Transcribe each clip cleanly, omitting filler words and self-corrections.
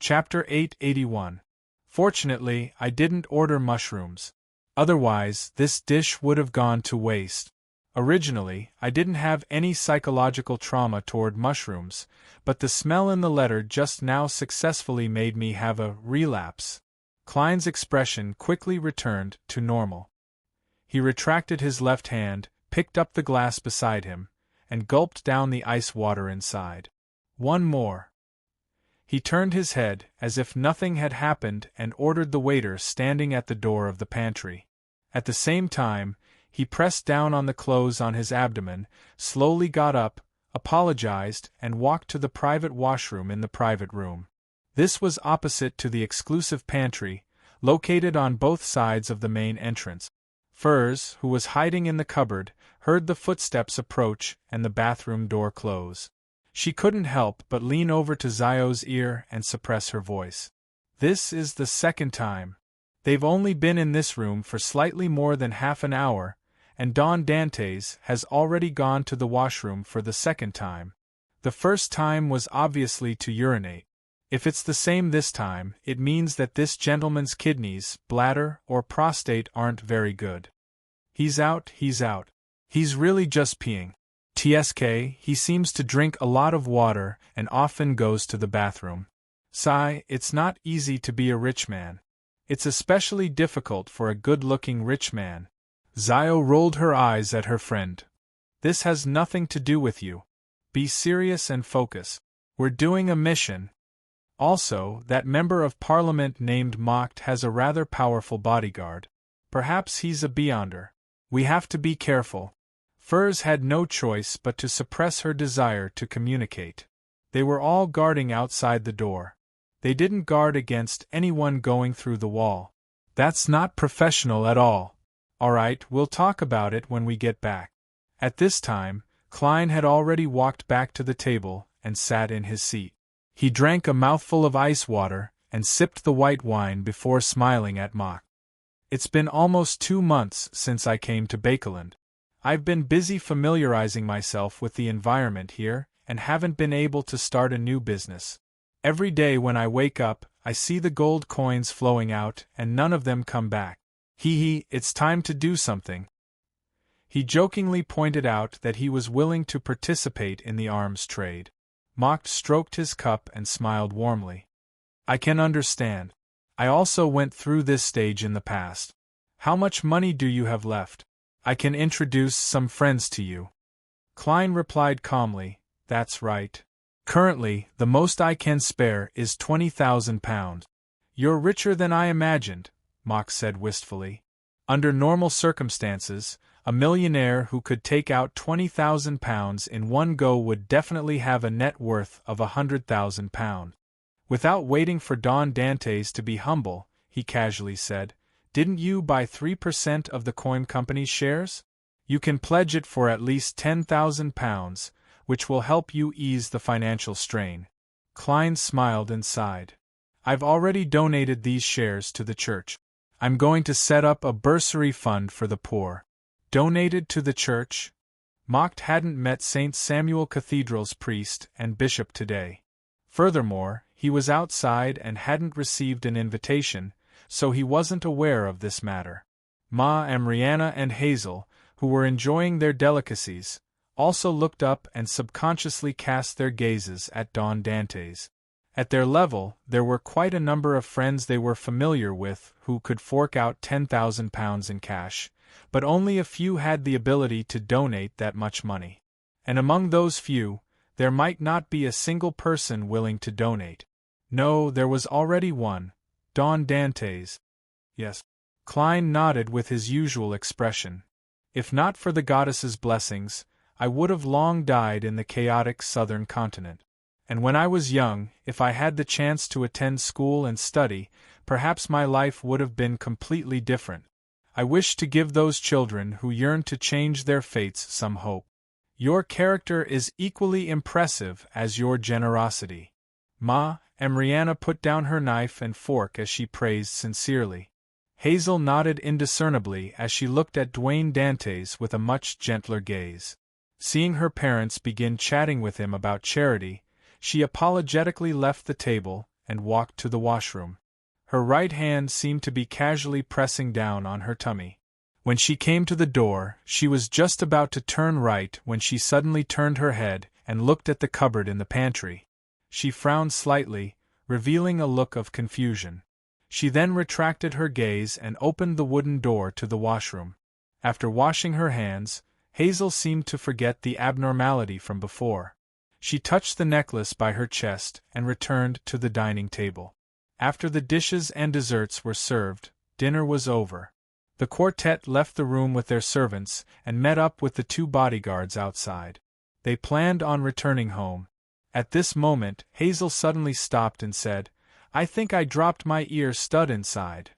Chapter 881. Fortunately, I didn't order mushrooms. Otherwise, this dish would have gone to waste. Originally, I didn't have any psychological trauma toward mushrooms, but the smell in the letter just now successfully made me have a relapse. Klein's expression quickly returned to normal. He retracted his left hand, picked up the glass beside him, and gulped down the ice water inside. One more. He turned his head, as if nothing had happened, and ordered the waiter standing at the door of the pantry. At the same time, he pressed down on the clothes on his abdomen, slowly got up, apologized, and walked to the private washroom in the private room. This was opposite to the exclusive pantry, located on both sides of the main entrance. Furs, who was hiding in the cupboard, heard the footsteps approach and the bathroom door close. She couldn't help but lean over to Zio's ear and suppress her voice. This is the second time. They've only been in this room for slightly more than half an hour, and Don Dantes has already gone to the washroom for the second time. The first time was obviously to urinate. If it's the same this time, it means that this gentleman's kidneys, bladder, or prostate aren't very good. He's out. He's really just peeing. TSK, he seems to drink a lot of water and often goes to the bathroom. Sigh, it's not easy to be a rich man. It's especially difficult for a good-looking rich man. Zio rolled her eyes at her friend. This has nothing to do with you. Be serious and focus. We're doing a mission. Also, that member of parliament named Mocht has a rather powerful bodyguard. Perhaps he's a beyonder. We have to be careful. Furs had no choice but to suppress her desire to communicate. They were all guarding outside the door. They didn't guard against anyone going through the wall. That's not professional at all. All right, we'll talk about it when we get back. At this time, Klein had already walked back to the table and sat in his seat. He drank a mouthful of ice water and sipped the white wine before smiling at Mocht. It's been almost 2 months since I came to Bakeland. I've been busy familiarizing myself with the environment here and haven't been able to start a new business. Every day when I wake up, I see the gold coins flowing out and none of them come back. It's time to do something. He jokingly pointed out that he was willing to participate in the arms trade. Mocht stroked his cup and smiled warmly. I can understand. I also went through this stage in the past. How much money do you have left? I can introduce some friends to you. Klein replied calmly, That's right. Currently, the most I can spare is £20,000. You're richer than I imagined, Mocht said wistfully. Under normal circumstances, a millionaire who could take out £20,000 in one go would definitely have a net worth of £100,000. Without waiting for Don Dantes to be humble, he casually said, Didn't you buy 3% of the coin company's shares? You can pledge it for at least £10,000, which will help you ease the financial strain. Klein smiled and sighed. I've already donated these shares to the church. I'm going to set up a bursary fund for the poor. Donated to the church? Mocht hadn't met St. Samuel Cathedral's priest and bishop today. Furthermore, he was outside and hadn't received an invitation, so he wasn't aware of this matter. Ma Amriana and Hazel, who were enjoying their delicacies, also looked up and subconsciously cast their gazes at Don Dantes. At their level, there were quite a number of friends they were familiar with who could fork out £10,000 in cash, but only a few had the ability to donate that much money. And among those few, there might not be a single person willing to donate. No, there was already one, Don Dantes. Yes. Klein nodded with his usual expression. If not for the goddess's blessings, I would have long died in the chaotic southern continent. And when I was young, if I had the chance to attend school and study, perhaps my life would have been completely different. I wish to give those children who yearn to change their fates some hope. Your character is equally impressive as your generosity. Ma Amriana put down her knife and fork as she praised sincerely. Hazel nodded indiscernibly as she looked at Dwayne Dantes with a much gentler gaze. Seeing her parents begin chatting with him about charity, she apologetically left the table and walked to the washroom. Her right hand seemed to be casually pressing down on her tummy. When she came to the door, she was just about to turn right when she suddenly turned her head and looked at the cupboard in the pantry. She frowned slightly, revealing a look of confusion. She then retracted her gaze and opened the wooden door to the washroom. After washing her hands, Hazel seemed to forget the abnormality from before. She touched the necklace by her chest and returned to the dining table. After the dishes and desserts were served, dinner was over. The quartet left the room with their servants and met up with the 2 bodyguards outside. They planned on returning home. At this moment, Hazel suddenly stopped and said, "I think I dropped my ear stud inside.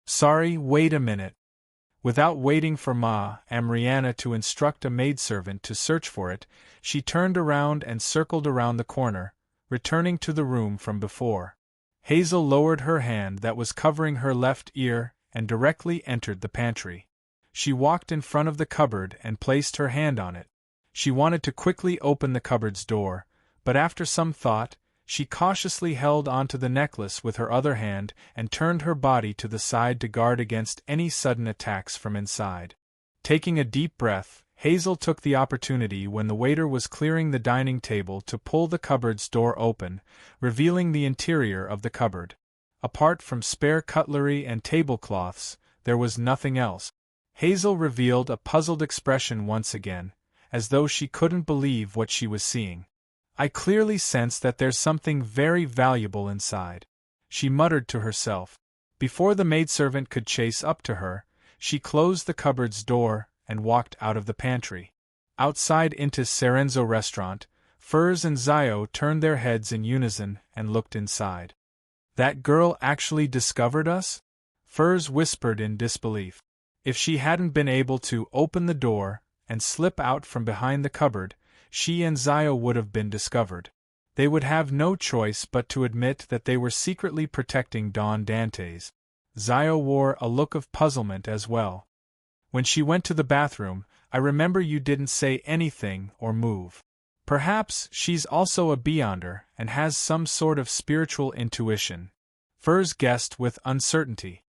Sorry, wait a minute." Without waiting for Ma and Mariana to instruct a maidservant to search for it, she turned around and circled around the corner, returning to the room from before. Hazel lowered her hand that was covering her left ear and directly entered the pantry. She walked in front of the cupboard and placed her hand on it. She wanted to quickly open the cupboard's door, but after some thought, she cautiously held onto the necklace with her other hand and turned her body to the side to guard against any sudden attacks from inside. Taking a deep breath, Hazel took the opportunity when the waiter was clearing the dining table to pull the cupboard's door open, revealing the interior of the cupboard. Apart from spare cutlery and tablecloths, there was nothing else. Hazel revealed a puzzled expression once again, as though she couldn't believe what she was seeing. "I clearly sense that there's something very valuable inside," she muttered to herself. Before the maidservant could chase up to her, she closed the cupboard's door and walked out of the pantry. Outside into Serenzo restaurant, Furs and Zio turned their heads in unison and looked inside. "That girl actually discovered us?" Furs whispered in disbelief. If she hadn't been able to open the door and slip out from behind the cupboard, she and Zio would have been discovered. They would have no choice but to admit that they were secretly protecting Don Dantes. Zio wore a look of puzzlement as well. "When she went to the bathroom, I remember you didn't say anything or move. Perhaps she's also a beyonder and has some sort of spiritual intuition," Furs guessed with uncertainty.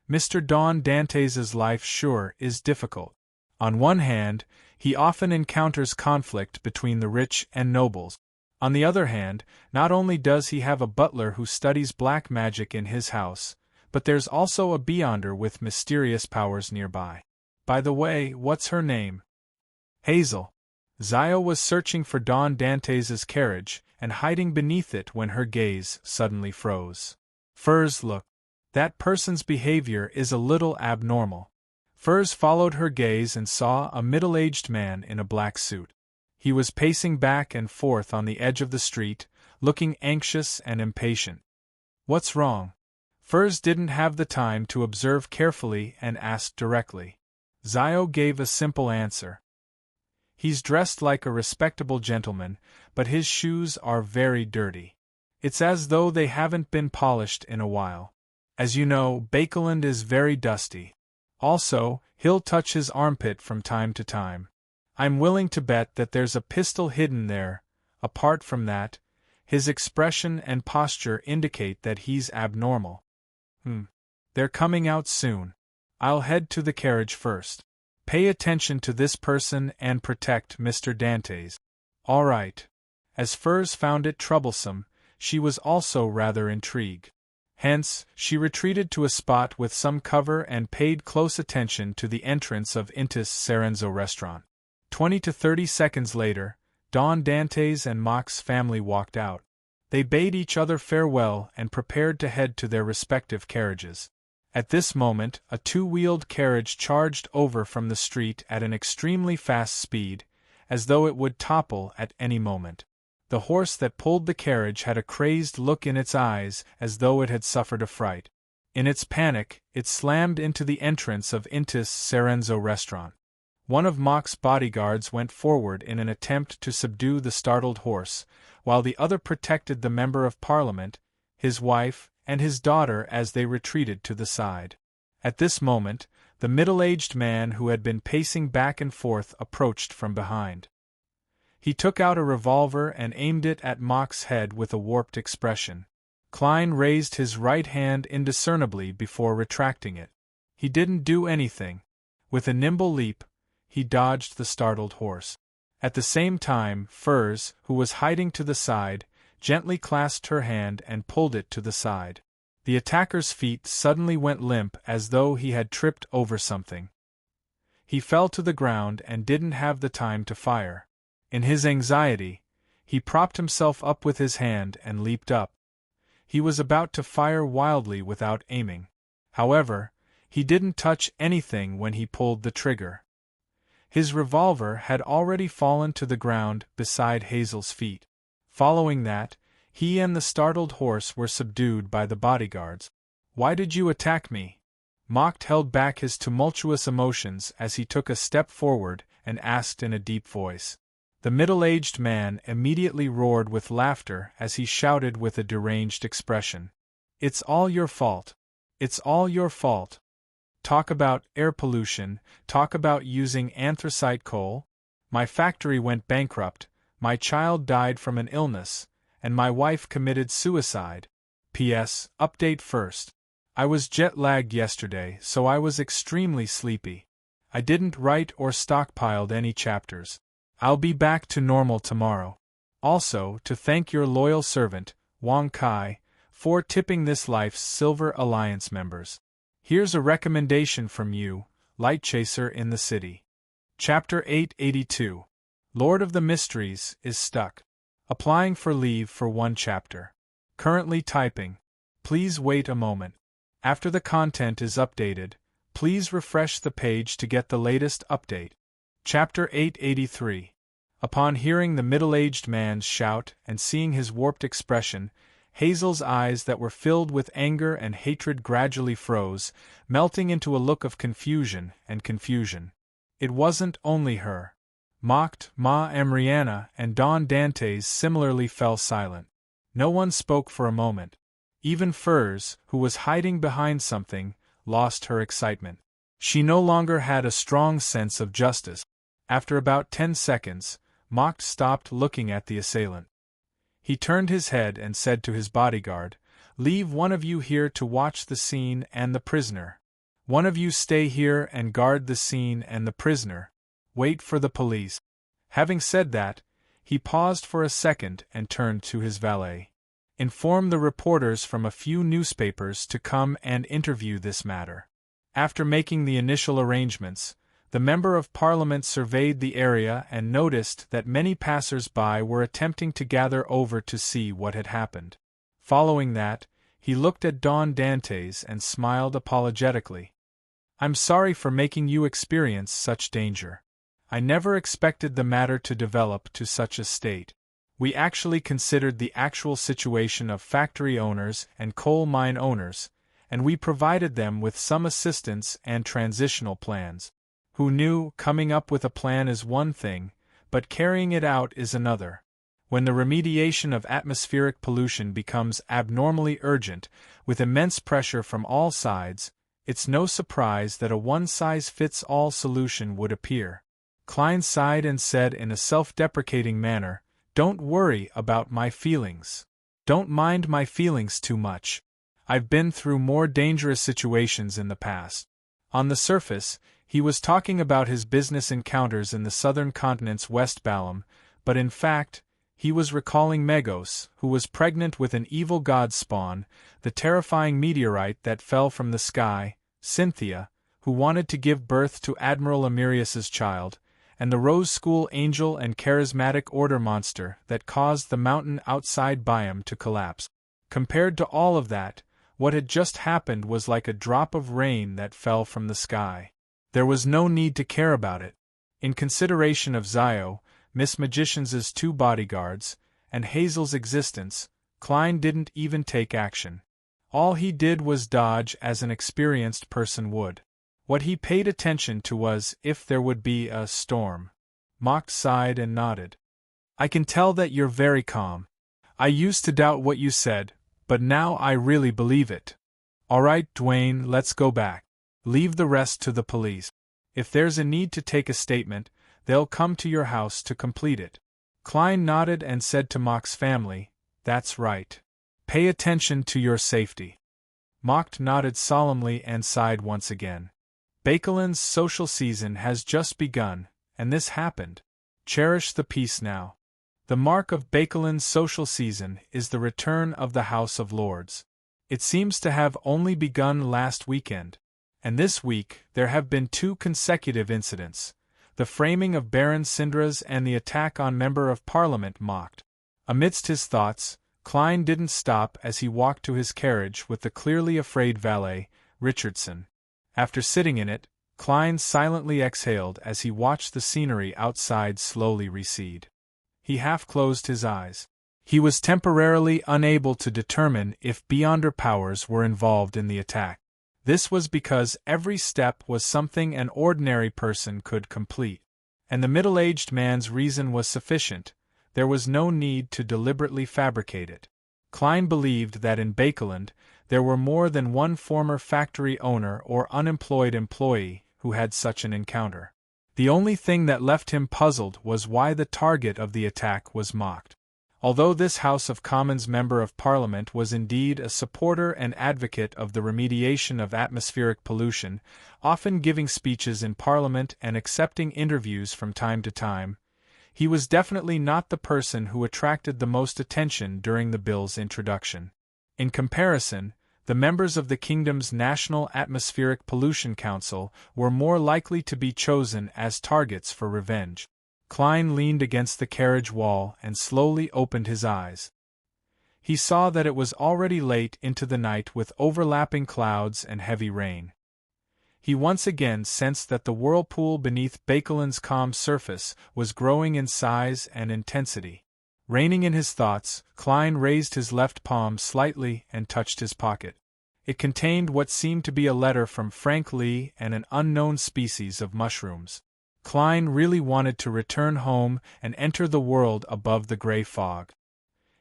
"Mr. Don Dantes's life sure is difficult. On one hand, he often encounters conflict between the rich and nobles. On the other hand, not only does he have a butler who studies black magic in his house, but there's also a beyonder with mysterious powers nearby. By the way, what's her name?" "Hazel." Zio was searching for Don Dantes's carriage and hiding beneath it when her gaze suddenly froze. "Furs, look. That person's behavior is a little abnormal." Furs followed her gaze and saw a middle-aged man in a black suit. He was pacing back and forth on the edge of the street, looking anxious and impatient. "What's wrong?" Furs didn't have the time to observe carefully and asked directly. Zio gave a simple answer. "He's dressed like a respectable gentleman, but his shoes are very dirty. It's as though they haven't been polished in a while. As you know, Bakeland is very dusty. Also, he'll touch his armpit from time to time. I'm willing to bet that there's a pistol hidden there. Apart from that, his expression and posture indicate that he's abnormal." "They're coming out soon. I'll head to the carriage first. Pay attention to this person and protect Mr. Dantes." "All right." As Furs found it troublesome, she was also rather intrigued. Hence, she retreated to a spot with some cover and paid close attention to the entrance of Intis Serenzo restaurant. 20 to 30 seconds later, Don Dantes and Mock's family walked out. They bade each other farewell and prepared to head to their respective carriages. At this moment, a two-wheeled carriage charged over from the street at an extremely fast speed, as though it would topple at any moment. The horse that pulled the carriage had a crazed look in its eyes as though it had suffered a fright. In its panic, it slammed into the entrance of Intis Serenzo restaurant. One of Mock's bodyguards went forward in an attempt to subdue the startled horse, while the other protected the Member of Parliament, his wife, and his daughter as they retreated to the side. At this moment, the middle-aged man who had been pacing back and forth approached from behind. He took out a revolver and aimed it at Mock's head with a warped expression. Klein raised his right hand indiscernibly before retracting it. He didn't do anything. With a nimble leap, he dodged the startled horse. At the same time, Furs, who was hiding to the side, gently clasped her hand and pulled it to the side. The attacker's feet suddenly went limp as though he had tripped over something. He fell to the ground and didn't have the time to fire. In his anxiety, he propped himself up with his hand and leaped up. He was about to fire wildly without aiming. However, he didn't touch anything when he pulled the trigger. His revolver had already fallen to the ground beside Hazel's feet. Following that, he and the startled horse were subdued by the bodyguards. "Why did you attack me?" Mock held back his tumultuous emotions as he took a step forward and asked in a deep voice. The middle-aged man immediately roared with laughter as he shouted with a deranged expression. "It's all your fault. It's all your fault. Talk about air pollution, talk about using anthracite coal. My factory went bankrupt, my child died from an illness, and my wife committed suicide. P.S. Update first. I was jet-lagged yesterday, so I was extremely sleepy. I didn't write or stockpiled any chapters. I'll be back to normal tomorrow. Also, to thank your loyal servant, Wang Kai, for tipping this life's Silver Alliance members. Here's a recommendation from you, Light Chaser in the City." Chapter 882. Lord of the Mysteries is stuck. Applying for leave for 1 chapter. Currently typing. Please wait a moment. After the content is updated, please refresh the page to get the latest update. Chapter 883. Upon hearing the middle-aged man's shout and seeing his warped expression, Hazel's eyes that were filled with anger and hatred gradually froze, melting into a look of confusion and confusion. It wasn't only her. Mocked, Ma Emriana and Don Dantes similarly fell silent. No one spoke for a moment. Even Furs, who was hiding behind something, lost her excitement. She no longer had a strong sense of justice. After about 10 seconds, Mocked stopped looking at the assailant. He turned his head and said to his bodyguard, "Leave one of you here to watch the scene and the prisoner. One of you stay here and guard the scene and the prisoner. Wait for the police." Having said that, he paused for a second and turned to his valet. "Inform the reporters from a few newspapers to come and interview this matter." After making the initial arrangements, the Member of Parliament surveyed the area and noticed that many passers-by were attempting to gather over to see what had happened. Following that, he looked at Don Dantes and smiled apologetically. "I'm sorry for making you experience such danger. I never expected the matter to develop to such a state. We actually considered the actual situation of factory owners and coal mine owners, and we provided them with some assistance and transitional plans. Who knew coming up with a plan is one thing, but carrying it out is another. When the remediation of atmospheric pollution becomes abnormally urgent, with immense pressure from all sides, it's no surprise that a one-size-fits-all solution would appear." Klein sighed and said in a self-deprecating manner, "Don't worry about my feelings. Don't mind my feelings too much. I've been through more dangerous situations in the past." On the surface, he was talking about his business encounters in the southern continent's West Balam, but in fact, he was recalling Megos, who was pregnant with an evil god spawn, the terrifying meteorite that fell from the sky, Cynthia, who wanted to give birth to Admiral Amirius's child, and the Rose School angel and charismatic order monster that caused the mountain outside biome to collapse. Compared to all of that, what had just happened was like a drop of rain that fell from the sky. There was no need to care about it. In consideration of Zio, Miss Magician's 2 bodyguards, and Hazel's existence, Klein didn't even take action. All he did was dodge as an experienced person would. What he paid attention to was if there would be a storm. Mock sighed and nodded. "I can tell that you're very calm. I used to doubt what you said, but now I really believe it. All right, Dwayne, let's go back. Leave the rest to the police. If there's a need to take a statement, they'll come to your house to complete it. Klein nodded and said to Mock's family, "That's right. Pay attention to your safety." Mock nodded solemnly and sighed once again. Bakelin's social season has just begun, and this happened. Cherish the peace now. The mark of Bakelin's social season is the return of the House of Lords. It seems to have only begun last weekend, and this week there have been 2 consecutive incidents: the framing of Baron Sindras and the attack on Member of Parliament Mocked. Amidst his thoughts, Klein didn't stop as he walked to his carriage with the clearly afraid valet, Richardson. After sitting in it, Klein silently exhaled as he watched the scenery outside slowly recede. He half closed his eyes. He was temporarily unable to determine if Beyonder powers were involved in the attack. This was because every step was something an ordinary person could complete, and the middle-aged man's reason was sufficient. There was no need to deliberately fabricate it. Klein believed that in Bakeland there were more than one former factory owner or unemployed employee who had such an encounter. The only thing that left him puzzled was why the target of the attack was Mocked. Although this House of Commons Member of Parliament was indeed a supporter and advocate of the remediation of atmospheric pollution, often giving speeches in Parliament and accepting interviews from time to time, he was definitely not the person who attracted the most attention during the bill's introduction. In comparison, the members of the kingdom's National Atmospheric Pollution Council were more likely to be chosen as targets for revenge. Klein leaned against the carriage wall and slowly opened his eyes. He saw that it was already late into the night with overlapping clouds and heavy rain. He once again sensed that the whirlpool beneath Bakelin's calm surface was growing in size and intensity. Reining in his thoughts, Klein raised his left palm slightly and touched his pocket. It contained what seemed to be a letter from Frank Lee and an unknown species of mushrooms. Klein really wanted to return home and enter the world above the gray fog.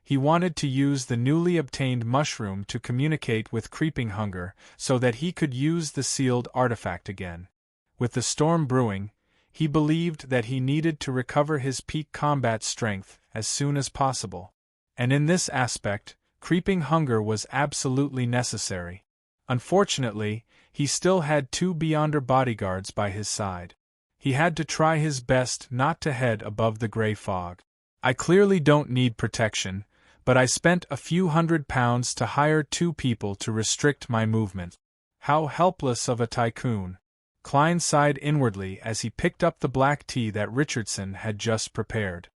He wanted to use the newly obtained mushroom to communicate with Creeping Hunger so that he could use the sealed artifact again. With the storm brewing, he believed that he needed to recover his peak combat strength as soon as possible. And in this aspect, Creeping Hunger was absolutely necessary. Unfortunately, he still had 2 Beyonder bodyguards by his side. He had to try his best not to head above the gray fog. "I clearly don't need protection, but I spent a few £100 to hire 2 people to restrict my movement. How helpless of a tycoon." Klein sighed inwardly as he picked up the black tea that Richardson had just prepared.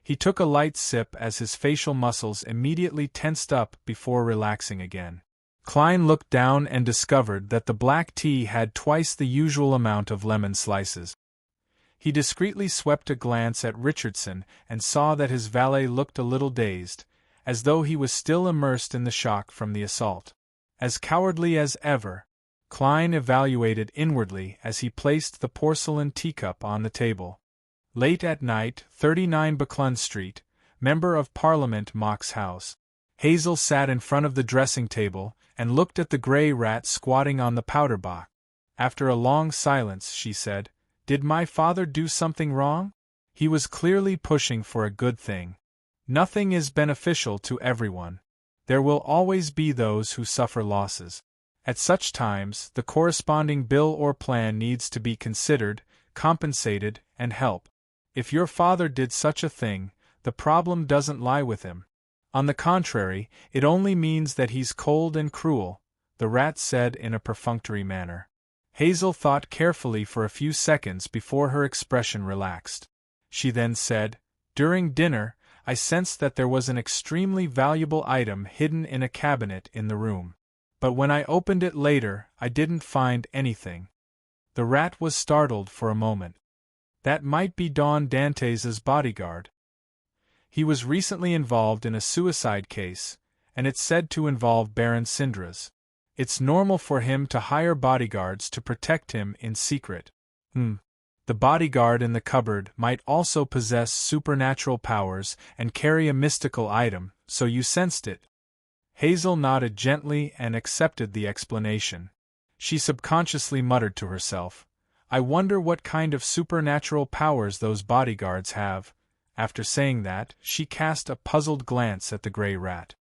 He took a light sip as his facial muscles immediately tensed up before relaxing again. Klein looked down and discovered that the black tea had twice the usual amount of lemon slices. He discreetly swept a glance at Richardson and saw that his valet looked a little dazed, as though he was still immersed in the shock from the assault. As cowardly as ever, Klein evaluated inwardly as he placed the porcelain teacup on the table. Late at night, 39 Buckland Street, Member of Parliament Mock's house. Hazel sat in front of the dressing table and looked at the grey rat squatting on the powder box. After a long silence, she said, "Did my father do something wrong? He was clearly pushing for a good thing. Nothing is beneficial to everyone. There will always be those who suffer losses. At such times, the corresponding bill or plan needs to be considered, compensated, and help. If your father did such a thing, the problem doesn't lie with him. On the contrary, it only means that he's cold and cruel," the rat said in a perfunctory manner. Hazel thought carefully for a few seconds before her expression relaxed. She then said, "During dinner, I sensed that there was an extremely valuable item hidden in a cabinet in the room. But when I opened it later, I didn't find anything." The rat was startled for a moment. That might be Don Dantes' bodyguard. He was recently involved in a suicide case, and it's said to involve Baron Sindras. It's normal for him to hire bodyguards to protect him in secret. The bodyguard in the cupboard might also possess supernatural powers and carry a mystical item, so you sensed it. Hazel nodded gently and accepted the explanation. She subconsciously muttered to herself, "I wonder what kind of supernatural powers those bodyguards have." After saying that, she cast a puzzled glance at the gray rat.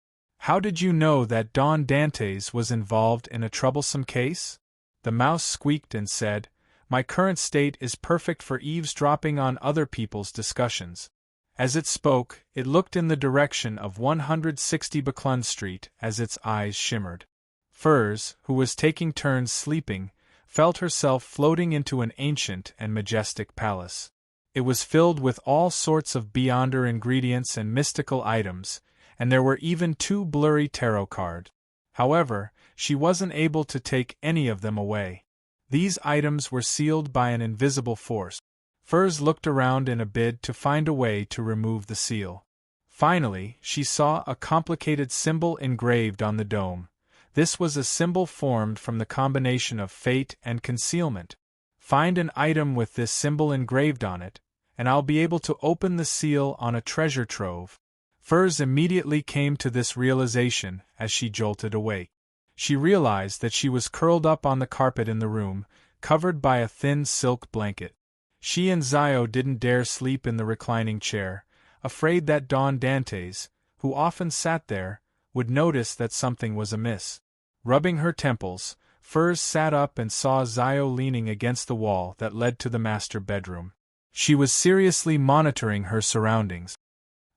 How did you know that Don Dantes was involved in a troublesome case? The mouse squeaked and said, My current state is perfect for eavesdropping on other people's discussions. As it spoke, it looked in the direction of 160 Buckland Street as its eyes shimmered. Furs, who was taking turns sleeping, felt herself floating into an ancient and majestic palace. It was filled with all sorts of beyonder ingredients and mystical items, and there were even 2 blurry tarot cards. However, she wasn't able to take any of them away. These items were sealed by an invisible force. Furs looked around in a bid to find a way to remove the seal. Finally, she saw a complicated symbol engraved on the dome. This was a symbol formed from the combination of fate and concealment. Find an item with this symbol engraved on it, and I'll be able to open the seal on a treasure trove. Furs immediately came to this realization as she jolted awake. She realized that she was curled up on the carpet in the room, covered by a thin silk blanket. She and Zio didn't dare sleep in the reclining chair, afraid that Don Dantes, who often sat there, would notice that something was amiss. Rubbing her temples, Furs sat up and saw Zio leaning against the wall that led to the master bedroom. She was seriously monitoring her surroundings.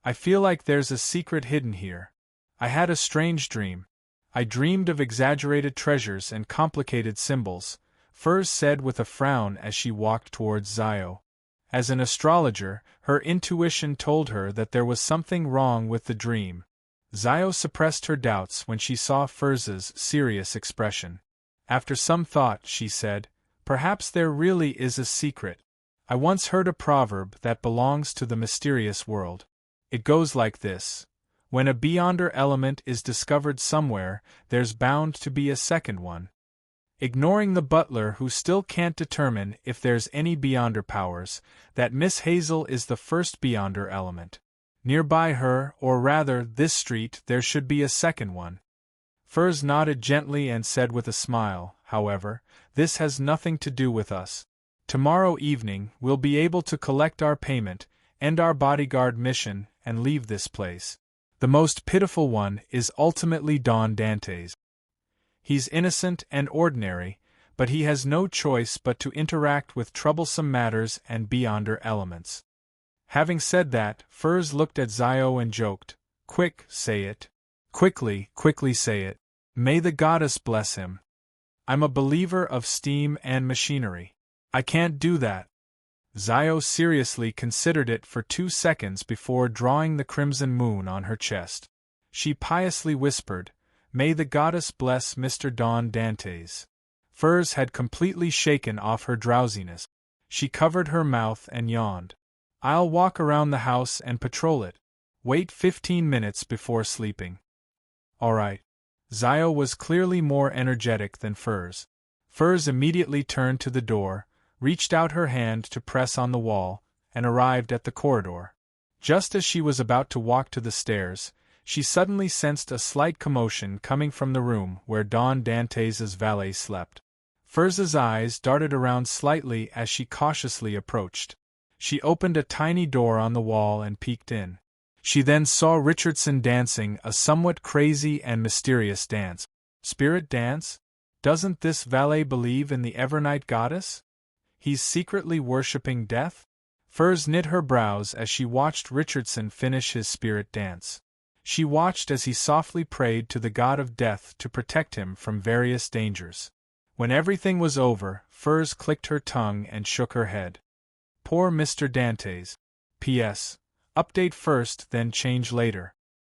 I feel like there's a secret hidden here. I had a strange dream. I dreamed of exaggerated treasures and complicated symbols, Furs said with a frown as she walked towards Zio. As an astrologer, her intuition told her that there was something wrong with the dream. Zio suppressed her doubts when she saw Furs's serious expression. After some thought, she said, Perhaps there really is a secret. I once heard a proverb that belongs to the mysterious world. It goes like this. When a beyonder element is discovered somewhere, there's bound to be a second one. Ignoring the butler who still can't determine if there's any beyonder powers, that Miss Hazel is the first beyonder element. Nearby her, or rather this street, there should be a second one. Furs nodded gently and said with a smile, However, this has nothing to do with us. Tomorrow evening, we'll be able to collect our payment, end our bodyguard mission, and leave this place. The most pitiful one is ultimately Don Dantes. He's innocent and ordinary, but he has no choice but to interact with troublesome matters and beyonder elements. Having said that, Furs looked at Zio and joked, Quick, say it. Quickly say it. May the goddess bless him. I'm a believer of steam and machinery. I can't do that. Zio seriously considered it for 2 seconds before drawing the crimson moon on her chest. She piously whispered, May the goddess bless Mr. Don Dantes. Furs had completely shaken off her drowsiness. She covered her mouth and yawned. I'll walk around the house and patrol it. Wait 15 minutes before sleeping. All right. Zio was clearly more energetic than Furs. Furs immediately turned to the door, reached out her hand to press on the wall, and arrived at the corridor. Just as she was about to walk to the stairs, she suddenly sensed a slight commotion coming from the room where Don Dantes' valet slept. Furs's eyes darted around slightly as she cautiously approached. She opened a tiny door on the wall and peeked in. She then saw Richardson dancing a somewhat crazy and mysterious dance. Spirit dance? Doesn't this valet believe in the Evernight goddess? He's secretly worshipping death? Furs knit her brows as she watched Richardson finish his spirit dance. She watched as he softly prayed to the god of death to protect him from various dangers. When everything was over, Furs clicked her tongue and shook her head. Poor Mr. Dantes. P.S. Update first, then change later.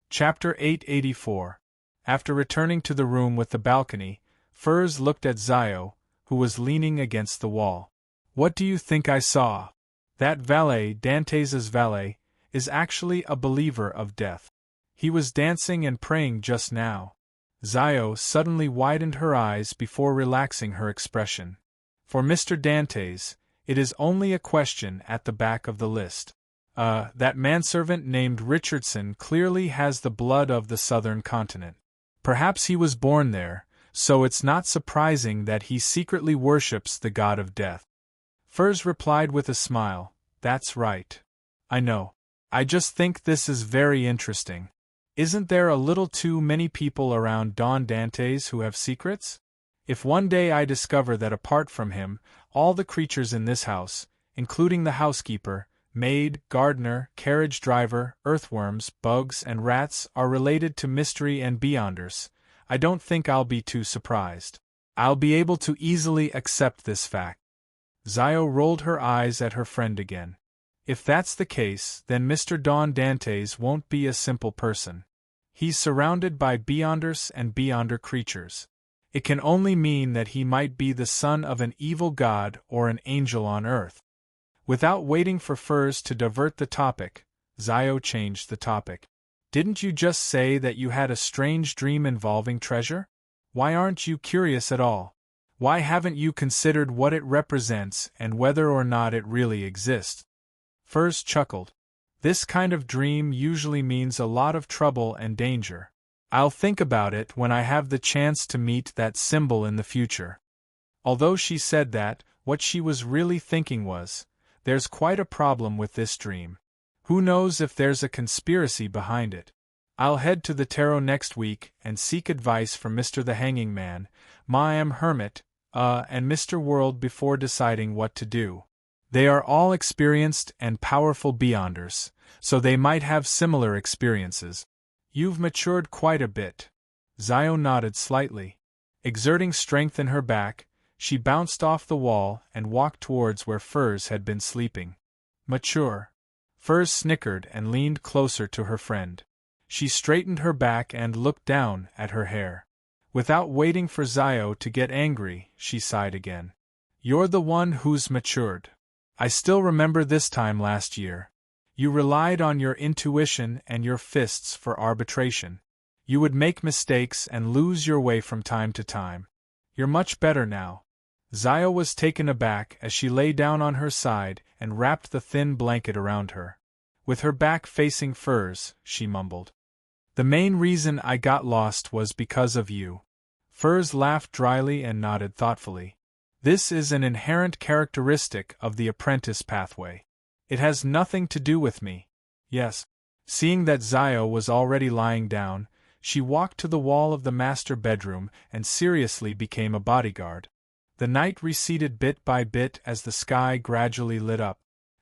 Chapter 884. After returning to the room with the balcony, Furs looked at Zio, who was leaning against the wall. What do you think I saw? That valet, Dantes' valet, is actually a believer of death. He was dancing and praying just now. Zio suddenly widened her eyes before relaxing her expression. For Mr. Dantes, it is only a question at the back of the list. That manservant named Richardson clearly has the blood of the southern continent. Perhaps he was born there, so it's not surprising that he secretly worships the god of death. Furs replied with a smile, That's right. I know. I just think this is very interesting. Isn't there a little too many people around Don Dantes who have secrets? If one day I discover that apart from him, all the creatures in this house, including the housekeeper, maid, gardener, carriage driver, earthworms, bugs, and rats, are related to mystery and beyonders, I don't think I'll be too surprised. I'll be able to easily accept this fact. Zio rolled her eyes at her friend again. If that's the case, then Mr. Don Dantes won't be a simple person. He's surrounded by beyonders and beyonder creatures. It can only mean that he might be the son of an evil god or an angel on earth. Without waiting for Furs to divert the topic, Zio changed the topic. Didn't you just say that you had a strange dream involving treasure? Why aren't you curious at all? Why haven't you considered what it represents and whether or not it really exists? Furs chuckled. This kind of dream usually means a lot of trouble and danger. I'll think about it when I have the chance to meet that symbol in the future. Although she said that, what she was really thinking was, there's quite a problem with this dream. Who knows if there's a conspiracy behind it? I'll head to the tarot next week and seek advice from Mr. the Hanging Man, Ma Hermit, and Mr. World before deciding what to do. They are all experienced and powerful beyonders, so they might have similar experiences. You've matured quite a bit. Zio nodded slightly. Exerting strength in her back, she bounced off the wall and walked towards where Furs had been sleeping. Mature. Furs snickered and leaned closer to her friend. She straightened her back and looked down at her hair. Without waiting for Zio to get angry, she sighed again. You're the one who's matured. I still remember this time last year. You relied on your intuition and your fists for arbitration. You would make mistakes and lose your way from time to time. You're much better now. Zio was taken aback as she lay down on her side and wrapped the thin blanket around her. With her back facing Furs, she mumbled. The main reason I got lost was because of you. Furs laughed dryly and nodded thoughtfully. This is an inherent characteristic of the apprentice pathway. It has nothing to do with me. Yes. Seeing that Zio was already lying down, she walked to the wall of the master bedroom and seriously became a bodyguard. The night receded bit by bit as the sky gradually lit up.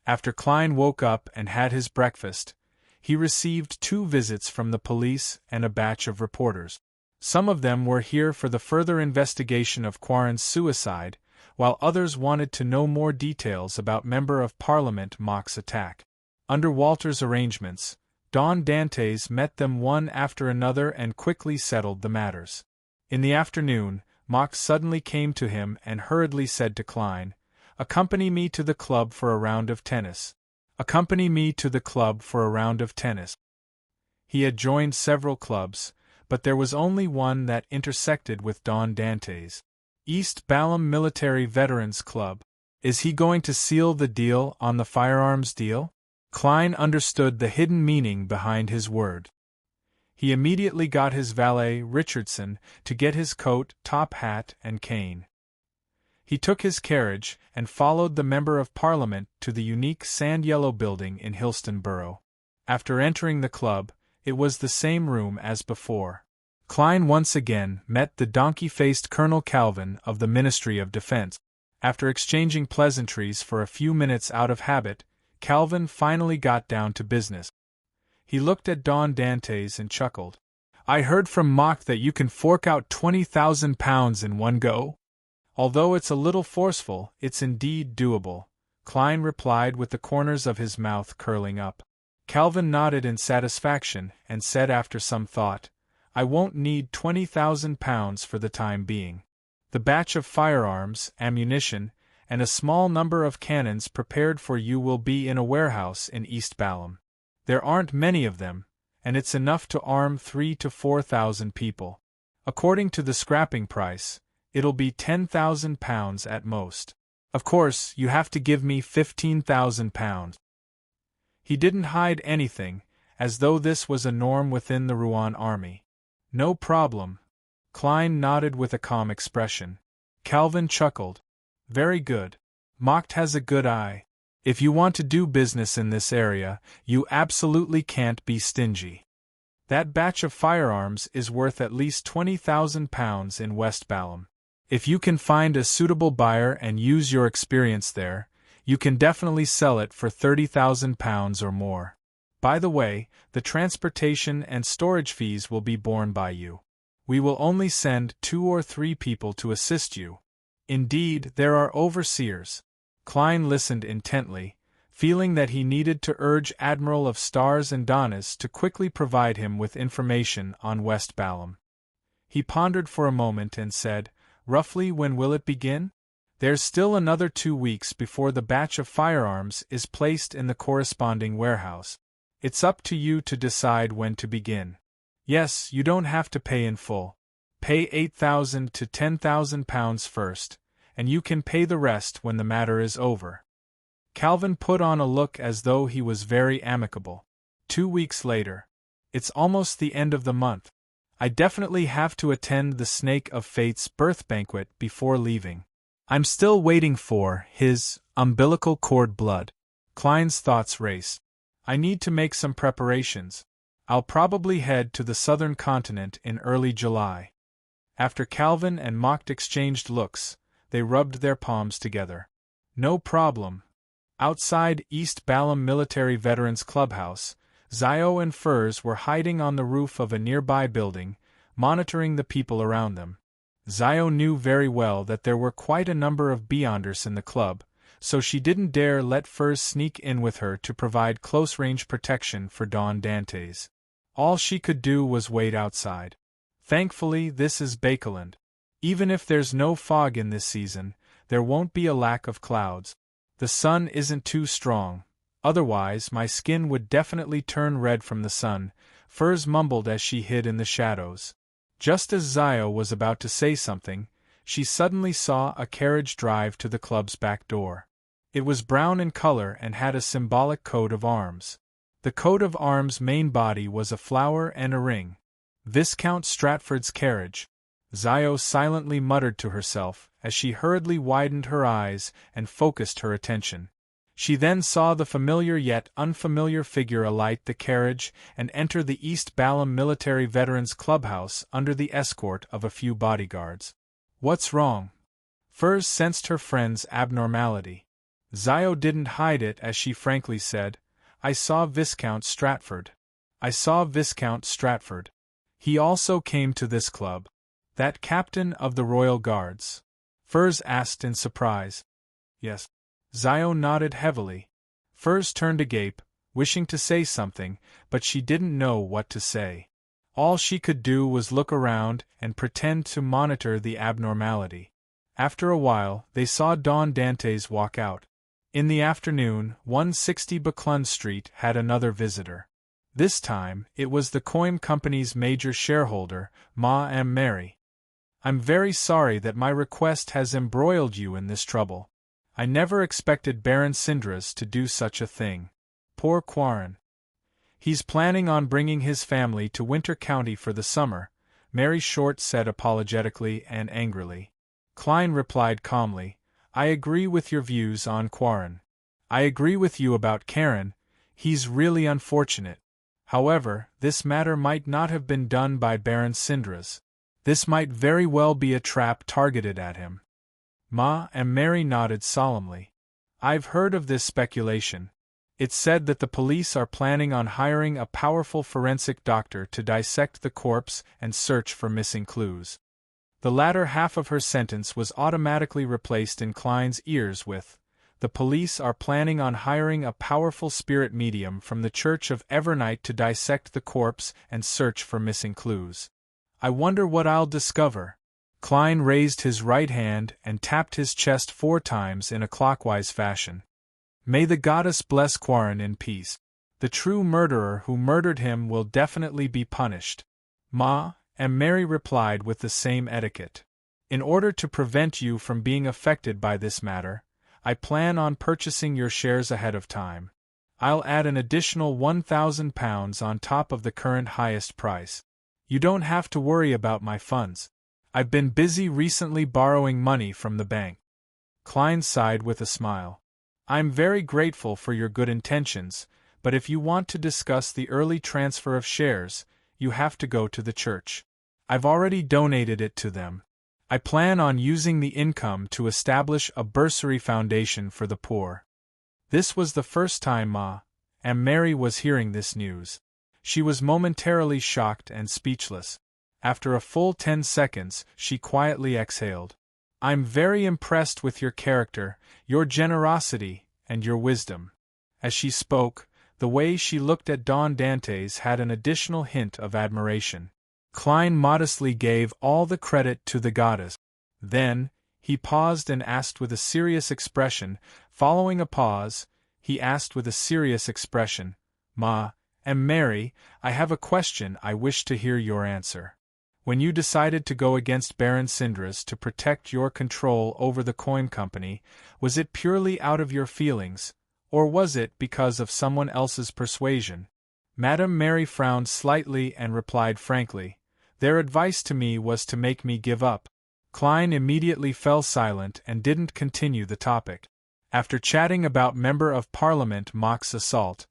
After Klein woke up and had his breakfast, he received 2 visits from the police and a batch of reporters. Some of them were here for the further investigation of Quarren's suicide, while others wanted to know more details about Member of Parliament Mock's attack. Under Walter's arrangements, Don Dantes met them one after another and quickly settled the matters. In the afternoon, Mock suddenly came to him and hurriedly said to Klein, "Accompany me to the club for a round of tennis. Accompany me to the club for a round of tennis." He had joined several clubs, but there was only one that intersected with Don Dantes. East Balham Military Veterans Club. Is he going to seal the deal on the firearms deal? Klein understood the hidden meaning behind his word. He immediately got his valet, Richardson, to get his coat, top hat, and cane. He took his carriage and followed the Member of Parliament to the unique sand-yellow building in Hillston Borough. After entering the club, it was the same room as before. Klein once again met the donkey-faced Colonel Calvin of the Ministry of Defense. After exchanging pleasantries for a few minutes out of habit, Calvin finally got down to business. He looked at Don Dantes and chuckled. "I heard from Mock that you can fork out £20,000 in one go?" "Although it's a little forceful, it's indeed doable," Klein replied with the corners of his mouth curling up. Calvin nodded in satisfaction and said after some thought, "I won't need £20,000 for the time being. The batch of firearms, ammunition, and a small number of cannons prepared for you will be in a warehouse in East Balham. There aren't many of them, and it's enough to arm 3,000 to 4,000 people. According to the scrapping price, it'll be £10,000 at most. Of course, you have to give me £15,000. He didn't hide anything, as though this was a norm within the Rouen army. "No problem." Klein nodded with a calm expression. Calvin chuckled. "Very good. Mock has a good eye. If you want to do business in this area, you absolutely can't be stingy. That batch of firearms is worth at least £20,000 in West Balham. If you can find a suitable buyer and use your experience there, you can definitely sell it for £30,000 or more. By the way, the transportation and storage fees will be borne by you. We will only send 2 or 3 people to assist you. Indeed, there are overseers. Klein listened intently, feeling that he needed to urge Admiral of Stars and Donnas to quickly provide him with information on West Balham. He pondered for a moment and said, "Roughly when will it begin?" "There's still another 2 weeks before the batch of firearms is placed in the corresponding warehouse. It's up to you to decide when to begin. Yes, you don't have to pay in full. Pay £8,000 to £10,000 first, and you can pay the rest when the matter is over." Calvin put on a look as though he was very amicable. 2 weeks later. "It's almost the end of the month. I definitely have to attend the Snake of Fate's birth banquet before leaving. I'm still waiting for his umbilical cord blood." Klein's thoughts raced. "I need to make some preparations. I'll probably head to the southern continent in early July." After Calvin and Mocht exchanged looks, they rubbed their palms together. "No problem." Outside East Balham Military Veterans Clubhouse, Zio and Furs were hiding on the roof of a nearby building, monitoring the people around them. Zio knew very well that there were quite a number of Beyonders in the club, so she didn't dare let Furs sneak in with her to provide close-range protection for Dawn Dantes. All she could do was wait outside. Thankfully, this is Bakeland. Even if there's no fog in this season, there won't be a lack of clouds. The sun isn't too strong, otherwise my skin would definitely turn red from the sun, Furs mumbled as she hid in the shadows. Just as Zio was about to say something, she suddenly saw a carriage drive to the club's back door. It was brown in color and had a symbolic coat of arms. The coat of arms' main body was a flower and a ring. Viscount Stratford's carriage. Zio silently muttered to herself as she hurriedly widened her eyes and focused her attention. She then saw the familiar yet unfamiliar figure alight the carriage and enter the East Balham Military Veterans Clubhouse under the escort of a few bodyguards. "What's wrong?" Furs sensed her friend's abnormality. Zio didn't hide it as she frankly said, "I saw Viscount Stratford. I saw Viscount Stratford. He also came to this club." "That captain of the Royal Guards?" Furs asked in surprise. "Yes." Zio nodded heavily. Furs turned agape, wishing to say something, but she didn't know what to say. All she could do was look around and pretend to monitor the abnormality. After a while, they saw Dawn Dantes walk out. In the afternoon, 160 Buckland Street had another visitor. This time, it was the Coim Company's major shareholder, Ma and Mary. "I'm very sorry that my request has embroiled you in this trouble. I never expected Baron Sindras to do such a thing. Poor Quarren. He's planning on bringing his family to Winter County for the summer," Mary Short said apologetically and angrily. Klein replied calmly, "I agree with your views on Quarren. I agree with you about Karen. He's really unfortunate. However, this matter might not have been done by Baron Sindras. This might very well be a trap targeted at him." Ma and Mary nodded solemnly. "I've heard of this speculation. It's said that the police are planning on hiring a powerful forensic doctor to dissect the corpse and search for missing clues." The latter half of her sentence was automatically replaced in Klein's ears with, "The police are planning on hiring a powerful spirit medium from the Church of Evernight to dissect the corpse and search for missing clues. I wonder what I'll discover." Klein raised his right hand and tapped his chest 4 times in a clockwise fashion. "May the goddess bless Quarren in peace. The true murderer who murdered him will definitely be punished." Ma and Mary replied with the same etiquette. "In order to prevent you from being affected by this matter, I plan on purchasing your shares ahead of time. I'll add an additional £1,000 on top of the current highest price. You don't have to worry about my funds. I've been busy recently borrowing money from the bank." Klein sighed with a smile. I'm very grateful for your good intentions, but if you want to discuss the early transfer of shares, you have to go to the church. I've already donated it to them. I plan on using the income to establish a bursary foundation for the poor. This was the first time Ma and Mary was hearing this news. She was momentarily shocked and speechless. After a full 10 seconds, she quietly exhaled. I'm very impressed with your character, your generosity, and your wisdom. As she spoke, the way she looked at Don Dantes had an additional hint of admiration. Klein modestly gave all the credit to the goddess. Then, he paused and asked with a serious expression. Following a pause, he asked with a serious expression, Ma and Mary, I have a question I wish to hear your answer. When you decided to go against Baron Sindras to protect your control over the coin company, was it purely out of your feelings, or was it because of someone else's persuasion? Madame Mary frowned slightly and replied frankly, their advice to me was to make me give up. Klein immediately fell silent and didn't continue the topic. After chatting about Member of Parliament Mock's assault,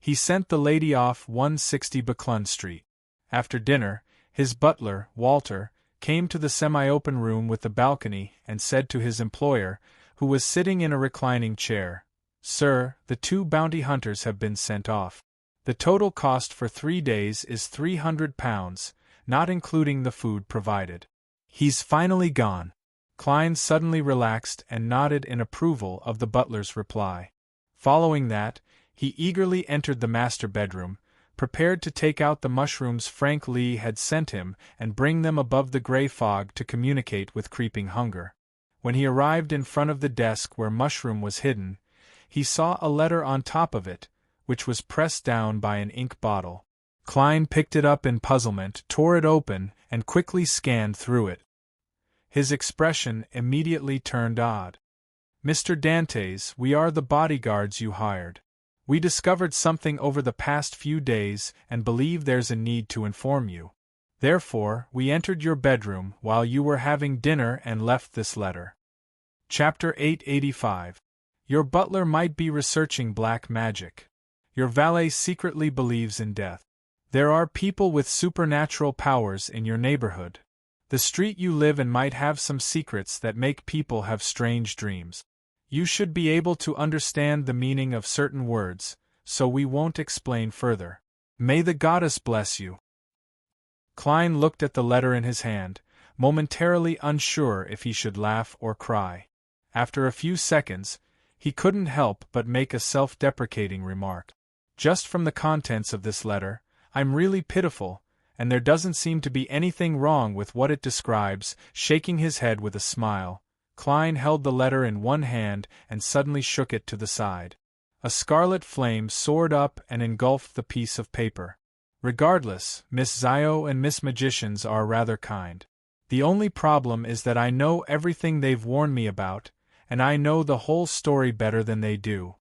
he sent the lady off 160 Buckland Street. After dinner, his butler, Walter, came to the semi-open room with the balcony and said to his employer, who was sitting in a reclining chair, Sir, the 2 bounty hunters have been sent off. The total cost for 3 days is £300, not including the food provided. He's finally gone. Klein suddenly relaxed and nodded in approval of the butler's reply. Following that, he eagerly entered the master bedroom, prepared to take out the mushrooms Frank Lee had sent him and bring them above the grey fog to communicate with creeping hunger. When he arrived in front of the desk where mushroom was hidden, he saw a letter on top of it, which was pressed down by an ink bottle. Klein picked it up in puzzlement, tore it open, and quickly scanned through it. His expression immediately turned odd. Mr. Dantes, we are the bodyguards you hired. We discovered something over the past few days and believe there's a need to inform you. Therefore, we entered your bedroom while you were having dinner and left this letter. Chapter 885. Your butler might be researching black magic. Your valet secretly believes in death. There are people with supernatural powers in your neighborhood. The street you live in might have some secrets that make people have strange dreams. You should be able to understand the meaning of certain words, so we won't explain further. May the goddess bless you. Klein looked at the letter in his hand, momentarily unsure if he should laugh or cry. After a few seconds, he couldn't help but make a self-deprecating remark. Just from the contents of this letter, I'm really pitiful, and there doesn't seem to be anything wrong with what it describes. Shaking his head with a smile, Klein held the letter in one hand and suddenly shook it to the side. A scarlet flame soared up and engulfed the piece of paper. Regardless, Miss Zio and Miss Magicians are rather kind. The only problem is that I know everything they've warned me about, and I know the whole story better than they do.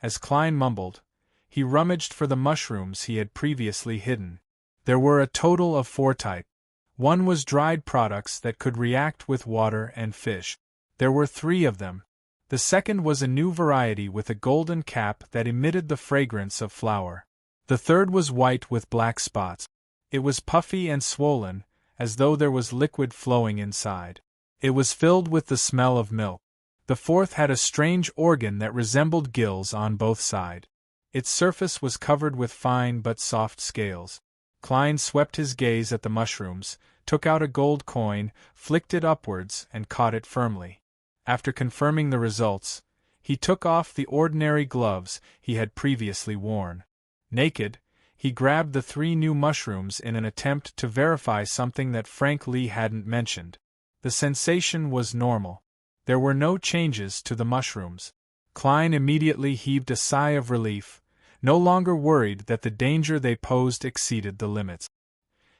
As Klein mumbled, he rummaged for the mushrooms he had previously hidden. There were a total of 4 types. One was dried products that could react with water and fish. There were 3 of them. The second was a new variety with a golden cap that emitted the fragrance of flower. The third was white with black spots. It was puffy and swollen, as though there was liquid flowing inside. It was filled with the smell of milk. The fourth had a strange organ that resembled gills on both sides. Its surface was covered with fine but soft scales. Klein swept his gaze at the mushrooms, took out a gold coin, flicked it upwards, and caught it firmly. After confirming the results, he took off the ordinary gloves he had previously worn. Naked, he grabbed the 3 new mushrooms in an attempt to verify something that Frank Lee hadn't mentioned. The sensation was normal. There were no changes to the mushrooms. Klein immediately heaved a sigh of relief, no longer worried that the danger they posed exceeded the limits.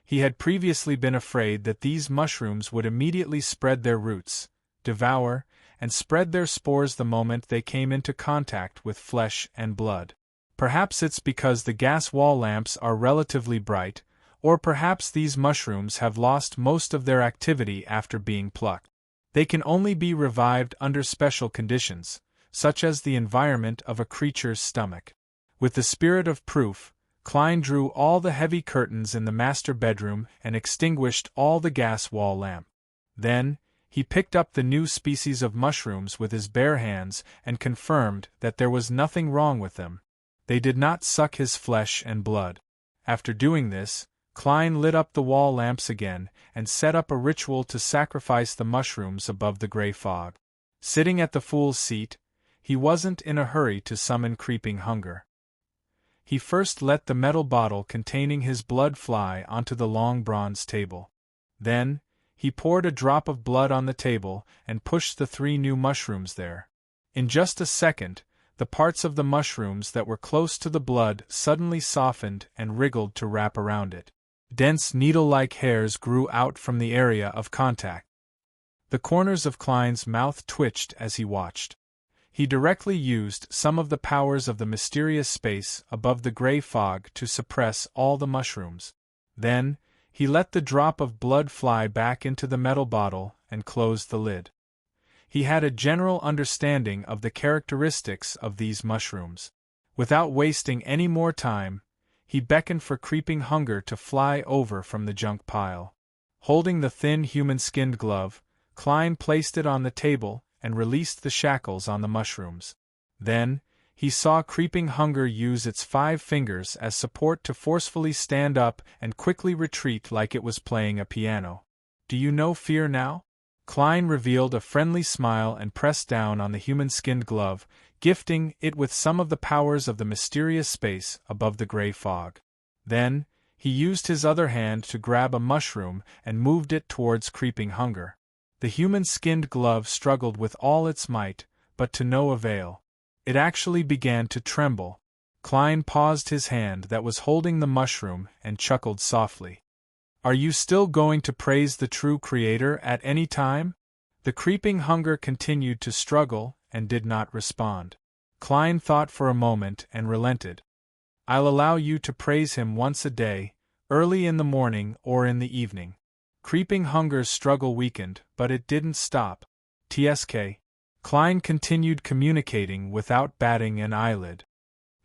He had previously been afraid that these mushrooms would immediately spread their roots, devour, and spread their spores the moment they came into contact with flesh and blood. Perhaps it's because the gas wall lamps are relatively bright, or perhaps these mushrooms have lost most of their activity after being plucked. They can only be revived under special conditions, such as the environment of a creature's stomach. With the spirit of proof, Klein drew all the heavy curtains in the master bedroom and extinguished all the gas wall lamp. Then, he picked up the new species of mushrooms with his bare hands and confirmed that there was nothing wrong with them. They did not suck his flesh and blood. After doing this, Klein lit up the wall lamps again and set up a ritual to sacrifice the mushrooms above the gray fog. Sitting at the fool's seat, he wasn't in a hurry to summon creeping hunger. He first let the metal bottle containing his blood fly onto the long bronze table. Then, he poured a drop of blood on the table and pushed the 3 new mushrooms there. In just a second, the parts of the mushrooms that were close to the blood suddenly softened and wriggled to wrap around it. Dense needle-like hairs grew out from the area of contact. The corners of Klein's mouth twitched as he watched. He directly used some of the powers of the mysterious space above the gray fog to suppress all the mushrooms. Then, he let the drop of blood fly back into the metal bottle and closed the lid. He had a general understanding of the characteristics of these mushrooms. Without wasting any more time, he beckoned for creeping hunger to fly over from the junk pile. Holding the thin human-skinned glove, Klein placed it on the table and released the shackles on the mushrooms. Then, he saw creeping hunger use its 5 fingers as support to forcefully stand up and quickly retreat like it was playing a piano. "Do you know fear now?" Klein revealed a friendly smile and pressed down on the human-skinned glove, gifting it with some of the powers of the mysterious space above the gray fog. Then, he used his other hand to grab a mushroom and moved it towards creeping hunger. The human-skinned glove struggled with all its might, but to no avail. It actually began to tremble. Klein paused his hand that was holding the mushroom and chuckled softly. "Are you still going to praise the true Creator at any time?" The creeping hunger continued to struggle and did not respond. Klein thought for a moment and relented. "I'll allow you to praise him once a day, early in the morning or in the evening." Creeping hunger's struggle weakened, but it didn't stop. "Tsk." Klein continued communicating without batting an eyelid.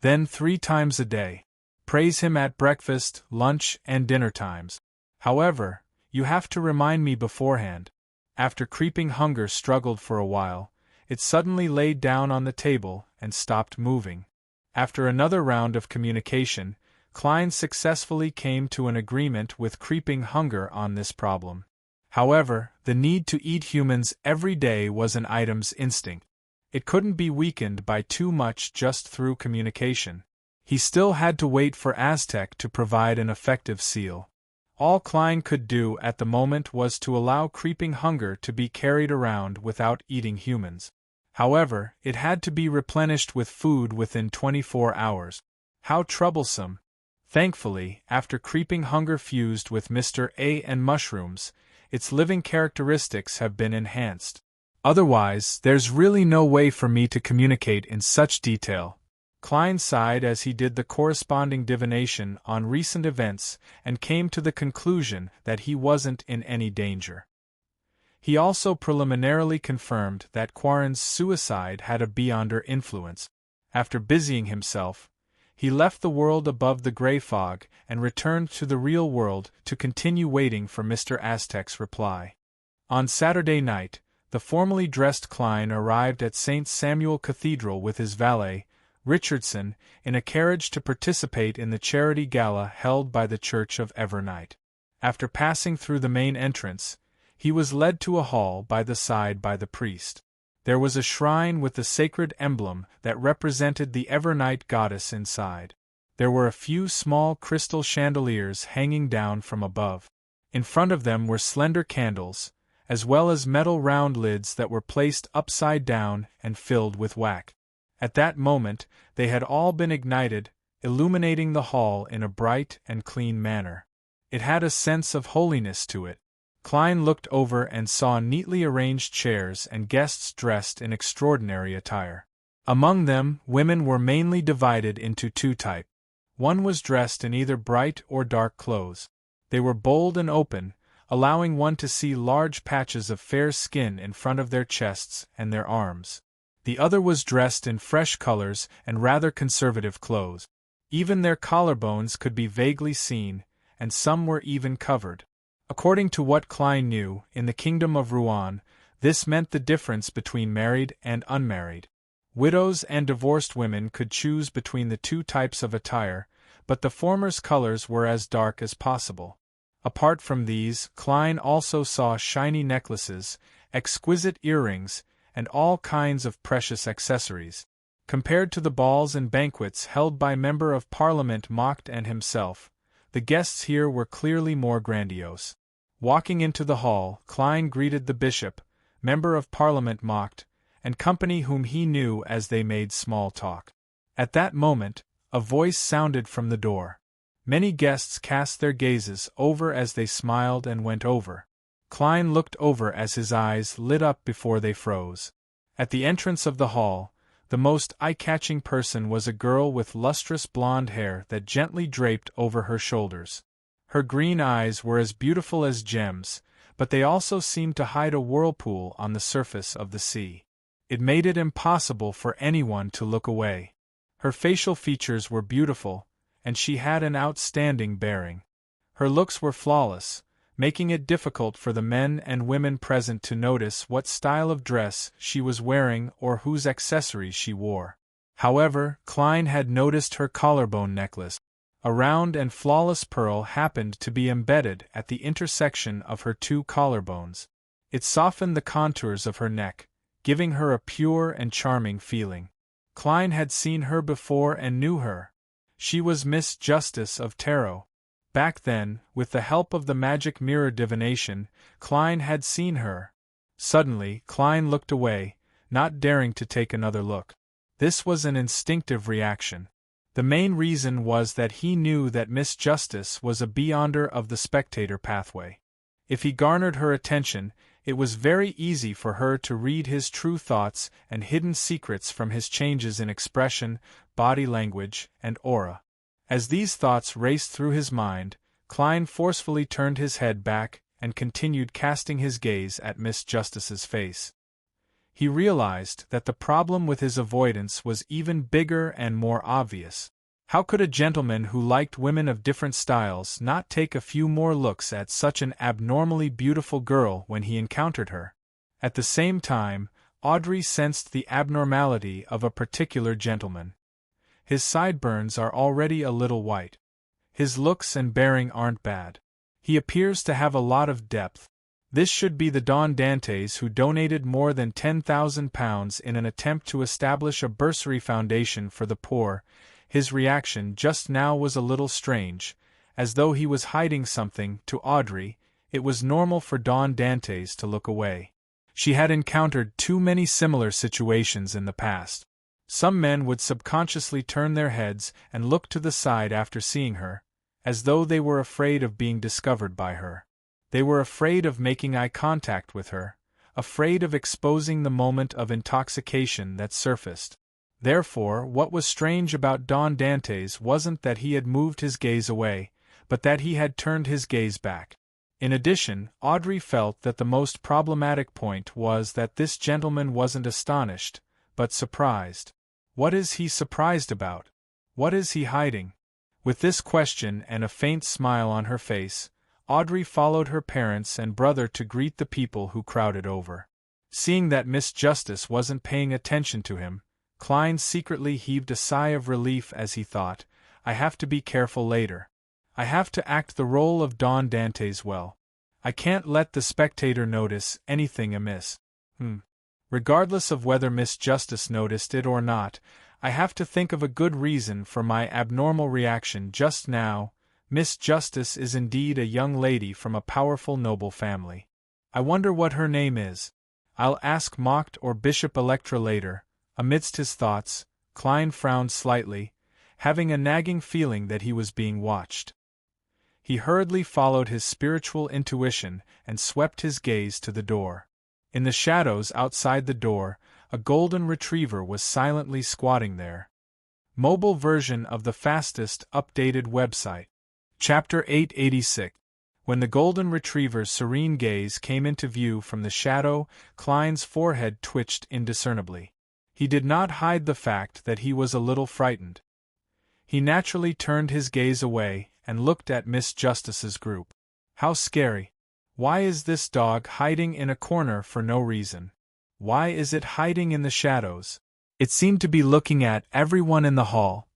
"Then 3 times a day. Praise him at breakfast, lunch, and dinner times. However, you have to remind me beforehand." After creeping hunger struggled for a while, it suddenly laid down on the table and stopped moving. After another round of communication, Klein successfully came to an agreement with creeping hunger on this problem. However, the need to eat humans every day was an item's instinct. It couldn't be weakened by too much just through communication. He still had to wait for Aztec to provide an effective seal. All Klein could do at the moment was to allow creeping hunger to be carried around without eating humans. However, it had to be replenished with food within 24 hours. How troublesome! Thankfully, after creeping hunger fused with Mr. A and mushrooms, its living characteristics have been enhanced. Otherwise, there's really no way for me to communicate in such detail. Klein sighed as he did the corresponding divination on recent events and came to the conclusion that he wasn't in any danger. He also preliminarily confirmed that Quarren's suicide had a beyonder influence. After busying himself, he left the world above the gray fog and returned to the real world to continue waiting for Mr. Aztec's reply. On Saturday night, the formally dressed Klein arrived at St. Samuel Cathedral with his valet, Richardson, in a carriage to participate in the charity gala held by the Church of Evernight. After passing through the main entrance, he was led to a hall by the priest. There was a shrine with the sacred emblem that represented the Evernight goddess inside. There were a few small crystal chandeliers hanging down from above. In front of them were slender candles, as well as metal round lids that were placed upside down and filled with wax. At that moment, they had all been ignited, illuminating the hall in a bright and clean manner. It had a sense of holiness to it. Klein looked over and saw neatly arranged chairs and guests dressed in extraordinary attire. Among them, women were mainly divided into 2 types. One was dressed in either bright or dark clothes. They were bold and open, allowing one to see large patches of fair skin in front of their chests and their arms. The other was dressed in fresh colors and rather conservative clothes. Even their collarbones could be vaguely seen, and some were even covered. According to what Klein knew, in the kingdom of Rouen, this meant the difference between married and unmarried. Widows and divorced women could choose between the two types of attire, but the former's colors were as dark as possible. Apart from these, Klein also saw shiny necklaces, exquisite earrings, and all kinds of precious accessories. Compared to the balls and banquets held by Member of Parliament Mocht and himself, the guests here were clearly more grandiose. Walking into the hall, Klein greeted the bishop, Member of Parliament Mocht, and company whom he knew as they made small talk. At that moment, a voice sounded from the door. Many guests cast their gazes over as they smiled and went over. Klein looked over as his eyes lit up before they froze. At the entrance of the hall, the most eye-catching person was a girl with lustrous blonde hair that gently draped over her shoulders. Her green eyes were as beautiful as gems, but they also seemed to hide a whirlpool on the surface of the sea. It made it impossible for anyone to look away. Her facial features were beautiful, and she had an outstanding bearing. Her looks were flawless, making it difficult for the men and women present to notice what style of dress she was wearing or whose accessories she wore. However, Klein had noticed her collarbone necklace. A round and flawless pearl happened to be embedded at the intersection of her two collarbones. It softened the contours of her neck, giving her a pure and charming feeling. Klein had seen her before and knew her. She was Miss Justice of Tarot. Back then, with the help of the magic mirror divination, Klein had seen her. Suddenly, Klein looked away, not daring to take another look. This was an instinctive reaction. The main reason was that he knew that Miss Justice was a beyonder of the spectator pathway. If he garnered her attention, it was very easy for her to read his true thoughts and hidden secrets from his changes in expression, body language, and aura. As these thoughts raced through his mind, Klein forcefully turned his head back and continued casting his gaze at Miss Justice's face. He realized that the problem with his avoidance was even bigger and more obvious. How could a gentleman who liked women of different styles not take a few more looks at such an abnormally beautiful girl when he encountered her? At the same time, Audrey sensed the abnormality of a particular gentleman. His sideburns are already a little white. His looks and bearing aren't bad. He appears to have a lot of depth. This should be the Don Dantes who donated more than £10,000 in an attempt to establish a bursary foundation for the poor. His reaction just now was a little strange, as though he was hiding something. To Audrey, it was normal for Don Dantes to look away. She had encountered too many similar situations in the past. Some men would subconsciously turn their heads and look to the side after seeing her, as though they were afraid of being discovered by her. They were afraid of making eye contact with her, afraid of exposing the moment of intoxication that surfaced. Therefore, what was strange about Don Dantes wasn't that he had moved his gaze away, but that he had turned his gaze back. In addition, Audrey felt that the most problematic point was that this gentleman wasn't astonished, but surprised. What is he surprised about? What is he hiding? With this question and a faint smile on her face, Audrey followed her parents and brother to greet the people who crowded over. Seeing that Miss Justice wasn't paying attention to him, Klein secretly heaved a sigh of relief as he thought, I have to be careful later. I have to act the role of Don Dantes well. I can't let the spectator notice anything amiss. Regardless of whether Miss Justice noticed it or not, I have to think of a good reason for my abnormal reaction just now. Miss Justice is indeed a young lady from a powerful noble family. I wonder what her name is. I'll ask Mocht or Bishop Electra later. Amidst his thoughts, Klein frowned slightly, having a nagging feeling that he was being watched. He hurriedly followed his spiritual intuition and swept his gaze to the door. In the shadows outside the door, a golden retriever was silently squatting there. Mobile version of the fastest updated website. Chapter 886. When the golden retriever's serene gaze came into view from the shadow, Klein's forehead twitched indiscernibly. He did not hide the fact that he was a little frightened. He naturally turned his gaze away and looked at Miss Justice's group. How scary! Why is this dog hiding in a corner for no reason? Why is it hiding in the shadows? It seemed to be looking at everyone in the hall.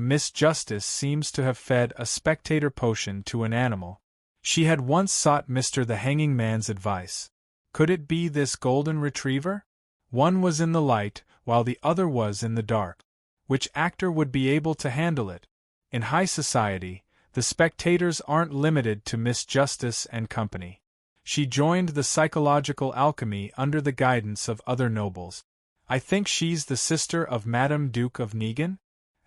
Miss Justice seems to have fed a spectator potion to an animal. She had once sought Mr. the Hanging Man's advice. Could it be this golden retriever? One was in the light, while the other was in the dark. Which actor would be able to handle it? In high society, the spectators aren't limited to Miss Justice and company. She joined the psychological alchemy under the guidance of other nobles. I think she's the sister of Madame Duke of Negan?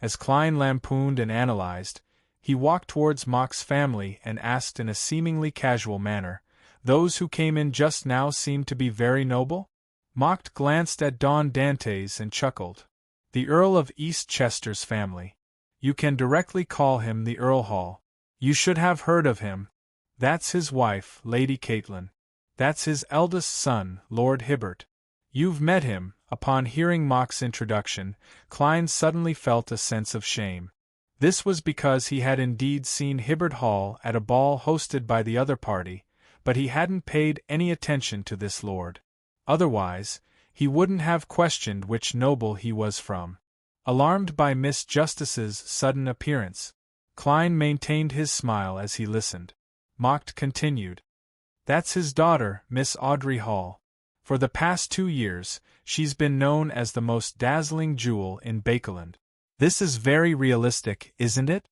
As Klein lampooned and analyzed, he walked towards Mock's family and asked in a seemingly casual manner, "Those who came in just now seem to be very noble?" Mock glanced at Don Dantes and chuckled. "The Earl of Eastchester's family. You can directly call him the Earl Hall. You should have heard of him. That's his wife, Lady Caitlin. That's his eldest son, Lord Hibbert. You've met him." Upon hearing Mock's introduction, Klein suddenly felt a sense of shame. This was because he had indeed seen Hibbert Hall at a ball hosted by the other party, but he hadn't paid any attention to this lord. Otherwise, he wouldn't have questioned which noble he was from. Alarmed by Miss Justice's sudden appearance, Klein maintained his smile as he listened. Mock continued. "That's his daughter, Miss Audrey Hall. For the past 2 years, she's been known as the most dazzling jewel in Bakeland. This is very realistic, isn't it?"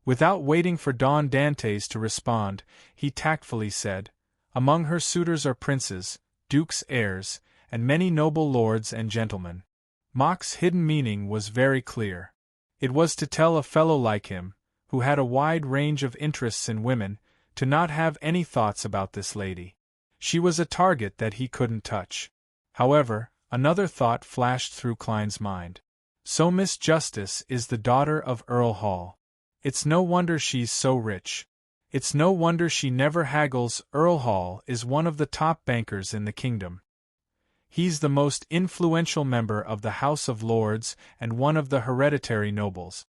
Without waiting for Don Dantes to respond, he tactfully said, "Among her suitors are princes, dukes' heirs, and many noble lords and gentlemen." Mock's hidden meaning was very clear. It was to tell a fellow like him, who had a wide range of interests in women, to not have any thoughts about this lady. She was a target that he couldn't touch. However, another thought flashed through Klein's mind. So Miss Justice is the daughter of Earl Hall. It's no wonder she's so rich. It's no wonder she never haggles. Earl Hall is one of the top bankers in the kingdom. He's the most influential member of the House of Lords and one of the hereditary nobles.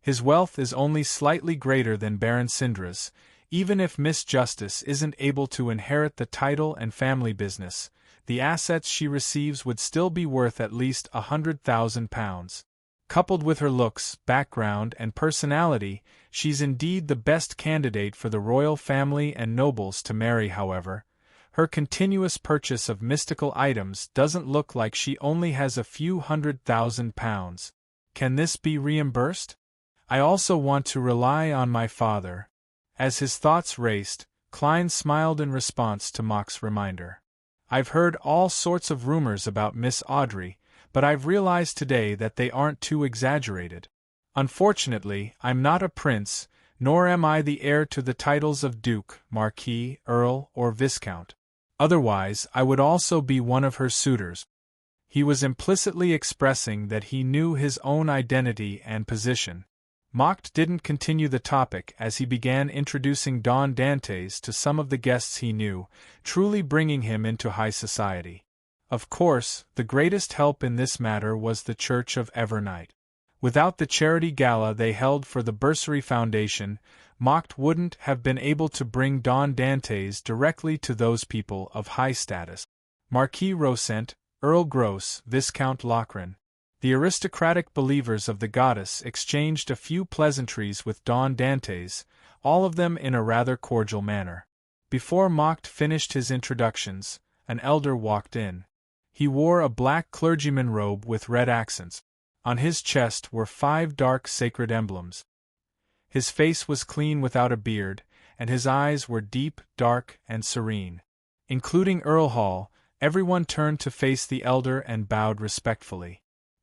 His wealth is only slightly greater than Baron Syndra's. Even if Miss Justice isn't able to inherit the title and family business, the assets she receives would still be worth at least £100,000. Coupled with her looks, background, and personality, she's indeed the best candidate for the royal family and nobles to marry. However, her continuous purchase of mystical items doesn't look like she only has a few £100,000. Can this be reimbursed? I also want to rely on my father. As his thoughts raced, Klein smiled in response to Mock's reminder. I've heard all sorts of rumors about Miss Audrey, but I've realized today that they aren't too exaggerated. Unfortunately, I'm not a prince, nor am I the heir to the titles of Duke, Marquis, Earl, or Viscount. Otherwise, I would also be one of her suitors. He was implicitly expressing that he knew his own identity and position. Mock didn't continue the topic as he began introducing Don Dantes to some of the guests he knew, truly bringing him into high society. Of course, the greatest help in this matter was the Church of Evernight. Without the charity gala they held for the Bursary Foundation, Mock wouldn't have been able to bring Don Dantes directly to those people of high status. Marquis Rosent, Earl Gross, Viscount Lochran. The aristocratic believers of the goddess exchanged a few pleasantries with Don Dantes, all of them in a rather cordial manner. Before Mock finished his introductions, an elder walked in. He wore a black clergyman robe with red accents. On his chest were 5 dark sacred emblems. His face was clean without a beard, and his eyes were deep, dark, and serene. Including Earl Hall, everyone turned to face the elder and bowed respectfully.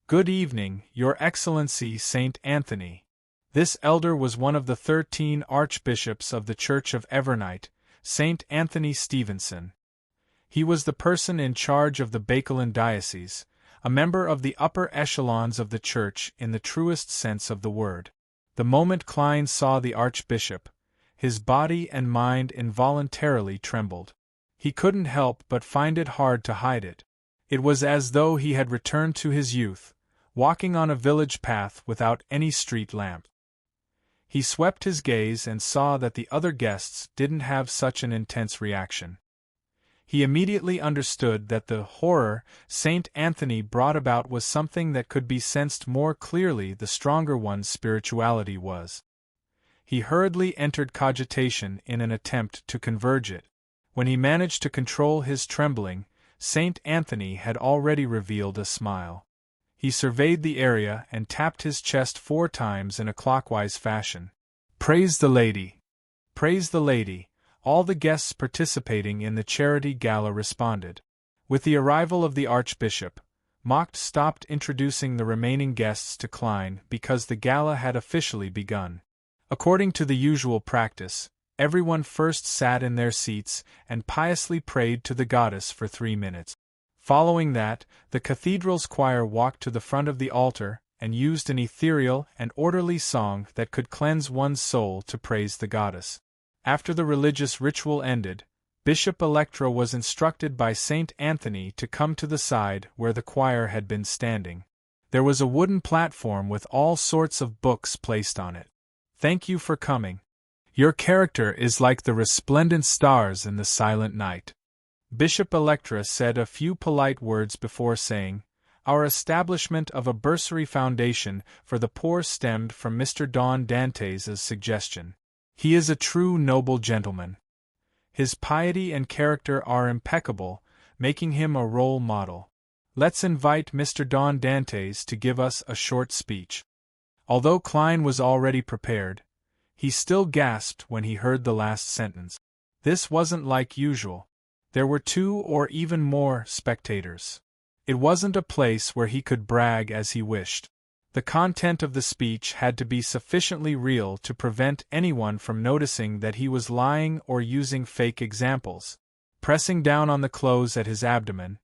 "Good evening, Your Excellency Saint Anthony." This elder was one of the 13 archbishops of the Church of Evernight, Saint Anthony Stevenson. He was the person in charge of the Bakeland diocese, a member of the upper echelons of the Church in the truest sense of the word. The moment Klein saw the archbishop, his body and mind involuntarily trembled. He couldn't help but find it hard to hide it. It was as though he had returned to his youth, walking on a village path without any street lamp. He swept his gaze and saw that the other guests didn't have such an intense reaction. He immediately understood that the horror Saint Anthony brought about was something that could be sensed more clearly the stronger one's spirituality was. He hurriedly entered cogitation in an attempt to converge it. When he managed to control his trembling, Saint Anthony had already revealed a smile. He surveyed the area and tapped his chest 4 times in a clockwise fashion. "Praise the Lady! Praise the Lady!" All the guests participating in the charity gala responded. With the arrival of the Archbishop, Mocht stopped introducing the remaining guests to Klein because the gala had officially begun. According to the usual practice, everyone first sat in their seats and piously prayed to the goddess for 3 minutes. Following that, the cathedral's choir walked to the front of the altar and used an ethereal and orderly song that could cleanse one's soul to praise the goddess. After the religious ritual ended, Bishop Electra was instructed by Saint Anthony to come to the side where the choir had been standing. There was a wooden platform with all sorts of books placed on it. "Thank you for coming. Your character is like the resplendent stars in the silent night." Bishop Electra said a few polite words before saying, "Our establishment of a bursary foundation for the poor stemmed from Mr. Don Dantes' suggestion. He is a true noble gentleman. His piety and character are impeccable, making him a role model. Let's invite Mr. Don Dantes to give us a short speech." Although Klein was already prepared, he still gasped when he heard the last sentence. This wasn't like usual. There were 2 or even more spectators. It wasn't a place where he could brag as he wished. The content of the speech had to be sufficiently real to prevent anyone from noticing that he was lying or using fake examples. Pressing down on the clothes at his abdomen,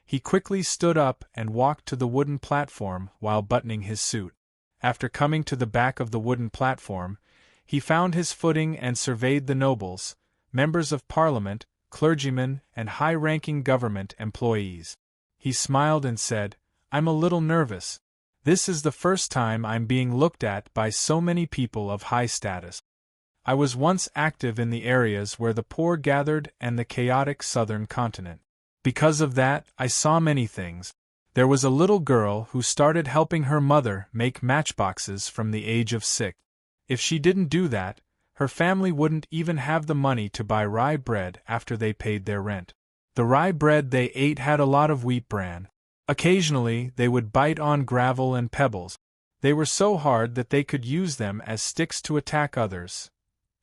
he quickly stood up and walked to the wooden platform while buttoning his suit. After coming to the back of the wooden platform, he found his footing and surveyed the nobles, members of parliament, clergymen, and high-ranking government employees. He smiled and said, "I'm a little nervous. This is the first time I'm being looked at by so many people of high status. I was once active in the areas where the poor gathered and the chaotic southern continent. Because of that, I saw many things. There was a little girl who started helping her mother make matchboxes from the age of 6. If she didn't do that, her family wouldn't even have the money to buy rye bread after they paid their rent. The rye bread they ate had a lot of wheat bran. Occasionally, they would bite on gravel and pebbles. They were so hard that they could use them as sticks to attack others.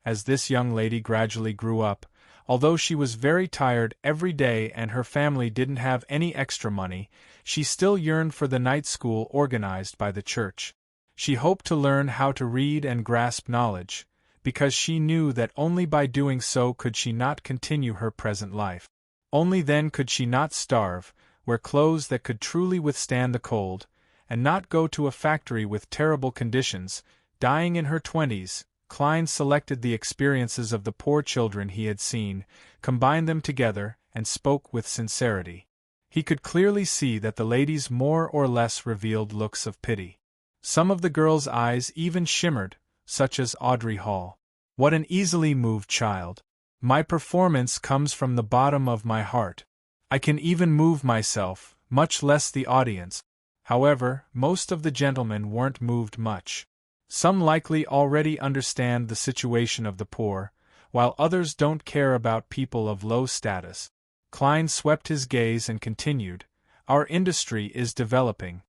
As this young lady gradually grew up, although she was very tired every day and her family didn't have any extra money, she still yearned for the night school organized by the church. She hoped to learn how to read and grasp knowledge, because she knew that only by doing so could she not continue her present life. Only then could she not starve, wear clothes that could truly withstand the cold, and not go to a factory with terrible conditions. Dying in her 20s, Klein selected the experiences of the poor children he had seen, combined them together, and spoke with sincerity. He could clearly see that the ladies more or less revealed looks of pity. Some of the girls' eyes even shimmered, such as Audrey Hall. "What an easily moved child. My performance comes from the bottom of my heart. I can even move myself, much less the audience." However, most of the gentlemen weren't moved much. Some likely already understand the situation of the poor, while others don't care about people of low status. Klein swept his gaze and continued, "Our industry is developing.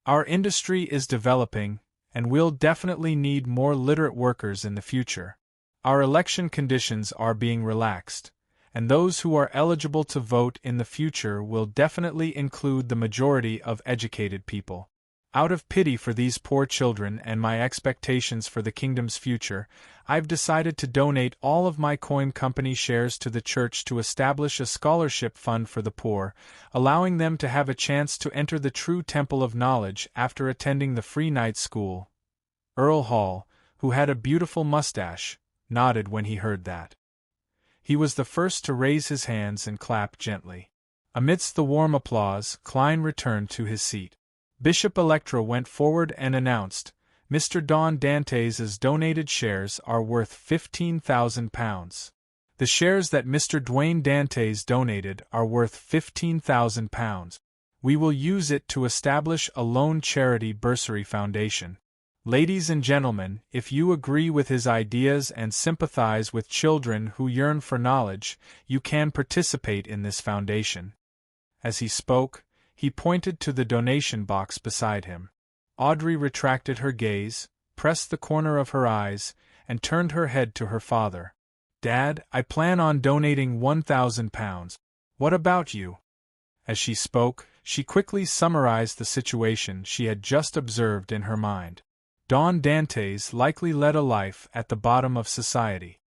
Our industry is developing, and we'll definitely need more literate workers in the future. Our election conditions are being relaxed, and those who are eligible to vote in the future will definitely include the majority of educated people. Out of pity for these poor children and my expectations for the kingdom's future, I've decided to donate all of my coin company shares to the church to establish a scholarship fund for the poor, allowing them to have a chance to enter the true temple of knowledge after attending the free night school." Earl Hall, who had a beautiful mustache, nodded when he heard that. He was the first to raise his hands and clap gently. Amidst the warm applause, Klein returned to his seat. Bishop Electra went forward and announced, Mr. Don Dantes' donated shares are worth £15,000. The shares that Mr. Dwayne Dantes donated are worth £15,000. We will use it to establish a lone charity bursary foundation. Ladies and gentlemen, if you agree with his ideas and sympathize with children who yearn for knowledge, you can participate in this foundation. As he spoke, he pointed to the donation box beside him. Audrey retracted her gaze, pressed the corner of her eyes, and turned her head to her father. Dad, I plan on donating £1,000. What about you? As she spoke, she quickly summarized the situation she had just observed in her mind. Don Dantes likely led a life at the bottom of society.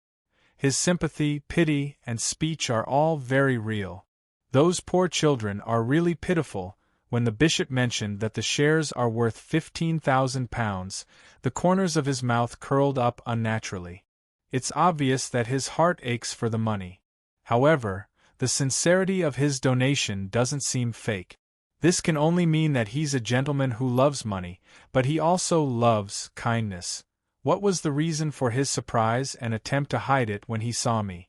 His sympathy, pity, and speech are all very real. Those poor children are really pitiful. When the bishop mentioned that the shares are worth £15,000, the corners of his mouth curled up unnaturally. It's obvious that his heart aches for the money. However, the sincerity of his donation doesn't seem fake. This can only mean that he's a gentleman who loves money, but he also loves kindness. What was the reason for his surprise and attempt to hide it when he saw me?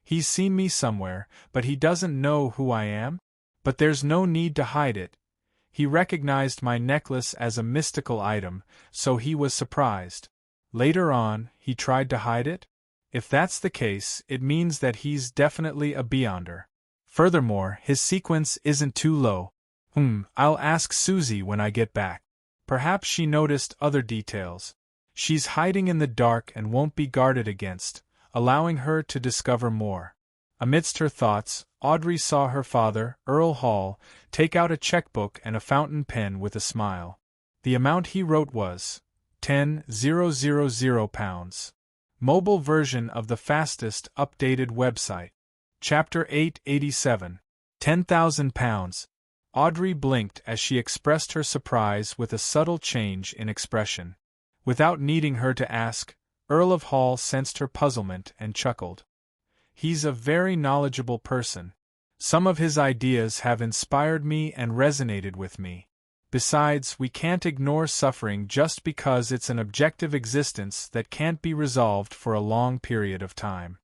He's seen me somewhere, but he doesn't know who I am? But there's no need to hide it. He recognized my necklace as a mystical item, so he was surprised. Later on, he tried to hide it? If that's the case, it means that he's definitely a beyonder. Furthermore, his sequence isn't too low. I'll ask Susie when I get back. Perhaps she noticed other details. She's hiding in the dark and won't be guarded against, allowing her to discover more. Amidst her thoughts, Audrey saw her father, Earl Hall, take out a checkbook and a fountain pen with a smile. The amount he wrote was £10,000. Mobile version of the fastest updated website. Chapter 887. £10,000. Audrey blinked as she expressed her surprise with a subtle change in expression. Without needing her to ask, Earl of Hall sensed her puzzlement and chuckled. He's a very knowledgeable person. Some of his ideas have inspired me and resonated with me. Besides, we can't ignore suffering just because it's an objective existence that can't be resolved for a long period of time.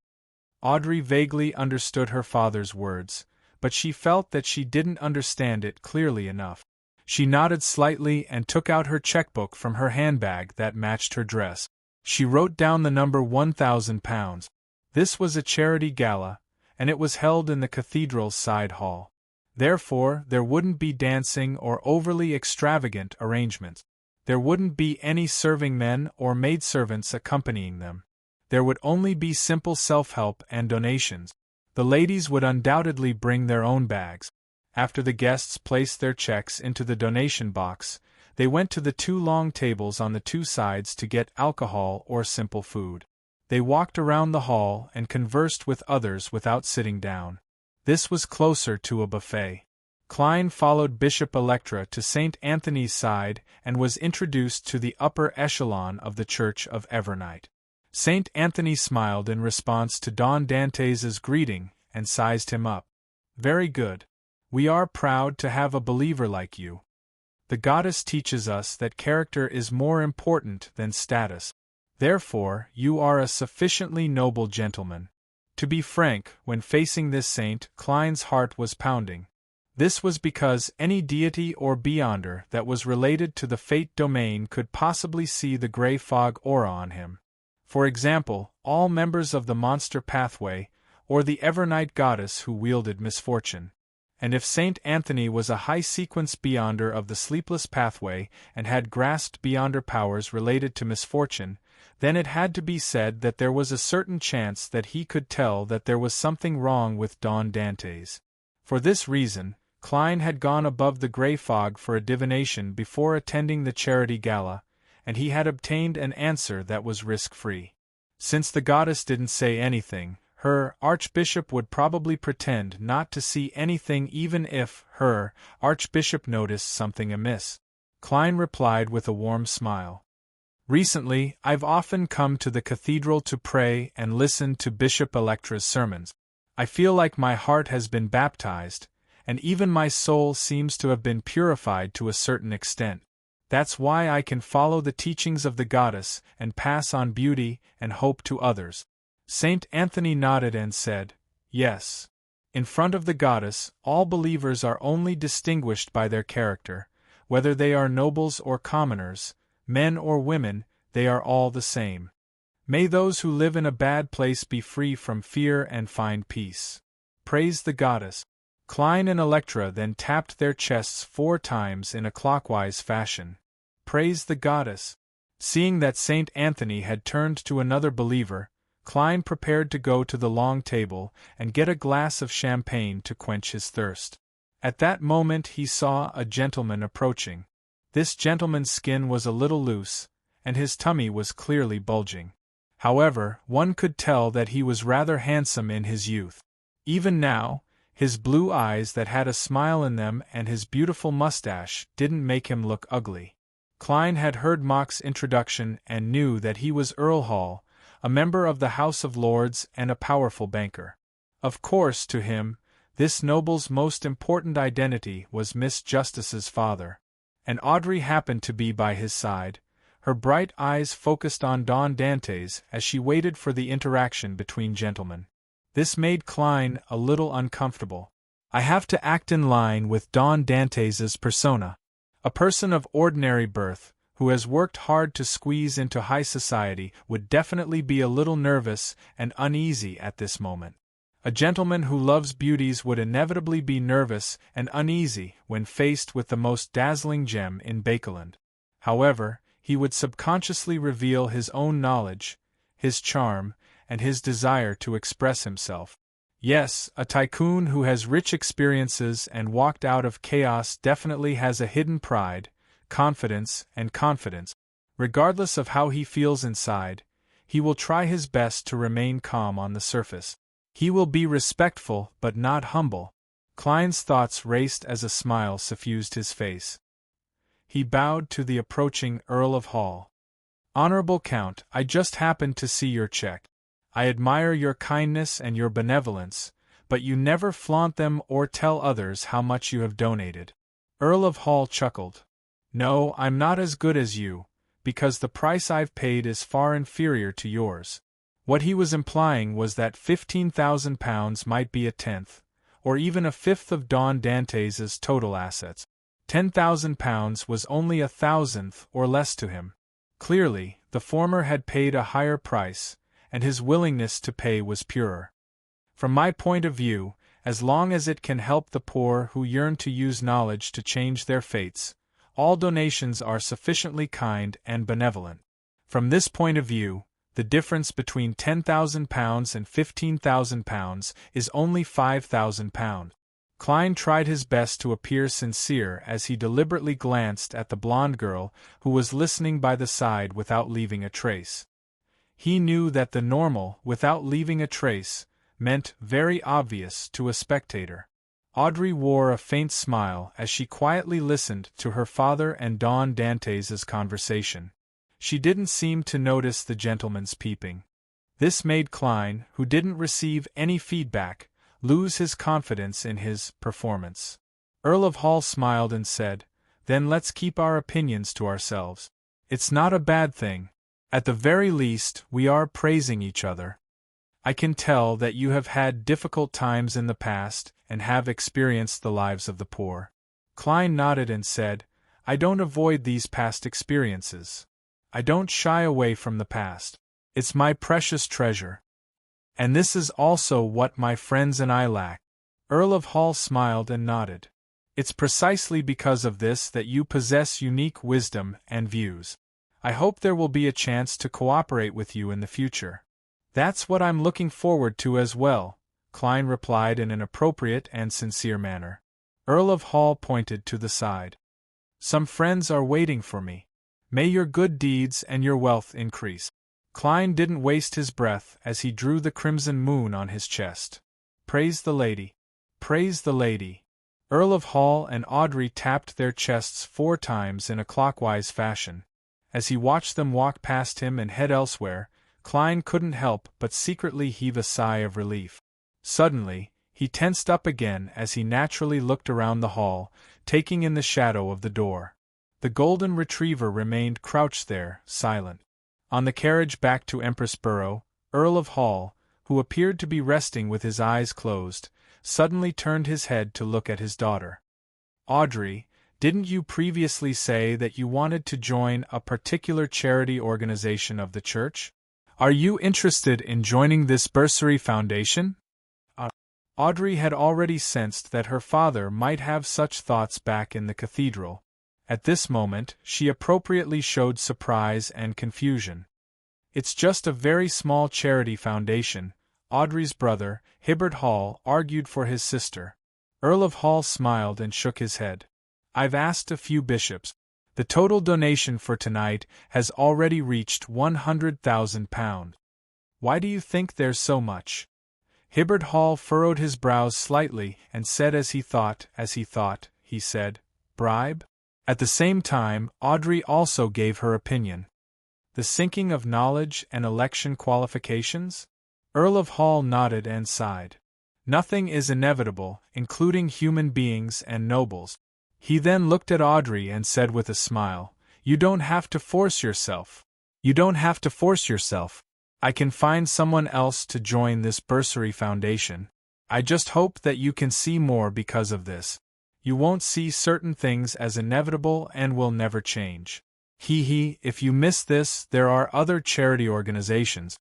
Audrey vaguely understood her father's words, but she felt that she didn't understand it clearly enough. She nodded slightly and took out her checkbook from her handbag that matched her dress. She wrote down the number £1,000. This was a charity gala, and it was held in the cathedral's side hall. Therefore, there wouldn't be dancing or overly extravagant arrangements. There wouldn't be any serving men or maidservants accompanying them. There would only be simple self-help and donations. The ladies would undoubtedly bring their own bags. After the guests placed their checks into the donation box, they went to the two long tables on the two sides to get alcohol or simple food. They walked around the hall and conversed with others without sitting down. This was closer to a buffet. Klein followed Bishop Electra to St. Anthony's side and was introduced to the upper echelon of the Church of Evernight. St. Anthony smiled in response to Don Dantes' greeting and sized him up. Very good. We are proud to have a believer like you. The goddess teaches us that character is more important than status. Therefore, you are a sufficiently noble gentleman. To be frank, when facing this saint, Klein's heart was pounding. This was because any deity or beyonder that was related to the fate domain could possibly see the gray fog aura on him. For example, all members of the monster pathway, or the Evernight goddess who wielded misfortune. And if Saint Anthony was a high-sequence beyonder of the sleepless pathway and had grasped beyonder powers related to misfortune, then it had to be said that there was a certain chance that he could tell that there was something wrong with Don Dantes. For this reason, Klein had gone above the gray fog for a divination before attending the charity gala, and he had obtained an answer that was risk-free. Since the goddess didn't say anything, her archbishop would probably pretend not to see anything even if her archbishop noticed something amiss. Klein replied with a warm smile. Recently, I've often come to the cathedral to pray and listen to Bishop Electra's sermons. I feel like my heart has been baptized, and even my soul seems to have been purified to a certain extent. That's why I can follow the teachings of the goddess and pass on beauty and hope to others." Saint Anthony nodded and said, "Yes. In front of the goddess, all believers are only distinguished by their character. Whether they are nobles or commoners, men or women, they are all the same. May those who live in a bad place be free from fear and find peace. Praise the goddess." Klein and Electra then tapped their chests 4 times in a clockwise fashion. "Praise the goddess." Seeing that Saint Anthony had turned to another believer, Klein prepared to go to the long table and get a glass of champagne to quench his thirst. At that moment he saw a gentleman approaching. This gentleman's skin was a little loose, and his tummy was clearly bulging. However, one could tell that he was rather handsome in his youth. Even now, his blue eyes that had a smile in them and his beautiful mustache didn't make him look ugly. Klein had heard Mock's introduction and knew that he was Earl Hall, a member of the House of Lords and a powerful banker. Of course, to him, this noble's most important identity was Miss Justice's father. And Audrey happened to be by his side, her bright eyes focused on Don Dantes as she waited for the interaction between gentlemen. This made Klein a little uncomfortable. I have to act in line with Don Dantes's persona. A person of ordinary birth, who has worked hard to squeeze into high society, would definitely be a little nervous and uneasy at this moment. A gentleman who loves beauties would inevitably be nervous and uneasy when faced with the most dazzling gem in Bakeland. However, he would subconsciously reveal his own knowledge, his charm, and his desire to express himself. Yes, a tycoon who has rich experiences and walked out of chaos definitely has a hidden pride, confidence, and confidence. Regardless of how he feels inside, he will try his best to remain calm on the surface. He will be respectful but not humble. Klein's thoughts raced as a smile suffused his face. He bowed to the approaching Earl of Hall. "Honorable Count, I just happened to see your check. I admire your kindness and your benevolence, but you never flaunt them or tell others how much you have donated." Earl of Hall chuckled. "No, I'm not as good as you, because the price I've paid is far inferior to yours." What he was implying was that £15,000 might be a tenth, or even a fifth of Don Dantes's total assets. £10,000 was only a thousandth or less to him. Clearly, the former had paid a higher price, and his willingness to pay was purer. "From my point of view, as long as it can help the poor who yearn to use knowledge to change their fates, all donations are sufficiently kind and benevolent. From this point of view, the difference between £10,000 and £15,000 is only £5,000. Klein tried his best to appear sincere as he deliberately glanced at the blonde girl who was listening by the side without leaving a trace. He knew that the normal, without leaving a trace, meant very obvious to a spectator. Audrey wore a faint smile as she quietly listened to her father and Don Dantes's conversation. She didn't seem to notice the gentleman's peeping. This made Klein, who didn't receive any feedback, lose his confidence in his performance. Earl of Hall smiled and said, "Then let's keep our opinions to ourselves. It's not a bad thing. At the very least, we are praising each other. I can tell that you have had difficult times in the past and have experienced the lives of the poor." Klein nodded and said, "I don't avoid these past experiences. I don't shy away from the past. It's my precious treasure. And this is also what my friends and I lack." Earl of Hall smiled and nodded. "It's precisely because of this that you possess unique wisdom and views. I hope there will be a chance to cooperate with you in the future." "That's what I'm looking forward to as well," Klein replied in an appropriate and sincere manner. Earl of Hall pointed to the side. "Some friends are waiting for me. May your good deeds and your wealth increase." Klein didn't waste his breath as he drew the crimson moon on his chest. "Praise the lady. Praise the lady." Earl of Hall and Audrey tapped their chests 4 times in a clockwise fashion. As he watched them walk past him and head elsewhere, Klein couldn't help but secretly heave a sigh of relief. Suddenly, He tensed up again as he naturally looked around the hall, taking in the shadow of the door. The golden retriever remained crouched there, silent. On the carriage back to Empress Borough, Earl of Hall, who appeared to be resting with his eyes closed, suddenly turned his head to look at his daughter. "Audrey, didn't you previously say that you wanted to join a particular charity organization of the church? Are you interested in joining this bursary foundation?" Audrey had already sensed that her father might have such thoughts back in the cathedral. At this moment, she appropriately showed surprise and confusion. "It's just a very small charity foundation," Audrey's brother, Hibbert Hall, argued for his sister. Earl of Hall smiled and shook his head. "I've asked a few bishops. The total donation for tonight has already reached £100,000. Why do you think there's so much?" Hibbert Hall furrowed his brows slightly and said he said, "Bribe?" At the same time, Audrey also gave her opinion. "The sinking of knowledge and election qualifications?" Earl of Hall nodded and sighed. "Nothing is inevitable, including human beings and nobles." He then looked at Audrey and said with a smile, "You don't have to force yourself. You don't have to force yourself. I can find someone else to join this bursary foundation. I just hope that you can see more because of this. You won't see certain things as inevitable and will never change. If you miss this, there are other charity organizations."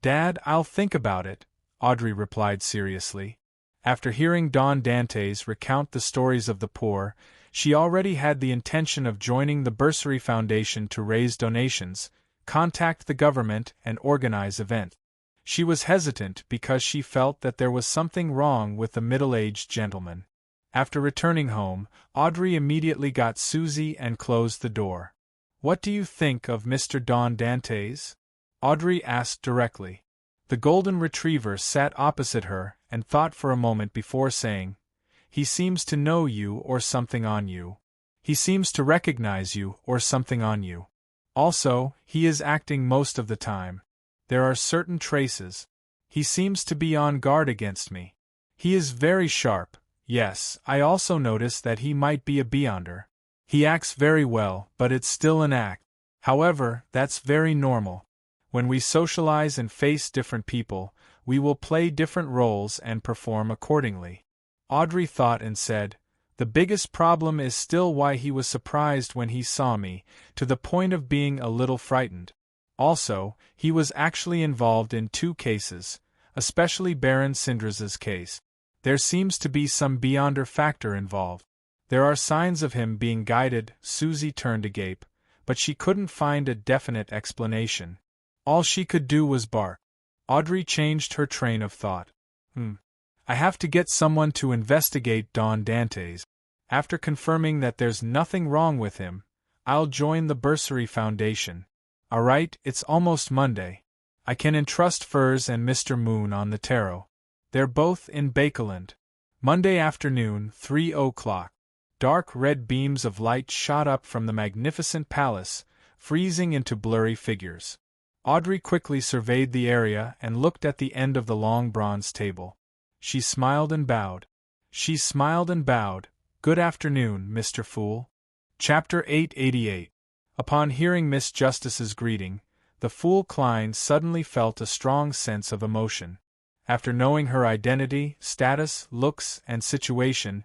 "Dad, I'll think about it," Audrey replied seriously. After hearing Don Dantes recount the stories of the poor, she already had the intention of joining the bursary foundation to raise donations, contact the government, and organize events. She was hesitant because she felt that there was something wrong with the middle-aged gentleman. After returning home, Audrey immediately got Susie and closed the door. "What do you think of Mr. Don Dantes?" Audrey asked directly. The golden retriever sat opposite her and thought for a moment before saying, "He seems to know you or something on you. He seems to recognize you or something on you. Also, he is acting most of the time. There are certain traces. He seems to be on guard against me. He is very sharp. Yes, I also notice that he might be a beyonder. He acts very well, but it's still an act. However, that's very normal. When we socialize and face different people, we will play different roles and perform accordingly." Audrey thought and said, "The biggest problem is still why he was surprised when he saw me, to the point of being a little frightened. Also, he was actually involved in 2 cases, especially Baron Sindras's case. There seems to be some beyonder factor involved. There are signs of him being guided." Susie turned agape, but she couldn't find a definite explanation. All she could do was bark. Audrey changed her train of thought. I have to get someone to investigate Don Dantes. After confirming that there's nothing wrong with him, I'll join the bursary foundation. Alright, it's almost Monday. I can entrust Furs and Mr. Moon on the tarot. They're both in Bakeland. Monday afternoon, 3 o'clock. Dark red beams of light shot up from the magnificent palace, freezing into blurry figures. Audrey quickly surveyed the area and looked at the end of the long bronze table. She smiled and bowed. "Good afternoon, Mr. Fool." Chapter 888. Upon hearing Miss Justice's greeting, the Fool Klein suddenly felt a strong sense of emotion. After knowing her identity, status, looks, and situation,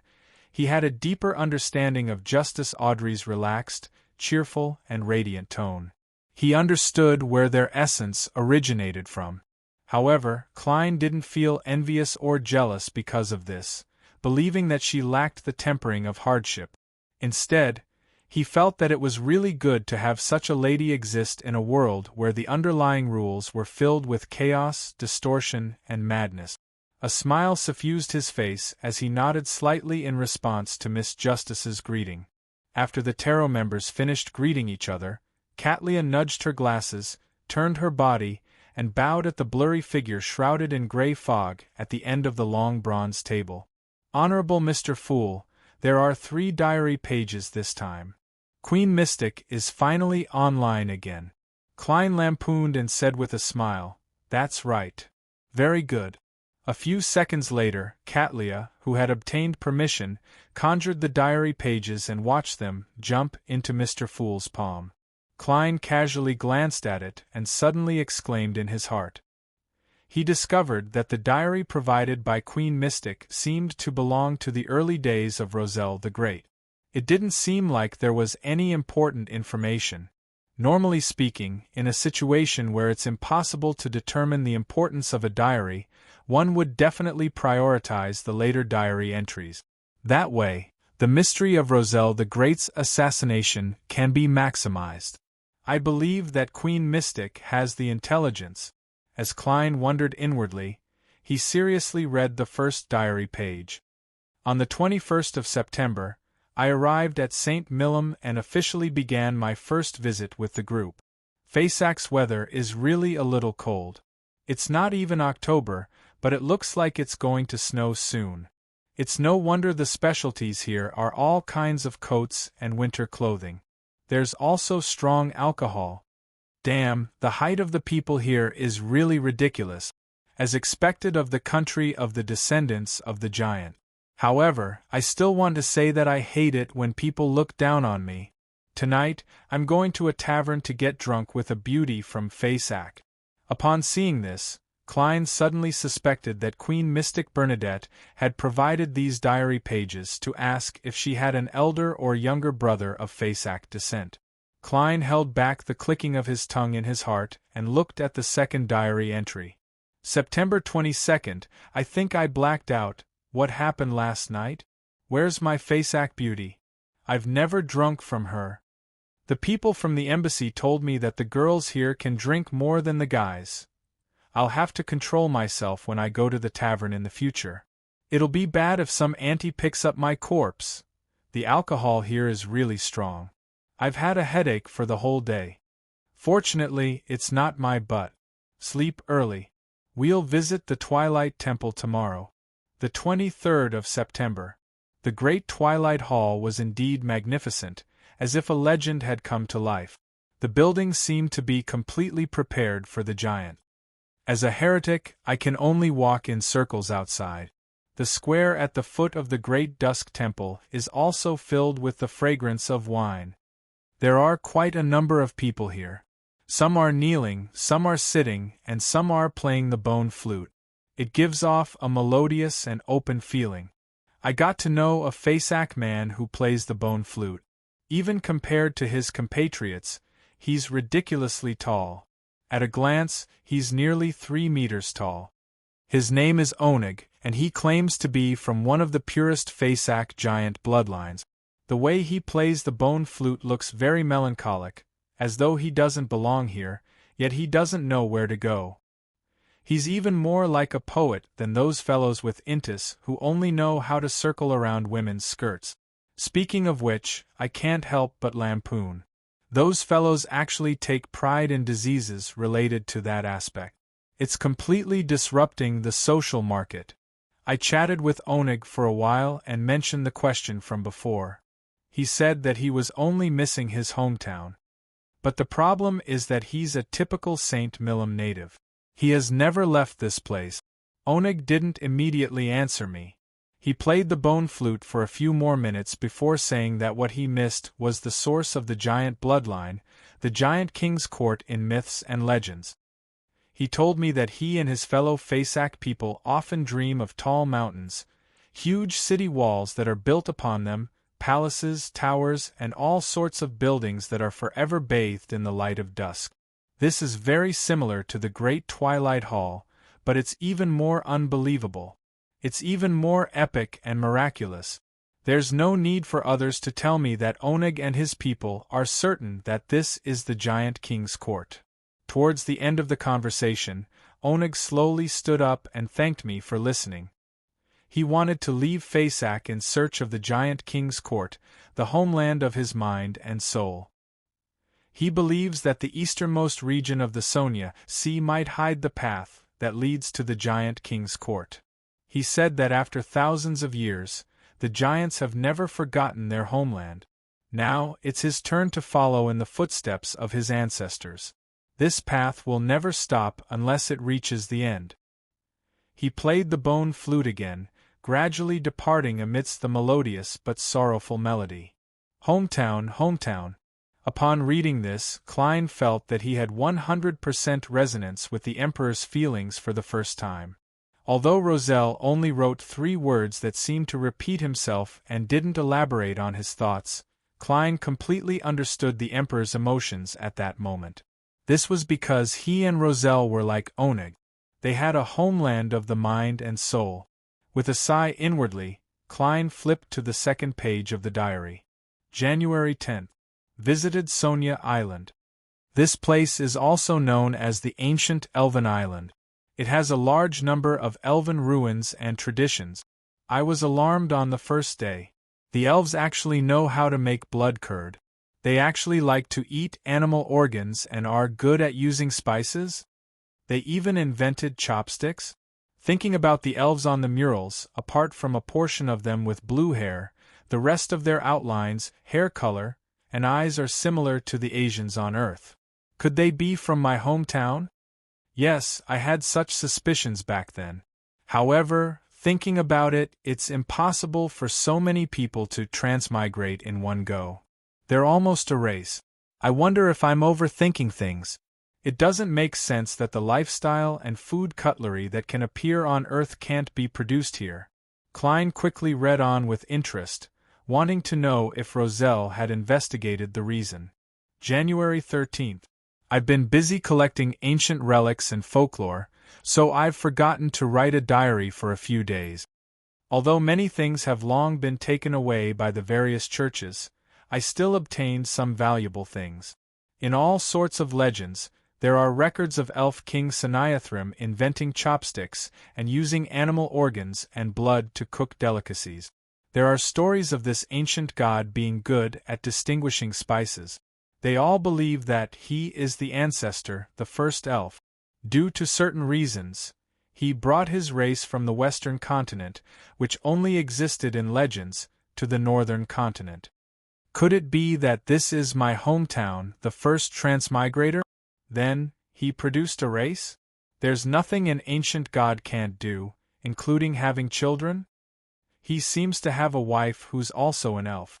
he had a deeper understanding of Justice Audrey's relaxed, cheerful, and radiant tone. He understood where their essence originated from. However, Klein didn't feel envious or jealous because of this, believing that she lacked the tempering of hardship. Instead, he felt that it was really good to have such a lady exist in a world where the underlying rules were filled with chaos, distortion, and madness. A smile suffused his face as he nodded slightly in response to Miss Justice's greeting. After the tarot members finished greeting each other, Katlia nudged her glasses, turned her body, and bowed at the blurry figure shrouded in gray fog at the end of the long bronze table. "Honorable Mr. Fool, there are 3 diary pages this time. Queen Mystic is finally online again." Klein lampooned and said with a smile, "That's right. Very good. A few seconds later, Katlia, who had obtained permission, conjured the diary pages and watched them jump into Mr. Fool's palm. Klein casually glanced at it and suddenly exclaimed in his heart. He discovered that the diary provided by Queen Mystic seemed to belong to the early days of Roselle the Great. It didn't seem like there was any important information. Normally speaking, in a situation where it's impossible to determine the importance of a diary, one would definitely prioritize the later diary entries. That way, the mystery of Roselle the Great's assassination can be maximized. I believe that Queen Mystic has the intelligence. As Klein wondered inwardly, he seriously read the first diary page. On the 21st of September, I arrived at St. Millom and officially began my first visit with the group. Faysac's weather is really a little cold. It's not even October, but it looks like it's going to snow soon. It's no wonder the specialties here are all kinds of coats and winter clothing. There's also strong alcohol. Damn, the height of the people here is really ridiculous, as expected of the country of the descendants of the giant. However, I still want to say that I hate it when people look down on me. Tonight, I'm going to a tavern to get drunk with a beauty from Faysac. Upon seeing this, Klein suddenly suspected that Queen Mystic Bernadette had provided these diary pages to ask if she had an elder or younger brother of Faysac descent. Klein held back the clicking of his tongue in his heart and looked at the second diary entry. September 22nd, I think I blacked out. What happened last night? Where's my Faysac beauty? I've never drunk from her. The people from the embassy told me that the girls here can drink more than the guys. I'll have to control myself when I go to the tavern in the future. It'll be bad if some auntie picks up my corpse. The alcohol here is really strong. I've had a headache for the whole day. Fortunately, it's not my butt. Sleep early. We'll visit the Twilight Temple tomorrow. The 23rd of September. The Great Twilight Hall was indeed magnificent, as if a legend had come to life. The building seemed to be completely prepared for the giant. As a heretic, I can only walk in circles outside. The square at the foot of the Great Dusk Temple is also filled with the fragrance of wine. There are quite a number of people here. Some are kneeling, some are sitting, and some are playing the bone flute. It gives off a melodious and open feeling. I got to know a Faysac man who plays the bone flute. Even compared to his compatriots, he's ridiculously tall. At a glance, he's nearly 3 meters tall. His name is Oneg, and he claims to be from one of the purest Faysac giant bloodlines. The way he plays the bone flute looks very melancholic, as though he doesn't belong here, yet he doesn't know where to go. He's even more like a poet than those fellows with intis who only know how to circle around women's skirts. Speaking of which, I can't help but lampoon. Those fellows actually take pride in diseases related to that aspect. It's completely disrupting the social market. I chatted with Oneg for a while and mentioned the question from before. He said that he was only missing his hometown. But the problem is that he's a typical St. Millom native. He has never left this place. Oneg didn't immediately answer me. He played the bone flute for a few more minutes before saying that what he missed was the source of the giant bloodline, the giant king's court in myths and legends. He told me that he and his fellow Faysac people often dream of tall mountains, huge city walls that are built upon them, palaces, towers, and all sorts of buildings that are forever bathed in the light of dusk. This is very similar to the Great Twilight Hall, but it's even more unbelievable. It's even more epic and miraculous. There's no need for others to tell me that Oneg and his people are certain that this is the giant king's court. Towards the end of the conversation, Oneg slowly stood up and thanked me for listening. He wanted to leave Faysac in search of the giant king's court, the homeland of his mind and soul. He believes that the easternmost region of the Sonia Sea might hide the path that leads to the giant king's court. He said that after thousands of years, the giants have never forgotten their homeland. Now, it's his turn to follow in the footsteps of his ancestors. This path will never stop unless it reaches the end. He played the bone flute again, gradually departing amidst the melodious but sorrowful melody. Hometown, hometown. Upon reading this, Klein felt that he had 100% resonance with the Emperor's feelings for the first time. Although Roselle only wrote 3 words that seemed to repeat himself and didn't elaborate on his thoughts, Klein completely understood the Emperor's emotions at that moment. This was because he and Roselle were like Oneg. They had a homeland of the mind and soul. With a sigh inwardly, Klein flipped to the second page of the diary. January 10th. Visited Sonia Island. This place is also known as the Ancient Elven Island. It has a large number of elven ruins and traditions. I was alarmed on the first day. The elves actually know how to make blood curd. They actually like to eat animal organs and are good at using spices. They even invented chopsticks. Thinking about the elves on the murals, apart from a portion of them with blue hair, the rest of their outlines, hair color, and eyes are similar to the Asians on Earth. Could they be from my hometown? Yes, I had such suspicions back then. However, thinking about it, it's impossible for so many people to transmigrate in one go. They're almost a race. I wonder if I'm overthinking things. It doesn't make sense that the lifestyle and food cutlery that can appear on Earth can't be produced here. Klein quickly read on with interest, wanting to know if Roselle had investigated the reason. January 13th. I've been busy collecting ancient relics and folklore, so I've forgotten to write a diary for a few days. Although many things have long been taken away by the various churches, I still obtained some valuable things. In all sorts of legends, there are records of elf king Sanayathrim inventing chopsticks and using animal organs and blood to cook delicacies. There are stories of this ancient god being good at distinguishing spices. They all believe that he is the ancestor, the first elf. Due to certain reasons, he brought his race from the western continent, which only existed in legends, to the northern continent. Could it be that this is my hometown, the first transmigrator? Then, he produced a race? There's nothing an ancient god can't do, including having children? He seems to have a wife who's also an elf.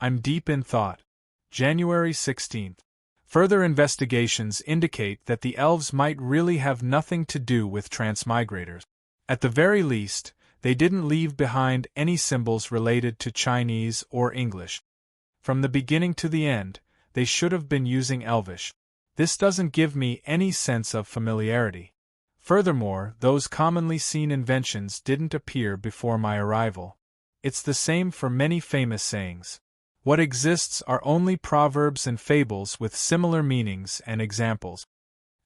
I'm deep in thought. January 16th. Further investigations indicate that the elves might really have nothing to do with transmigrators. At the very least, they didn't leave behind any symbols related to Chinese or English. From the beginning to the end, they should have been using Elvish. This doesn't give me any sense of familiarity. Furthermore, those commonly seen inventions didn't appear before my arrival. It's the same for many famous sayings. What exists are only proverbs and fables with similar meanings and examples.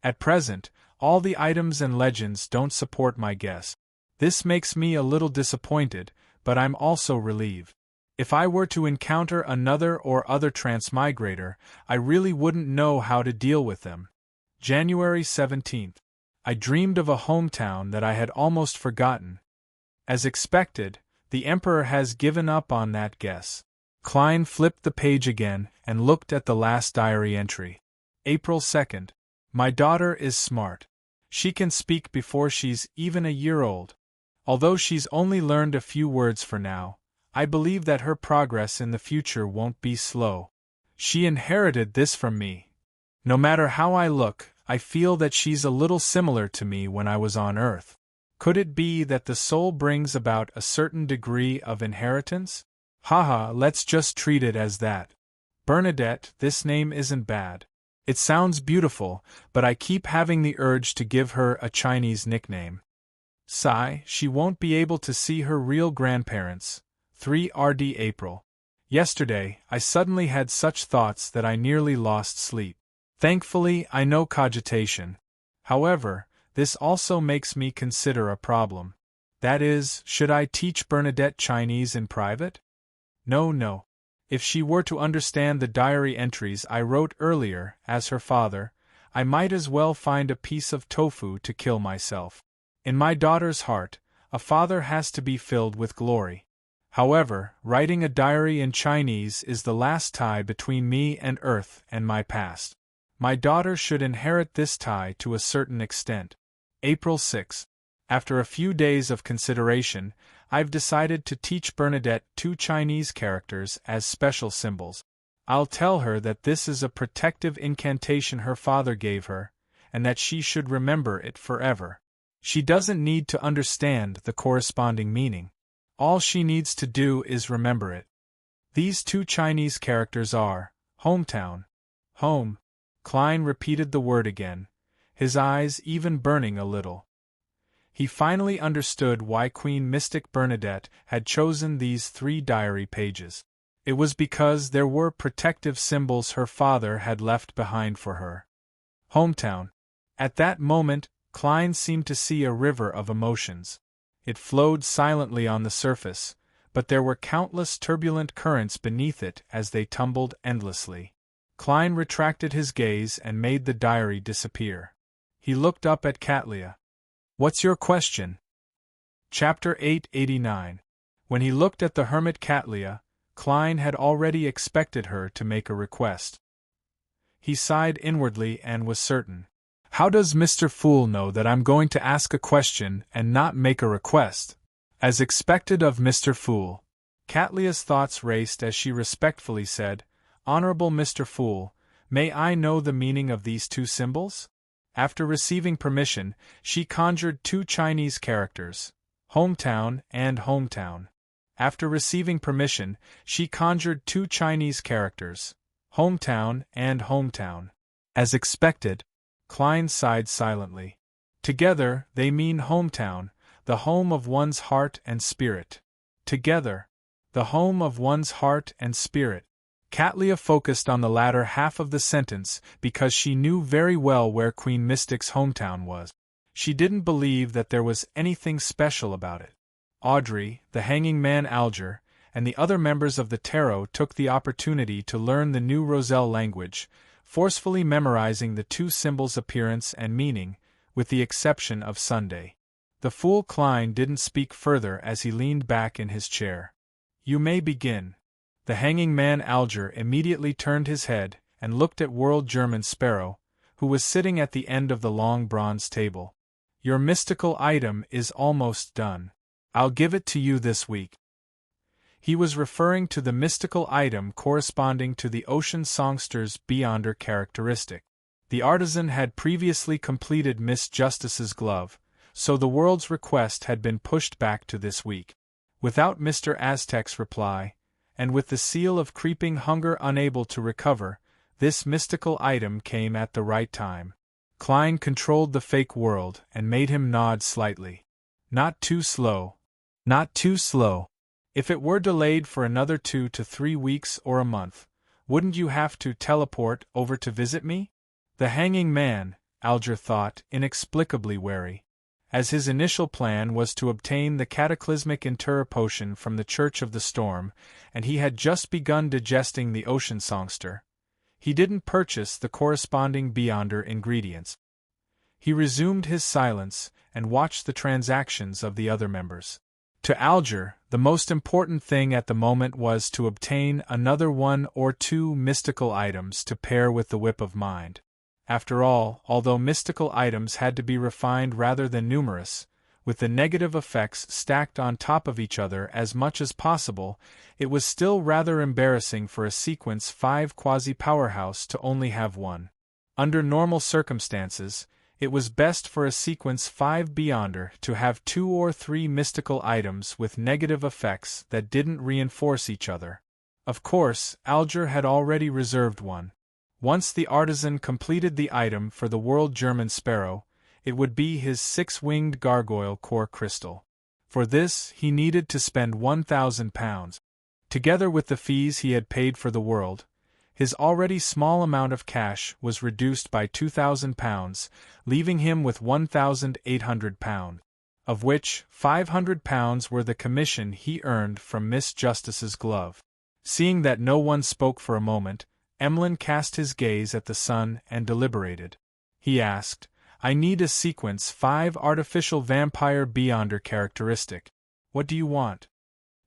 At present, all the items and legends don't support my guess. This makes me a little disappointed, but I'm also relieved. If I were to encounter another or other transmigrator, I really wouldn't know how to deal with them. January 17th. I dreamed of a hometown that I had almost forgotten. As expected, the Emperor has given up on that guess. Klein flipped the page again and looked at the last diary entry. April 2nd. My daughter is smart. She can speak before she's even a year old. Although she's only learned a few words for now, I believe that her progress in the future won't be slow. She inherited this from me. No matter how I look, I feel that she's a little similar to me when I was on Earth. Could it be that the soul brings about a certain degree of inheritance? Haha, let's just treat it as that. Bernadette, this name isn't bad. It sounds beautiful, but I keep having the urge to give her a Chinese nickname. Sigh, she won't be able to see her real grandparents. 3rd April. Yesterday, I suddenly had such thoughts that I nearly lost sleep. Thankfully, I know cogitation. However, this also makes me consider a problem. That is, should I teach Bernadette Chinese in private? No. If she were to understand the diary entries I wrote earlier, as her father, I might as well find a piece of tofu to kill myself. In my daughter's heart, a father has to be filled with glory. However, writing a diary in Chinese is the last tie between me and Earth and my past. My daughter should inherit this tie to a certain extent. April 6. After a few days of consideration, I've decided to teach Bernadette 2 Chinese characters as special symbols. I'll tell her that this is a protective incantation her father gave her, and that she should remember it forever. She doesn't need to understand the corresponding meaning. All she needs to do is remember it. These 2 Chinese characters are hometown. Home. Klein repeated the word again, his eyes even burning a little. He finally understood why Queen Mystic Bernadette had chosen these 3 diary pages. It was because there were protective symbols her father had left behind for her. Hometown. At that moment, Klein seemed to see a river of emotions. It flowed silently on the surface, but there were countless turbulent currents beneath it as they tumbled endlessly. Klein retracted his gaze and made the diary disappear. He looked up at Katlia. "What's your question?" Chapter 889. When he looked at the hermit Katlia, Klein had already expected her to make a request. He sighed inwardly and was certain. How does Mr. Fool know that I'm going to ask a question and not make a request? As expected of Mr. Fool. Katlia's thoughts raced as she respectfully said, "Honorable Mr. Fool, may I know the meaning of these 2 symbols?" After receiving permission, she conjured 2 Chinese characters, hometown and hometown. After receiving permission, she conjured 2 Chinese characters, hometown and hometown. As expected, Klein sighed silently. Together, they mean hometown, the home of one's heart and spirit. Together, the home of one's heart and spirit. Katlia focused on the latter half of the sentence because she knew very well where Queen Mystic's hometown was. She didn't believe that there was anything special about it. Audrey, the hanging man Alger, and the other members of the tarot took the opportunity to learn the new Roselle language, forcefully memorizing the 2 symbols' appearance and meaning, with the exception of Sunday. The fool Klein didn't speak further as he leaned back in his chair. "You may begin." The hanging man Alger immediately turned his head and looked at World German Sparrow, who was sitting at the end of the long bronze table. "Your mystical item is almost done. I'll give it to you this week." He was referring to the mystical item corresponding to the ocean songster's Beyonder characteristic. The artisan had previously completed Miss Justice's glove, so the world's request had been pushed back to this week. Without Mr. Aztec's reply, and with the seal of creeping hunger unable to recover, this mystical item came at the right time. Klein controlled the fake world and made him nod slightly. "Not too slow. Not too slow. If it were delayed for another 2 to 3 weeks or a month, wouldn't you have to teleport over to visit me?" The hanging man, Alger thought, inexplicably wary. As his initial plan was to obtain the cataclysmic Inter potion from the Church of the Storm, and he had just begun digesting the ocean songster, he didn't purchase the corresponding Beyonder ingredients. He resumed his silence and watched the transactions of the other members. To Alger, the most important thing at the moment was to obtain another 1 or 2 mystical items to pair with the Whip of Mind. After all, although mystical items had to be refined rather than numerous, with the negative effects stacked on top of each other as much as possible, it was still rather embarrassing for a Sequence 5 quasi-powerhouse to only have 1. Under normal circumstances, it was best for a Sequence 5 Beyonder to have 2 or 3 mystical items with negative effects that didn't reinforce each other. Of course, Alger had already reserved 1. Once the artisan completed the item for the World German Sparrow, it would be his 6-winged gargoyle core crystal. For this, he needed to spend £1,000. Together with the fees he had paid for the world, his already small amount of cash was reduced by £2,000, leaving him with £1,800, of which £500 were the commission he earned from Miss Justice's glove. Seeing that no one spoke for a moment, Emlyn cast his gaze at the sun and deliberated. He asked, "I need a Sequence 5 artificial vampire Beyonder characteristic. What do you want?"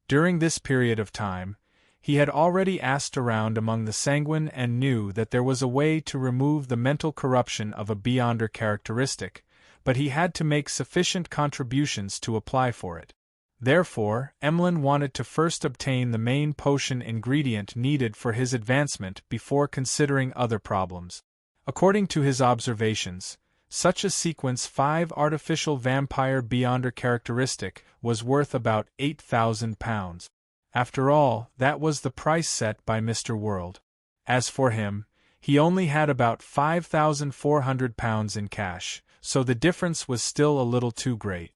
During this period of time, he had already asked around among the sanguine and knew that there was a way to remove the mental corruption of a Beyonder characteristic, but he had to make sufficient contributions to apply for it. Therefore, Emlyn wanted to first obtain the main potion ingredient needed for his advancement before considering other problems. According to his observations, such a sequence 5 artificial vampire beyonder characteristic was worth about £8,000. After all, that was the price set by Mr. World. As for him, he only had about £5,400 in cash, so the difference was still a little too great.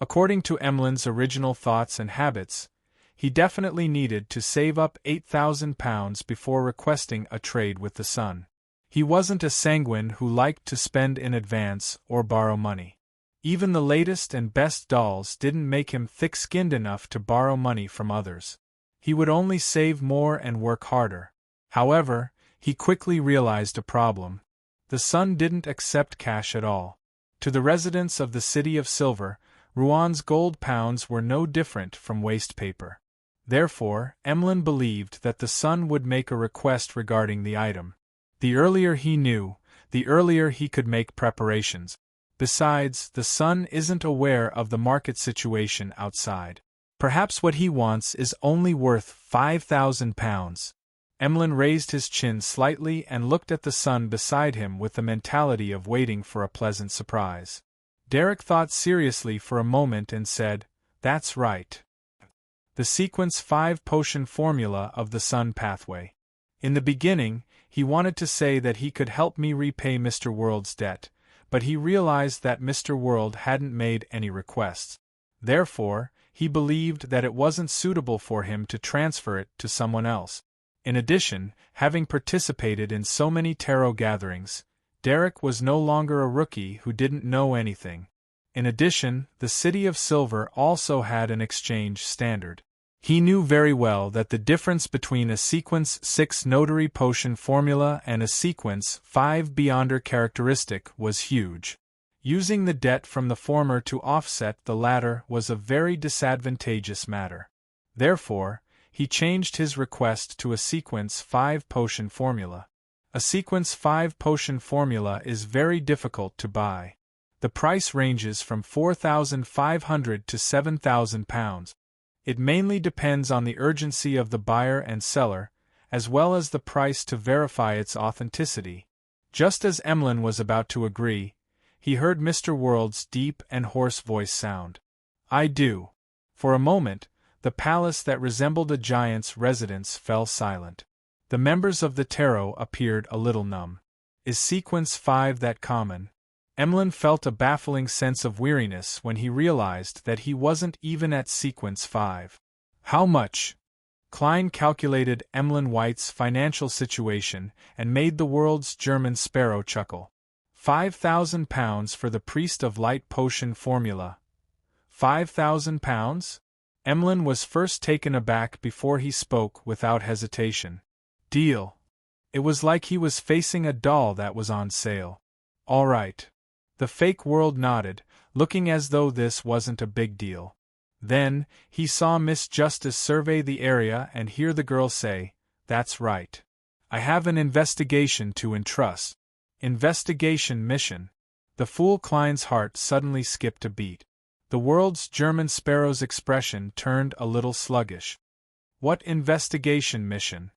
According to Emlyn's original thoughts and habits, he definitely needed to save up £8,000 before requesting a trade with the Sun. He wasn't a sanguine who liked to spend in advance or borrow money. Even the latest and best dolls didn't make him thick-skinned enough to borrow money from others. He would only save more and work harder. However, he quickly realized a problem. The Sun didn't accept cash at all. To the residents of the City of Silver, Rouen gold pounds were no different from waste paper. Therefore, Emlyn believed that the Sun would make a request regarding the item. The earlier he knew, the earlier he could make preparations. Besides, the Sun isn't aware of the market situation outside. Perhaps what he wants is only worth £5,000. Emlyn raised his chin slightly and looked at the Sun beside him with the mentality of waiting for a pleasant surprise. Derek thought seriously for a moment and said, "That's right. The Sequence 5 potion formula of the Sun pathway. In the beginning, he wanted to say that he could help me repay Mr. World's debt, but he realized that Mr. World hadn't made any requests. Therefore, he believed that it wasn't suitable for him to transfer it to someone else. In addition, having participated in so many tarot gatherings, Derek was no longer a rookie who didn't know anything. In addition, the City of Silver also had an exchange standard. He knew very well that the difference between a Sequence 6 notary potion formula and a Sequence 5 beyonder characteristic was huge. Using the debt from the former to offset the latter was a very disadvantageous matter. Therefore, he changed his request to a Sequence 5 potion formula. A Sequence 5 potion formula is very difficult to buy. The price ranges from £4,500 to £7,000. It mainly depends on the urgency of the buyer and seller, as well as the price to verify its authenticity. Just as Emlyn was about to agree, he heard Mr. World's deep and hoarse voice sound. "I do." For a moment, the palace that resembled a giant's residence fell silent. The members of the tarot appeared a little numb. Is Sequence 5 that common? Emlyn felt a baffling sense of weariness when he realized that he wasn't even at Sequence 5. How much? Klein calculated Emlyn White's financial situation and made the world's German sparrow chuckle. £5,000 for the Priest of Light potion formula. £5,000? Emlyn was first taken aback before he spoke without hesitation. Deal. It was like he was facing a doll that was on sale. All right. The fake world nodded, looking as though this wasn't a big deal. Then, he saw Miss Justice survey the area and hear the girl say, "That's right. I have an investigation to entrust." Investigation mission. The fool Klein's heart suddenly skipped a beat. The world's German sparrow's expression turned a little sluggish. What investigation mission?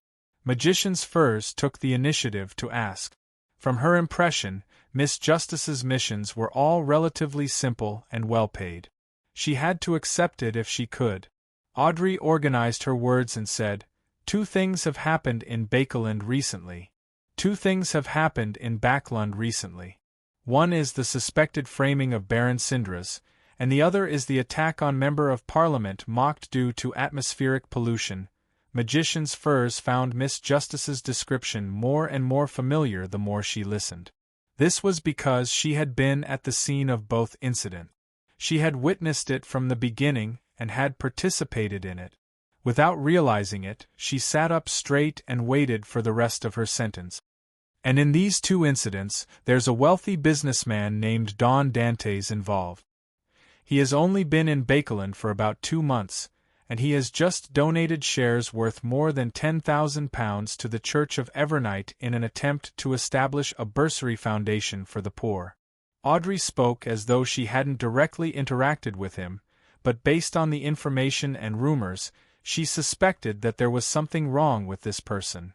Magician's Furs took the initiative to ask. From her impression, Miss Justice's missions were all relatively simple and well-paid. She had to accept it if she could. Audrey organized her words and said, "Two things have happened in Bakeland recently. Two things have happened in Backlund recently. One is the suspected framing of Baron Sindras, and the other is the attack on Member of Parliament mocked due to atmospheric pollution." Magician's Furs found Miss Justice's description more and more familiar the more she listened. This was because she had been at the scene of both incidents. She had witnessed it from the beginning and had participated in it. Without realizing it, she sat up straight and waited for the rest of her sentence. "And in these two incidents, there's a wealthy businessman named Don Dantes involved. He has only been in Bakeland for about 2 months, and he has just donated shares worth more than £10,000 to the Church of Evernight in an attempt to establish a bursary foundation for the poor. Audrey spoke as though she hadn't directly interacted with him, but based on the information and rumors, she suspected that there was something wrong with this person.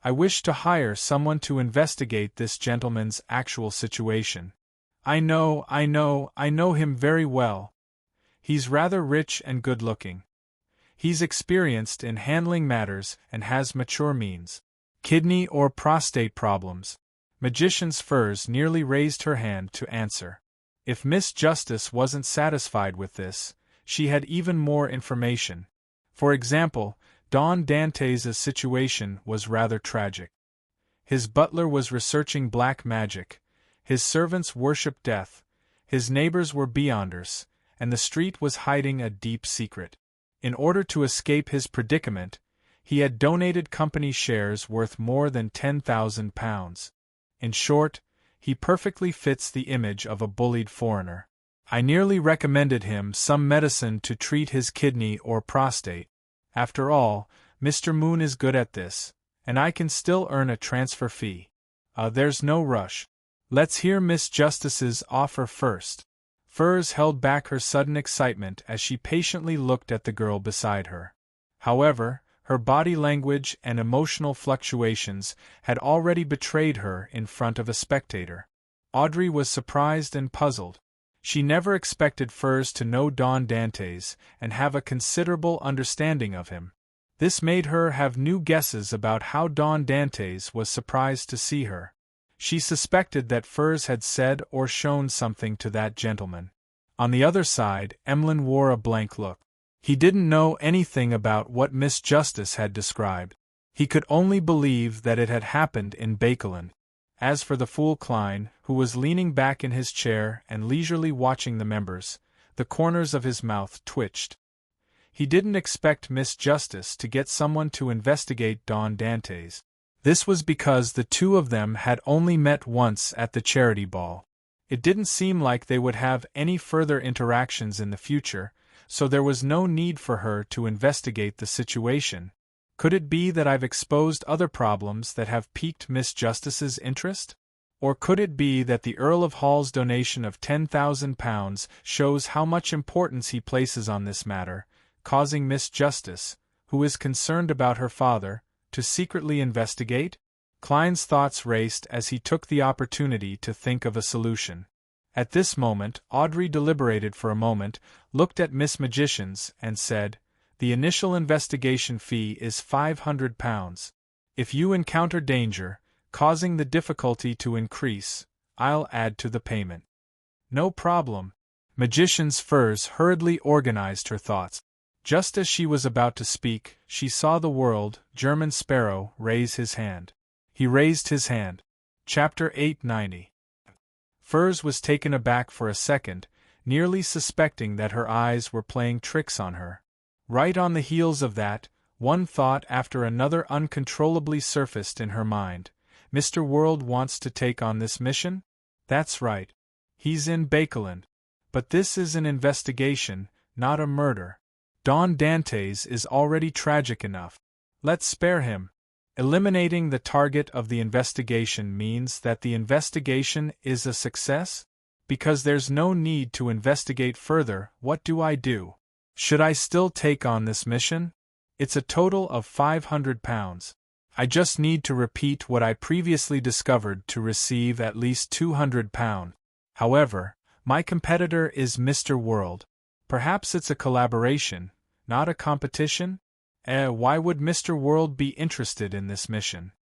I wish to hire someone to investigate this gentleman's actual situation. I know him very well. He's rather rich and good-looking. He's experienced in handling matters and has mature means. Kidney or prostate problems. Magician's Furs nearly raised her hand to answer. If Miss Justice wasn't satisfied with this, she had even more information. For example, Don Dantes' situation was rather tragic. His butler was researching black magic, his servants worshipped death, his neighbors were beyonders, and the street was hiding a deep secret. In order to escape his predicament, he had donated company shares worth more than £10,000. In short, he perfectly fits the image of a bullied foreigner. I nearly recommended him some medicine to treat his kidney or prostate. After all, Mr. Moon is good at this, and I can still earn a transfer fee. There's no rush. Let's hear Miss Justice's offer first. Furs held back her sudden excitement as she patiently looked at the girl beside her. However, her body language and emotional fluctuations had already betrayed her in front of a spectator. Audrey was surprised and puzzled. She never expected Furs to know Don Dantes and have a considerable understanding of him. This made her have new guesses about how Don Dantes was surprised to see her. She suspected that Furs had said or shown something to that gentleman. On the other side, Emlyn wore a blank look. He didn't know anything about what Miss Justice had described. He could only believe that it had happened in Bakeland. As for the fool Klein, who was leaning back in his chair and leisurely watching the members, the corners of his mouth twitched. He didn't expect Miss Justice to get someone to investigate Don Dantes. This was because the two of them had only met once at the charity ball. It didn't seem like they would have any further interactions in the future, so there was no need for her to investigate the situation. Could it be that I've exposed other problems that have piqued Miss Justice's interest? Or could it be that the Earl of Hall's donation of £10,000 shows how much importance he places on this matter, causing Miss Justice, who is concerned about her father, to secretly investigate? Klein's thoughts raced as he took the opportunity to think of a solution. At this moment, Audrey deliberated for a moment, looked at Miss Magicians, and said, "The initial investigation fee is £500. If you encounter danger, causing the difficulty to increase, I'll add to the payment." "No problem." Magician's Furs hurriedly organized her thoughts. Just as she was about to speak, she saw the world, German Sparrow, raise his hand. He raised his hand. Chapter 890. Furs was taken aback for a second, nearly suspecting that her eyes were playing tricks on her. Right on the heels of that, one thought after another uncontrollably surfaced in her mind. Mr. World wants to take on this mission? That's right. He's in Bakeland. But this is an investigation, not a murder. Don Dantes is already tragic enough. Let's spare him. Eliminating the target of the investigation means that the investigation is a success? Because there's no need to investigate further, what do I do? Should I still take on this mission? It's a total of £500. I just need to repeat what I previously discovered to receive at least £200. However, my competitor is Mr. World. Perhaps it's a collaboration, not a competition? Why would Mr. World be interested in this mission?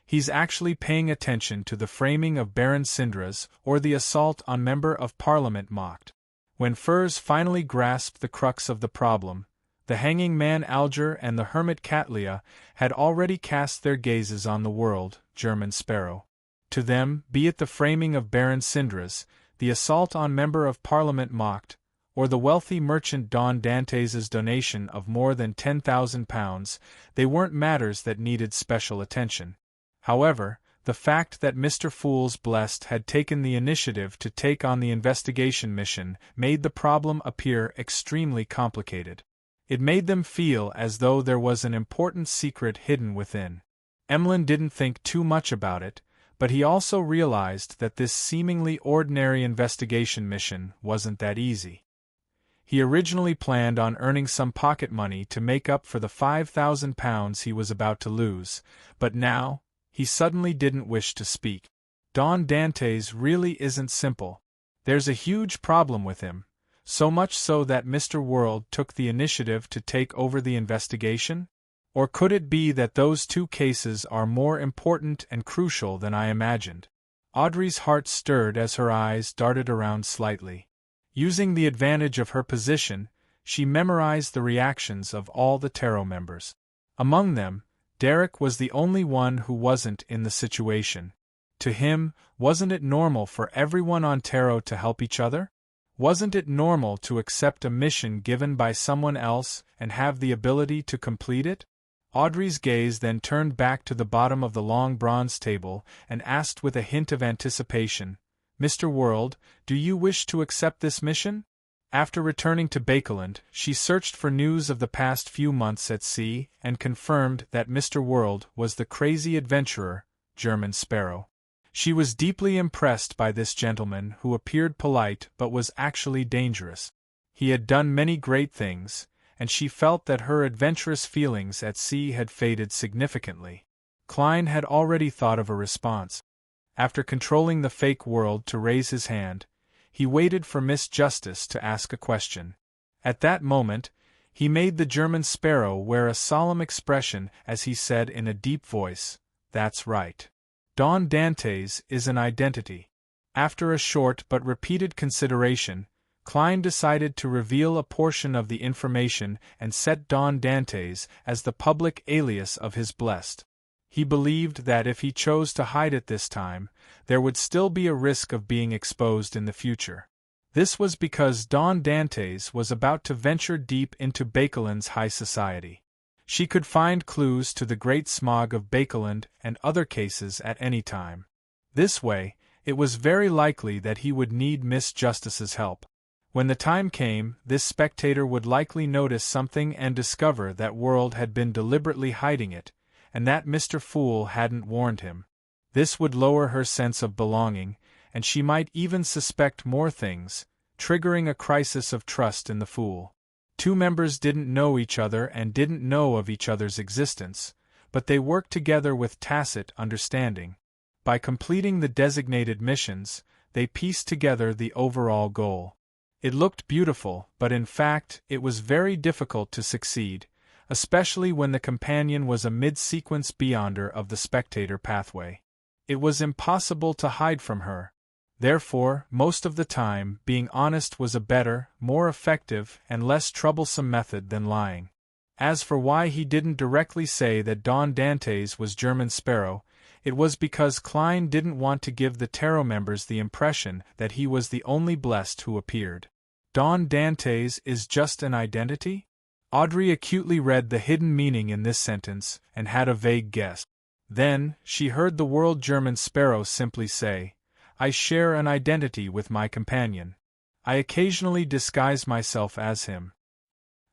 He's actually paying attention to the framing of Baron Syndra's or the assault on Member of Parliament mocked. When Furs finally grasped the crux of the problem, the hanging man Alger and the hermit Catlia had already cast their gazes on the world, German Sparrow. To them, be it the framing of Baron Syndra's, the assault on Member of Parliament mocked, or the wealthy merchant Don Dantes' donation of more than £10,000, they weren't matters that needed special attention. However, the fact that Mr. Fool's Blessed had taken the initiative to take on the investigation mission made the problem appear extremely complicated. It made them feel as though there was an important secret hidden within. Emlyn didn't think too much about it, But he also realized that this seemingly ordinary investigation mission wasn't that easy. He originally planned on earning some pocket money to make up for the £5,000 he was about to lose, but now, he suddenly didn't wish to speak. Don Dantes really isn't simple. There's a huge problem with him, so much so that Mr. World took the initiative to take over the investigation? Or could it be that those two cases are more important and crucial than I imagined? Audrey's heart stirred as her eyes darted around slightly. Using the advantage of her position, she memorized the reactions of all the tarot members. Among them, Derek was the only one who wasn't in the situation. To him, wasn't it normal for everyone on tarot to help each other? Wasn't it normal to accept a mission given by someone else and have the ability to complete it? Audrey's gaze then turned back to the bottom of the long bronze table and asked with a hint of anticipation, "Mr. World, do you wish to accept this mission?" After returning to Bakeland, she searched for news of the past few months at sea and confirmed that Mr. World was the crazy adventurer, German Sparrow. She was deeply impressed by this gentleman who appeared polite but was actually dangerous. He had done many great things, and she felt that her adventurous feelings at sea had faded significantly. Klein had already thought of a response. After controlling the fake world to raise his hand, he waited for Miss Justice to ask a question. At that moment, he made the German Sparrow wear a solemn expression as he said in a deep voice, "That's right. Don Dantes is an identity." After a short but repeated consideration, Klein decided to reveal a portion of the information and set Don Dantes as the public alias of his blessed. He believed that if he chose to hide it this time, there would still be a risk of being exposed in the future. This was because Don Dantes was about to venture deep into Bakeland's high society. She could find clues to the great smog of Bakeland and other cases at any time. This way, it was very likely that he would need Miss Justice's help. When the time came, this spectator would likely notice something and discover that World had been deliberately hiding it, and that Mr. Fool hadn't warned him. This would lower her sense of belonging, and she might even suspect more things, triggering a crisis of trust in the Fool. Two members didn't know each other and didn't know of each other's existence, but they worked together with tacit understanding. By completing the designated missions, they pieced together the overall goal. It looked beautiful, but in fact, it was very difficult to succeed, especially when the companion was a mid-sequence beyonder of the spectator pathway. It was impossible to hide from her. Therefore, most of the time, being honest was a better, more effective, and less troublesome method than lying. As for why he didn't directly say that Don Dantes was German Sparrow, it was because Klein didn't want to give the tarot members the impression that he was the only blessed who appeared. Don Dantes is just an identity? Audrey acutely read the hidden meaning in this sentence and had a vague guess. Then, she heard the World German Sparrow simply say, "I share an identity with my companion. I occasionally disguise myself as him.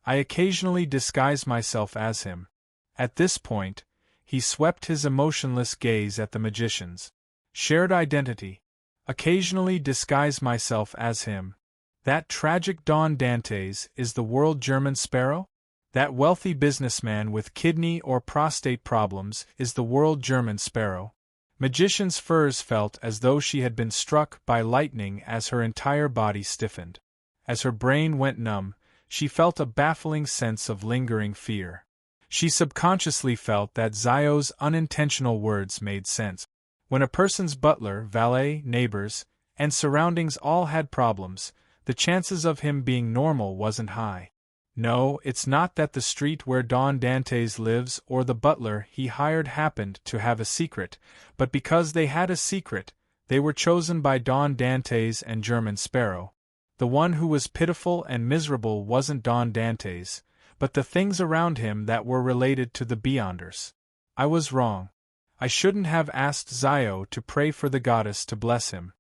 I occasionally disguise myself as him." At this point, he swept his emotionless gaze at the magicians. Shared identity. Occasionally disguise myself as him. That tragic Don Dantes is the World German Sparrow? That wealthy businessman with kidney or prostate problems is the World German Sparrow? Magician's Furs felt as though she had been struck by lightning as her entire body stiffened. As her brain went numb, she felt a baffling sense of lingering fear. She subconsciously felt that Zio's unintentional words made sense. When a person's butler, valet, neighbors, and surroundings all had problems, the chances of him being normal wasn't high. No, it's not that the street where Don Dantes lives or the butler he hired happened to have a secret, but because they had a secret, they were chosen by Don Dantes and German Sparrow. The one who was pitiful and miserable wasn't Don Dantes, but the things around him that were related to the Beyonders. I was wrong. I shouldn't have asked Zio to pray for the goddess to bless him.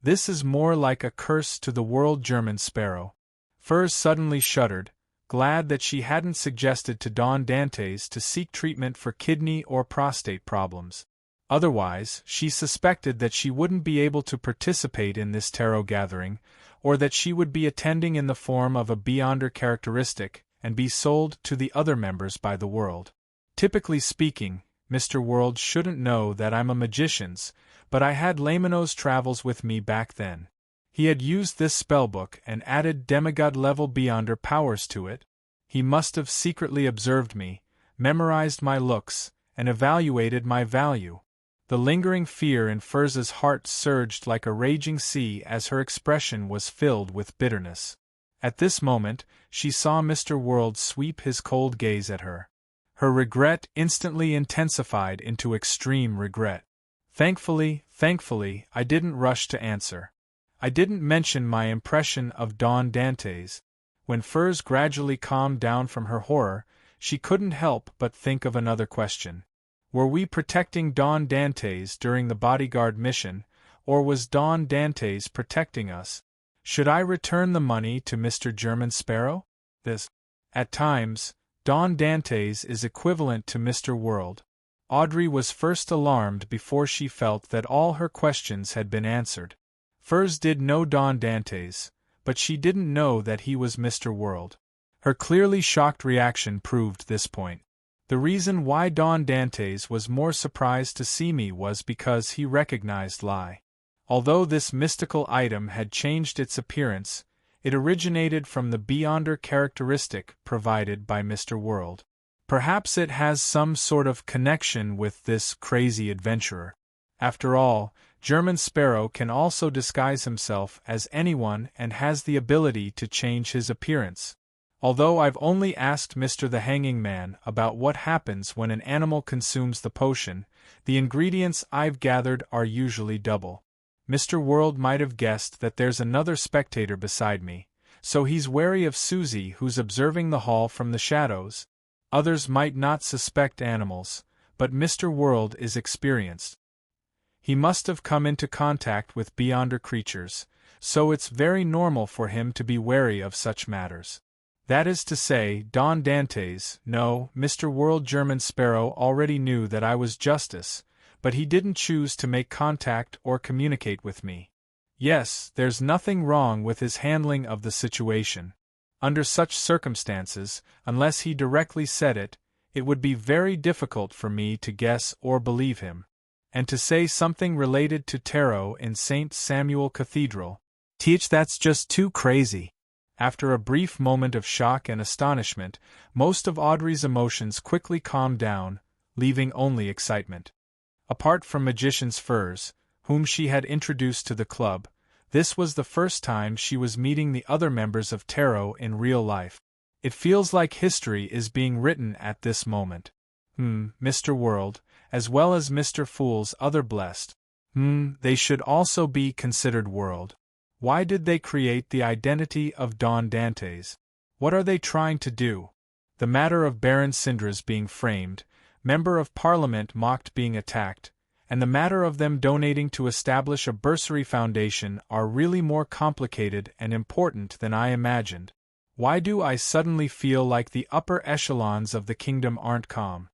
This is more like a curse to the World German Sparrow. Furs suddenly shuddered, glad that she hadn't suggested to Don Dantes to seek treatment for kidney or prostate problems. Otherwise, she suspected that she wouldn't be able to participate in this tarot gathering, or that she would be attending in the form of a Beyonder characteristic and be sold to the other members by the world. Typically speaking, Mr. World shouldn't know that I'm a magician's, but I had Lamino's travels with me back then. He had used this spellbook and added demigod-level Beyonder powers to it. He must have secretly observed me, memorized my looks, and evaluated my value. The lingering fear in Firz's heart surged like a raging sea as her expression was filled with bitterness. At this moment, she saw Mr. World sweep his cold gaze at her. Her regret instantly intensified into extreme regret. Thankfully, I didn't rush to answer. I didn't mention my impression of Don Dantes. When Furze gradually calmed down from her horror, she couldn't help but think of another question. Were we protecting Don Dantes during the bodyguard mission, or was Don Dantes protecting us? Should I return the money to Mr. German Sparrow? At times, Don Dantes is equivalent to Mr. World. Audrey was first alarmed before she felt that all her questions had been answered. Furze did know Don Dantes, but she didn't know that he was Mr. World. Her clearly shocked reaction proved this point. The reason why Don Dantes was more surprised to see me was because he recognized Lai. Although this mystical item had changed its appearance, it originated from the Beyonder characteristic provided by Mr. World. Perhaps it has some sort of connection with this crazy adventurer. After all, German Sparrow can also disguise himself as anyone and has the ability to change his appearance. Although I've only asked Mr. the Hanging Man about what happens when an animal consumes the potion, the ingredients I've gathered are usually double. Mr. World might have guessed that there's another spectator beside me, so he's wary of Susie who's observing the hall from the shadows. Others might not suspect animals, but Mr. World is experienced. He must have come into contact with Beyonder creatures, so it's very normal for him to be wary of such matters. That is to say, Don Dantes, no, Mr. World German Sparrow already knew that I was Justice, but he didn't choose to make contact or communicate with me. Yes, there's nothing wrong with his handling of the situation. Under such circumstances, unless he directly said it, it would be very difficult for me to guess or believe him. And to say something related to tarot in St. Samuel Cathedral, that's just too crazy. After a brief moment of shock and astonishment, most of Audrey's emotions quickly calmed down, leaving only excitement. Apart from Magician's Furze, whom she had introduced to the club, this was the first time she was meeting the other members of Tarot in real life. It feels like history is being written at this moment. Mr. World, as well as Mr. Fool's other blessed. They should also be considered world. Why did they create the identity of Don Dantes? What are they trying to do? The matter of Baron Syndra's being framed, Member of Parliament mocked being attacked, and the matter of them donating to establish a bursary foundation are really more complicated and important than I imagined. Why do I suddenly feel like the upper echelons of the kingdom aren't calm?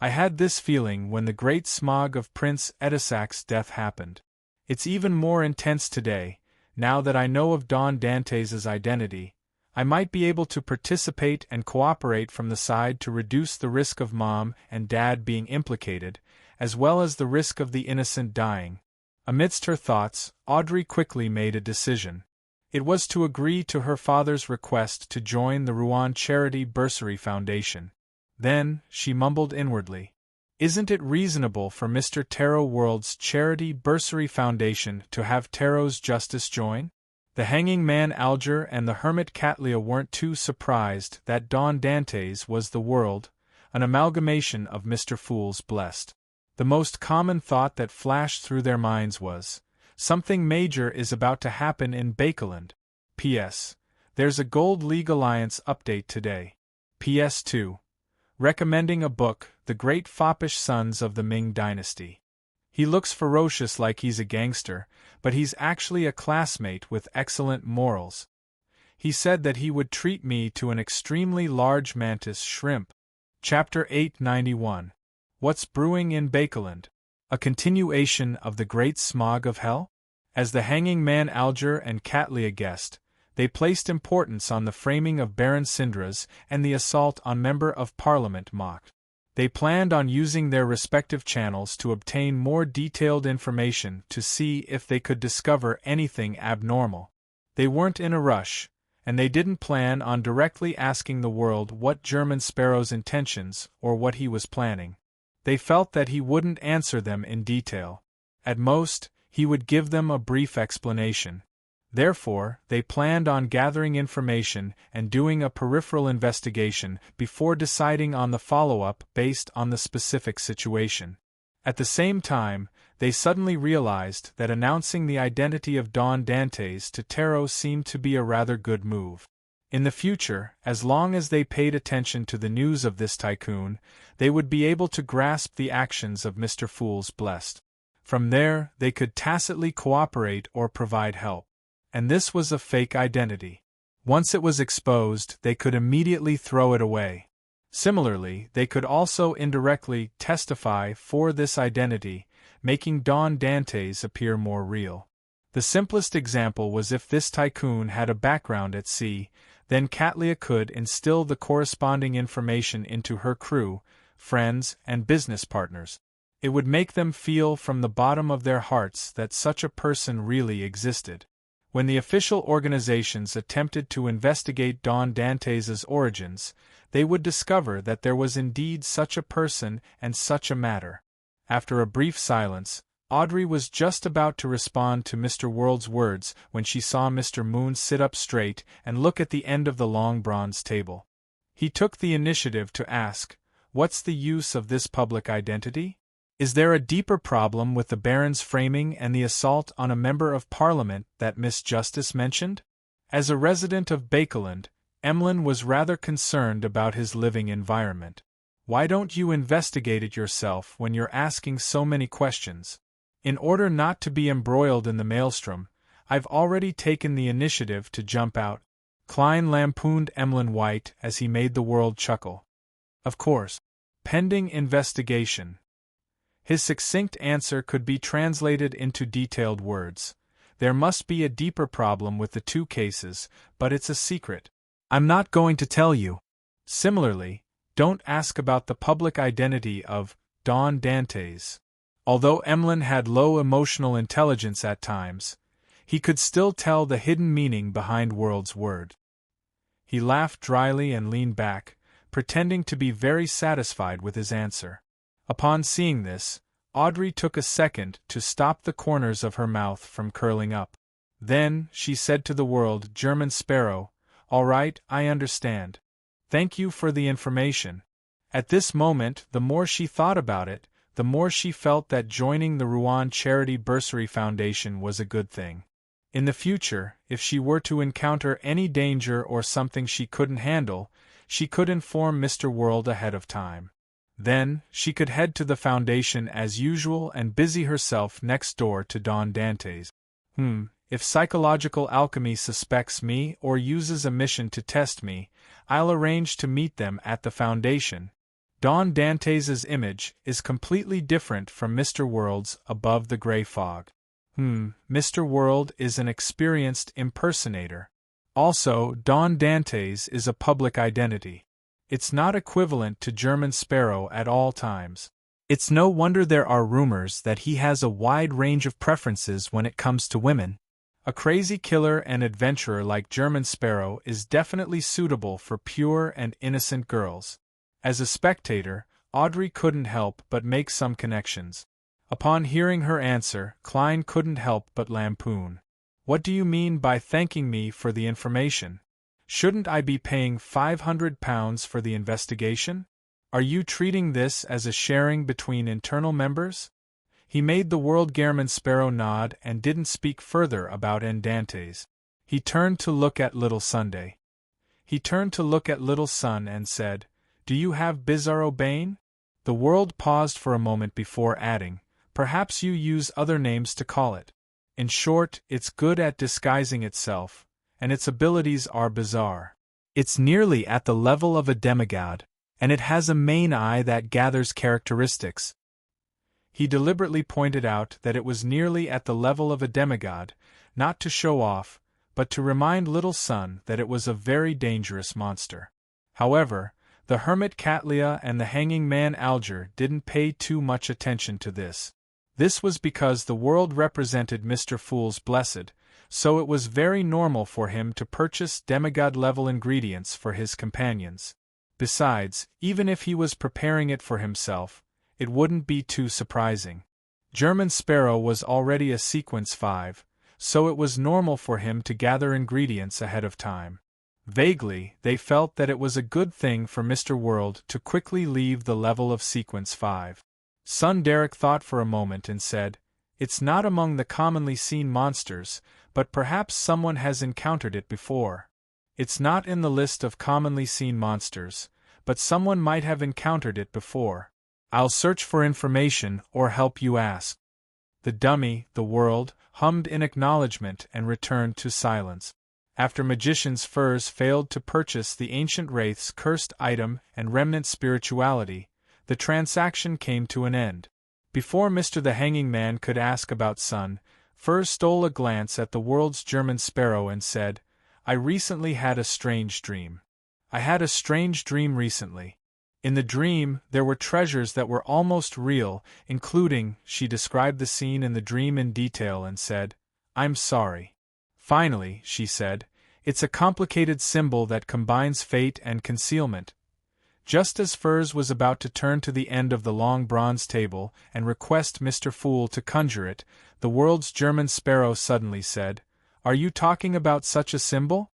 I had this feeling when the great smog of Prince Edisac's death happened. It's even more intense today. Now that I know of Don Dantes' identity, I might be able to participate and cooperate from the side to reduce the risk of Mom and Dad being implicated, as well as the risk of the innocent dying. Amidst her thoughts, Audrey quickly made a decision. It was to agree to her father's request to join the Rouen Charity Bursary Foundation. Then, she mumbled inwardly, "Isn't it reasonable for Mr. Tarot World's Charity Bursary Foundation to have Tarot's Justice join?" The Hanging Man Alger and the Hermit Catlia weren't too surprised that Don Dantes was the world, an amalgamation of Mr. Fool's blessed. The most common thought that flashed through their minds was, something major is about to happen in Bakeland. P.S. There's a Gold League Alliance update today. P.S. 2. Recommending a book, The Great Foppish Sons of the Ming Dynasty. He looks ferocious like he's a gangster, but he's actually a classmate with excellent morals. He said that he would treat me to an extremely large mantis shrimp. Chapter 891. What's Brewing in Bakeland? A continuation of the Great Smog of Hell? As the hanging man Alger and Catlia guessed, they placed importance on the framing of Baron Syndra's and the assault on Member of Parliament mocked. They planned on using their respective channels to obtain more detailed information to see if they could discover anything abnormal. They weren't in a rush, and they didn't plan on directly asking the world what German Sparrow's intentions or what he was planning. They felt that he wouldn't answer them in detail. At most, he would give them a brief explanation. Therefore, they planned on gathering information and doing a peripheral investigation before deciding on the follow-up based on the specific situation. At the same time, they suddenly realized that announcing the identity of Don Dantes to Taro seemed to be a rather good move. In the future, as long as they paid attention to the news of this tycoon, they would be able to grasp the actions of Mr. Fool's Blessed. From there, they could tacitly cooperate or provide help. And this was a fake identity. Once it was exposed, they could immediately throw it away. Similarly, they could also indirectly testify for this identity, making Don Dantes appear more real. The simplest example was if this tycoon had a background at sea, then Catlia could instill the corresponding information into her crew, friends, and business partners. It would make them feel from the bottom of their hearts that such a person really existed. When the official organizations attempted to investigate Don Dantes' origins, they would discover that there was indeed such a person and such a matter. After a brief silence, Audrey was just about to respond to Mr. World's words when she saw Mr. Moon sit up straight and look at the end of the long bronze table. He took the initiative to ask, "What's the use of this public identity? Is there a deeper problem with the Baron's framing and the assault on a Member of Parliament that Miss Justice mentioned?" As a resident of Bakeland, Emlyn was rather concerned about his living environment. "Why don't you investigate it yourself when you're asking so many questions? In order not to be embroiled in the maelstrom, I've already taken the initiative to jump out." Klein lampooned Emlyn White as he made the world chuckle. "Of course. Pending investigation." His succinct answer could be translated into detailed words. "There must be a deeper problem with the two cases, but it's a secret. I'm not going to tell you." Similarly, don't ask about the public identity of Don Dantes. Although Emlyn had low emotional intelligence at times, he could still tell the hidden meaning behind World's word. He laughed dryly and leaned back, pretending to be very satisfied with his answer. Upon seeing this, Audrey took a second to stop the corners of her mouth from curling up. Then, she said to the world German Sparrow, "All right, I understand. Thank you for the information." At this moment, the more she thought about it, the more she felt that joining the Rouen Charity Bursary Foundation was a good thing. In the future, if she were to encounter any danger or something she couldn't handle, she could inform Mr. World ahead of time. Then, she could head to the foundation as usual and busy herself next door to Don Dantes. If psychological alchemy suspects me or uses a mission to test me, I'll arrange to meet them at the foundation. Don Dantes' image is completely different from Mr. World's above the gray fog. Mr. World is an experienced impersonator. Also, Don Dantes is a public identity. It's not equivalent to German Sparrow at all times. It's no wonder there are rumors that he has a wide range of preferences when it comes to women. A crazy killer and adventurer like German Sparrow is definitely suitable for pure and innocent girls. As a spectator, Audrey couldn't help but make some connections. Upon hearing her answer, Klein couldn't help but lampoon. "What do you mean by thanking me for the information? Shouldn't I be paying £500 for the investigation? Are you treating this as a sharing between internal members?" He made the world German Sparrow nod and didn't speak further about Dantes. He turned to look at Little Sunday. He turned to look at Little Sun and said, "Do you have Bizarro Bane?" The world paused for a moment before adding, "Perhaps you use other names to call it. In short, it's good at disguising itself, and its abilities are bizarre. It's nearly at the level of a demigod, and it has a main eye that gathers characteristics." He deliberately pointed out that it was nearly at the level of a demigod, not to show off, but to remind little Sun that it was a very dangerous monster. However, the hermit Catlia and the hanging man Alger didn't pay too much attention to this. This was because the world represented Mr. Fool's blessed, so it was very normal for him to purchase demigod-level ingredients for his companions. Besides, even if he was preparing it for himself, it wouldn't be too surprising. German Sparrow was already a sequence 5, so it was normal for him to gather ingredients ahead of time. Vaguely, they felt that it was a good thing for Mr. World to quickly leave the level of sequence 5. Derek thought for a moment and said, "It's not among the commonly seen monsters, but perhaps someone has encountered it before. It's not in the list of commonly seen monsters, but someone might have encountered it before. I'll search for information or help you ask." The dummy, the world, hummed in acknowledgement and returned to silence. After Magician's Furs failed to purchase the ancient wraith's cursed item and remnant spirituality, the transaction came to an end. Before Mr. the Hanging Man could ask about Sun, Furs stole a glance at the world's German Sparrow and said, "I recently had a strange dream. I had a strange dream recently. In the dream, there were treasures that were almost real, including," she described the scene in the dream in detail and said, "I'm sorry. Finally," she said, "it's a complicated symbol that combines fate and concealment." Just as Furs was about to turn to the end of the long bronze table and request Mr. Fool to conjure it, the world's German Sparrow suddenly said, "Are you talking about such a symbol?"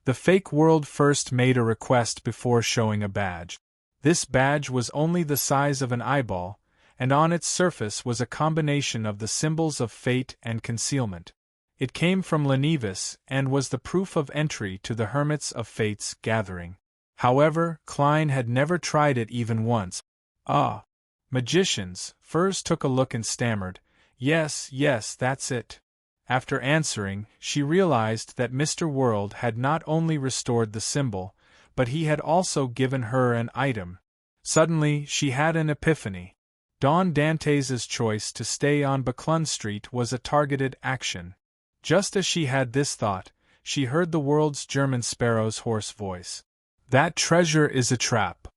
The fake world first made a request before showing a badge. This badge was only the size of an eyeball, and on its surface was a combination of the symbols of fate and concealment. It came from Lenevis and was the proof of entry to the Hermits of Fate's gathering. However, Klein had never tried it even once. "Ah, magicians," Furs took a look and stammered, Yes, that's it." After answering, she realized that Mr. World had not only restored the symbol, but he had also given her an item. Suddenly, she had an epiphany. Don Dantes' choice to stay on Buckland Street was a targeted action. Just as she had this thought, she heard the world's German Sparrow's hoarse voice. "That treasure is a trap.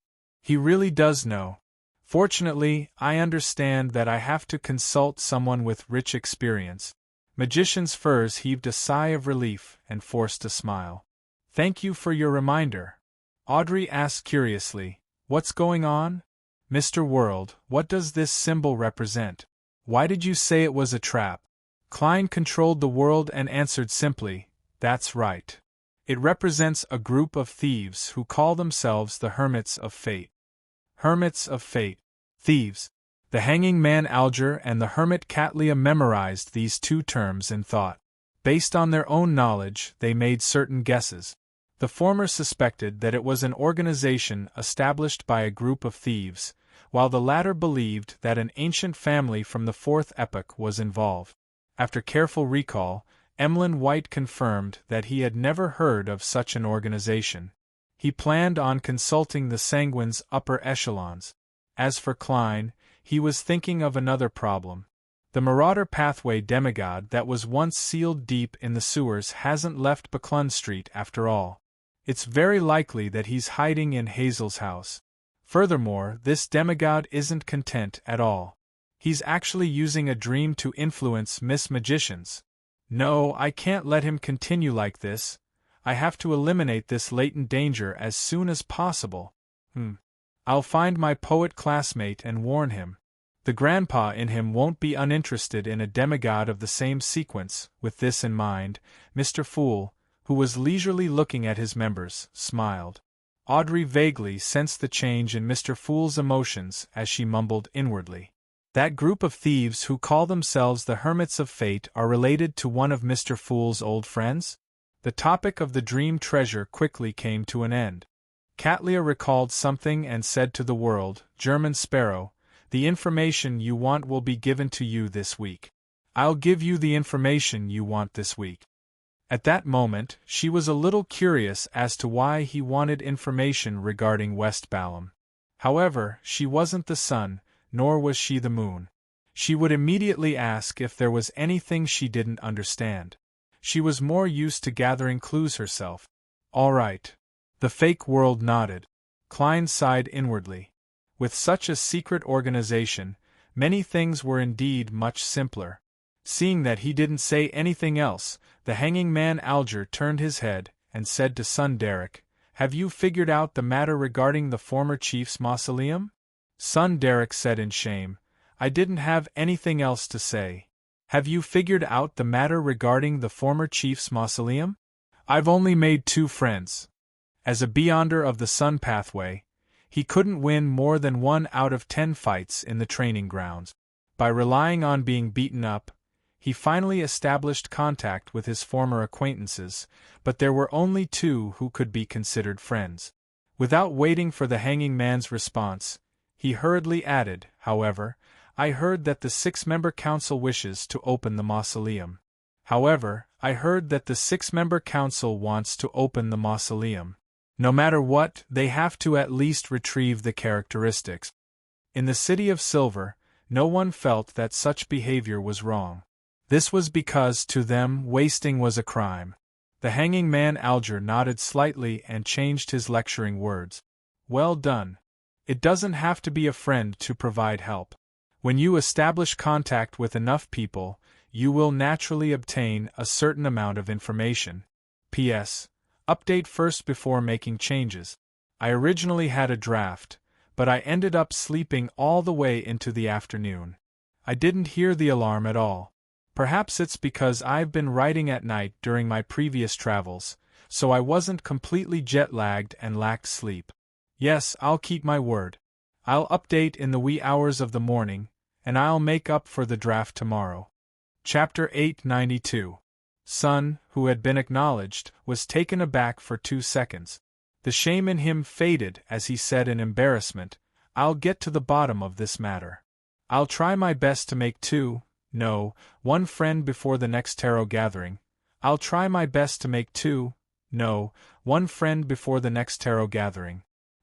He really does know. Fortunately, I understand that I have to consult someone with rich experience." Magician's Furs heaved a sigh of relief and forced a smile. "Thank you for your reminder." Audrey asked curiously, "What's going on?" "Mr. World, what does this symbol represent? Why did you say it was a trap?" Klein controlled the world and answered simply, "That's right. It represents a group of thieves who call themselves the Hermits of Fate." Hermits of Fate. Thieves. The Hanging Man Alger and the Hermit Catlia memorized these two terms in thought. Based on their own knowledge, they made certain guesses. The former suspected that it was an organization established by a group of thieves, while the latter believed that an ancient family from the Fourth Epoch was involved. After careful recall, Emlyn White confirmed that he had never heard of such an organization. He planned on consulting the Sanguine's upper echelons. As for Klein, he was thinking of another problem. The Marauder Pathway demigod that was once sealed deep in the sewers hasn't left Buckland Street after all. It's very likely that he's hiding in Hazel's house. Furthermore, this demigod isn't content at all. He's actually using a dream to influence Miss Magicians. No, I can't let him continue like this. I have to eliminate this latent danger as soon as possible. I'll find my poet classmate and warn him. The grandpa in him won't be uninterested in a demigod of the same sequence. With this in mind, Mr. Fool, who was leisurely looking at his members, smiled. Audrey vaguely sensed the change in Mr. Fool's emotions as she mumbled inwardly. That group of thieves who call themselves the Hermits of Fate are related to one of Mr. Fool's old friends? The topic of the dream treasure quickly came to an end. Catlia recalled something and said to the world, "German Sparrow, the information you want will be given to you this week. I'll give you the information you want this week." At that moment, she was a little curious as to why he wanted information regarding West Balham. However, she wasn't the sun, nor was she the moon. She would immediately ask if there was anything she didn't understand. She was more used to gathering clues herself. All right. The fake world nodded. Klein sighed inwardly. With such a secret organization, many things were indeed much simpler. Seeing that he didn't say anything else, the hanging man Alger turned his head and said to son Derek, "Have you figured out the matter regarding the former chief's mausoleum?" Son Derek said in shame, "I didn't have anything else to say." "Have you figured out the matter regarding the former chief's mausoleum?" "I've only made 2 friends." As a Beyonder of the Sun pathway, he couldn't win more than 1 out of 10 fights in the training grounds. By relying on being beaten up, he finally established contact with his former acquaintances, but there were only 2 who could be considered friends. Without waiting for the hanging man's response, he hurriedly added, "However, I heard that the 6-member council wishes to open the mausoleum. I heard that the 6-member council wants to open the mausoleum. No matter what, they have to at least retrieve the characteristics." In the City of Silver, no one felt that such behavior was wrong. This was because to them wasting was a crime. The hanging man Alger nodded slightly and changed his lecturing words. "Well done. It doesn't have to be a friend to provide help. When you establish contact with enough people, you will naturally obtain a certain amount of information. P.S. Update first before making changes. I originally had a draft, but I ended up sleeping all the way into the afternoon. I didn't hear the alarm at all. Perhaps it's because I've been writing at night during my previous travels, so I wasn't completely jet-lagged and lacked sleep. Yes, I'll keep my word. I'll update in the wee hours of the morning, and I'll make up for the draft tomorrow." Chapter 892. Sun, who had been acknowledged, was taken aback for 2 seconds. The shame in him faded as he said in embarrassment, "I'll get to the bottom of this matter. I'll try my best to make 1 friend before the next tarot gathering. I'll try my best to make 1 friend before the next tarot gathering."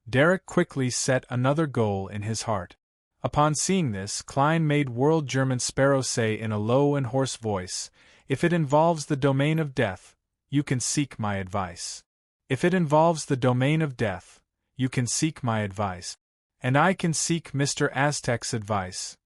Derek quickly set another goal in his heart. Upon seeing this, Klein made World German Sparrow say in a low and hoarse voice, "If it involves the domain of death, you can seek my advice. If it involves the domain of death, you can seek my advice. And I can seek Mr. Aztec's advice,"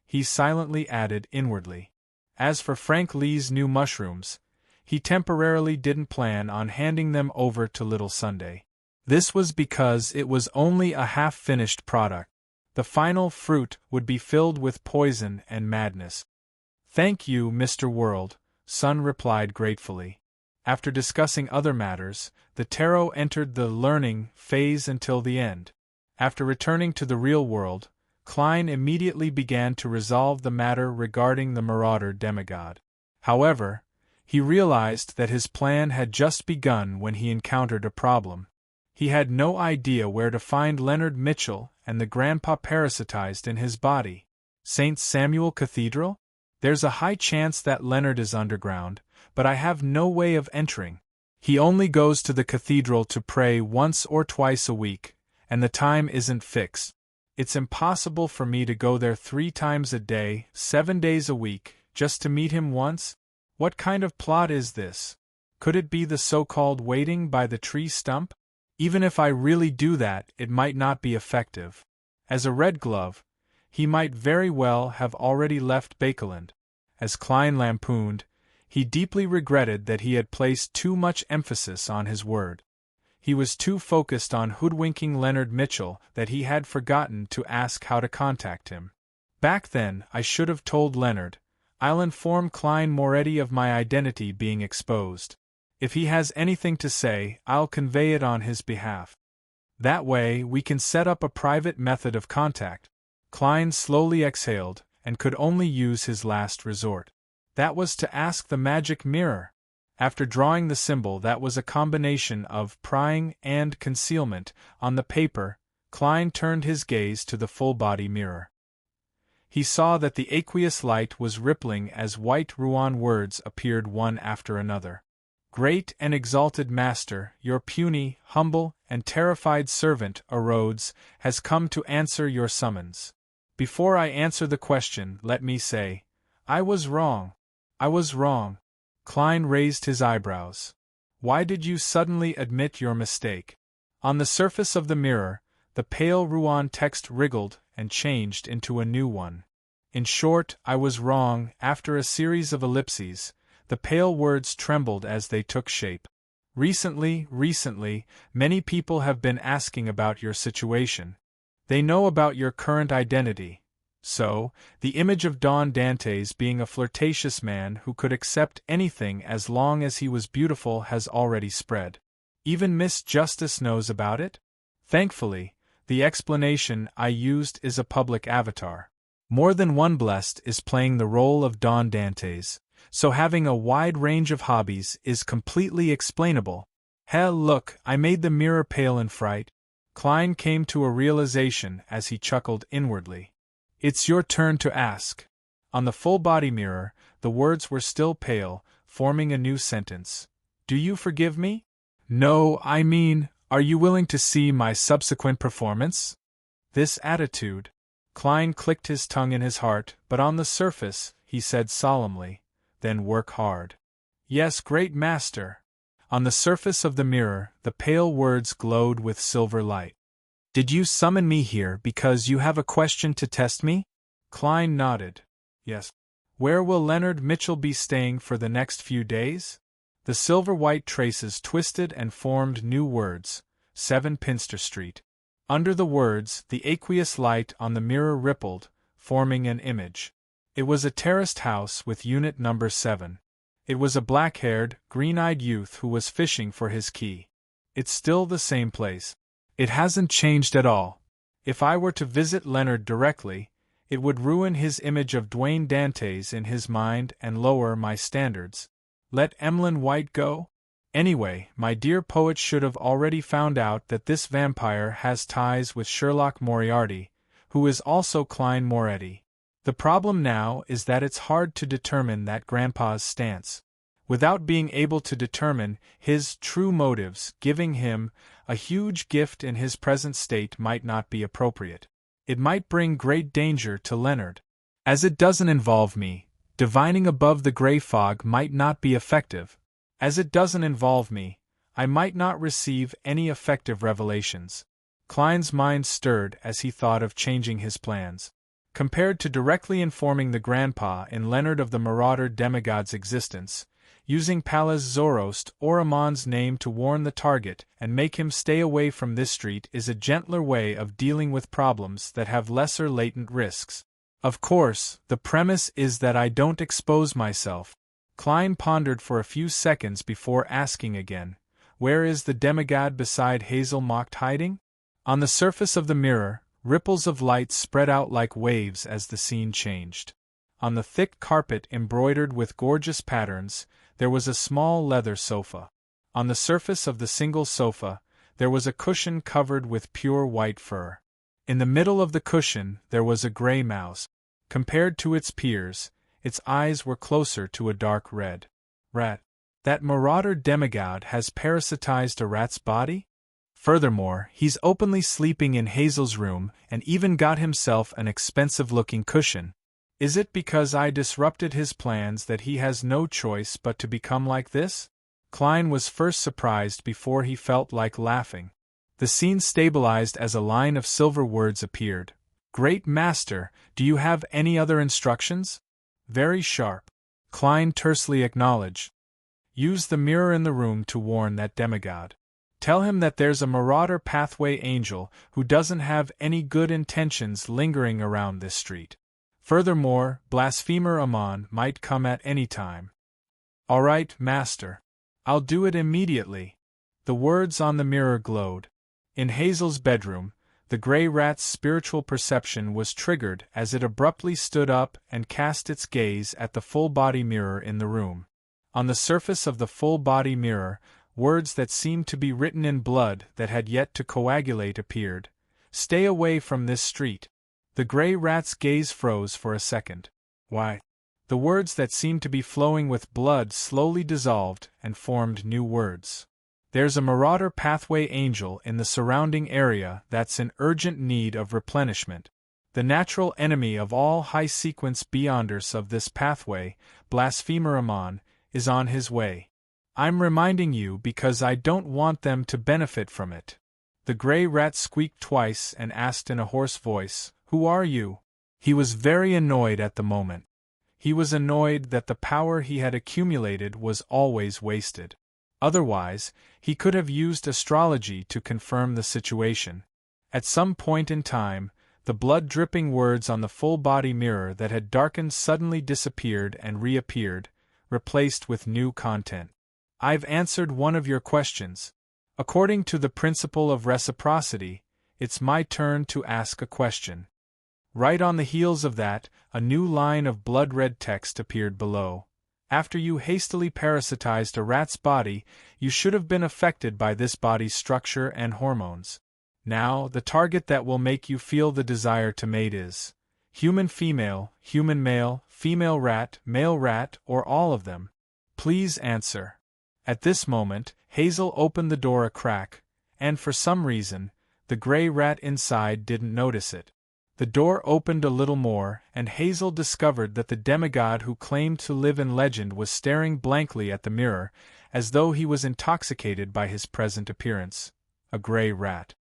he silently added inwardly. As for Frank Lee's new mushrooms, he temporarily didn't plan on handing them over to Little Sunday. This was because it was only a half-finished product. The final fruit would be filled with poison and madness. "Thank you, Mr. World," Sun replied gratefully. After discussing other matters, the tarot entered the learning phase until the end. After returning to the real world, Klein immediately began to resolve the matter regarding the marauder demigod. However, he realized that his plan had just begun when he encountered a problem. He had no idea where to find Leonard Mitchell and the grandpa parasitized in his body. St. Samuel Cathedral? There's a high chance that Leonard is underground, but I have no way of entering. He only goes to the cathedral to pray once or twice a week, and the time isn't fixed. It's impossible for me to go there 3 times a day, 7 days a week, just to meet him once? What kind of plot is this? Could it be the so-called waiting by the tree stump? Even if I really do that, it might not be effective. As a Red Glove, he might very well have already left Bakeland. As Klein lampooned, he deeply regretted that he had placed too much emphasis on his word. He was too focused on hoodwinking Leonard Mitchell that he had forgotten to ask how to contact him. Back then, I should have told Leonard, "I'll inform Klein Moretti of my identity being exposed. If he has anything to say, I'll convey it on his behalf. That way, we can set up a private method of contact." Klein slowly exhaled, and could only use his last resort. That was to ask the magic mirror. After drawing the symbol that was a combination of prying and concealment on the paper, Klein turned his gaze to the full-body mirror. He saw that the aqueous light was rippling as white ruan words appeared one after another. "Great and exalted Master, your puny, humble, and terrified servant, Orodes, has come to answer your summons. Before I answer the question, let me say, I was wrong. I was wrong. Klein raised his eyebrows. Why did you suddenly admit your mistake? On the surface of the mirror, the pale Ruan text wriggled and changed into a new one. In short, I was wrong. After a series of ellipses, the pale words trembled as they took shape. Recently, many people have been asking about your situation. They know about your current identity. So, the image of Don Dantes being a flirtatious man who could accept anything as long as he was beautiful has already spread. Even Miss Justice knows about it? Thankfully, the explanation I used is a public avatar. More than one blessed is playing the role of Don Dantes, so having a wide range of hobbies is completely explainable. Hell, look, I made the mirror pale in fright. Klein came to a realization as he chuckled inwardly. It's your turn to ask. On the full-body mirror, the words were still pale, forming a new sentence. Do you forgive me? No, I mean, are you willing to see my subsequent performance? This attitude. Klein clicked his tongue in his heart, but on the surface, he said solemnly, then work hard. Yes, great master. On the surface of the mirror, the pale words glowed with silver light. Did you summon me here because you have a question to test me? Klein nodded. Yes. Where will Leonard Mitchell be staying for the next few days? The silver-white traces twisted and formed new words. 7 Pinster Street. Under the words, the aqueous light on the mirror rippled, forming an image. It was a terraced house with unit number 7. It was a black-haired, green-eyed youth who was fishing for his key. It's still the same place. It hasn't changed at all. If I were to visit Leonard directly, it would ruin his image of Dwayne Dantes in his mind and lower my standards. Let Emlyn White go? Anyway, my dear poet should have already found out that this vampire has ties with Sherlock Moriarty, who is also Klein Moretti. The problem now is that it's hard to determine that Grandpa's stance. Without being able to determine his true motives, giving him a huge gift in his present state might not be appropriate. It might bring great danger to Leonard. As it doesn't involve me, divining above the gray fog might not be effective. As it doesn't involve me, I might not receive any effective revelations. Klein's mind stirred as he thought of changing his plans. Compared to directly informing the grandpa in Leonard of the marauder demigod's existence, using Pallas Zoroast or Amon's name to warn the target and make him stay away from this street is a gentler way of dealing with problems that have lesser latent risks. Of course, the premise is that I don't expose myself. Klein pondered for a few seconds before asking again, where is the demigod beside Hazel mocked hiding? On the surface of the mirror, ripples of light spread out like waves as the scene changed. On the thick carpet embroidered with gorgeous patterns, there was a small leather sofa. On the surface of the single sofa, there was a cushion covered with pure white fur. In the middle of the cushion, there was a gray mouse. Compared to its peers, its eyes were closer to a dark red. Rat. That marauder demigod has parasitized a rat's body? Furthermore, he's openly sleeping in Hazel's room and even got himself an expensive-looking cushion. Is it because I disrupted his plans that he has no choice but to become like this? Klein was first surprised before he felt like laughing. The scene stabilized as a line of silver words appeared. Great master, do you have any other instructions? Very sharp. Klein tersely acknowledged. Use the mirror in the room to warn that demigod. Tell him that there's a marauder pathway angel who doesn't have any good intentions lingering around this street. Furthermore, blasphemer Amon might come at any time. All right, master. I'll do it immediately. The words on the mirror glowed. In Hazel's bedroom, the gray rat's spiritual perception was triggered as it abruptly stood up and cast its gaze at the full-body mirror in the room. On the surface of the full-body mirror, words that seemed to be written in blood that had yet to coagulate appeared. Stay away from this street. The gray rat's gaze froze for a second. Why? The words that seemed to be flowing with blood slowly dissolved and formed new words. There's a marauder pathway angel in the surrounding area that's in urgent need of replenishment. The natural enemy of all high-sequence beyonders of this pathway, Blasphemer Amon, is on his way. I'm reminding you because I don't want them to benefit from it. The gray rat squeaked twice and asked in a hoarse voice, "Who are you?" He was very annoyed at the moment. He was annoyed that the power he had accumulated was always wasted. Otherwise, he could have used astrology to confirm the situation. At some point in time, the blood-dripping words on the full-body mirror that had darkened suddenly disappeared and reappeared, replaced with new content. "I've answered one of your questions. According to the principle of reciprocity, it's my turn to ask a question." Right on the heels of that, a new line of blood-red text appeared below. "After you hastily parasitized a rat's body, you should have been affected by this body's structure and hormones. Now, the target that will make you feel the desire to mate is human male, female rat, or all of them. Please answer." At this moment, Hazel opened the door a crack, and for some reason, the gray rat inside didn't notice it. The door opened a little more, and Hazel discovered that the demigod who claimed to live in legend was staring blankly at the mirror, as though he was intoxicated by his present appearance. A gray rat.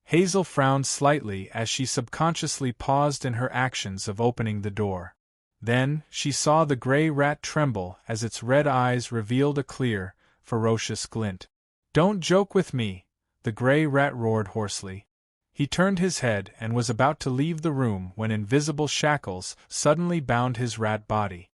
Hazel frowned slightly as she subconsciously paused in her actions of opening the door. Then, she saw the gray rat tremble as its red eyes revealed a clear, ferocious glint. "Don't joke with me!" the gray rat roared hoarsely. He turned his head and was about to leave the room when invisible shackles suddenly bound his rat body.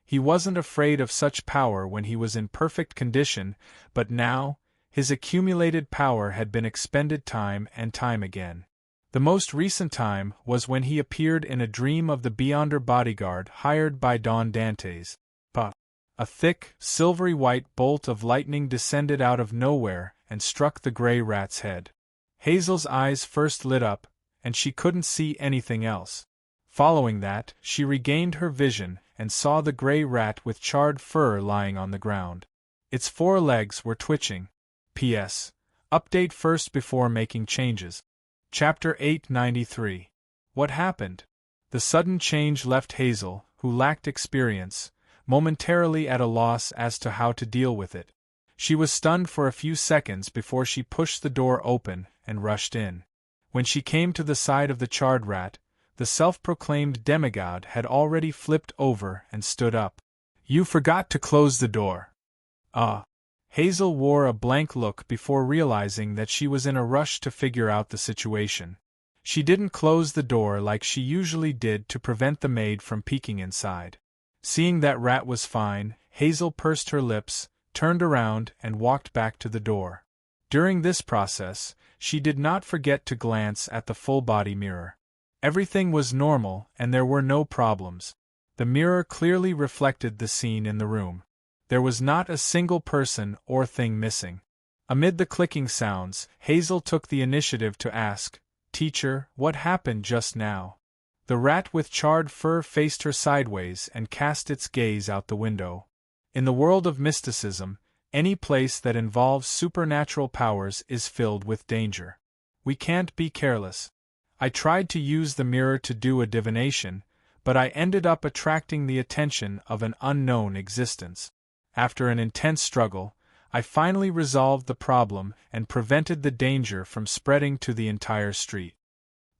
He wasn't afraid of such power when he was in perfect condition, but now, his accumulated power had been expended time and time again. The most recent time was when he appeared in a dream of the Beyonder bodyguard hired by Don Dantes. A thick, silvery-white bolt of lightning descended out of nowhere and struck the gray rat's head. Hazel's eyes first lit up, and she couldn't see anything else. Following that, she regained her vision and saw the gray rat with charred fur lying on the ground. Its forelegs were twitching. P.S. Update first before making changes. Chapter 893. What happened? The sudden change left Hazel, who lacked experience, momentarily at a loss as to how to deal with it. She was stunned for a few seconds before she pushed the door open and rushed in. When she came to the side of the charred rat, the self-proclaimed demigod had already flipped over and stood up. "You forgot to close the door." Hazel wore a blank look before realizing that she was in a rush to figure out the situation. She didn't close the door like she usually did to prevent the maid from peeking inside. Seeing that rat was fine, Hazel pursed her lips, turned around and walked back to the door. During this process, she did not forget to glance at the full-body mirror. Everything was normal and there were no problems. The mirror clearly reflected the scene in the room. There was not a single person or thing missing. Amid the clicking sounds, Hazel took the initiative to ask, "Teacher, what happened just now?" The rat with charred fur faced her sideways and cast its gaze out the window. In the world of mysticism, any place that involves supernatural powers is filled with danger. We can't be careless. I tried to use the mirror to do a divination, but I ended up attracting the attention of an unknown existence. After an intense struggle, I finally resolved the problem and prevented the danger from spreading to the entire street.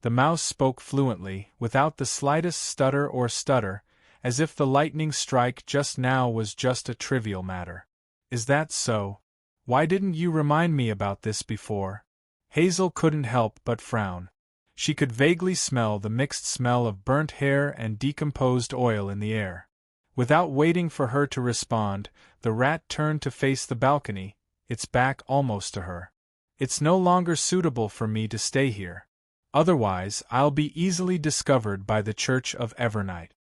The mouse spoke fluently, without the slightest stutter or stutter, as if the lightning strike just now was just a trivial matter. "Is that so? Why didn't you remind me about this before?" Hazel couldn't help but frown. She could vaguely smell the mixed smell of burnt hair and decomposed oil in the air. Without waiting for her to respond, the rat turned to face the balcony, its back almost to her. "It's no longer suitable for me to stay here. Otherwise, I'll be easily discovered by the Church of Evernight.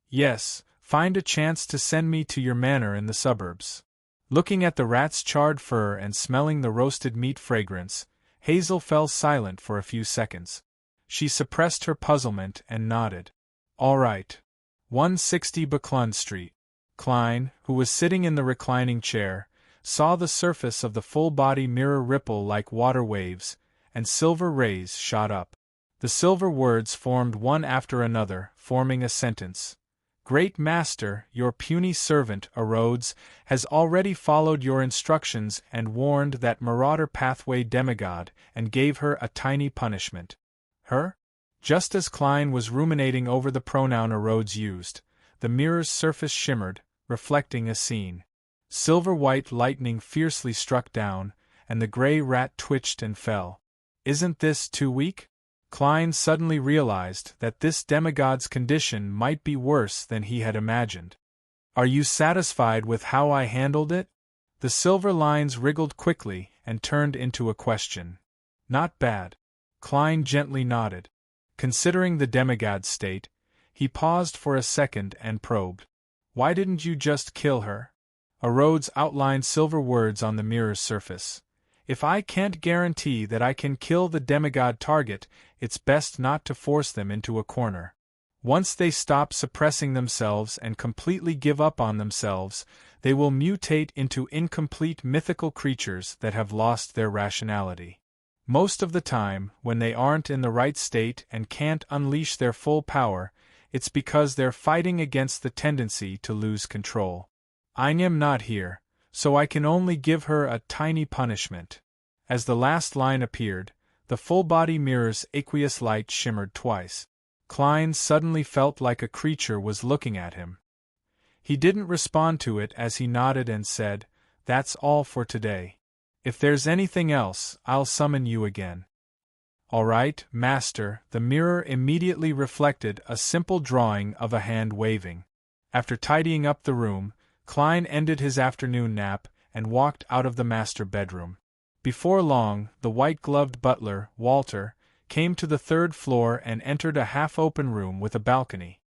Yes, find a chance to send me to your manor in the suburbs." Looking at the rat's charred fur and smelling the roasted meat fragrance, Hazel fell silent for a few seconds. She suppressed her puzzlement and nodded. "All right. 160 Buckland Street." Klein, who was sitting in the reclining chair, saw the surface of the full-body mirror ripple like water waves, and silver rays shot up. The silver words formed one after another, forming a sentence. Great Master, your puny servant, Orodes, has already followed your instructions and warned that marauder pathway demigod, and gave her a tiny punishment. Her? Just as Klein was ruminating over the pronoun Orodes used, the mirror's surface shimmered, reflecting a scene. Silver-white lightning fiercely struck down, and the gray rat twitched and fell. Isn't this too weak? Klein suddenly realized that this demigod's condition might be worse than he had imagined. Are you satisfied with how I handled it? The silver lines wriggled quickly and turned into a question. Not bad. Klein gently nodded. Considering the demigod's state, he paused for a second and probed. Why didn't you just kill her? Orodes outlined silver words on the mirror's surface. If I can't guarantee that I can kill the demigod target, it's best not to force them into a corner. Once they stop suppressing themselves and completely give up on themselves, they will mutate into incomplete mythical creatures that have lost their rationality. Most of the time, when they aren't in the right state and can't unleash their full power, it's because they're fighting against the tendency to lose control. I am not here, so I can only give her a tiny punishment. As the last line appeared, the full-body mirror's aqueous light shimmered twice. Klein suddenly felt like a creature was looking at him. He didn't respond to it as he nodded and said, "That's all for today. If there's anything else, I'll summon you again." "All right, Master." The mirror immediately reflected a simple drawing of a hand waving. After tidying up the room, Klein ended his afternoon nap and walked out of the master bedroom. Before long, the white-gloved butler, Walter, came to the third floor and entered a half-open room with a balcony.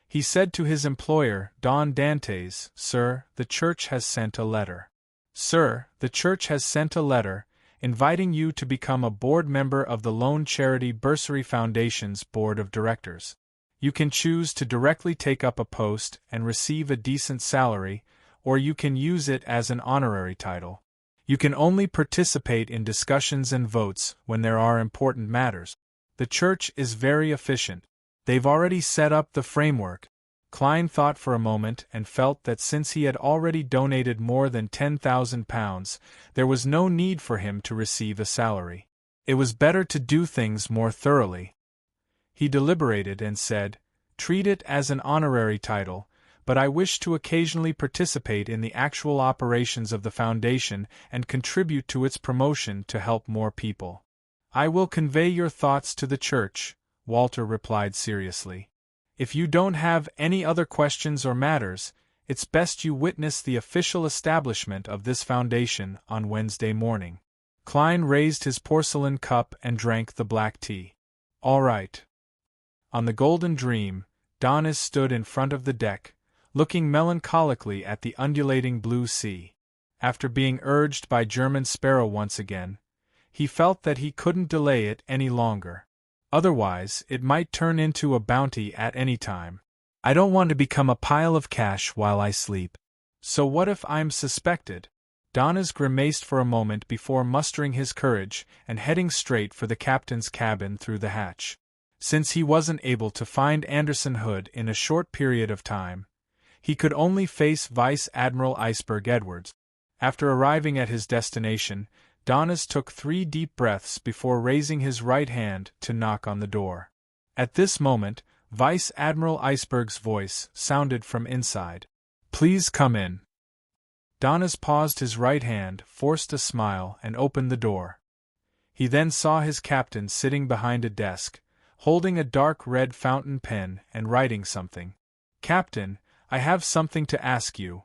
He said to his employer, Don Dantes, "Sir, the church has sent a letter. Sir, the church has sent a letter, inviting you to become a board member of the Lone Charity Bursary Foundation's Board of Directors. You can choose to directly take up a post and receive a decent salary, or you can use it as an honorary title. You can only participate in discussions and votes when there are important matters. The church is very efficient. They've already set up the framework." Klein thought for a moment and felt that since he had already donated more than £10,000, there was no need for him to receive a salary. It was better to do things more thoroughly. He deliberated and said, "Treat it as an honorary title, but I wish to occasionally participate in the actual operations of the foundation and contribute to its promotion to help more people." "I will convey your thoughts to the church," Walter replied seriously. "If you don't have any other questions or matters, it's best you witness the official establishment of this foundation on Wednesday morning." Klein raised his porcelain cup and drank the black tea. "All right." On the Golden Dream, Donis stood in front of the deck, looking melancholically at the undulating blue sea. After being urged by German Sparrow once again, he felt that he couldn't delay it any longer. Otherwise, it might turn into a bounty at any time. "I don't want to become a pile of cash while I sleep. So what if I'm suspected?" Donis grimaced for a moment before mustering his courage and heading straight for the captain's cabin through the hatch. Since he wasn't able to find Anderson Hood in a short period of time, he could only face Vice Admiral Iceberg Edwards. After arriving at his destination, Donis took 3 deep breaths before raising his right hand to knock on the door. At this moment, Vice Admiral Iceberg's voice sounded from inside. "Please come in." Donis paused his right hand, forced a smile, and opened the door. He then saw his captain sitting behind a desk, holding a dark red fountain pen and writing something. "Captain, I have something to ask you."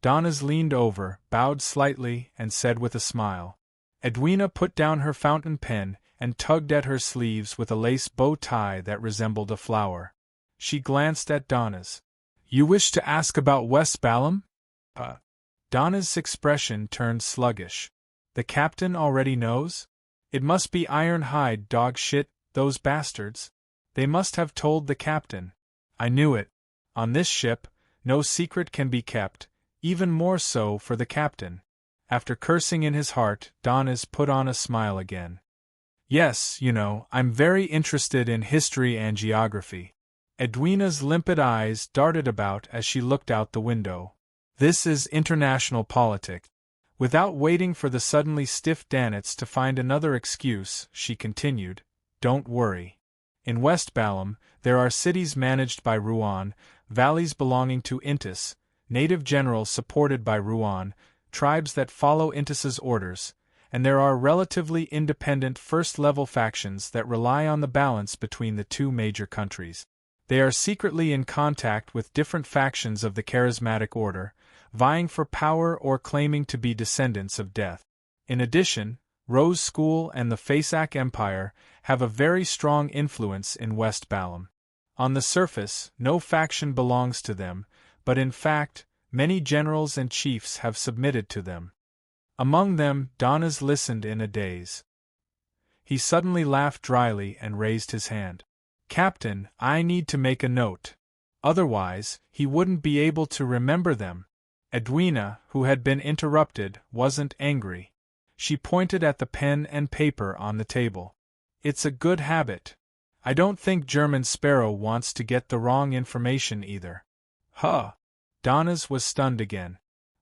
Donis leaned over, bowed slightly, and said with a smile. Edwina put down her fountain pen and tugged at her sleeves with a lace bow tie that resembled a flower. She glanced at Donis. "You wish to ask about West Balham?" Donis' expression turned sluggish. "The captain already knows? It must be iron-hide dog shit, those bastards. They must have told the captain. I knew it. On this ship, no secret can be kept, even more so for the captain." After cursing in his heart, Donis put on a smile again. Yes, I'm very interested in history and geography. Edwina's limpid eyes darted about as she looked out the window. This is international politics. Without waiting for the suddenly stiff Danitz to find another excuse, she continued, "Don't worry. In West Balam, there are cities managed by Ruan, valleys belonging to Intis, native generals supported by Ruan, tribes that follow Intis's orders, and there are relatively independent first-level factions that rely on the balance between the two major countries. They are secretly in contact with different factions of the charismatic order, vying for power or claiming to be descendants of death. In addition, Rose School and the Fasak Empire have a very strong influence in West Balam. On the surface, no faction belongs to them, but in fact, many generals and chiefs have submitted to them." Among them, Donnas listened in a daze. He suddenly laughed dryly and raised his hand. "Captain, I need to make a note. Otherwise, he wouldn't be able to remember them." Edwina, who had been interrupted, wasn't angry. She pointed at the pen and paper on the table. "It's a good habit. I don't think German Sparrow wants to get the wrong information either." "Huh!" Donnas was stunned again.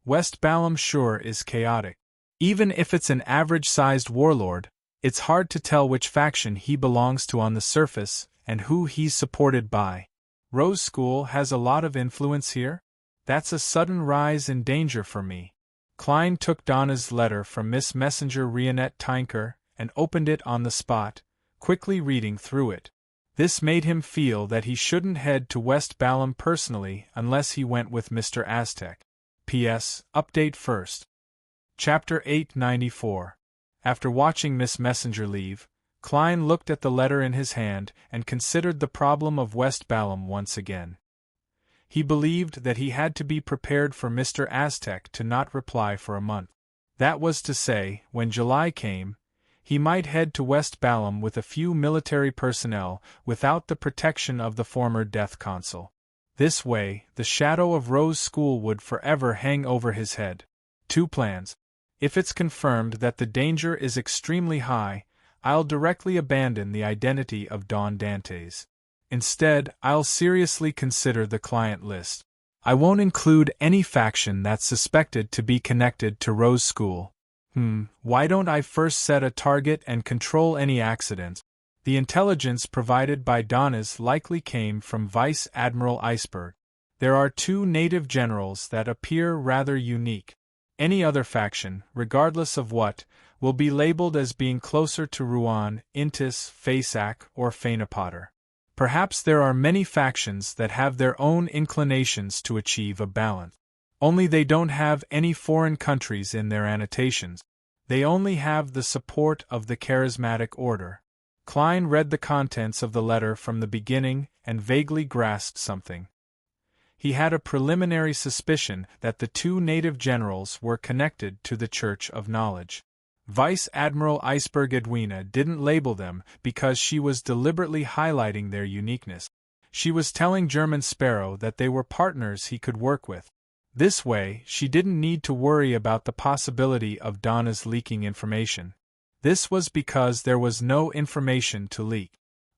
"West Balam sure is chaotic. Even if it's an average-sized warlord, it's hard to tell which faction he belongs to on the surface and who he's supported by. Rose School has a lot of influence here? That's a sudden rise in danger for me." Klein took Donna's letter from Miss Messenger Rionette Tynker and opened it on the spot, quickly reading through it. This made him feel that he shouldn't head to West Balam personally unless he went with Mr. Aztec. P.S. Update first. Chapter 894. After watching Miss Messenger leave, Klein looked at the letter in his hand and considered the problem of West Balam once again. He believed that he had to be prepared for Mr. Aztec to not reply for a month. That was to say, when July came, he might head to West Balam with a few military personnel without the protection of the former Death Consul. This way, the shadow of Rose School would forever hang over his head. 2 plans. If it's confirmed that the danger is extremely high, I'll directly abandon the identity of Don Dantes. Instead, I'll seriously consider the client list. I won't include any faction that's suspected to be connected to Rose School. Why don't I first set a target and control any accidents? The intelligence provided by Donnas likely came from Vice Admiral Iceberg. There are 2 native generals that appear rather unique. Any other faction, regardless of what, will be labeled as being closer to Ruan, Intis, Fasak, or Fainapotter. Perhaps there are many factions that have their own inclinations to achieve a balance. Only they don't have any foreign countries in their annotations. They only have the support of the charismatic order. Klein read the contents of the letter from the beginning and vaguely grasped something. He had a preliminary suspicion that the 2 native generals were connected to the Church of Knowledge. Vice Admiral Iceberg Edwina didn't label them because she was deliberately highlighting their uniqueness. She was telling German Sparrow that they were partners he could work with. This way, she didn't need to worry about the possibility of Donna's leaking information. This was because there was no information to leak.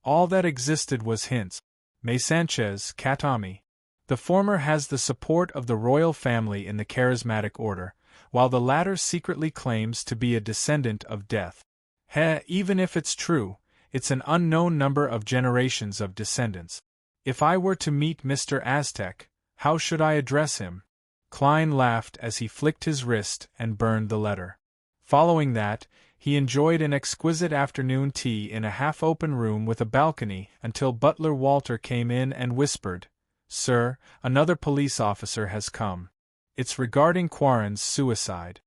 All that existed was hints. May Sanchez, Katami. The former has the support of the royal family in the charismatic order, while the latter secretly claims to be a descendant of death. Even if it's true, it's an unknown number of generations of descendants. If I were to meet Mr. Aztec, how should I address him? Klein laughed as he flicked his wrist and burned the letter. Following that, he enjoyed an exquisite afternoon tea in a half-open room with a balcony until butler Walter came in and whispered, "Sir, another police officer has come. It's regarding Quarren's suicide."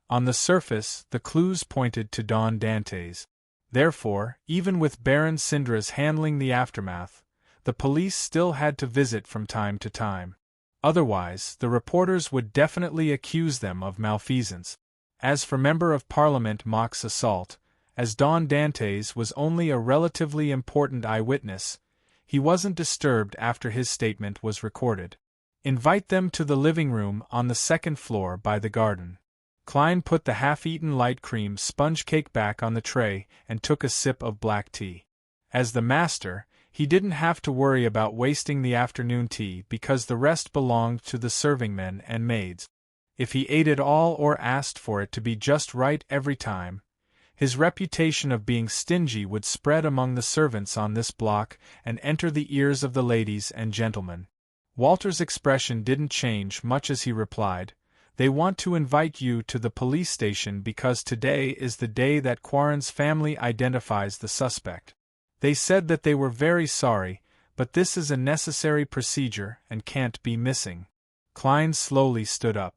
On the surface, the clues pointed to Don Dantes. Therefore, even with Baron Syndra's handling the aftermath, the police still had to visit from time to time. Otherwise, the reporters would definitely accuse them of malfeasance. As for Member of Parliament Mock's assault, as Don Dantes was only a relatively important eyewitness, he wasn't disturbed after his statement was recorded. "Invite them to the living room on the 2nd floor by the garden." Klein put the half-eaten light cream sponge cake back on the tray and took a sip of black tea. As the master, he didn't have to worry about wasting the afternoon tea because the rest belonged to the serving men and maids. If he ate it all or asked for it to be just right every time, his reputation of being stingy would spread among the servants on this block and enter the ears of the ladies and gentlemen. Walter's expression didn't change much as he replied, "They want to invite you to the police station because today is the day that Quarren's family identifies the suspect. They said that they were very sorry, but this is a necessary procedure and can't be missing." Klein slowly stood up.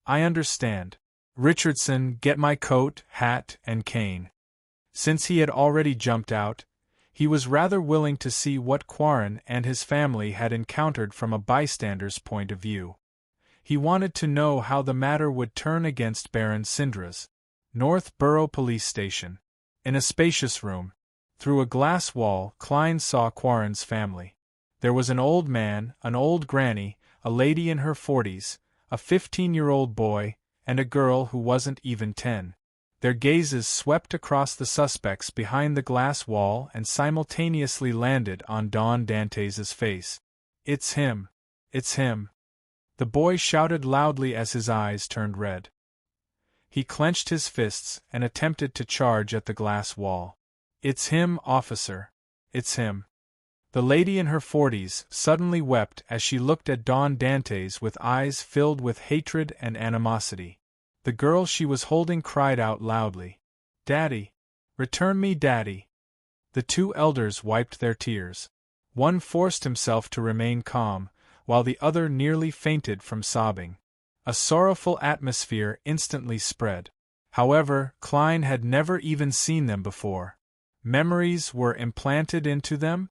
"I understand. Richardson, get my coat, hat, and cane." Since he had already jumped out, he was rather willing to see what Quarren and his family had encountered from a bystander's point of view. He wanted to know how the matter would turn against Baron Sindra's. North Borough Police Station. In a spacious room, through a glass wall, Klein saw Quarren's family. There was an old man, an old granny, a lady in her 40s, a 15-year-old boy, and a girl who wasn't even 10. Their gazes swept across the suspects behind the glass wall and simultaneously landed on Don Dantes' face. "It's him! It's him!" The boy shouted loudly as his eyes turned red. He clenched his fists and attempted to charge at the glass wall. "It's him, officer! It's him!" The lady in her 40s suddenly wept as she looked at Don Dantes with eyes filled with hatred and animosity. The girl she was holding cried out loudly, "Daddy! Return me Daddy!" The two elders wiped their tears. One forced himself to remain calm, while the other nearly fainted from sobbing. A sorrowful atmosphere instantly spread. However, Klein had never even seen them before. Memories were implanted into them?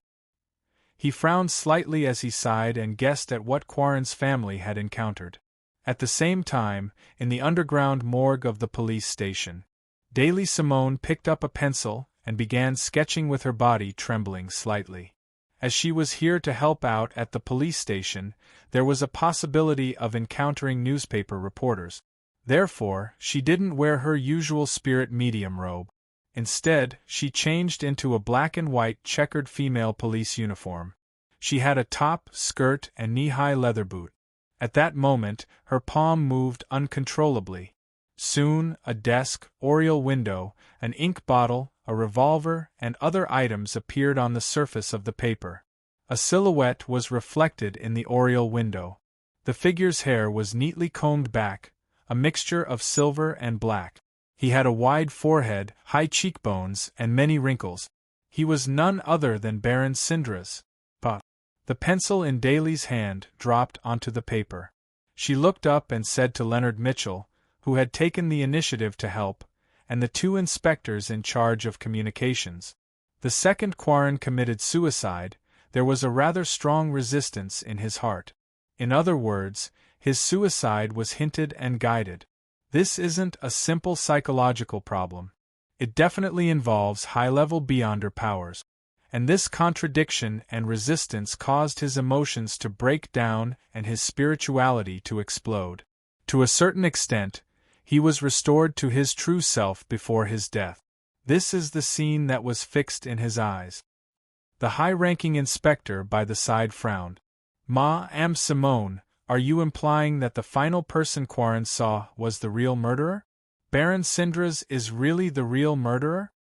He frowned slightly as he sighed and guessed at what Quarren's family had encountered. At the same time, in the underground morgue of the police station, Daly Simone picked up a pencil and began sketching with her body trembling slightly. As she was here to help out at the police station, there was a possibility of encountering newspaper reporters. Therefore, she didn't wear her usual spirit medium robe. Instead, she changed into a black and white checkered female police uniform. She had a top, skirt, and knee-high leather boot. At that moment, her palm moved uncontrollably. Soon, a desk, oriel window, an ink bottle, a revolver, and other items appeared on the surface of the paper. A silhouette was reflected in the oriel window. The figure's hair was neatly combed back, a mixture of silver and black. He had a wide forehead, high cheekbones, and many wrinkles. He was none other than Baron Sindra's. But the pencil in Daly's hand dropped onto the paper. She looked up and said to Leonard Mitchell, who had taken the initiative to help, and the two inspectors in charge of communications. The second Quarren committed suicide. There was a rather strong resistance in his heart. In other words, his suicide was hinted and guided. This isn't a simple psychological problem. It definitely involves high-level beyonder powers. And this contradiction and resistance caused his emotions to break down and his spirituality to explode. To a certain extent, he was restored to his true self before his death. This is the scene that was fixed in his eyes. The high-ranking inspector by the side frowned. "Am Simone, are you implying that the final person Quarren saw was the real murderer? Baron Sindra's is really the real murderer?"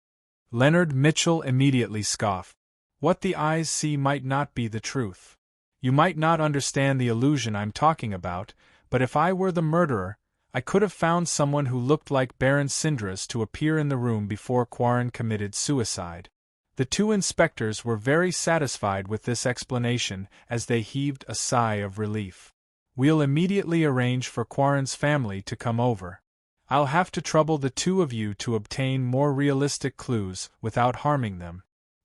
Leonard Mitchell immediately scoffed. "What the eyes see might not be the truth. You might not understand the illusion I'm talking about, but if I were the murderer, I could have found someone who looked like Baron Sindra's to appear in the room before Quarren committed suicide." The two inspectors were very satisfied with this explanation as they heaved a sigh of relief. "We'll immediately arrange for Quarren's family to come over. I'll have to trouble the two of you to obtain more realistic clues without harming them."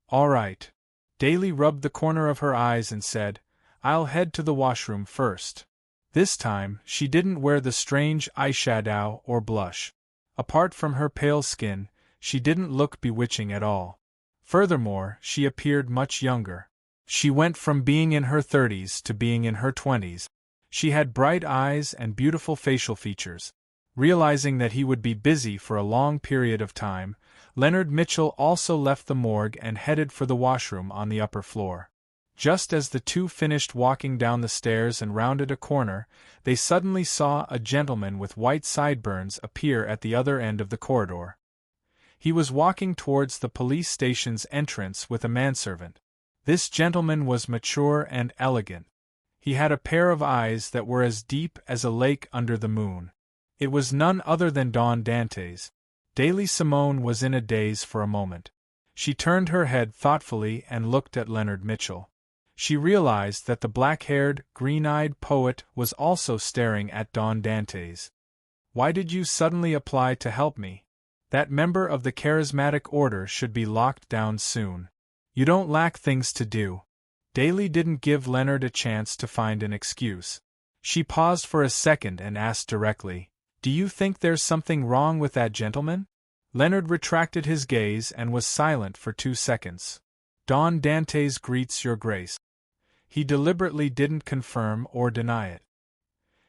"All right." Daly rubbed the corner of her eyes and said, "I'll head to the washroom first." This time, she didn't wear the strange eyeshadow or blush. Apart from her pale skin, she didn't look bewitching at all. Furthermore, she appeared much younger. She went from being in her 30s to being in her 20s. She had bright eyes and beautiful facial features. Realizing that he would be busy for a long period of time, Leonard Mitchell also left the morgue and headed for the washroom on the upper floor. Just as the two finished walking down the stairs and rounded a corner, they suddenly saw a gentleman with white sideburns appear at the other end of the corridor. He was walking towards the police station's entrance with a manservant. This gentleman was mature and elegant. He had a pair of eyes that were as deep as a lake under the moon. It was none other than Dawn Dantes. Daily Simone was in a daze for a moment. She turned her head thoughtfully and looked at Leonard Mitchell. She realized that the black-haired, green-eyed poet was also staring at Dawn Dantes. "Why did you suddenly apply to help me? That member of the charismatic order should be locked down soon. You don't lack things to do." Daly didn't give Leonard a chance to find an excuse. She paused for a second and asked directly, "Do you think there's something wrong with that gentleman?" Leonard retracted his gaze and was silent for 2 seconds. "Dawn Dantes greets your grace." He deliberately didn't confirm or deny it.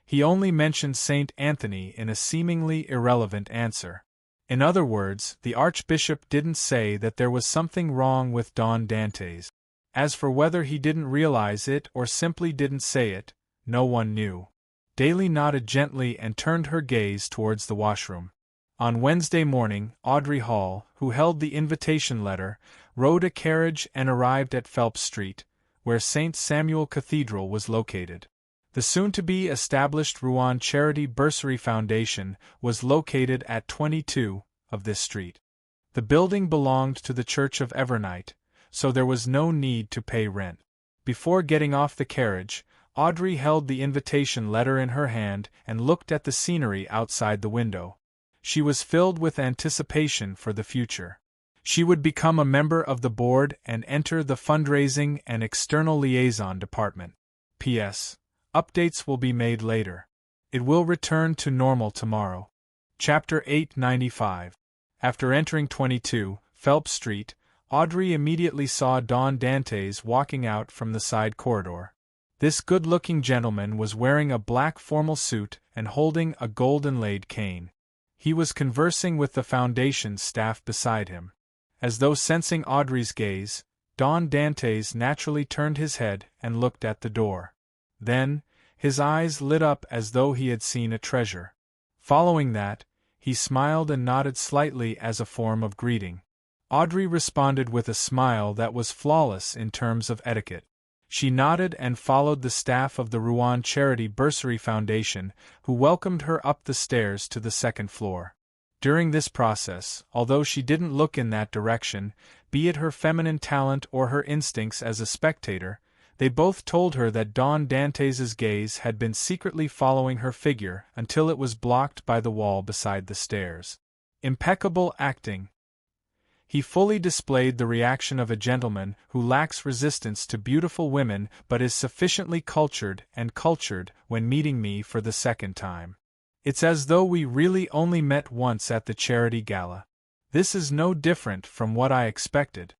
He only mentioned St. Anthony in a seemingly irrelevant answer. In other words, the Archbishop didn't say that there was something wrong with Dawn Dantes. As for whether he didn't realize it or simply didn't say it, no one knew. Daly nodded gently and turned her gaze towards the washroom. On Wednesday morning, Audrey Hall, who held the invitation letter, rode a carriage and arrived at Phelps Street, where St. Samuel Cathedral was located. The soon-to-be established Rouen Charity Bursary Foundation was located at 22 of this street. The building belonged to the Church of Evernight, so there was no need to pay rent. Before getting off the carriage, Audrey held the invitation letter in her hand and looked at the scenery outside the window. She was filled with anticipation for the future. She would become a member of the board and enter the fundraising and external liaison department. P.S. Updates will be made later. It will return to normal tomorrow. Chapter 895. After entering 22, Phelps Street, Audrey immediately saw Dawn Dantes walking out from the side corridor. This good-looking gentleman was wearing a black formal suit and holding a gold-inlaid cane. He was conversing with the foundation staff beside him. As though sensing Audrey's gaze, Dawn Dantes naturally turned his head and looked at the door. Then, his eyes lit up as though he had seen a treasure. Following that, he smiled and nodded slightly as a form of greeting. Audrey responded with a smile that was flawless in terms of etiquette. She nodded and followed the staff of the Rouen Charity Bursary Foundation, who welcomed her up the stairs to the second floor. During this process, although she didn't look in that direction, be it her feminine talent or her instincts as a spectator, they both told her that Dawn Dantes's gaze had been secretly following her figure until it was blocked by the wall beside the stairs. Impeccable acting. He fully displayed the reaction of a gentleman who lacks resistance to beautiful women but is sufficiently cultured when meeting me for the second time. It's as though we really only met once at the charity gala. This is no different from what I expected.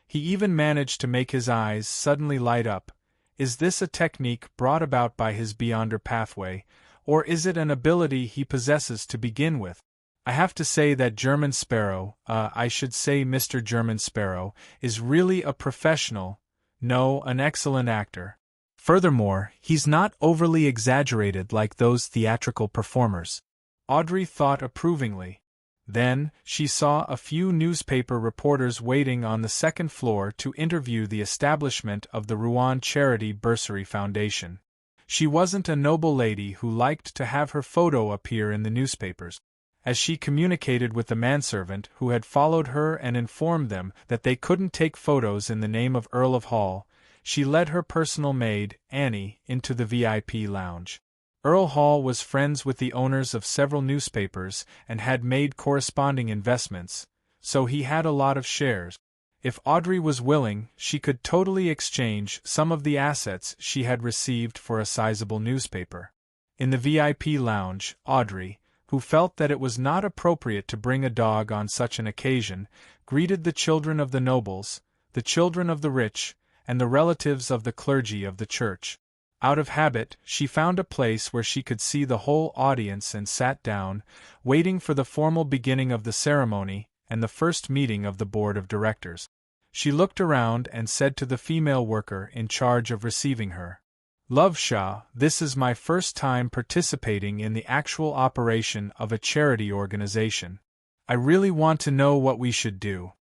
He even managed to make his eyes suddenly light up. Is this a technique brought about by his Beyonder pathway, or is it an ability he possesses to begin with? I have to say that German Sparrow, I should say Mr. German Sparrow, is really a professional, an excellent actor. Furthermore, he's not overly exaggerated like those theatrical performers. Audrey thought approvingly. Then, she saw a few newspaper reporters waiting on the second floor to interview the establishment of the Rouen Charity Bursary Foundation. She wasn't a noble lady who liked to have her photo appear in the newspapers. As she communicated with the manservant who had followed her and informed them that they couldn't take photos in the name of Earl of Hall, she led her personal maid, Annie, into the VIP lounge. Earl Hall was friends with the owners of several newspapers and had made corresponding investments, so he had a lot of shares. If Audrey was willing, she could totally exchange some of the assets she had received for a sizable newspaper. In the VIP lounge, Audrey, who felt that it was not appropriate to bring a dog on such an occasion, greeted the children of the nobles, the children of the rich, and the relatives of the clergy of the church. Out of habit, she found a place where she could see the whole audience and sat down, waiting for the formal beginning of the ceremony and the first meeting of the board of directors. She looked around and said to the female worker in charge of receiving her, "Love Shah, this is my first time participating in the actual operation of a charity organization. I really want to know what we should do."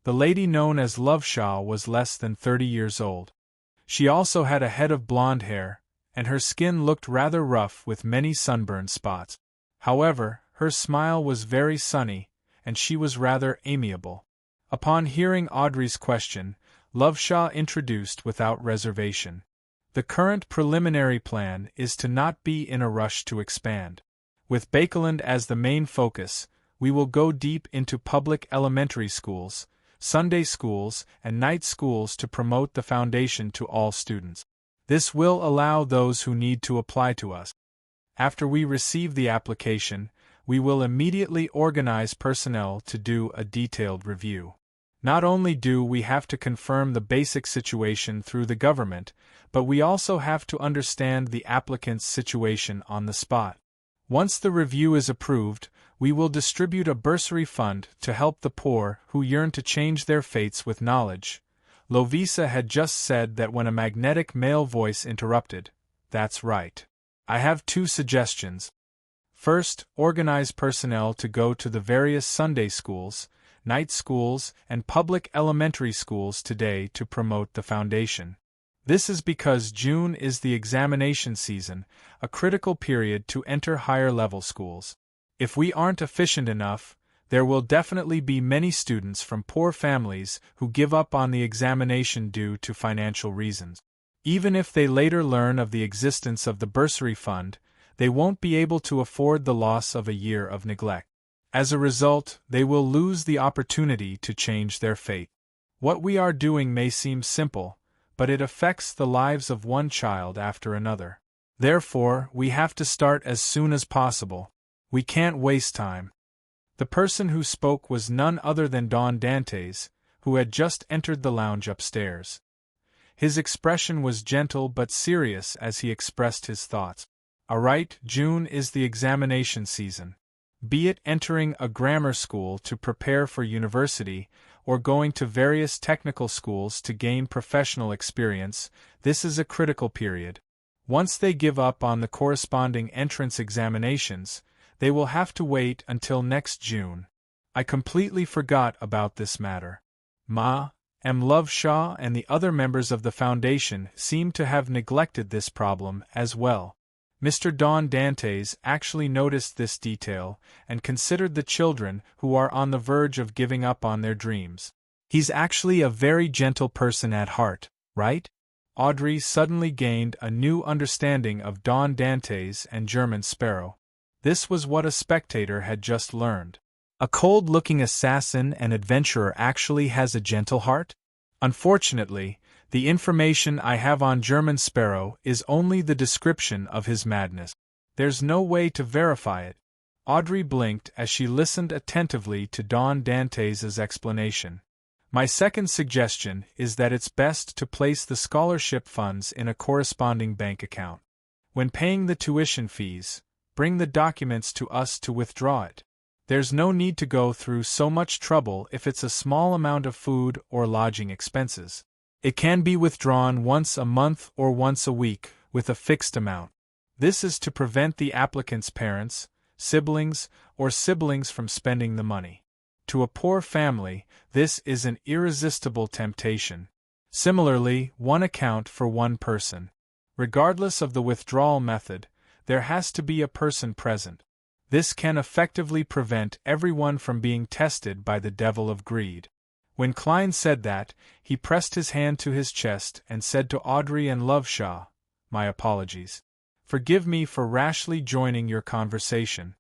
The lady known as Love Shah was less than 30 years old. She also had a head of blonde hair, and her skin looked rather rough with many sunburn spots. However, her smile was very sunny, and she was rather amiable. Upon hearing Audrey's question, Love Shah introduced without reservation. The current preliminary plan is to not be in a rush to expand. With Bakeland as the main focus, we will go deep into public elementary schools, Sunday schools, and night schools to promote the foundation to all students. This will allow those who need to apply to us. After we receive the application, we will immediately organize personnel to do a detailed review. Not only do we have to confirm the basic situation through the government, but we also have to understand the applicant's situation on the spot. Once the review is approved, we will distribute a bursary fund to help the poor who yearn to change their fates with knowledge. Lovisa had just said that when a magnetic male voice interrupted. That's right. I have 2 suggestions. First, organize personnel to go to the various Sunday schools, night schools, and public elementary schools today to promote the foundation. This is because June is the examination season, a critical period to enter higher level schools. If we aren't efficient enough, there will definitely be many students from poor families who give up on the examination due to financial reasons. Even if they later learn of the existence of the bursary fund, they won't be able to afford the loss of a year of neglect. As a result, they will lose the opportunity to change their fate. What we are doing may seem simple, but it affects the lives of one child after another. Therefore, we have to start as soon as possible. We can't waste time. The person who spoke was none other than Don Dantes, who had just entered the lounge upstairs. His expression was gentle but serious as he expressed his thoughts. Alright, June is the examination season. Be it entering a grammar school to prepare for university, or going to various technical schools to gain professional experience, this is a critical period. Once they give up on the corresponding entrance examinations, they will have to wait until next June. I completely forgot about this matter. Love Shah and the other members of the foundation seem to have neglected this problem as well. Mr. Don Dantes actually noticed this detail and considered the children who are on the verge of giving up on their dreams. He's actually a very gentle person at heart, right? Audrey suddenly gained a new understanding of Don Dantes and German Sparrow. This was what a spectator had just learned. A cold-looking assassin and adventurer actually has a gentle heart? Unfortunately, the information I have on German Sparrow is only the description of his madness. There's no way to verify it. Audrey blinked as she listened attentively to Don Dantes' explanation. My second suggestion is that it's best to place the scholarship funds in a corresponding bank account. When paying the tuition fees, bring the documents to us to withdraw it. There's no need to go through so much trouble if it's a small amount of food or lodging expenses. It can be withdrawn once a month or once a week, with a fixed amount. This is to prevent the applicant's parents, siblings, or siblings from spending the money. To a poor family, this is an irresistible temptation. Similarly, one account for one person. Regardless of the withdrawal method, there has to be a person present. This can effectively prevent everyone from being tested by the devil of greed. When Klein said that, he pressed his hand to his chest and said to Audrey and Love Shah, "My apologies. Forgive me for rashly joining your conversation."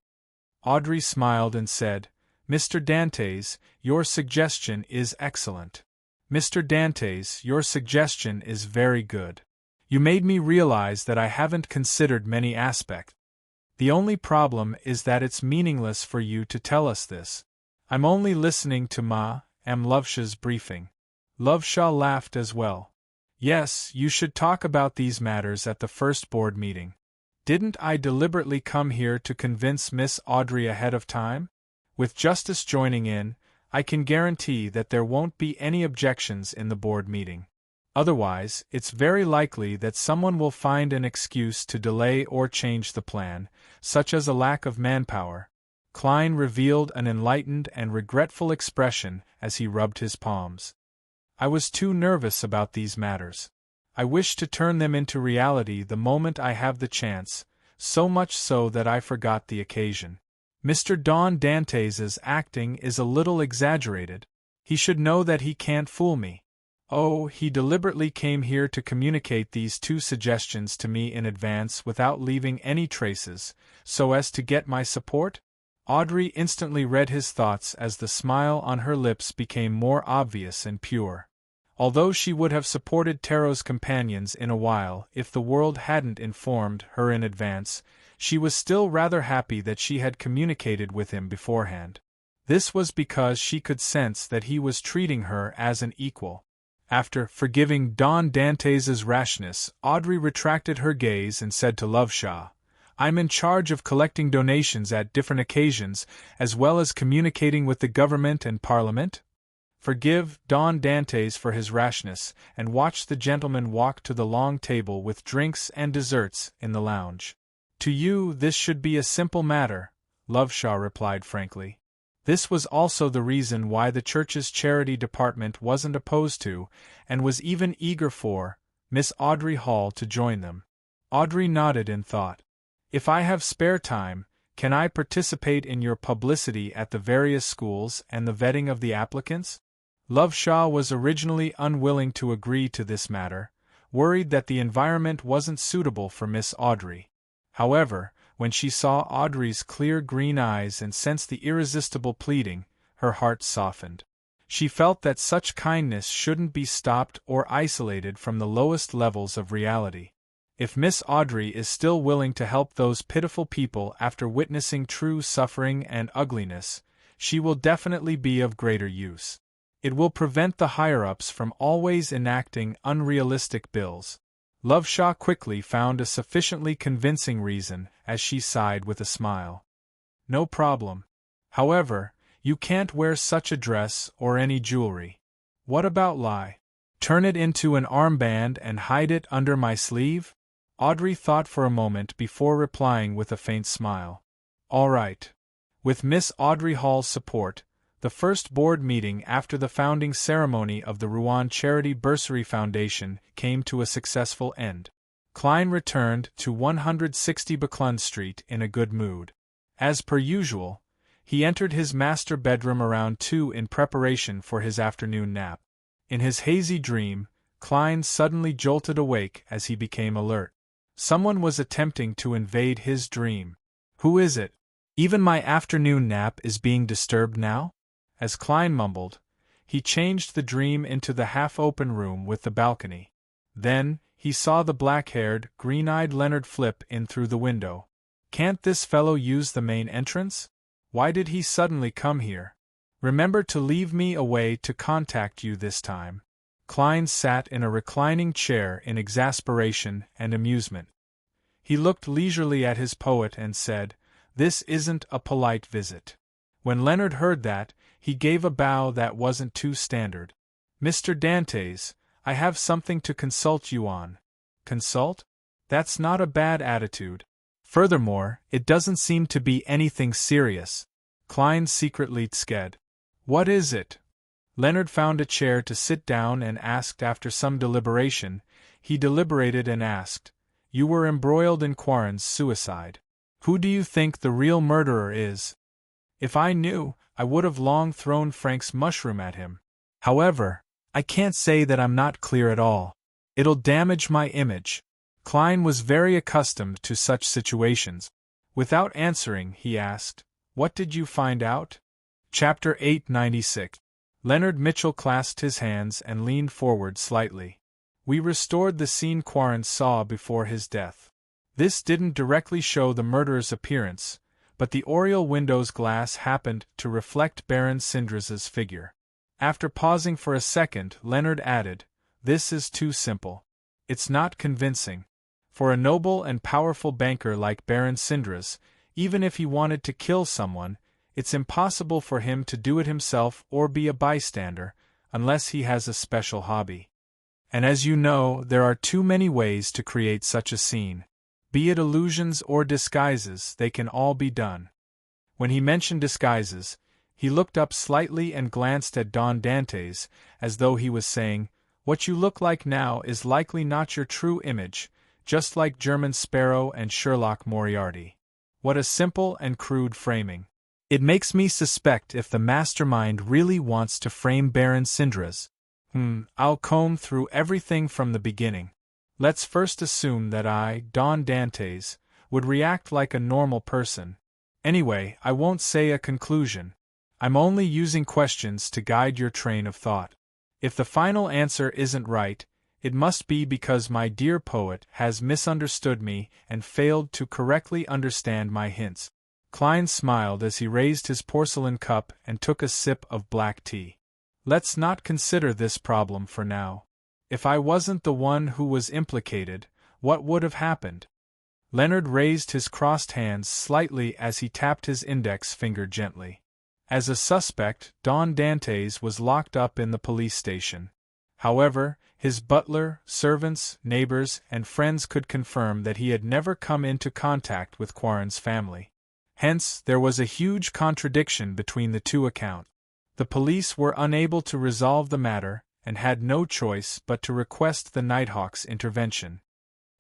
Audrey smiled and said, "Mr. Dantes, your suggestion is excellent. Mr. Dantes, your suggestion is very good. You made me realize that I haven't considered many aspects. The only problem is that it's meaningless for you to tell us this. I'm only listening to Love Shah's briefing." Love Shah laughed as well. Yes, you should talk about these matters at the first board meeting. Didn't I deliberately come here to convince Miss Audrey ahead of time? With Justice joining in, I can guarantee that there won't be any objections in the board meeting. Otherwise, it's very likely that someone will find an excuse to delay or change the plan, such as a lack of manpower. Klein revealed an enlightened and regretful expression as he rubbed his palms. I was too nervous about these matters. I wish to turn them into reality the moment I have the chance, so much so that I forgot the occasion. Mr. Don Dantes's acting is a little exaggerated. He should know that he can't fool me. Oh, he deliberately came here to communicate these two suggestions to me in advance without leaving any traces, so as to get my support? Audrey instantly read his thoughts as the smile on her lips became more obvious and pure. Although she would have supported Taro's companions in a while if the world hadn't informed her in advance, she was still rather happy that she had communicated with him beforehand. This was because she could sense that he was treating her as an equal. After forgiving Don Dantes's rashness, Audrey retracted her gaze and said to Loveshaw, "I'm in charge of collecting donations at different occasions, as well as communicating with the government and Parliament. Forgive Don Dantes for his rashness, and watch the gentleman walk to the long table with drinks and desserts in the lounge. To you this should be a simple matter," Loveshaw replied frankly. This was also the reason why the church's charity department wasn't opposed to, and was even eager for, Miss Audrey Hall to join them. Audrey nodded in thought. "If I have spare time, can I participate in your publicity at the various schools and the vetting of the applicants?" Loveshaw was originally unwilling to agree to this matter, worried that the environment wasn't suitable for Miss Audrey. However, when she saw Audrey's clear green eyes and sensed the irresistible pleading, her heart softened. She felt that such kindness shouldn't be stopped or isolated from the lowest levels of reality. If Miss Audrey is still willing to help those pitiful people after witnessing true suffering and ugliness, she will definitely be of greater use. It will prevent the higher-ups from always enacting unrealistic bills. Loveshaw quickly found a sufficiently convincing reason as she sighed with a smile. "No problem. However, you can't wear such a dress or any jewelry. What about lie? Turn it into an armband and hide it under my sleeve?" Audrey thought for a moment before replying with a faint smile. "All right." With Miss Audrey Hall's support, the first board meeting after the founding ceremony of the Rouen Charity Bursary Foundation came to a successful end. Klein returned to 160 Buckland Street in a good mood. As per usual, he entered his master bedroom around 2 in preparation for his afternoon nap. In his hazy dream, Klein suddenly jolted awake as he became alert. Someone was attempting to invade his dream. Who is it? Even my afternoon nap is being disturbed now? As Klein mumbled, he changed the dream into the half-open room with the balcony. Then, he saw the black-haired, green-eyed Leonard flip in through the window. Can't this fellow use the main entrance? Why did he suddenly come here? Remember to leave me a way to contact you this time. Klein sat in a reclining chair in exasperation and amusement. He looked leisurely at his poet and said, "This isn't a polite visit." When Leonard heard that, he gave a bow that wasn't too standard. "Mr. Dantes, I have something to consult you on." "Consult? That's not a bad attitude. Furthermore, it doesn't seem to be anything serious." Klein secretly scared. "What is it?" Leonard found a chair to sit down and asked after some deliberation. He deliberated and asked, "You were embroiled in Quarren's suicide. Who do you think the real murderer is?" "If I knew, I would have long thrown Frank's mushroom at him. However, I can't say that I'm not clear at all. It'll damage my image." Klein was very accustomed to such situations. Without answering, he asked, "What did you find out?" Chapter 896. Leonard Mitchell clasped his hands and leaned forward slightly. "We restored the scene Quarren saw before his death. This didn't directly show the murderer's appearance, but the oriel window's glass happened to reflect Baron Sindras's figure." After pausing for a second, Leonard added, This is too simple. It's not convincing. For a noble and powerful banker like Baron Sindras, even if he wanted to kill someone, it's impossible for him to do it himself or be a bystander, unless he has a special hobby. And as you know, there are too many ways to create such a scene. Be it illusions or disguises, they can all be done. When he mentioned disguises, he looked up slightly and glanced at Don Dantes, as though he was saying, "What you look like now is likely not your true image, just like German Sparrow and Sherlock Moriarty." What a simple and crude framing. It makes me suspect if the mastermind really wants to frame Baron Sindras. I'll comb through everything from the beginning. Let's first assume that I, Don Dantes, would react like a normal person. Anyway, I won't say a conclusion. I'm only using questions to guide your train of thought. If the final answer isn't right, it must be because my dear poet has misunderstood me and failed to correctly understand my hints. Klein smiled as he raised his porcelain cup and took a sip of black tea. Let's not consider this problem for now. If I wasn't the one who was implicated, what would have happened? Leonard raised his crossed hands slightly as he tapped his index finger gently. As a suspect, Don Dantes was locked up in the police station. However, his butler, servants, neighbors, and friends could confirm that he had never come into contact with Quarren's family. Hence, there was a huge contradiction between the two accounts. The police were unable to resolve the matter, and had no choice but to request the Nighthawk's intervention.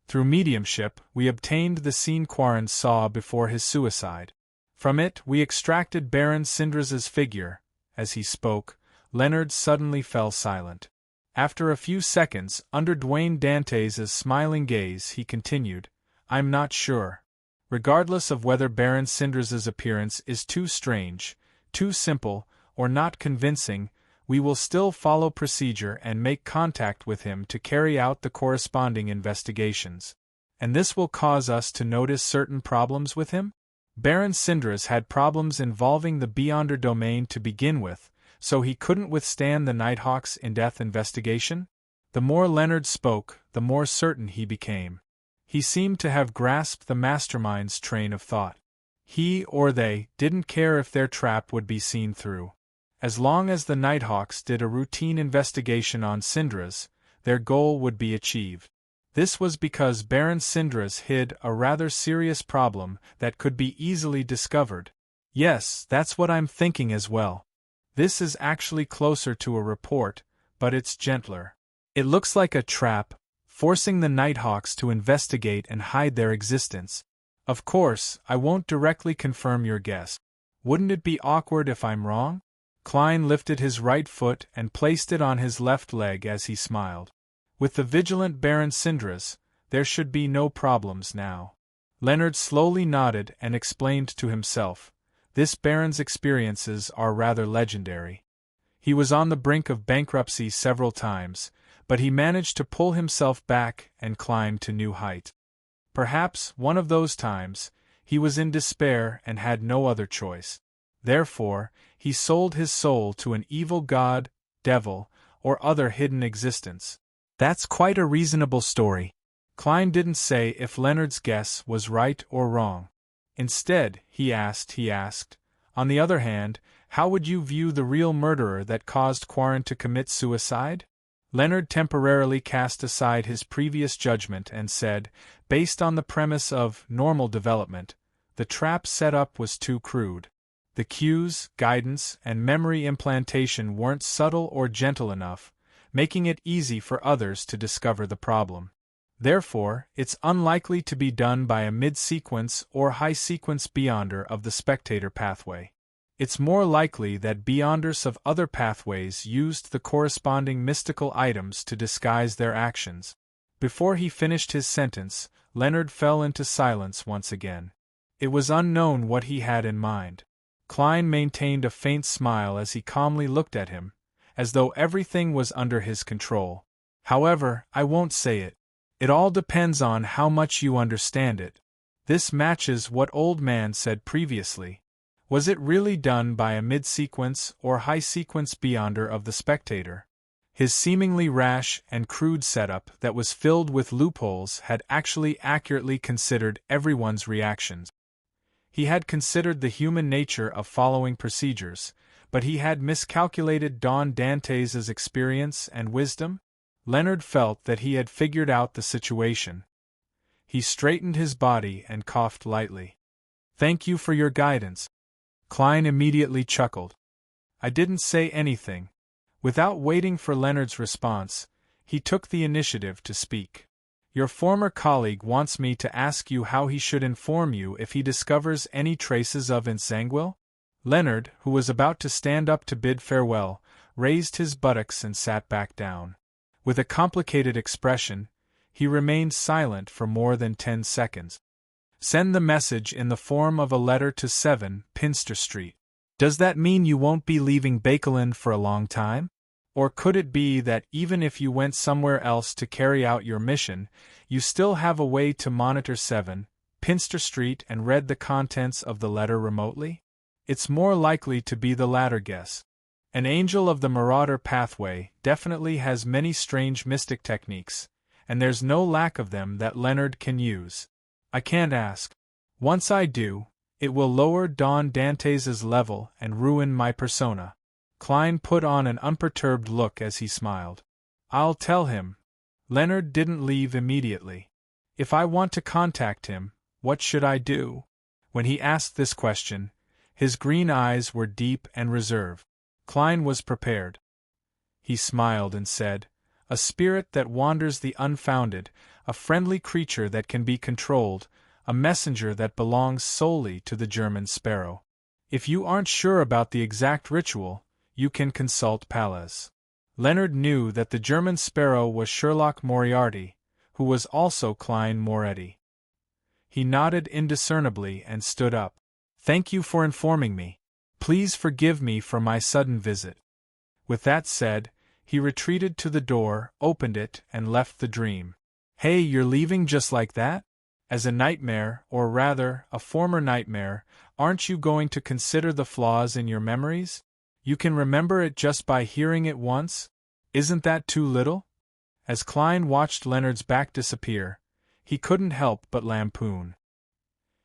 Through mediumship, we obtained the scene Quarren saw before his suicide. From it, we extracted Baron Sindras's figure. As he spoke, Leonard suddenly fell silent. After a few seconds, under Dwayne Dantes's smiling gaze, he continued, "I'm not sure. Regardless of whether Baron Sindras's appearance is too strange, too simple, or not convincing, we will still follow procedure and make contact with him to carry out the corresponding investigations. And this will cause us to notice certain problems with him? Baron Sindras had problems involving the Beyonder domain to begin with, so he couldn't withstand the Nighthawk's in-depth investigation? The more Leonard spoke, the more certain he became. He seemed to have grasped the mastermind's train of thought. He or they didn't care if their trap would be seen through. As long as the Nighthawks did a routine investigation on Sindras, their goal would be achieved. This was because Baron Sindras hid a rather serious problem that could be easily discovered. Yes, that's what I'm thinking as well. This is actually closer to a report, but it's gentler. It looks like a trap, forcing the Nighthawks to investigate and hide their existence. Of course, I won't directly confirm your guess. Wouldn't it be awkward if I'm wrong? Klein lifted his right foot and placed it on his left leg as he smiled. With the vigilant Baron Sindras, there should be no problems now. Leonard slowly nodded and explained to himself, this Baron's experiences are rather legendary. He was on the brink of bankruptcy several times, but he managed to pull himself back and climb to new heights. Perhaps, one of those times, he was in despair and had no other choice. Therefore, he sold his soul to an evil god, devil, or other hidden existence. That's quite a reasonable story. Klein didn't say if Leonard's guess was right or wrong. Instead, he asked, on the other hand, how would you view the real murderer that caused Quarren to commit suicide? Leonard temporarily cast aside his previous judgment and said, based on the premise of normal development, the trap setup was too crude. The cues, guidance, and memory implantation weren't subtle or gentle enough, making it easy for others to discover the problem. Therefore, it's unlikely to be done by a mid-sequence or high-sequence Beyonder of the spectator pathway. It's more likely that Beyonders of other pathways used the corresponding mystical items to disguise their actions. Before he finished his sentence, Leonard fell into silence once again. It was unknown what he had in mind. Klein maintained a faint smile as he calmly looked at him, as though everything was under his control. However, I won't say it. It all depends on how much you understand it. This matches what Old Man said previously. Was it really done by a mid-sequence or high-sequence Beyonder of the spectator? His seemingly rash and crude setup that was filled with loopholes had actually accurately considered everyone's reactions. He had considered the human nature of following procedures, but he had miscalculated Don Dantes' experience and wisdom. Leonard felt that he had figured out the situation. He straightened his body and coughed lightly. "Thank you for your guidance." Klein immediately chuckled. "I didn't say anything." Without waiting for Leonard's response, he took the initiative to speak. "Your former colleague wants me to ask you how he should inform you if he discovers any traces of ensanguil?" Leonard, who was about to stand up to bid farewell, raised his buttocks and sat back down. With a complicated expression, he remained silent for more than 10 seconds. "Send the message in the form of a letter to 7 Pinster Street. Does that mean you won't be leaving Bakeland for a long time? Or could it be that even if you went somewhere else to carry out your mission, you still have a way to monitor 7 Pinster Street and read the contents of the letter remotely? It's more likely to be the latter guess. An angel of the Marauder pathway definitely has many strange mystic techniques, and there's no lack of them that Leonard can use. I can't ask. Once I do, it will lower Don Dantes' level and ruin my persona." Klein put on an unperturbed look as he smiled. "I'll tell him." Leonard didn't leave immediately. "If I want to contact him, what should I do?" When he asked this question, his green eyes were deep and reserved. Klein was prepared. He smiled and said, "A spirit that wanders the unfounded, a friendly creature that can be controlled, a messenger that belongs solely to the German sparrow. If you aren't sure about the exact ritual, you can consult Pallas." Leonard knew that the German sparrow was Sherlock Moriarty, who was also Klein Moretti. He nodded indiscernibly and stood up. "Thank you for informing me. Please forgive me for my sudden visit." With that said, he retreated to the door, opened it, and left the dream. "Hey, you're leaving just like that? As a nightmare, or rather, a former nightmare, aren't you going to consider the flaws in your memories? You can remember it just by hearing it once? Isn't that too little?" As Klein watched Leonard's back disappear, he couldn't help but lampoon.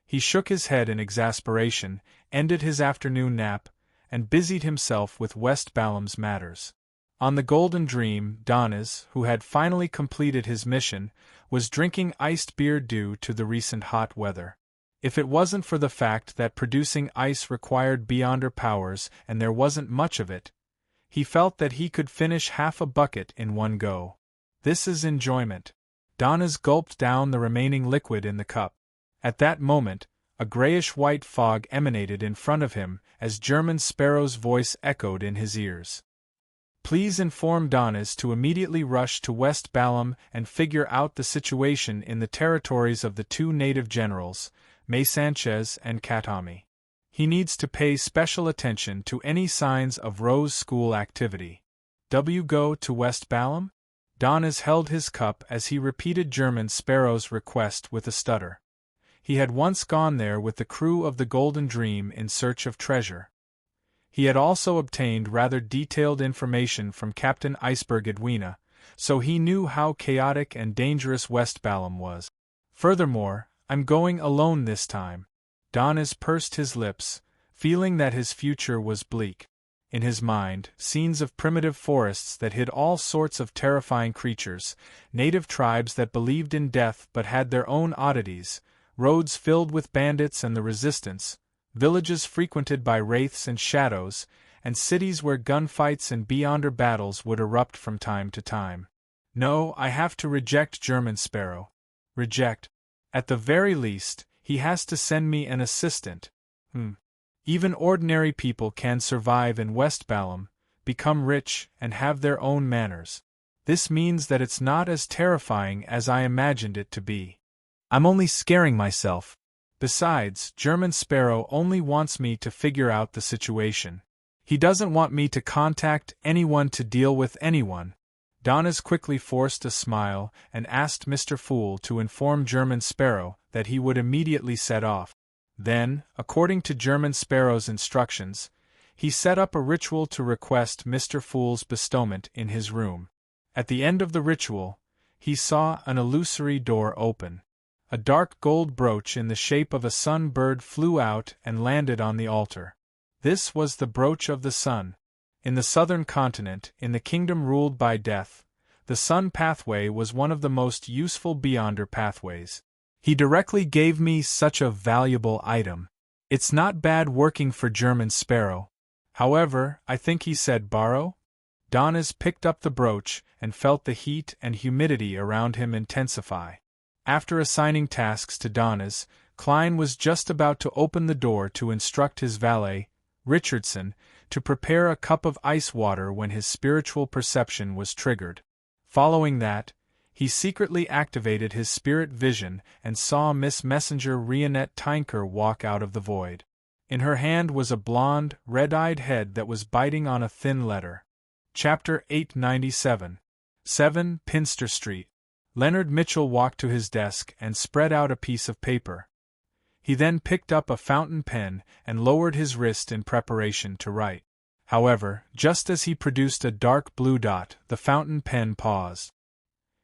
He shook his head in exasperation, ended his afternoon nap, and busied himself with West Balham's matters. On the Golden Dream, Donis, who had finally completed his mission, was drinking iced beer due to the recent hot weather. If it wasn't for the fact that producing ice required beyonder powers and there wasn't much of it, he felt that he could finish half a bucket in one go. This is enjoyment. Donis gulped down the remaining liquid in the cup. At that moment, a grayish-white fog emanated in front of him as German Sparrow's voice echoed in his ears. "Please inform Donis to immediately rush to West Balham and figure out the situation in the territories of the 2 native generals, May Sanchez and Katami. He needs to pay special attention to any signs of Rose School activity." Go to West Balham? Donis held his cup as he repeated German Sparrow's request with a stutter. He had once gone there with the crew of the Golden Dream in search of treasure. He had also obtained rather detailed information from Captain Iceberg Edwina, so he knew how chaotic and dangerous West Balham was. "Furthermore, I'm going alone this time." Donis pursed his lips, feeling that his future was bleak. In his mind, scenes of primitive forests that hid all sorts of terrifying creatures, native tribes that believed in death but had their own oddities, roads filled with bandits and the resistance, villages frequented by wraiths and shadows, and cities where gunfights and beyonder battles would erupt from time to time. No, I have to reject German Sparrow. Reject. At the very least, he has to send me an assistant. Even ordinary people can survive in West Balham, become rich, and have their own manners. This means that it's not as terrifying as I imagined it to be. I'm only scaring myself. Besides, German Sparrow only wants me to figure out the situation. He doesn't want me to contact anyone to deal with anyone. Donis quickly forced a smile and asked Mr. Fool to inform German Sparrow that he would immediately set off. Then, according to German Sparrow's instructions, He set up a ritual to request Mr. Fool's bestowment in his room. At the end of the ritual, he saw an illusory door open. A dark gold brooch in the shape of a sun bird flew out and landed on the altar. This was the brooch of the sun. In the southern continent, in the kingdom ruled by death, the sun pathway was one of the most useful beyonder pathways. He directly gave me such a valuable item. It's not bad working for German Sparrow. However, I think he said borrow? Donnez picked up the brooch and felt the heat and humidity around him intensify. After assigning tasks to Donnez, Klein was just about to open the door to instruct his valet, Richardson, to prepare a cup of ice water when his spiritual perception was triggered. Following that, he secretly activated his spirit vision and saw Miss Messenger Rionette Tinker walk out of the void. In her hand was a blonde, red-eyed head that was biting on a thin letter. Chapter 897. 7 Pinster Street. Leonard Mitchell walked to his desk and spread out a piece of paper. He then picked up a fountain pen and lowered his wrist in preparation to write. However, just as he produced a dark blue dot, the fountain pen paused.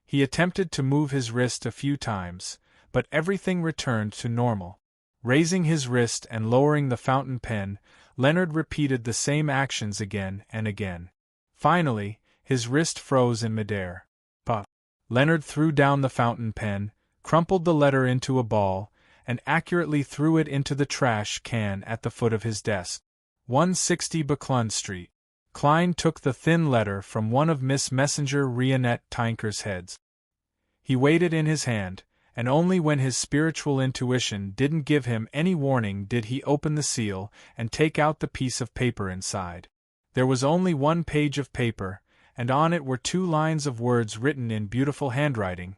He attempted to move his wrist a few times, but everything returned to normal. Raising his wrist and lowering the fountain pen, Leonard repeated the same actions again and again. Finally, his wrist froze in midair. Puff! Leonard threw down the fountain pen, crumpled the letter into a ball, and accurately threw it into the trash can at the foot of his desk. 160 Buckland Street. Klein took the thin letter from one of Miss Messenger Rionette Tinker's heads. He weighed it in his hand, and only when his spiritual intuition didn't give him any warning did he open the seal and take out the piece of paper inside. There was only one page of paper, and on it were 2 lines of words written in beautiful handwriting.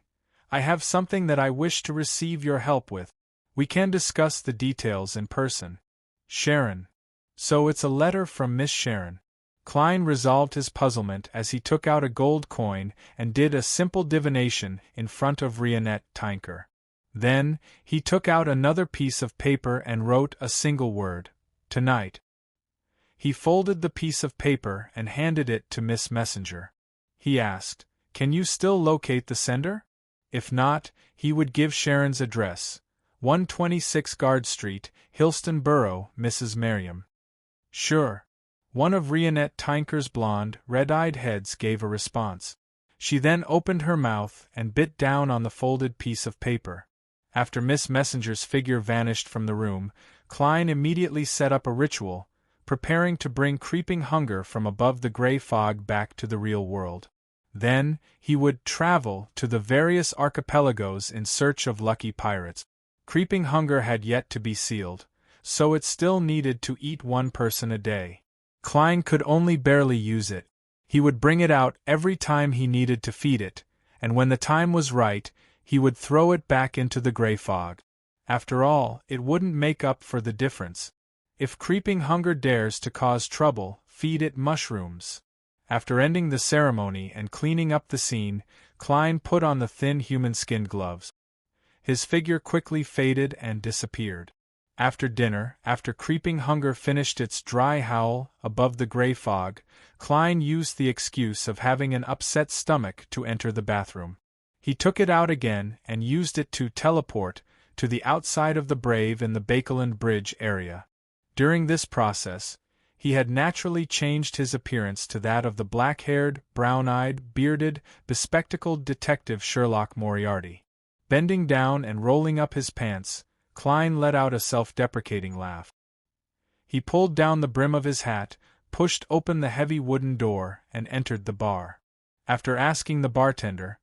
I have something that I wish to receive your help with. We can discuss the details in person. Sharon. So it's a letter from Miss Sharon. Klein resolved his puzzlement as he took out a gold coin and did a simple divination in front of Rionette Tinker. Then, he took out another piece of paper and wrote a single word, tonight. He folded the piece of paper and handed it to Miss Messenger. He asked, "Can you still locate the sender?" If not, he would give Sharon's address, 126 Guard Street, Hillston Borough, Mrs. Merriam. Sure. One of Rionette Tinker's blonde, red-eyed heads gave a response. She then opened her mouth and bit down on the folded piece of paper. After Miss Messenger's figure vanished from the room, Klein immediately set up a ritual, preparing to bring creeping hunger from above the gray fog back to the real world. Then, he would travel to the various archipelagos in search of lucky pirates. Creeping hunger had yet to be sealed, so it still needed to eat one person a day. Klein could only barely use it. He would bring it out every time he needed to feed it, and when the time was right, he would throw it back into the gray fog. After all, it wouldn't make up for the difference. If creeping hunger dares to cause trouble, feed it mushrooms. After ending the ceremony and cleaning up the scene, Klein put on the thin human skin gloves. His figure quickly faded and disappeared. After dinner, after creeping hunger finished its dry howl above the gray fog, Klein used the excuse of having an upset stomach to enter the bathroom. He took it out again and used it to teleport to the outside of the Brave in the Bakeland Bridge area. During this process, he had naturally changed his appearance to that of the black-haired, brown-eyed, bearded, bespectacled detective Sherlock Moriarty. Bending down and rolling up his pants, Klein let out a self-deprecating laugh. He pulled down the brim of his hat, pushed open the heavy wooden door, and entered the bar. After asking the bartender,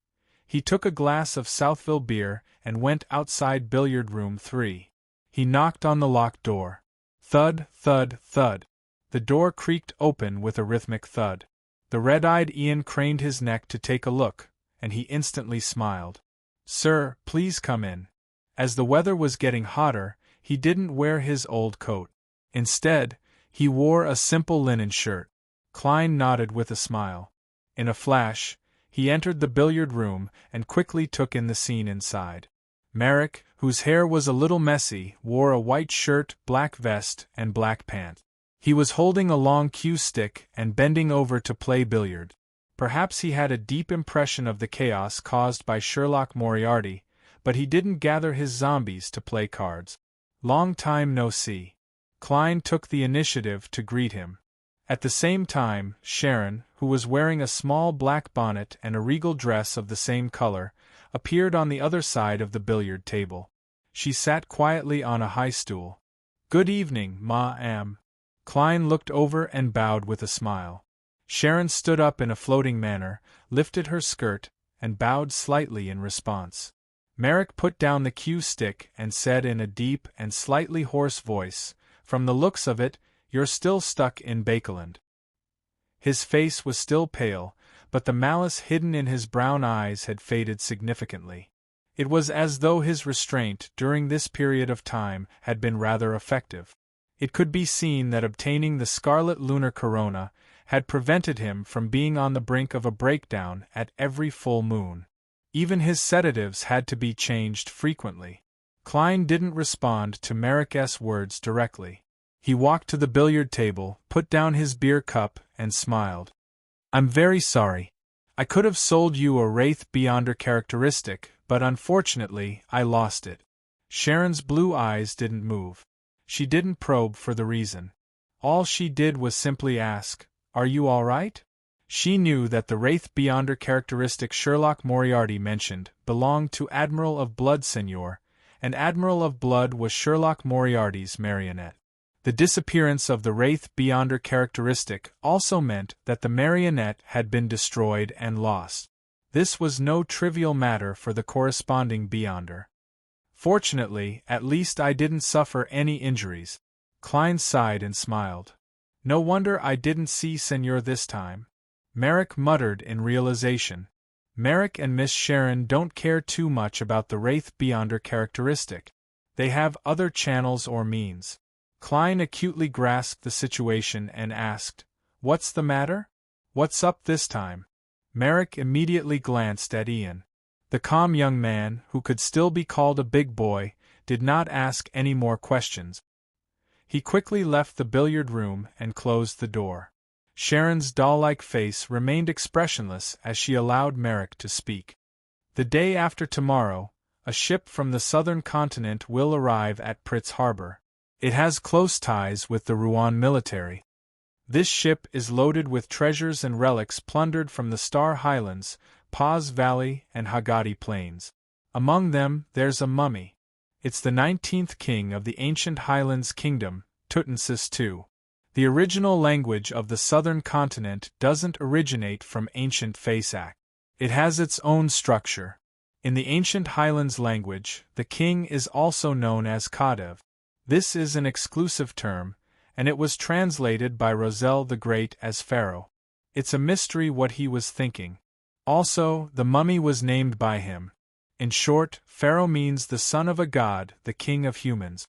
he took a glass of Southville beer and went outside Billiard Room 3. He knocked on the locked door. Thud, thud, thud. The door creaked open with a rhythmic thud. The red-eyed Ian craned his neck to take a look, and he instantly smiled. "Sir, please come in." As the weather was getting hotter, he didn't wear his old coat. Instead, he wore a simple linen shirt. Klein nodded with a smile. In a flash, he entered the billiard room and quickly took in the scene inside. Merrick, whose hair was a little messy, wore a white shirt, black vest, and black pants. He was holding a long cue stick and bending over to play billiard. Perhaps he had a deep impression of the chaos caused by Sherlock Moriarty, but he didn't gather his zombies to play cards. Long time no see. Klein took the initiative to greet him. At the same time, Sharon, who was wearing a small black bonnet and a regal dress of the same color, appeared on the other side of the billiard table. She sat quietly on a high stool. "Good evening, ma'am." Klein looked over and bowed with a smile. Sharon stood up in a floating manner, lifted her skirt, and bowed slightly in response. Merrick put down the cue stick and said in a deep and slightly hoarse voice, "From the looks of it, you're still stuck in Bakeland." His face was still pale, but the malice hidden in his brown eyes had faded significantly. It was as though his restraint during this period of time had been rather effective. It could be seen that obtaining the scarlet lunar corona had prevented him from being on the brink of a breakdown at every full moon. Even his sedatives had to be changed frequently. Klein didn't respond to Merrick's words directly. He walked to the billiard table, put down his beer cup, and smiled. "I'm very sorry. I could have sold you a Wraith Beyonder characteristic, but unfortunately, I lost it." Sharon's blue eyes didn't move. She didn't probe for the reason. All she did was simply ask, "Are you all right?" She knew that the Wraith Beyonder characteristic Sherlock Moriarty mentioned belonged to Admiral of Blood Senior, and Admiral of Blood was Sherlock Moriarty's marionette. The disappearance of the Wraith Beyonder characteristic also meant that the marionette had been destroyed and lost. This was no trivial matter for the corresponding Beyonder. "Fortunately, at least I didn't suffer any injuries." Klein sighed and smiled. "No wonder I didn't see Senor this time." Merrick muttered in realization. Merrick and Miss Sharon don't care too much about the Wraith Beyonder characteristic. They have other channels or means. Klein acutely grasped the situation and asked, "What's the matter? What's up this time?" Merrick immediately glanced at Ian. The calm young man, who could still be called a big boy, did not ask any more questions. He quickly left the billiard room and closed the door. Sharon's doll-like face remained expressionless as she allowed Merrick to speak. "The day after tomorrow, a ship from the southern continent will arrive at Pritz Harbor. It has close ties with the Rouen military. This ship is loaded with treasures and relics plundered from the Star Highlands, Paz Valley, and Hagati Plains. Among them, there's a mummy. It's the 19th king of the ancient Highlands Kingdom, Tutmosis II. The original language of the southern continent doesn't originate from ancient Fasak. It has its own structure. In the ancient Highlands language, the king is also known as Kadev. This is an exclusive term, and it was translated by Roselle the Great as Pharaoh. It's a mystery what he was thinking. Also, the mummy was named by him. In short, Pharaoh means the son of a god, the king of humans.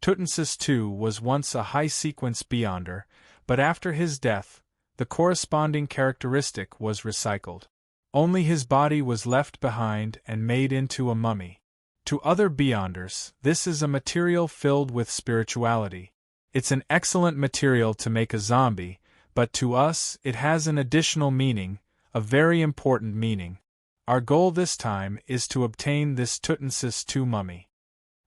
Tutmosis II was once a high-sequence Beyonder, but after his death, the corresponding characteristic was recycled. Only his body was left behind and made into a mummy. To other Beyonders, this is a material filled with spirituality. It's an excellent material to make a zombie, but to us it has an additional meaning, a very important meaning. Our goal this time is to obtain this Tutmosis II mummy.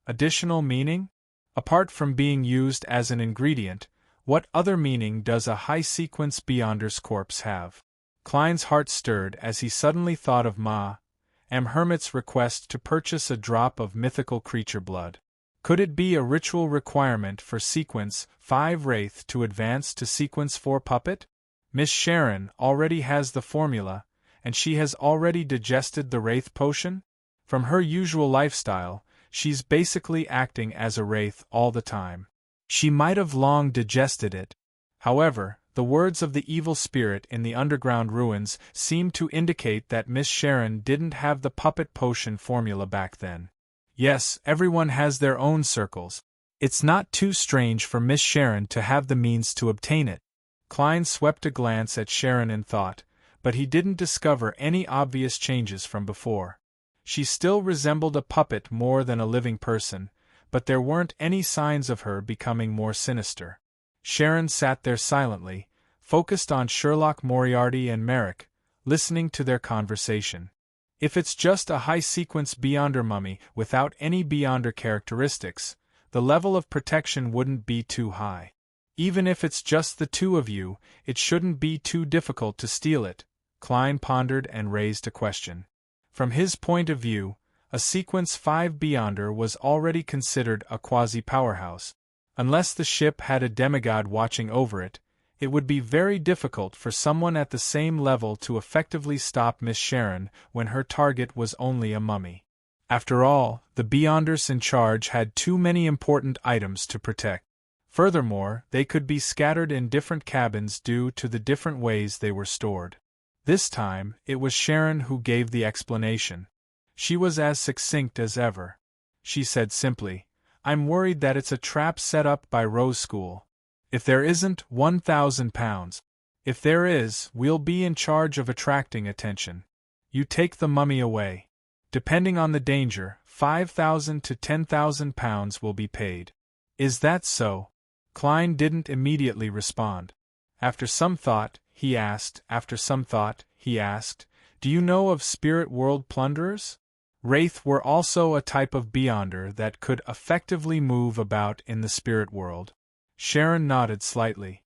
Additional meaning? Apart from being used as an ingredient, what other meaning does a high-sequence Beyonder's corpse have? Klein's heart stirred as he suddenly thought of Hermit's request to purchase a drop of mythical creature blood. Could it be a ritual requirement for Sequence 5 Wraith to advance to Sequence 4 Puppet? Miss Sharon already has the formula, and she has already digested the Wraith potion? From her usual lifestyle, she's basically acting as a Wraith all the time. She might have long digested it. However, the words of the evil spirit in the underground ruins seemed to indicate that Miss Sharon didn't have the puppet potion formula back then. Yes, everyone has their own circles. It's not too strange for Miss Sharon to have the means to obtain it. Klein swept a glance at Sharon in thought, but he didn't discover any obvious changes from before. She still resembled a puppet more than a living person, but there weren't any signs of her becoming more sinister. Sharon sat there silently, focused on Sherlock Moriarty and Merrick, listening to their conversation. If it's just a high-sequence Beyonder mummy without any Beyonder characteristics, the level of protection wouldn't be too high. Even if it's just the two of you, it shouldn't be too difficult to steal it, Klein pondered and raised a question. From his point of view, a Sequence 5 Beyonder was already considered a quasi-powerhouse. Unless the ship had a demigod watching over it, it would be very difficult for someone at the same level to effectively stop Miss Sharon when her target was only a mummy. After all, the Beyonders in charge had too many important items to protect. Furthermore, they could be scattered in different cabins due to the different ways they were stored. This time, it was Sharon who gave the explanation. She was as succinct as ever. She said simply, "I'm worried that it's a trap set up by Rose School. If there isn't, £1,000. If there is, we'll be in charge of attracting attention. You take the mummy away. Depending on the danger, £5,000 to £10,000 will be paid." "Is that so?" Klein didn't immediately respond. After some thought, he asked, "Do you know of spirit world plunderers?" Wraith were also a type of Beyonder that could effectively move about in the spirit world. Sharon nodded slightly.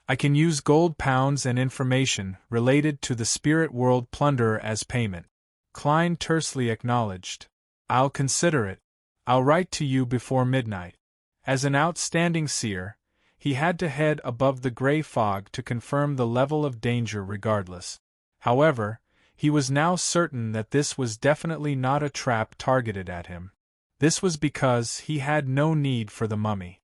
"I can use gold pounds and information related to the spirit world plunderer as payment," Klein tersely acknowledged. "I'll consider it. I'll write to you before midnight." As an outstanding seer, he had to head above the gray fog to confirm the level of danger regardless. However, he was now certain that this was definitely not a trap targeted at him. This was because he had no need for the mummy.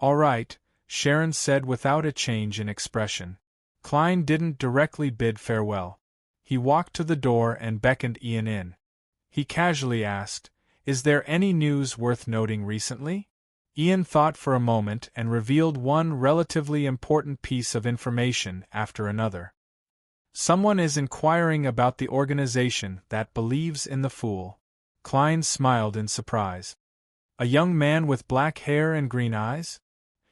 "All right," Sharon said without a change in expression. Klein didn't directly bid farewell. He walked to the door and beckoned Ian in. He casually asked, "Is there any news worth noting recently?" Ian thought for a moment and revealed one relatively important piece of information after another. "Someone is inquiring about the organization that believes in the Fool." Klein smiled in surprise. "A young man with black hair and green eyes?"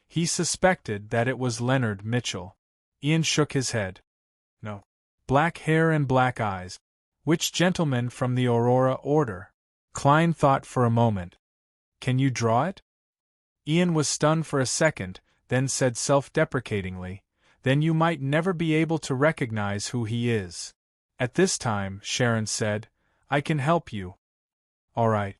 He suspected that it was Leonard Mitchell. Ian shook his head. "No. Black hair and black eyes. Which gentleman from the Aurora Order?" Klein thought for a moment. "Can you draw it?" Ian was stunned for a second, then said self-deprecatingly, "Then you might never be able to recognize who he is." "At this time," Sharon said, "I can help you." "All right."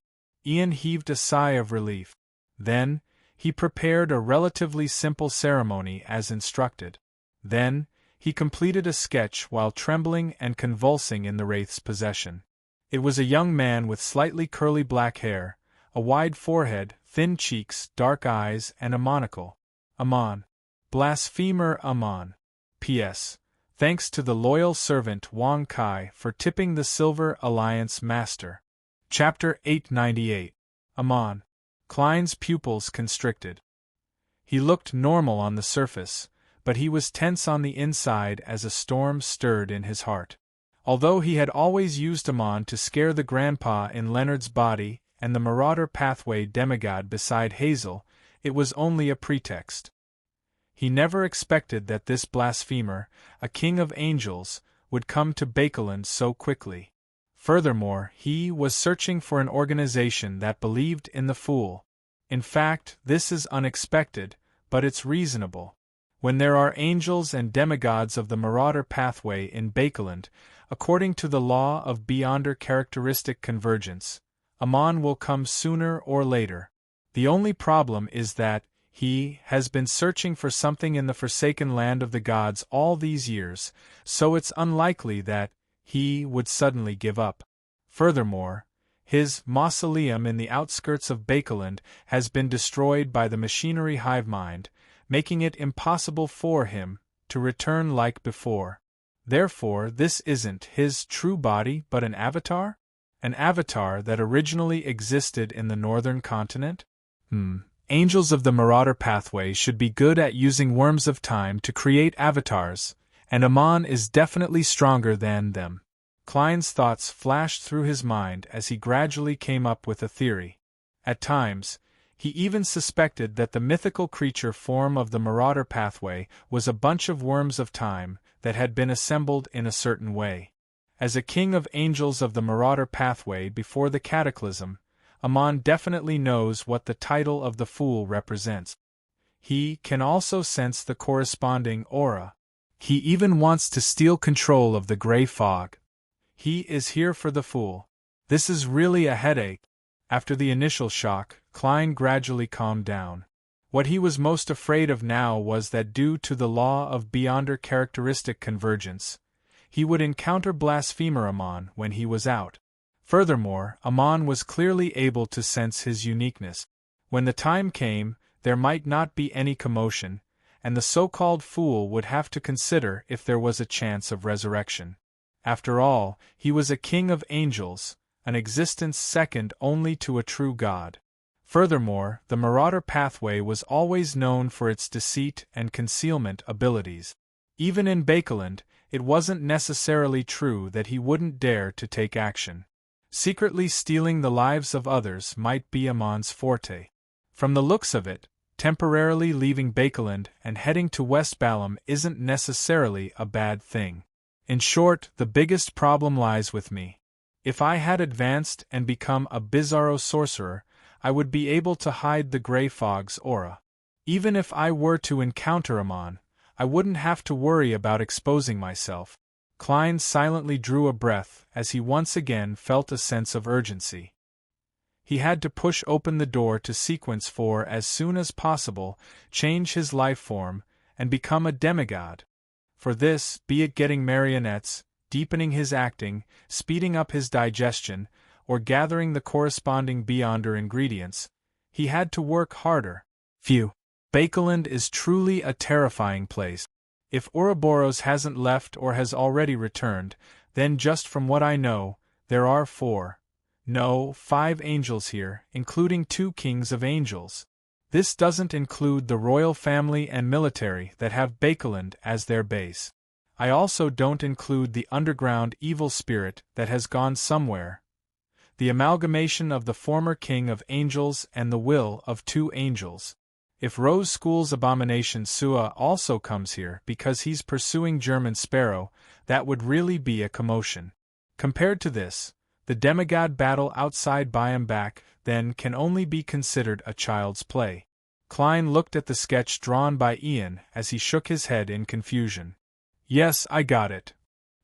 Ian heaved a sigh of relief. Then, he prepared a relatively simple ceremony as instructed. Then, he completed a sketch while trembling and convulsing in the Wraith's possession. It was a young man with slightly curly black hair, a wide forehead, thin cheeks, dark eyes, and a monocle. Amon. Blasphemer Amon. P.S. Thanks to the loyal servant Wang Kai for tipping the Silver Alliance Master. Chapter 898. Amon. Klein's pupils constricted. He looked normal on the surface, but he was tense on the inside as a storm stirred in his heart. Although he had always used Amon to scare the grandpa in Leonard's body and the Marauder Pathway demigod beside Hazel, it was only a pretext. He never expected that this blasphemer, a king of angels, would come to Bakeland so quickly. Furthermore, he was searching for an organization that believed in the Fool. In fact, this is unexpected, but it's reasonable. When there are angels and demigods of the Marauder Pathway in Bakeland, according to the law of Beyonder characteristic convergence, Amon will come sooner or later. The only problem is that he has been searching for something in the forsaken land of the gods all these years, so it's unlikely that he would suddenly give up. Furthermore, his mausoleum in the outskirts of Bakeland has been destroyed by the machinery hive mind, making it impossible for him to return like before. Therefore, this isn't his true body but an avatar? An avatar that originally existed in the northern continent? Angels of the Marauder Pathway should be good at using worms of time to create avatars, and Amon is definitely stronger than them. Klein's thoughts flashed through his mind as he gradually came up with a theory. At times, He even suspected that the mythical creature form of the Marauder pathway was a bunch of worms of time that had been assembled in a certain way. As a king of angels of the Marauder pathway before the cataclysm, Amon definitely knows what the title of the Fool represents. He can also sense the corresponding aura. He even wants to steal control of the gray fog. He is here for the Fool. This is really a headache. After the initial shock, Klein gradually calmed down. What he was most afraid of now was that due to the law of Beyonder characteristic convergence, he would encounter blasphemer Amon when he was out. Furthermore, Amon was clearly able to sense his uniqueness. When the time came, there might not be any commotion, and the so-called Fool would have to consider if there was a chance of resurrection. After all, he was a king of angels, an existence second only to a true god. Furthermore, the Marauder pathway was always known for its deceit and concealment abilities. Even in Bakeland, it wasn't necessarily true that he wouldn't dare to take action. Secretly stealing the lives of others might be Amon's forte. From the looks of it, temporarily leaving Bakeland and heading to West Balam isn't necessarily a bad thing. In short, the biggest problem lies with me. If I had advanced and become a bizarro sorcerer, I would be able to hide the gray fog's aura. Even if I were to encounter Amon, I wouldn't have to worry about exposing myself. Klein silently drew a breath as he once again felt a sense of urgency. He had to push open the door to Sequence 4 as soon as possible, change his life form, and become a demigod. For this, be it getting marionettes, deepening his acting, speeding up his digestion, or gathering the corresponding Beyonder ingredients, he had to work harder. Phew. Bakeland is truly a terrifying place. If Ouroboros hasn't left or has already returned, then just from what I know, there are 5 angels here, including 2 kings of angels. This doesn't include the royal family and military that have Bakeland as their base. I also don't include the underground evil spirit that has gone somewhere. The amalgamation of the former king of angels and the will of 2 angels. If Rose School's abomination Sua also comes here because he's pursuing German Sparrow, that would really be a commotion. Compared to this, the demigod battle outside Embark then can only be considered a child's play. Klein looked at the sketch drawn by Ian as he shook his head in confusion. Yes, I got it.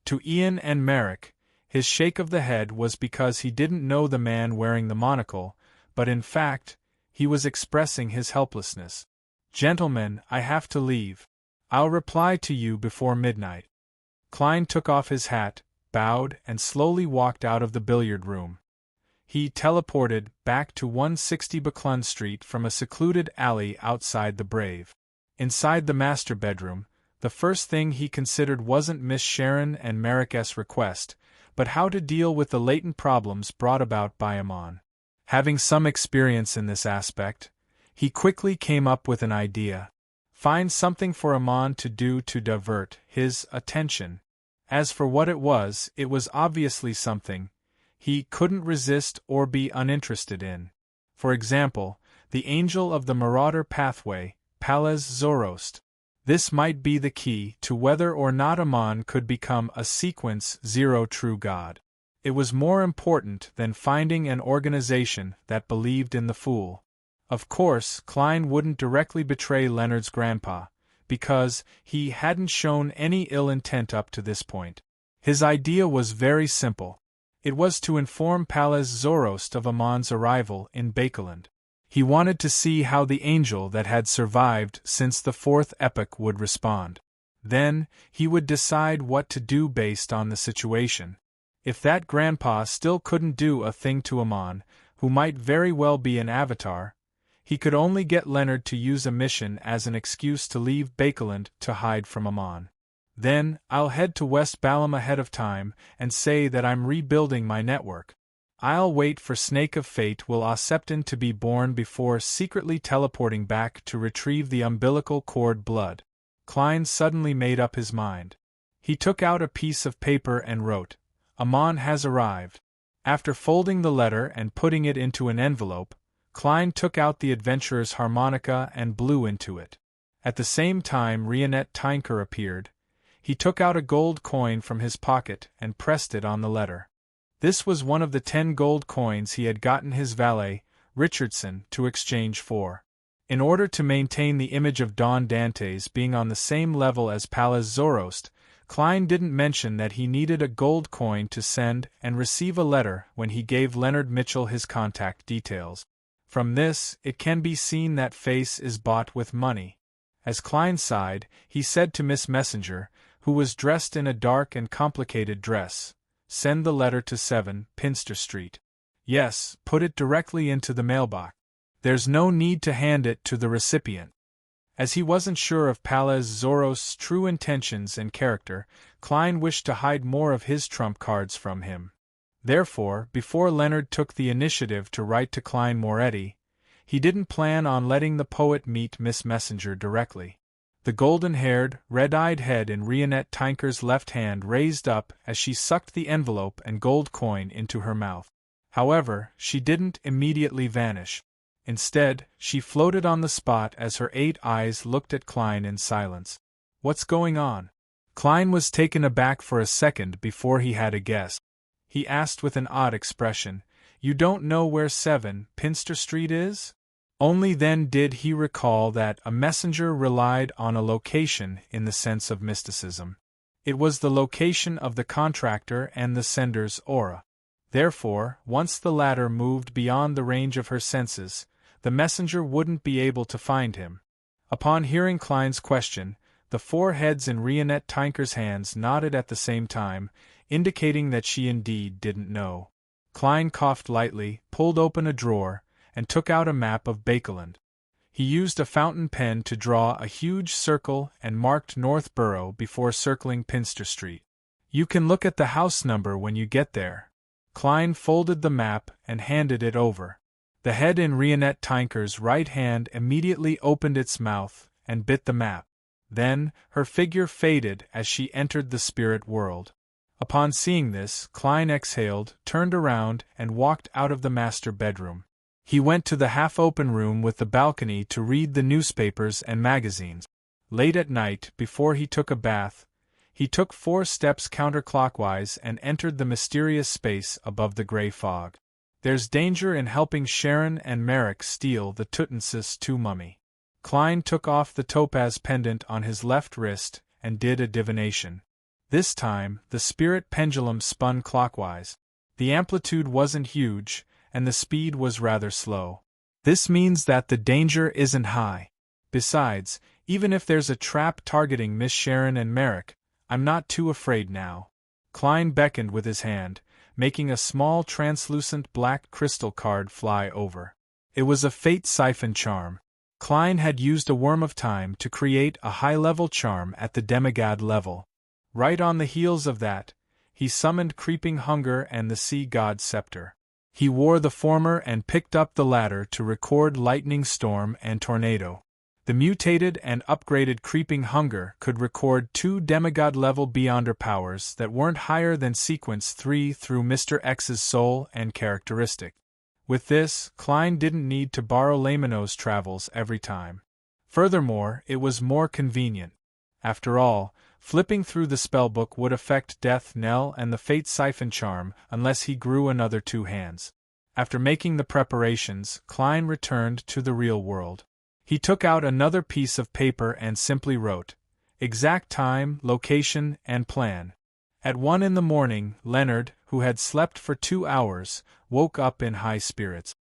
To Ian and Merrick, his shake of the head was because he didn't know the man wearing the monocle, but in fact, he was expressing his helplessness. Gentlemen, I have to leave. I'll reply to you before midnight. Klein took off his hat, bowed, and slowly walked out of the billiard room. He teleported back to 160 Buckland Street from a secluded alley outside the Brave. Inside the master bedroom, the first thing he considered wasn't Miss Sharon and Merrick's request, but how to deal with the latent problems brought about by Amon. Having some experience in this aspect, he quickly came up with an idea. Find something for Amon to do to divert his attention. As for what it was obviously something he couldn't resist or be uninterested in. For example, the angel of the Marauder pathway, Palez Zoroast. This might be the key to whether or not Amon could become a Sequence 0 true god. It was more important than finding an organization that believed in the Fool. Of course, Klein wouldn't directly betray Leonard's grandpa, because he hadn't shown any ill intent up to this point. His idea was very simple. It was to inform Palez Zoroast of Amon's arrival in Bakeland. He wanted to see how the angel that had survived since the 4th epoch would respond. Then, he would decide what to do based on the situation. If that grandpa still couldn't do a thing to Amon, who might very well be an avatar, he could only get Leonard to use a mission as an excuse to leave Bakeland to hide from Amon. Then, I'll head to West Balam ahead of time and say that I'm rebuilding my network. I'll wait for Snake of Fate will Septon to be born before secretly teleporting back to retrieve the umbilical cord blood. Klein suddenly made up his mind. He took out a piece of paper and wrote, Amon has arrived. After folding the letter and putting it into an envelope, Klein took out the adventurer's harmonica and blew into it. At the same time Rionette Tinker appeared. He took out a gold coin from his pocket and pressed it on the letter. This was one of the 10 gold coins he had gotten his valet, Richardson, to exchange for. In order to maintain the image of Don Dantes being on the same level as Pallas Zoroast, Klein didn't mention that he needed a gold coin to send and receive a letter when he gave Leonard Mitchell his contact details. From this, it can be seen that face is bought with money. As Klein sighed, he said to Miss Messenger, who was dressed in a dark and complicated dress, "Send the letter to 7, Pinster Street. Yes, put it directly into the mailbox. There's no need to hand it to the recipient." As he wasn't sure of Pallas Zoroast's true intentions and character, Klein wished to hide more of his trump cards from him. Therefore, before Leonard took the initiative to write to Klein Moretti, he didn't plan on letting the poet meet Miss Messenger directly. The golden-haired, red-eyed head in Rionette Tinker's left hand raised up as she sucked the envelope and gold coin into her mouth. However, she didn't immediately vanish. Instead, she floated on the spot as her 8 eyes looked at Klein in silence. "What's going on?" Klein was taken aback for a second before he had a guess. He asked with an odd expression, "You don't know where 7, Pinster Street is?" Only then did he recall that a messenger relied on a location in the sense of mysticism. It was the location of the contractor and the sender's aura. Therefore, once the latter moved beyond the range of her senses, the messenger wouldn't be able to find him. Upon hearing Klein's question, the 4 heads in Rionette Tinker's hands nodded at the same time, indicating that she indeed didn't know. Klein coughed lightly, pulled open a drawer, and took out a map of Bakeland. He used a fountain pen to draw a huge circle and marked Northborough before circling Pinster Street. "You can look at the house number when you get there." Klein folded the map and handed it over. The head in Rionette Tinker's right hand immediately opened its mouth and bit the map. Then, her figure faded as she entered the spirit world. Upon seeing this, Klein exhaled, turned around, and walked out of the master bedroom. He went to the half-open room with the balcony to read the newspapers and magazines. Late at night, before he took a bath, he took 4 steps counterclockwise and entered the mysterious space above the gray fog. There's danger in helping Sharon and Merrick steal the Tutmosis II mummy. Klein took off the topaz pendant on his left wrist and did a divination. This time, the spirit pendulum spun clockwise. The amplitude wasn't huge, and the speed was rather slow. This means that the danger isn't high. Besides, even if there's a trap targeting Miss Sharon and Merrick, I'm not too afraid now. Klein beckoned with his hand, making a small translucent black crystal card fly over. It was a fate siphon charm. Klein had used a worm of time to create a high-level charm at the demigod level. Right on the heels of that, he summoned creeping hunger and the sea god scepter. He wore the former and picked up the latter to record lightning storm and tornado. The mutated and upgraded creeping hunger could record 2 demigod-level Beyonder powers that weren't higher than sequence 3 through Mr. X's soul and characteristic. With this, Klein didn't need to borrow Lamino's travels every time. Furthermore, it was more convenient. After all, flipping through the spellbook would affect Death Knell and the Fate Siphon charm unless he grew another 2 hands. After making the preparations, Klein returned to the real world. He took out another piece of paper and simply wrote, exact time, location, and plan. At 1 in the morning, Leonard, who had slept for 2 hours, woke up in high spirits.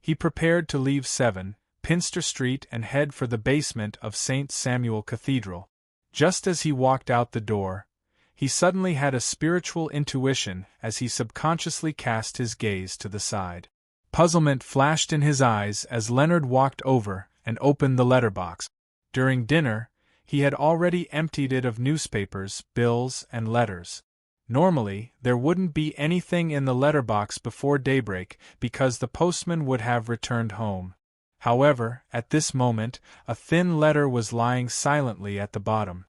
He prepared to leave 7, Pinster Street and head for the basement of St. Samuel Cathedral. Just as he walked out the door, he suddenly had a spiritual intuition as he subconsciously cast his gaze to the side. Puzzlement flashed in his eyes as Leonard walked over and opened the letterbox. During dinner, he had already emptied it of newspapers, bills, and letters. Normally, there wouldn't be anything in the letterbox before daybreak because the postman would have returned home. However, at this moment, a thin letter was lying silently at the bottom.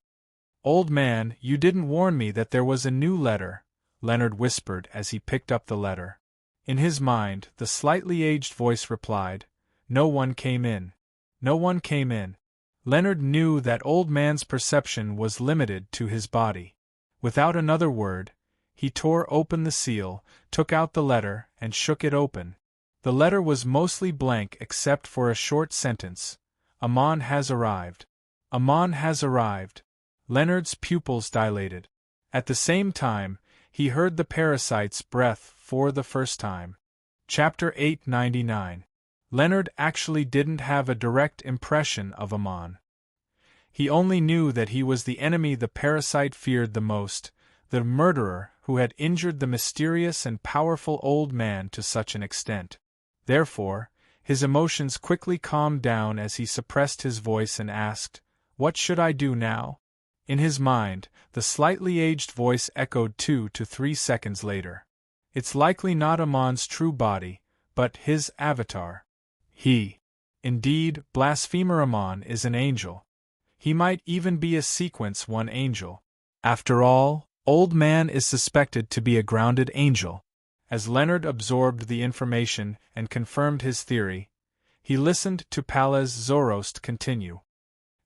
"Old man, you didn't warn me that there was a new letter," Leonard whispered as he picked up the letter. In his mind, the slightly aged voice replied, "No one came in. No one came in." Leonard knew that old man's perception was limited to his body. Without another word, he tore open the seal, took out the letter, and shook it open. The letter was mostly blank except for a short sentence. "Amon has arrived. Amon has arrived." Leonard's pupils dilated. At the same time, he heard the parasite's breath for the first time. Chapter 899. Leonard actually didn't have a direct impression of Amon. He only knew that he was the enemy the parasite feared the most, the murderer who had injured the mysterious and powerful old man to such an extent. Therefore, his emotions quickly calmed down as he suppressed his voice and asked, "What should I do now?" In his mind, the slightly aged voice echoed 2 to 3 seconds later. "It's likely not Amon's true body, but his avatar. Indeed, blasphemer Amon is an angel. He might even be a Sequence 1 angel. After all, Old Man is suspected to be a grounded angel." As Leonard absorbed the information and confirmed his theory, he listened to Palaz Zoroast continue.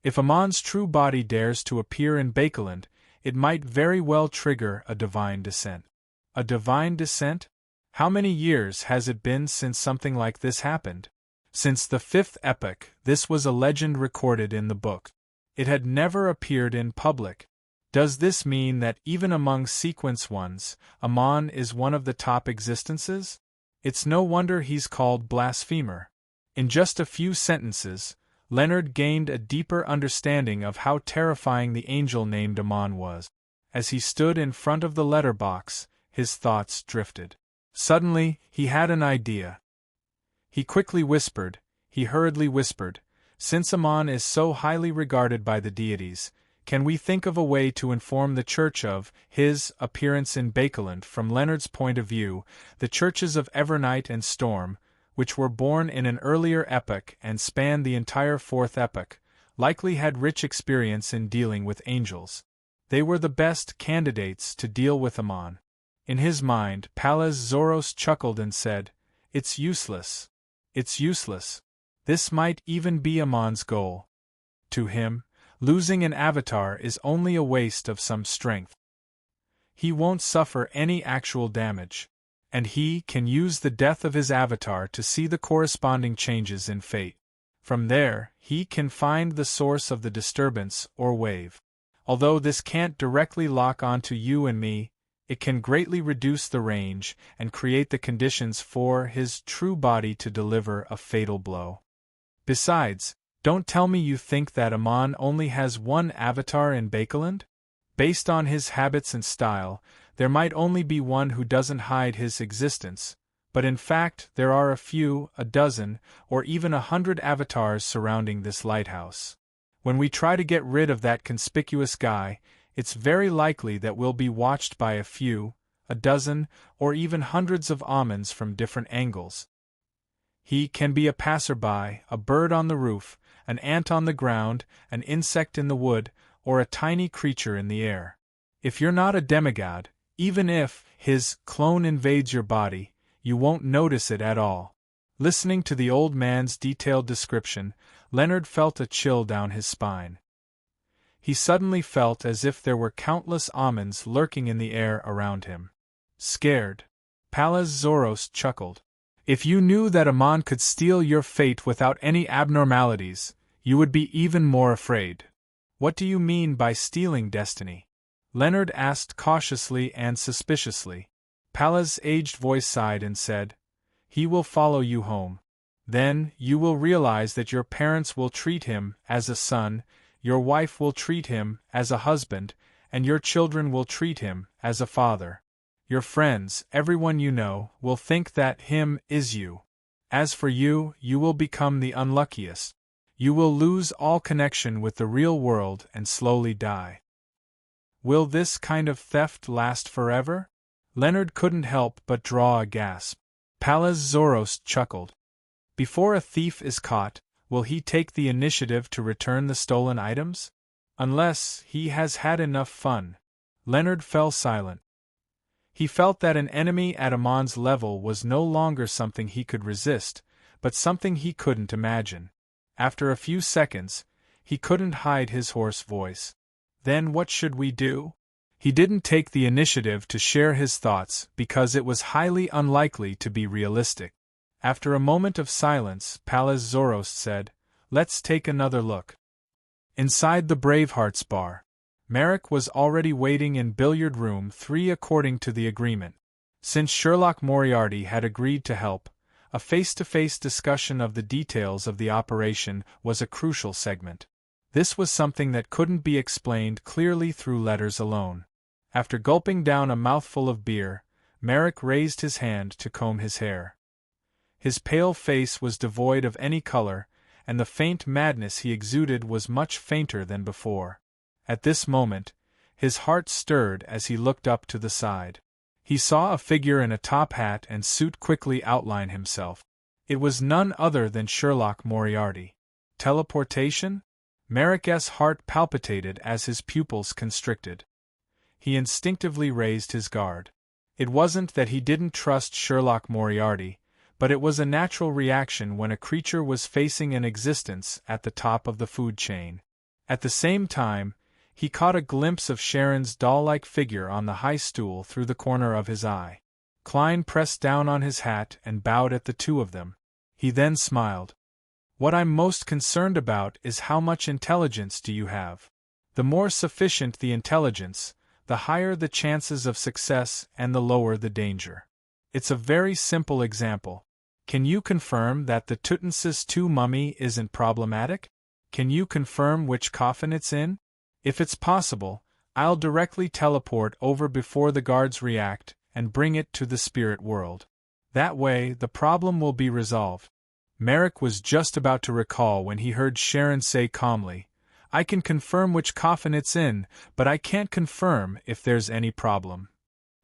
"If Amon's true body dares to appear in Bakeland, it might very well trigger a divine descent." A divine descent? How many years has it been since something like this happened? Since the 5th epoch, this was a legend recorded in the book. It had never appeared in public. Does this mean that even among Sequence 1s, Amon is one of the top existences? It's no wonder he's called blasphemer. In just a few sentences, Leonard gained a deeper understanding of how terrifying the angel named Amon was. As he stood in front of the letterbox, his thoughts drifted. Suddenly, he had an idea. He hurriedly whispered, "Since Amon is so highly regarded by the deities, can we think of a way to inform the Church of his appearance in Bakeland?" From Leonard's point of view, the churches of Evernight and Storm, which were born in an earlier epoch and spanned the entire 4th epoch, likely had rich experience in dealing with angels. They were the best candidates to deal with Amon. In his mind, Palaz Zoroast chuckled and said, "It's useless. It's useless. This might even be Amon's goal. To him, losing an avatar is only a waste of some strength. He won't suffer any actual damage, and he can use the death of his avatar to see the corresponding changes in fate. From there, he can find the source of the disturbance or wave. Although this can't directly lock onto you and me, it can greatly reduce the range and create the conditions for his true body to deliver a fatal blow. Besides, don't tell me you think that Amon only has one avatar in Bakeland? Based on his habits and style, there might only be one who doesn't hide his existence, but in fact there are a dozen, or even 100 avatars surrounding this lighthouse. When we try to get rid of that conspicuous guy, it's very likely that we'll be watched by a dozen, or even hundreds of Amons from different angles. He can be a passerby, a bird on the roof, an ant on the ground, an insect in the wood, or a tiny creature in the air. If you're not a demigod, even if his clone invades your body, you won't notice it at all." Listening to the old man's detailed description, Leonard felt a chill down his spine. He suddenly felt as if there were countless Amons lurking in the air around him. Scared, Palaz Zoroast chuckled. "If you knew that Amon could steal your fate without any abnormalities, you would be even more afraid." "What do you mean by stealing destiny?" Leonard asked cautiously and suspiciously. Palaz's aged voice sighed and said, "He will follow you home. Then you will realize that your parents will treat him as a son, your wife will treat him as a husband, and your children will treat him as a father. Your friends, everyone you know, will think that him is you. As for you, you will become the unluckiest. You will lose all connection with the real world and slowly die." "Will this kind of theft last forever?" Leonard couldn't help but draw a gasp. Palaz Zoroast chuckled. "Before a thief is caught, will he take the initiative to return the stolen items? Unless he has had enough fun." Leonard fell silent. He felt that an enemy at Amon's level was no longer something he could resist, but something he couldn't imagine. After a few seconds, he couldn't hide his hoarse voice. Then what should we do? He didn't take the initiative to share his thoughts because it was highly unlikely to be realistic. After a moment of silence, Pallas Zoroast said, "Let's take another look." Inside the Bravehearts bar, Merrick was already waiting in billiard room 3 according to the agreement. Since Sherlock Moriarty had agreed to help, a face-to-face discussion of the details of the operation was a crucial segment. This was something that couldn't be explained clearly through letters alone. After gulping down a mouthful of beer, Merrick raised his hand to comb his hair. His pale face was devoid of any color, and the faint madness he exuded was much fainter than before. At this moment, his heart stirred as he looked up to the side. He saw a figure in a top hat and suit quickly outline himself. It was none other than Sherlock Moriarty. Teleportation? Merrick's heart palpitated as his pupils constricted. He instinctively raised his guard. It wasn't that he didn't trust Sherlock Moriarty, but it was a natural reaction when a creature was facing an existence at the top of the food chain. At the same time, he caught a glimpse of Sharon's doll-like figure on the high stool through the corner of his eye. Klein pressed down on his hat and bowed at the two of them. He then smiled. "What I'm most concerned about is how much intelligence do you have? The more sufficient the intelligence, the higher the chances of success and the lower the danger. It's a very simple example. Can you confirm that the Tutmosis II mummy isn't problematic? Can you confirm which coffin it's in? If it's possible, I'll directly teleport over before the guards react and bring it to the spirit world. That way, the problem will be resolved." Merrick was just about to recall when he heard Sharon say calmly, "I can confirm which coffin it's in, but I can't confirm if there's any problem."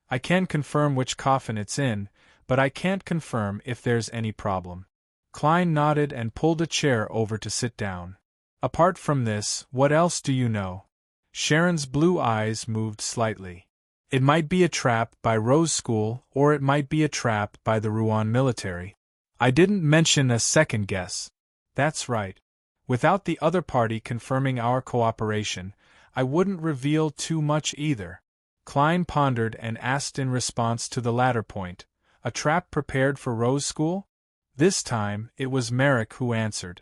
"I can confirm which coffin it's in, but I can't confirm if there's any problem." Klein nodded and pulled a chair over to sit down. "Apart from this, what else do you know?" Sharon's blue eyes moved slightly. "It might be a trap by Rose School, or it might be a trap by the Rouen military. I didn't mention a second guess." "That's right. Without the other party confirming our cooperation, I wouldn't reveal too much either." Klein pondered and asked in response to the latter point, "A trap prepared for Rose School?" This time, it was Merrick who answered.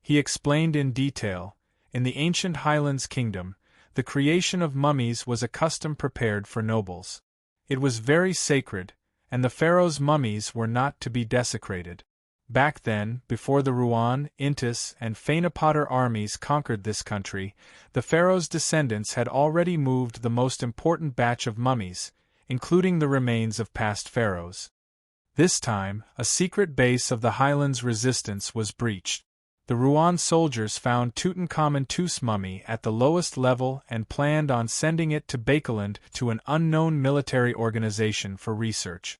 He explained in detail, in the ancient Highlands kingdom, the creation of mummies was a custom prepared for nobles. It was very sacred, and the pharaoh's mummies were not to be desecrated. Back then, before the Rouen, Intis, and Phaenopoter armies conquered this country, the pharaoh's descendants had already moved the most important batch of mummies, including the remains of past pharaohs. This time, a secret base of the Highlands resistance was breached. The Rouen soldiers found Tutankhamun II's mummy at the lowest level and planned on sending it to Bakeland to an unknown military organization for research.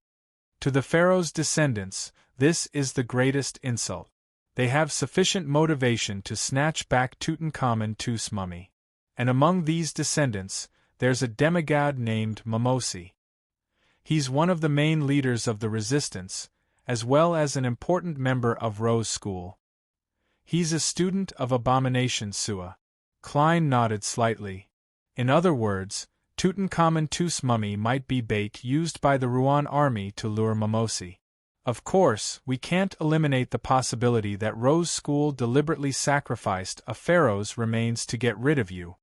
To the pharaoh's descendants, this is the greatest insult. They have sufficient motivation to snatch back Tutankhamun II's mummy. And among these descendants, there's a demigod named Mimosi. He's one of the main leaders of the resistance, as well as an important member of Rose School. He's a student of abomination Sua. Klein nodded slightly. In other words, Tutankhamun II's mummy might be bait used by the Rouen army to lure Mimosi. Of course, we can't eliminate the possibility that Rose School deliberately sacrificed a pharaoh's remains to get rid of you.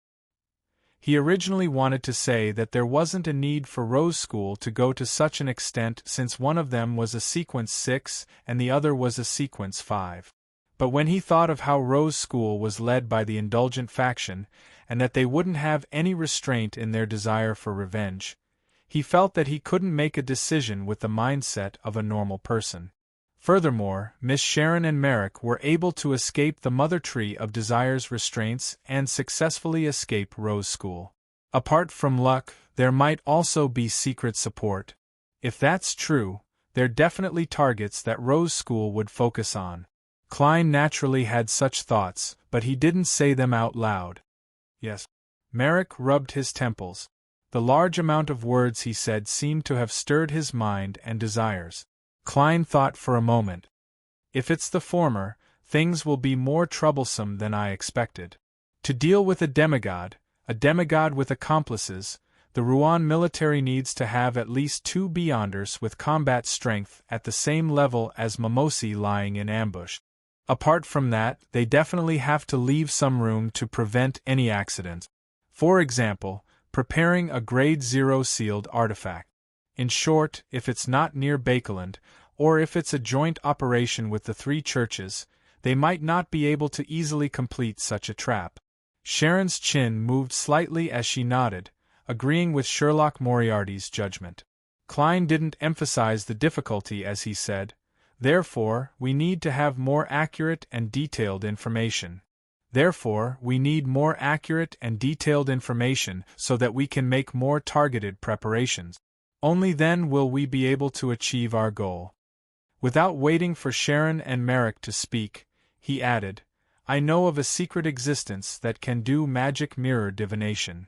He originally wanted to say that there wasn't a need for Rose School to go to such an extent since one of them was a sequence 6 and the other was a sequence 5. But when he thought of how Rose School was led by the indulgent faction, and that they wouldn't have any restraint in their desire for revenge, he felt that he couldn't make a decision with the mindset of a normal person. Furthermore, Miss Sharon and Merrick were able to escape the mother tree of Desire's restraints and successfully escape Rose School. Apart from luck, there might also be secret support. If that's true, they're definitely targets that Rose School would focus on. Klein naturally had such thoughts, but he didn't say them out loud. Yes. Merrick rubbed his temples. The large amount of words he said seemed to have stirred his mind and desires. Klein thought for a moment. If it's the former, things will be more troublesome than I expected. To deal with a demigod with accomplices, the Rouen military needs to have at least 2 Beyonders with combat strength at the same level as Mimosi lying in ambush. Apart from that, they definitely have to leave some room to prevent any accidents. For example, preparing a Grade 0 sealed artifact. In short, if it's not near Bakeland, or if it's a joint operation with the 3 churches, they might not be able to easily complete such a trap. Sharon's chin moved slightly as she nodded, agreeing with Sherlock Moriarty's judgment. Klein didn't emphasize the difficulty as he said, "Therefore, we need to have more accurate and detailed information. So that we can make more targeted preparations. Only then will we be able to achieve our goal." Without waiting for Sharon and Merrick to speak, he added, "I know of a secret existence that can do magic mirror divination.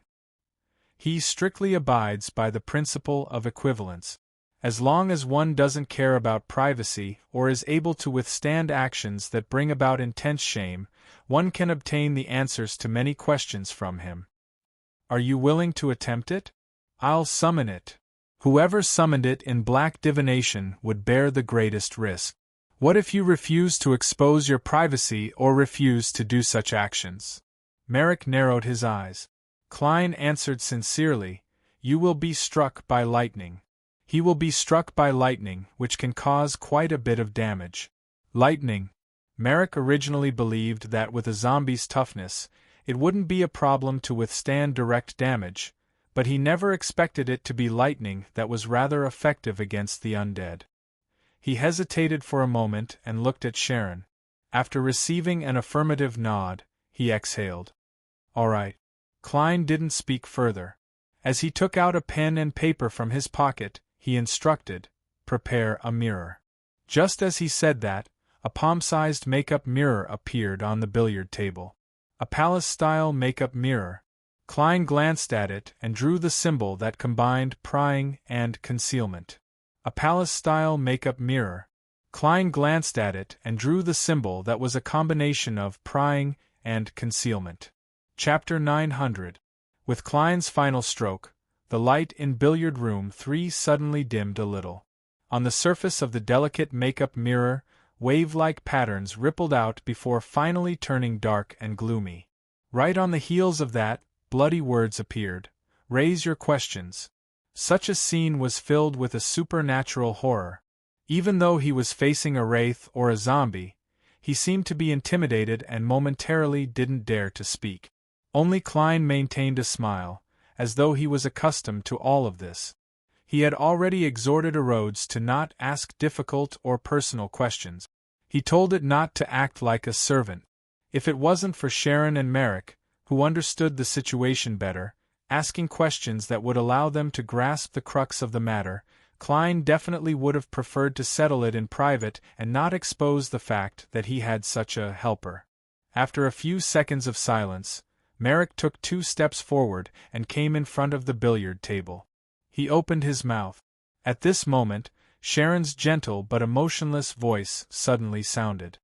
He strictly abides by the principle of equivalence. As long as one doesn't care about privacy or is able to withstand actions that bring about intense shame, one can obtain the answers to many questions from him. Are you willing to attempt it? I'll summon it. Whoever summoned it in black divination would bear the greatest risk. What if you refuse to expose your privacy or refuse to do such actions?" Merrick narrowed his eyes. Klein answered sincerely, "You will be struck by lightning." He will be struck by lightning, which can cause quite a bit of damage. Lightning. Merrick originally believed that with a zombie's toughness, it wouldn't be a problem to withstand direct damage, but he never expected it to be lightning that was rather effective against the undead. He hesitated for a moment and looked at Sharon. After receiving an affirmative nod, he exhaled. "All right." Klein didn't speak further. As he took out a pen and paper from his pocket, he instructed, "Prepare a mirror." Just as he said that, a palm-sized makeup mirror appeared on the billiard table. A palace-style makeup mirror. Klein glanced at it and drew the symbol that combined prying and concealment. A palace-style makeup mirror. Klein glanced at it and drew the symbol that was a combination of prying and concealment. Chapter 900. With Klein's final stroke, the light in Billiard Room 3 suddenly dimmed a little. On the surface of the delicate makeup mirror, wave-like patterns rippled out before finally turning dark and gloomy. Right on the heels of that, bloody words appeared. "Raise your questions." Such a scene was filled with a supernatural horror. Even though he was facing a wraith or a zombie, he seemed to be intimidated and momentarily didn't dare to speak. Only Klein maintained a smile, as though he was accustomed to all of this. He had already exhorted Rhodes to not ask difficult or personal questions. He told it not to act like a servant. If it wasn't for Sharon and Merrick, who understood the situation better, asking questions that would allow them to grasp the crux of the matter, Klein definitely would have preferred to settle it in private and not expose the fact that he had such a helper. After a few seconds of silence, Merrick took 2 steps forward and came in front of the billiard table. He opened his mouth. At this moment, Sharon's gentle but emotionless voice suddenly sounded.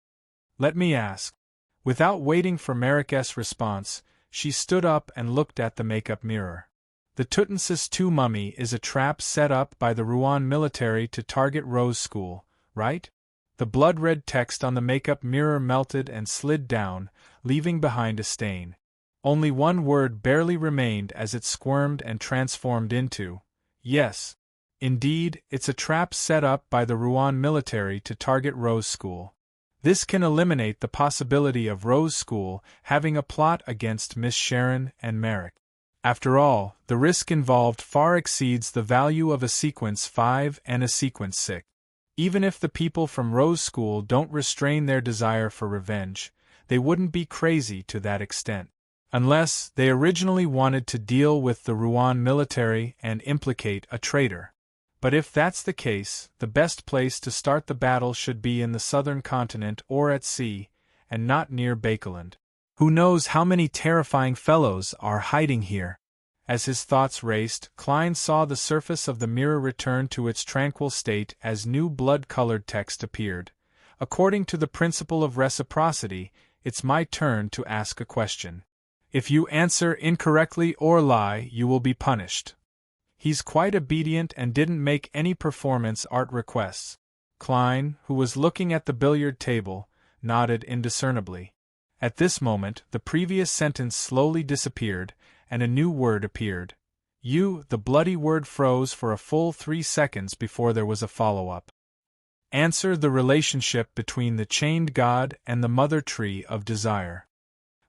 "Let me ask." Without waiting for Merrick's response, she stood up and looked at the makeup mirror. "The Tuttensis II mummy is a trap set up by the Rouen military to target Rose School, right?" The blood-red text on the makeup mirror melted and slid down, leaving behind a stain. Only one word barely remained as it squirmed and transformed into, "Yes. Indeed, it's a trap set up by the Rouen military to target Rose School. This can eliminate the possibility of Rose School having a plot against Miss Sharon and Merrick. After all, the risk involved far exceeds the value of a sequence 5 and a sequence 6. Even if the people from Rose School don't restrain their desire for revenge, they wouldn't be crazy to that extent. Unless they originally wanted to deal with the Rouen military and implicate a traitor. But if that's the case, the best place to start the battle should be in the southern continent or at sea, and not near Bakeland. Who knows how many terrifying fellows are hiding here? As his thoughts raced, Klein saw the surface of the mirror return to its tranquil state as new blood-colored text appeared. According to the principle of reciprocity, it's my turn to ask a question. If you answer incorrectly or lie, you will be punished. He's quite obedient and didn't make any performance art requests. Klein, who was looking at the billiard table, nodded indiscernibly. At this moment, the previous sentence slowly disappeared, and a new word appeared. The bloody word froze for a full 3 seconds before there was a follow-up. Answer the relationship between the chained god and the mother tree of desire.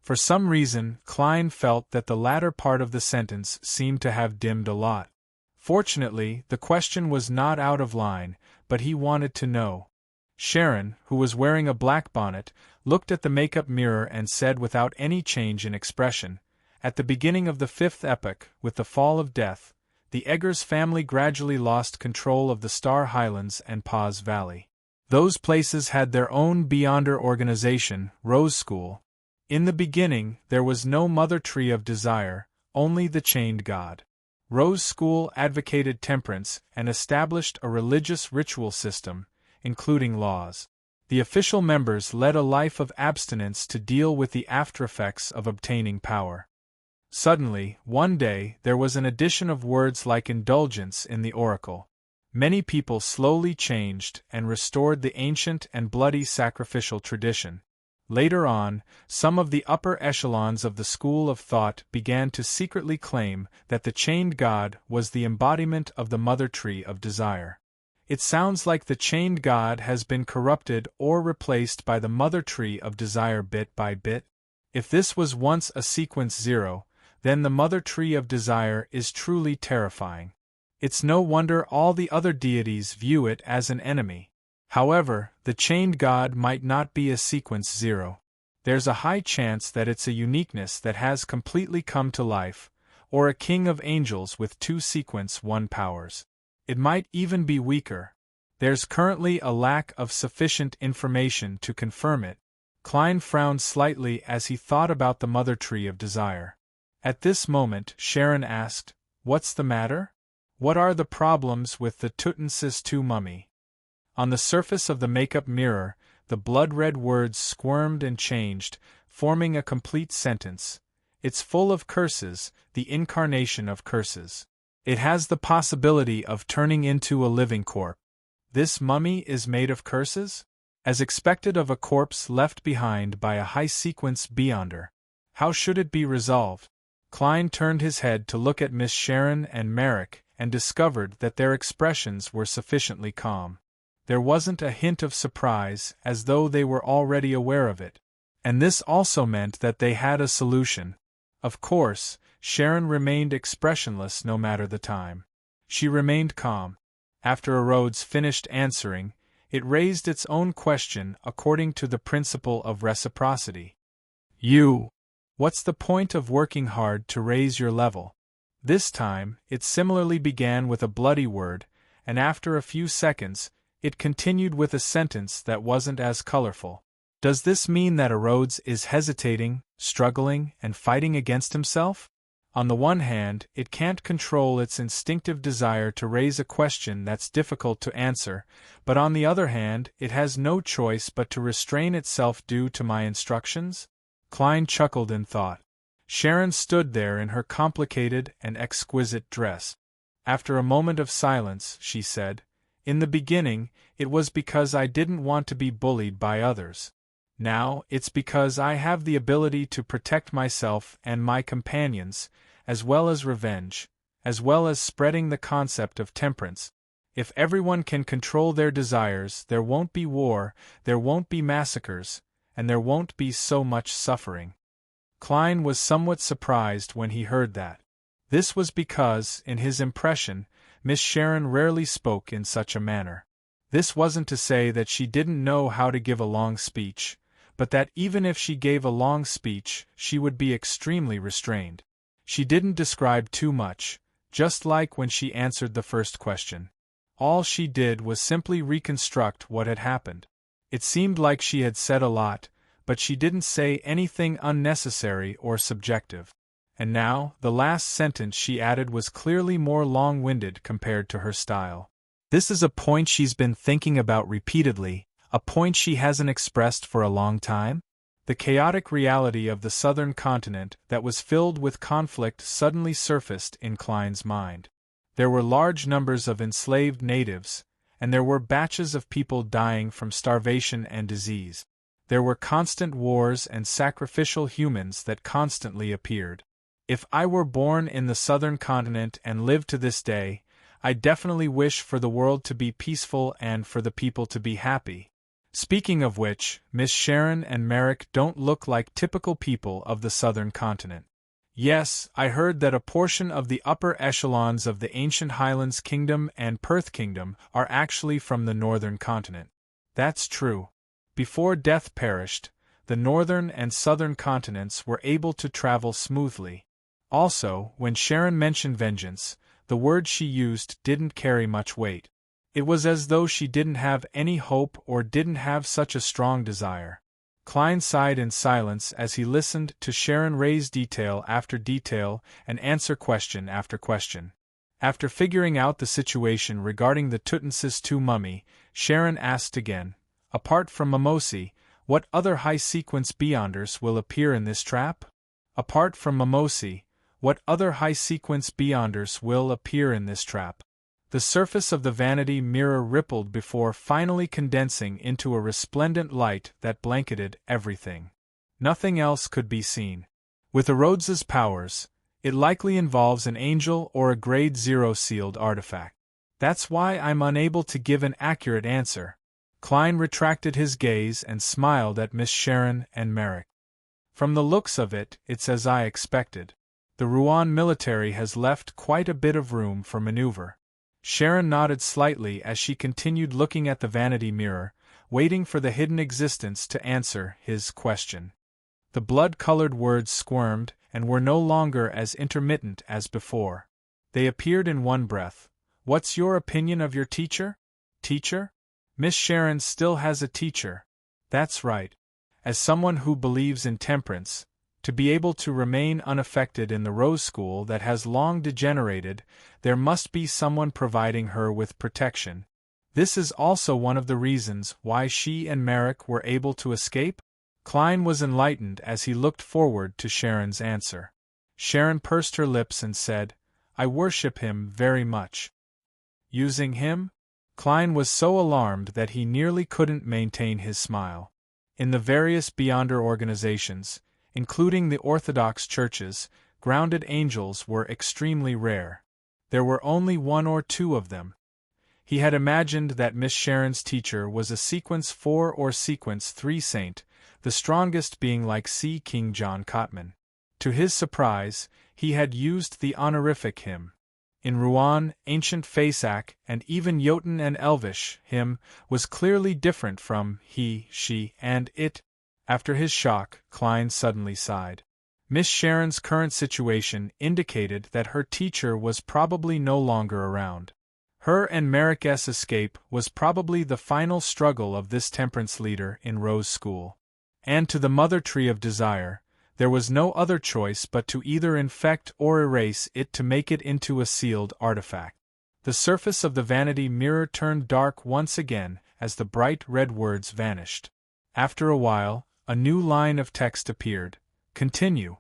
For some reason, Klein felt that the latter part of the sentence seemed to have dimmed a lot. Fortunately, the question was not out of line, but he wanted to know. Sharon, who was wearing a black bonnet, looked at the makeup mirror and said without any change in expression, "At the beginning of the 5th epoch, with the fall of death, the Eggers family gradually lost control of the Star Highlands and Paz Valley. Those places had their own Beyonder organization, Rose School. In the beginning, there was no mother tree of desire, only the chained god. Rose School advocated temperance and established a religious ritual system, including laws. The official members led a life of abstinence to deal with the aftereffects of obtaining power. Suddenly, one day, there was an addition of words like indulgence in the oracle. Many people slowly changed and restored the ancient and bloody sacrificial tradition. Later on, some of the upper echelons of the school of thought began to secretly claim that the chained god was the embodiment of the mother tree of desire. It sounds like the chained god has been corrupted or replaced by the mother tree of desire bit by bit. If this was once a sequence 0, then the mother tree of desire is truly terrifying. It's no wonder all the other deities view it as an enemy. However, the chained god might not be a sequence 0. There's a high chance that it's a uniqueness that has completely come to life, or a king of angels with 2 sequence 1 powers. It might even be weaker. There's currently a lack of sufficient information to confirm it. Klein frowned slightly as he thought about the mother tree of desire. At this moment, Sharon asked, "What's the matter? What are the problems with the Tutmosis II mummy?" On the surface of the makeup mirror, the blood-red words squirmed and changed, forming a complete sentence. It's full of curses, the incarnation of curses. It has the possibility of turning into a living corpse. This mummy is made of curses? As expected of a corpse left behind by a high-sequence Beyonder. How should it be resolved? Klein turned his head to look at Miss Sharon and Merrick and discovered that their expressions were sufficiently calm. There wasn't a hint of surprise, as though they were already aware of it. And this also meant that they had a solution. Of course, Sharon remained expressionless no matter the time. She remained calm. After Rhodes finished answering, it raised its own question according to the principle of reciprocity. What's the point of working hard to raise your level? This time, it similarly began with a bloody word, and after a few seconds, it continued with a sentence that wasn't as colorful. Does this mean that Rhodes is hesitating, struggling, and fighting against himself? On the one hand, it can't control its instinctive desire to raise a question that's difficult to answer, but on the other hand, it has no choice but to restrain itself due to my instructions? Klein chuckled in thought. Sharon stood there in her complicated and exquisite dress. After a moment of silence, she said, "In the beginning, it was because I didn't want to be bullied by others. Now, it's because I have the ability to protect myself and my companions, as well as revenge, as well as spreading the concept of temperance. If everyone can control their desires, there won't be war, there won't be massacres, and there won't be so much suffering." Klein was somewhat surprised when he heard that. This was because, in his impression, Miss Sharon rarely spoke in such a manner. This wasn't to say that she didn't know how to give a long speech, but that even if she gave a long speech, she would be extremely restrained. She didn't describe too much, just like when she answered the first question. All she did was simply reconstruct what had happened. It seemed like she had said a lot, but she didn't say anything unnecessary or subjective. And now, the last sentence she added was clearly more long-winded compared to her style. This is a point she's been thinking about repeatedly, a point she hasn't expressed for a long time? The chaotic reality of the southern continent that was filled with conflict suddenly surfaced in Klein's mind. There were large numbers of enslaved natives, and there were batches of people dying from starvation and disease. There were constant wars and sacrificial humans that constantly appeared. If I were born in the southern continent and lived to this day, I definitely wish for the world to be peaceful and for the people to be happy. Speaking of which, Miss Sharon and Merrick don't look like typical people of the southern continent. Yes, I heard that a portion of the upper echelons of the ancient Highlands Kingdom and Perth Kingdom are actually from the northern continent. That's true. Before death perished, the northern and southern continents were able to travel smoothly. Also, when Sharon mentioned vengeance, the word she used didn't carry much weight. It was as though she didn't have any hope or didn't have such a strong desire. Klein sighed in silence as he listened to Sharon raise detail after detail and answer question after question. After figuring out the situation regarding the Tutmosis II mummy, Sharon asked again, apart from Mimosi, what other high-sequence Beyonders will appear in this trap? Apart from Mimosi, what other high-sequence Beyonders will appear in this trap? The surface of the vanity mirror rippled before finally condensing into a resplendent light that blanketed everything. Nothing else could be seen. With Rhodes's powers, it likely involves an angel or a Grade 0 sealed artifact. That's why I'm unable to give an accurate answer. Klein retracted his gaze and smiled at Miss Sharon and Merrick. From the looks of it, it's as I expected. The Rouen military has left quite a bit of room for maneuver. Sharon nodded slightly as she continued looking at the vanity mirror, waiting for the hidden existence to answer his question. The blood-colored words squirmed and were no longer as intermittent as before. They appeared in one breath. What's your opinion of your teacher? Teacher? Miss Sharon still has a teacher. That's right. As someone who believes in temperance, to be able to remain unaffected in the Rose School that has long degenerated, there must be someone providing her with protection. This is also one of the reasons why she and Merrick were able to escape? Klein was enlightened as he looked forward to Sharon's answer. Sharon pursed her lips and said, I worship him very much. Using him? Klein was so alarmed that he nearly couldn't maintain his smile. In the various Beyonder organizations, including the Orthodox churches, grounded angels were extremely rare. There were only one or two of them. He had imagined that Miss Sharon's teacher was a Sequence 4 or Sequence 3 saint, the strongest being like C. King John Cotman. To his surprise, he had used the honorific him. In Rouen, ancient Fasak, and even Jotun and Elvish, him, was clearly different from he, she, and it. After his shock, Klein suddenly sighed. Miss Sharon's current situation indicated that her teacher was probably no longer around. Her and Merrick's escape was probably the final struggle of this temperance leader in Rose School. And to the mother tree of desire, there was no other choice but to either infect or erase it to make it into a sealed artifact. The surface of the vanity mirror turned dark once again as the bright red words vanished. After a while, a new line of text appeared. Continue.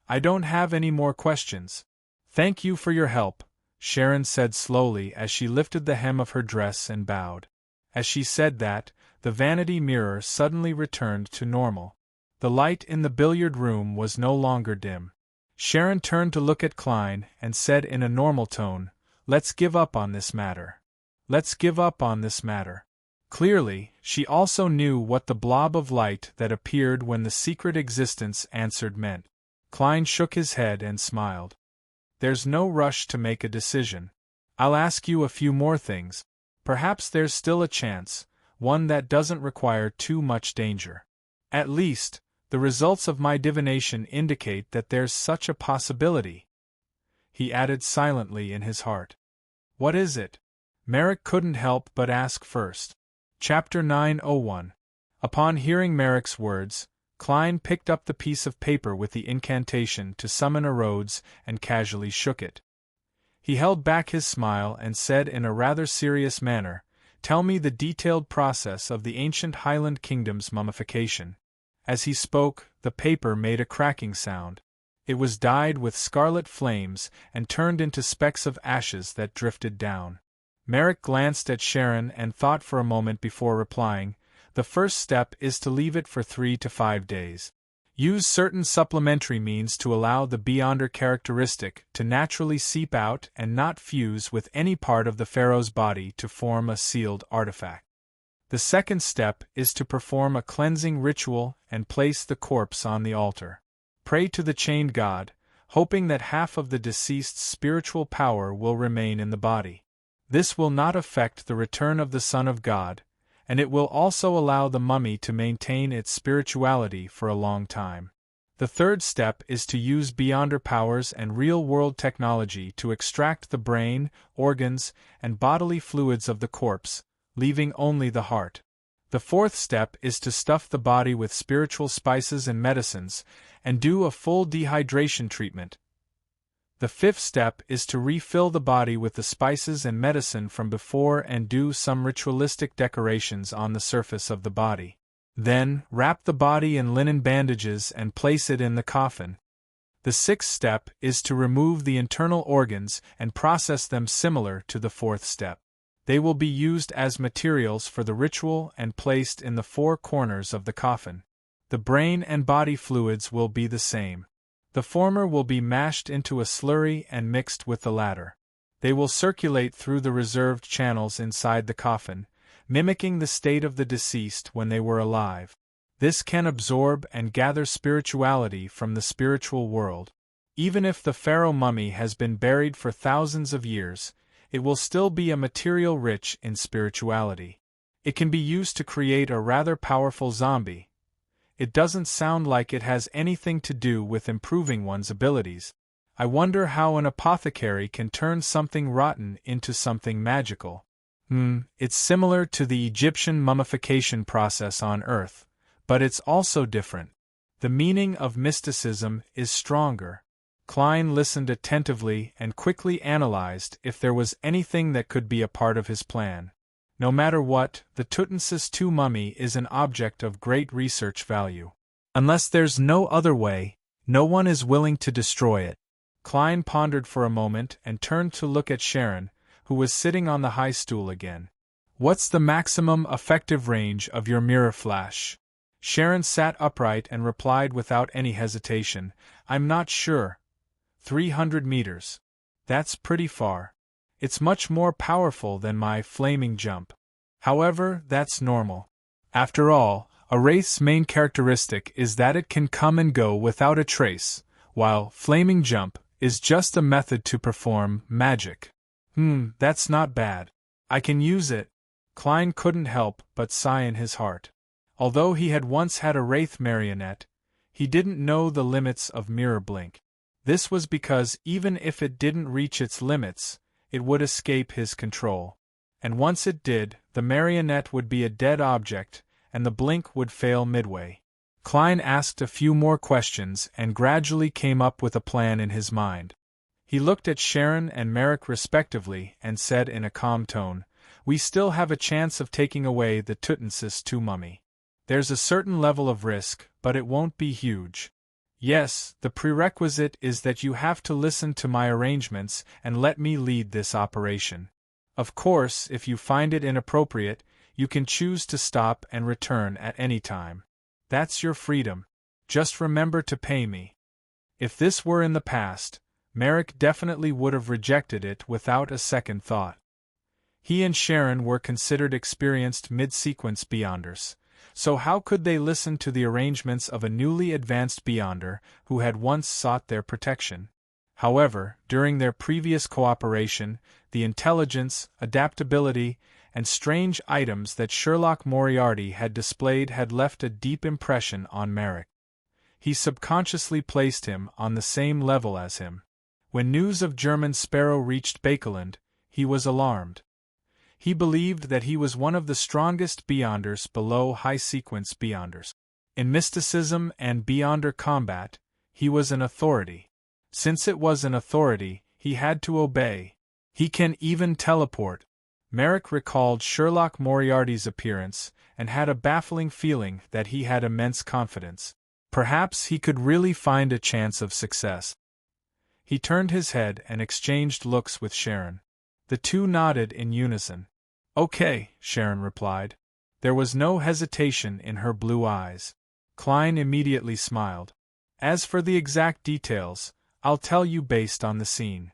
I don't have any more questions. Thank you for your help, Sharon said slowly as she lifted the hem of her dress and bowed. As she said that, the vanity mirror suddenly returned to normal. The light in the billiard room was no longer dim. Sharon turned to look at Klein and said in a normal tone, Let's give up on this matter. Let's give up on this matter. Clearly, she also knew what the blob of light that appeared when the secret existence answered meant. Klein shook his head and smiled. There's no rush to make a decision. I'll ask you a few more things. Perhaps there's still a chance, one that doesn't require too much danger. At least, the results of my divination indicate that there's such a possibility. He added silently in his heart. What is it? Merrick couldn't help but ask first. Chapter 901. Upon hearing Merrick's words, Klein picked up the piece of paper with the incantation to summon a Rhodes and casually shook it. He held back his smile and said in a rather serious manner, "Tell me the detailed process of the ancient Highland kingdom's mummification." As he spoke, the paper made a cracking sound. It was dyed with scarlet flames and turned into specks of ashes that drifted down. Merrick glanced at Sharon and thought for a moment before replying, "The first step is to leave it for 3 to 5 days. Use certain supplementary means to allow the Beyonder characteristic to naturally seep out and not fuse with any part of the pharaoh's body to form a sealed artifact. The second step is to perform a cleansing ritual and place the corpse on the altar. Pray to the chained god, hoping that half of the deceased's spiritual power will remain in the body. This will not affect the return of the Son of God, and it will also allow the mummy to maintain its spirituality for a long time. The third step is to use Beyonder powers and real-world technology to extract the brain, organs, and bodily fluids of the corpse, leaving only the heart. The fourth step is to stuff the body with spiritual spices and medicines, and do a full dehydration treatment. The fifth step is to refill the body with the spices and medicine from before and do some ritualistic decorations on the surface of the body. Then, wrap the body in linen bandages and place it in the coffin. The sixth step is to remove the internal organs and process them similar to the fourth step. They will be used as materials for the ritual and placed in the 4 corners of the coffin. The brain and body fluids will be the same. The former will be mashed into a slurry and mixed with the latter. They will circulate through the reserved channels inside the coffin, mimicking the state of the deceased when they were alive. This can absorb and gather spirituality from the spiritual world. Even if the pharaoh mummy has been buried for thousands of years, it will still be a material rich in spirituality. It can be used to create a rather powerful zombie. It doesn't sound like it has anything to do with improving one's abilities. I wonder how an apothecary can turn something rotten into something magical. It's similar to the Egyptian mummification process on Earth, but it's also different. The meaning of mysticism is stronger. Klein listened attentively and quickly analyzed if there was anything that could be a part of his plan. No matter what, the Tutmosis II mummy is an object of great research value. Unless there's no other way, no one is willing to destroy it. Klein pondered for a moment and turned to look at Sharon, who was sitting on the high stool again. "What's the maximum effective range of your mirror flash?" Sharon sat upright and replied without any hesitation, "I'm not sure. 300 meters. That's pretty far. It's much more powerful than my flaming jump. However, that's normal. After all, a wraith's main characteristic is that it can come and go without a trace, while flaming jump is just a method to perform magic. That's not bad. I can use it." Klein couldn't help but sigh in his heart. Although he had once had a wraith marionette, he didn't know the limits of mirror blink. This was because even if it didn't reach its limits, it would escape his control. And once it did, the marionette would be a dead object, and the blink would fail midway. Klein asked a few more questions and gradually came up with a plan in his mind. He looked at Sharon and Merrick respectively and said in a calm tone, "We still have a chance of taking away the Tutmosis II mummy. There's a certain level of risk, but it won't be huge. Yes, the prerequisite is that you have to listen to my arrangements and let me lead this operation. Of course, if you find it inappropriate, you can choose to stop and return at any time. That's your freedom. Just remember to pay me." If this were in the past, Merrick definitely would have rejected it without a second thought. He and Sharon were considered experienced mid-sequence Beyonders. So how could they listen to the arrangements of a newly advanced Beyonder who had once sought their protection? However, during their previous cooperation, the intelligence, adaptability, and strange items that Sherlock Moriarty had displayed had left a deep impression on Merrick. He subconsciously placed him on the same level as him. When news of German Sparrow reached Bakeland, he was alarmed. He believed that he was one of the strongest Beyonders below high-sequence Beyonders. In mysticism and beyonder combat, he was an authority. Since it was an authority, he had to obey. He can even teleport. Merrick recalled Sherlock Moriarty's appearance and had a baffling feeling that he had immense confidence. Perhaps he could really find a chance of success. He turned his head and exchanged looks with Sharon. The two nodded in unison. "Okay," Sharon replied. There was no hesitation in her blue eyes. Klein immediately smiled. "As for the exact details, I'll tell you based on the scene."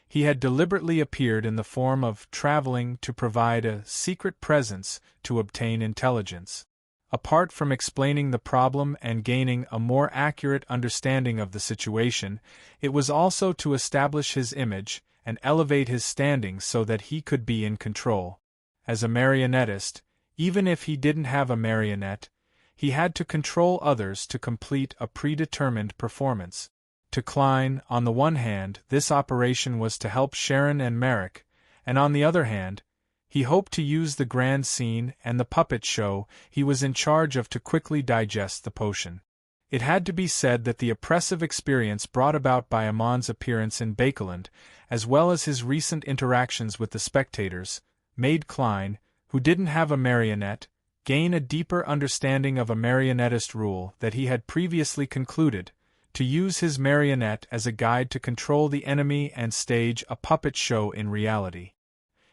He had deliberately appeared in the form of traveling to provide a secret presence to obtain intelligence. Apart from explaining the problem and gaining a more accurate understanding of the situation, it was also to establish his image and elevate his standing so that he could be in control. As a marionettist, even if he didn't have a marionette, he had to control others to complete a predetermined performance. To Klein, on the one hand, this operation was to help Sharon and Merrick, and on the other hand, he hoped to use the grand scene and the puppet show he was in charge of to quickly digest the potion. It had to be said that the oppressive experience brought about by Amon's appearance in Bakeland, as well as his recent interactions with the spectators, made Klein, who didn't have a marionette, gain a deeper understanding of a marionettist rule that he had previously concluded, to use his marionette as a guide to control the enemy and stage a puppet show in reality.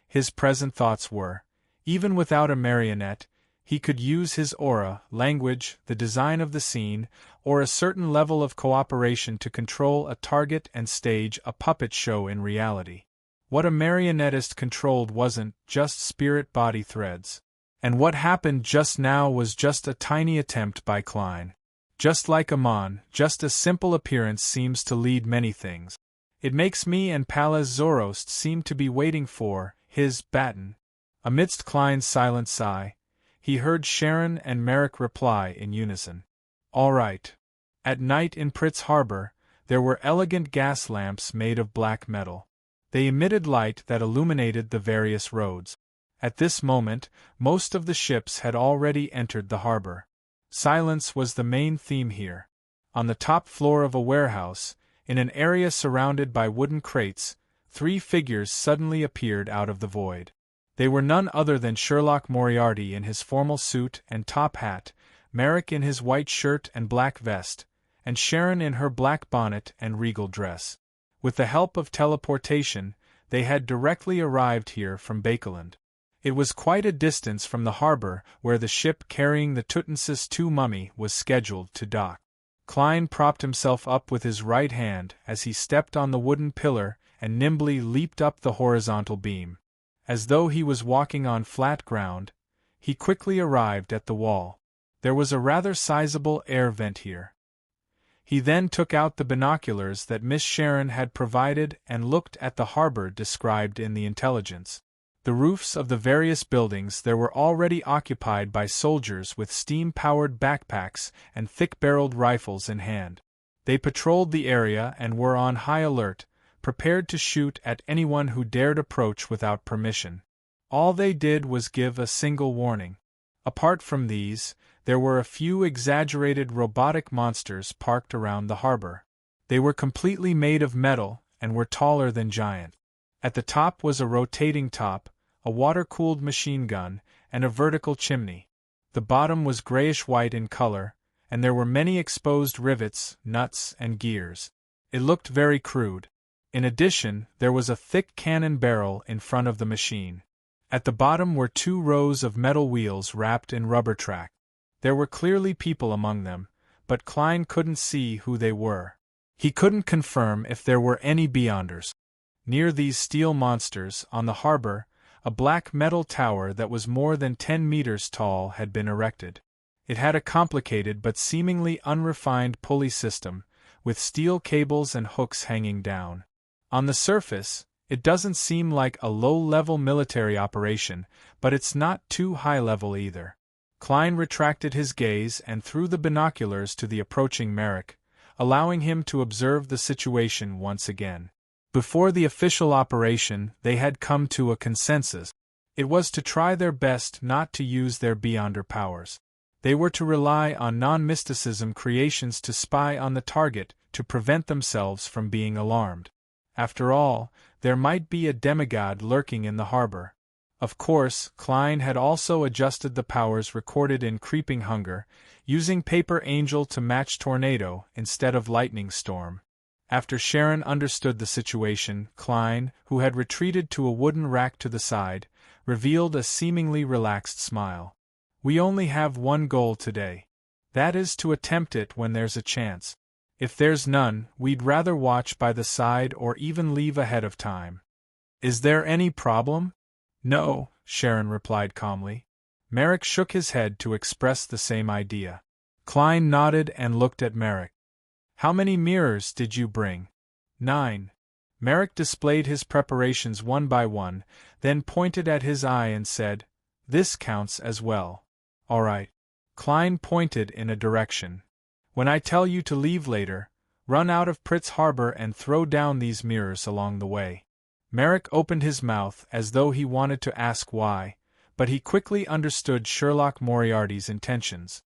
His present thoughts were, even without a marionette, he could use his aura, language, the design of the scene, or a certain level of cooperation to control a target and stage a puppet show in reality. What a marionettist controlled wasn't just spirit-body threads. And what happened just now was just a tiny attempt by Klein. Just like Amon, just a simple appearance seems to lead many things. It makes me and Pallas Zoroast seem to be waiting for his baton. Amidst Klein's silent sigh, he heard Sharon and Merrick reply in unison. "All right." At night in Pritz Harbor, there were elegant gas lamps made of black metal. They emitted light that illuminated the various roads. At this moment, most of the ships had already entered the harbor. Silence was the main theme here. On the top floor of a warehouse, in an area surrounded by wooden crates, 3 figures suddenly appeared out of the void. They were none other than Sherlock Moriarty in his formal suit and top hat, Merrick in his white shirt and black vest, and Sharon in her black bonnet and regal dress. With the help of teleportation, they had directly arrived here from Bakeland. It was quite a distance from the harbor where the ship carrying the Tutmosis II mummy was scheduled to dock. Klein propped himself up with his right hand as he stepped on the wooden pillar and nimbly leaped up the horizontal beam. As though he was walking on flat ground, he quickly arrived at the wall. There was a rather sizable air vent here. He then took out the binoculars that Miss Sharon had provided and looked at the harbor described in the intelligence. The roofs of the various buildings there were already occupied by soldiers with steam-powered backpacks and thick-barreled rifles in hand. They patrolled the area and were on high alert, prepared to shoot at anyone who dared approach without permission. All they did was give a single warning. Apart from these, there were a few exaggerated robotic monsters parked around the harbor. They were completely made of metal and were taller than giant. At the top was a rotating top, a water-cooled machine gun, and a vertical chimney. The bottom was grayish-white in color, and there were many exposed rivets, nuts, and gears. It looked very crude. In addition, there was a thick cannon barrel in front of the machine. At the bottom were 2 rows of metal wheels wrapped in rubber track. There were clearly people among them, but Klein couldn't see who they were. He couldn't confirm if there were any beyonders. Near these steel monsters, on the harbor, a black metal tower that was more than 10 meters tall had been erected. It had a complicated but seemingly unrefined pulley system, with steel cables and hooks hanging down. On the surface, it doesn't seem like a low-level military operation, but it's not too high-level either. Klein retracted his gaze and threw the binoculars to the approaching Merrick, allowing him to observe the situation once again. Before the official operation, they had come to a consensus. It was to try their best not to use their beyonder powers. They were to rely on non-mysticism creations to spy on the target to prevent themselves from being alarmed. After all, there might be a demigod lurking in the harbor. Of course, Klein had also adjusted the powers recorded in Creeping Hunger, using Paper Angel to match Tornado instead of Lightning Storm. After Sharon understood the situation, Klein, who had retreated to a wooden rack to the side, revealed a seemingly relaxed smile. "We only have one goal today. That is to attempt it when there's a chance. If there's none, we'd rather watch by the side or even leave ahead of time." "Is there any problem?" "No," Sharon replied calmly. Merrick shook his head to express the same idea. Klein nodded and looked at Merrick. "How many mirrors did you bring?" 9. Merrick displayed his preparations one by one, then pointed at his eye and said, "This counts as well." "All right." Klein pointed in a direction. "When I tell you to leave later, run out of Pritz Harbor and throw down these mirrors along the way." Merrick opened his mouth as though he wanted to ask why, but he quickly understood Sherlock Moriarty's intentions.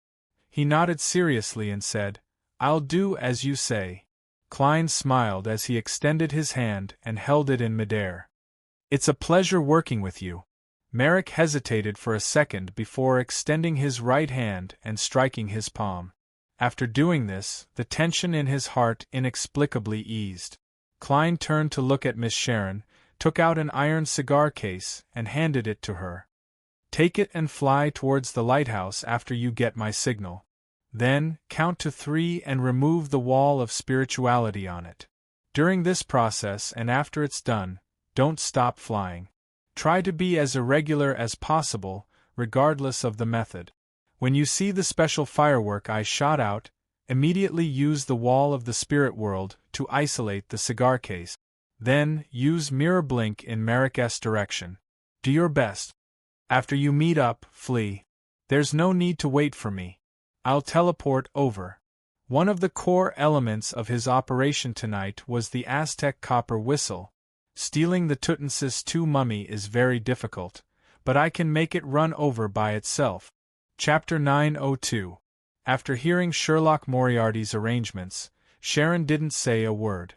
He nodded seriously and said, "I'll do as you say." Klein smiled as he extended his hand and held it in midair. "It's a pleasure working with you." Merrick hesitated for a second before extending his right hand and striking his palm. After doing this, the tension in his heart inexplicably eased. Klein turned to look at Miss Sharon, took out an iron cigar case, and handed it to her. "Take it and fly towards the lighthouse after you get my signal. Then, count to 3 and remove the wall of spirituality on it. During this process and after it's done, don't stop flying. Try to be as irregular as possible, regardless of the method. When you see the special firework I shot out, immediately use the wall of the spirit world to isolate the cigar case. Then, use mirror blink in Merrick's direction. Do your best. After you meet up, flee. There's no need to wait for me. I'll teleport over." One of the core elements of his operation tonight was the Aztec copper whistle. Stealing the Tutmosis II mummy is very difficult, but I can make it run over by itself. Chapter 902. After hearing Sherlock Moriarty's arrangements, Sharon didn't say a word.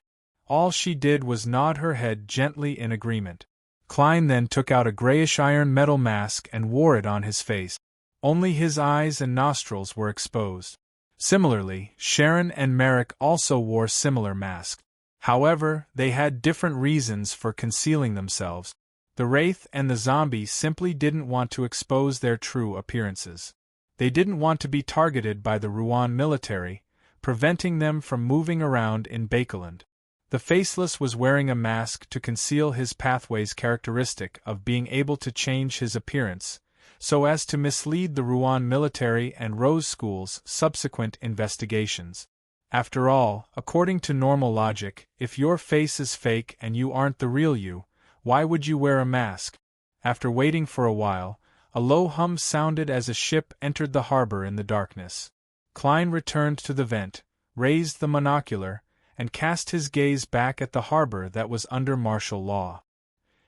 All she did was nod her head gently in agreement. Klein then took out a grayish iron metal mask and wore it on his face. Only his eyes and nostrils were exposed. Similarly, Sharon and Merrick also wore similar masks. However, they had different reasons for concealing themselves. The Wraith and the Zombie simply didn't want to expose their true appearances. They didn't want to be targeted by the Rouen military, preventing them from moving around in Bakeland. The Faceless was wearing a mask to conceal his pathway's characteristic of being able to change his appearance, so as to mislead the Rouen military and Rose School's subsequent investigations. After all, according to normal logic, if your face is fake and you aren't the real you, why would you wear a mask? After waiting for a while, a low hum sounded as a ship entered the harbor in the darkness. Klein returned to the vent, raised the monocular, and cast his gaze back at the harbor that was under martial law.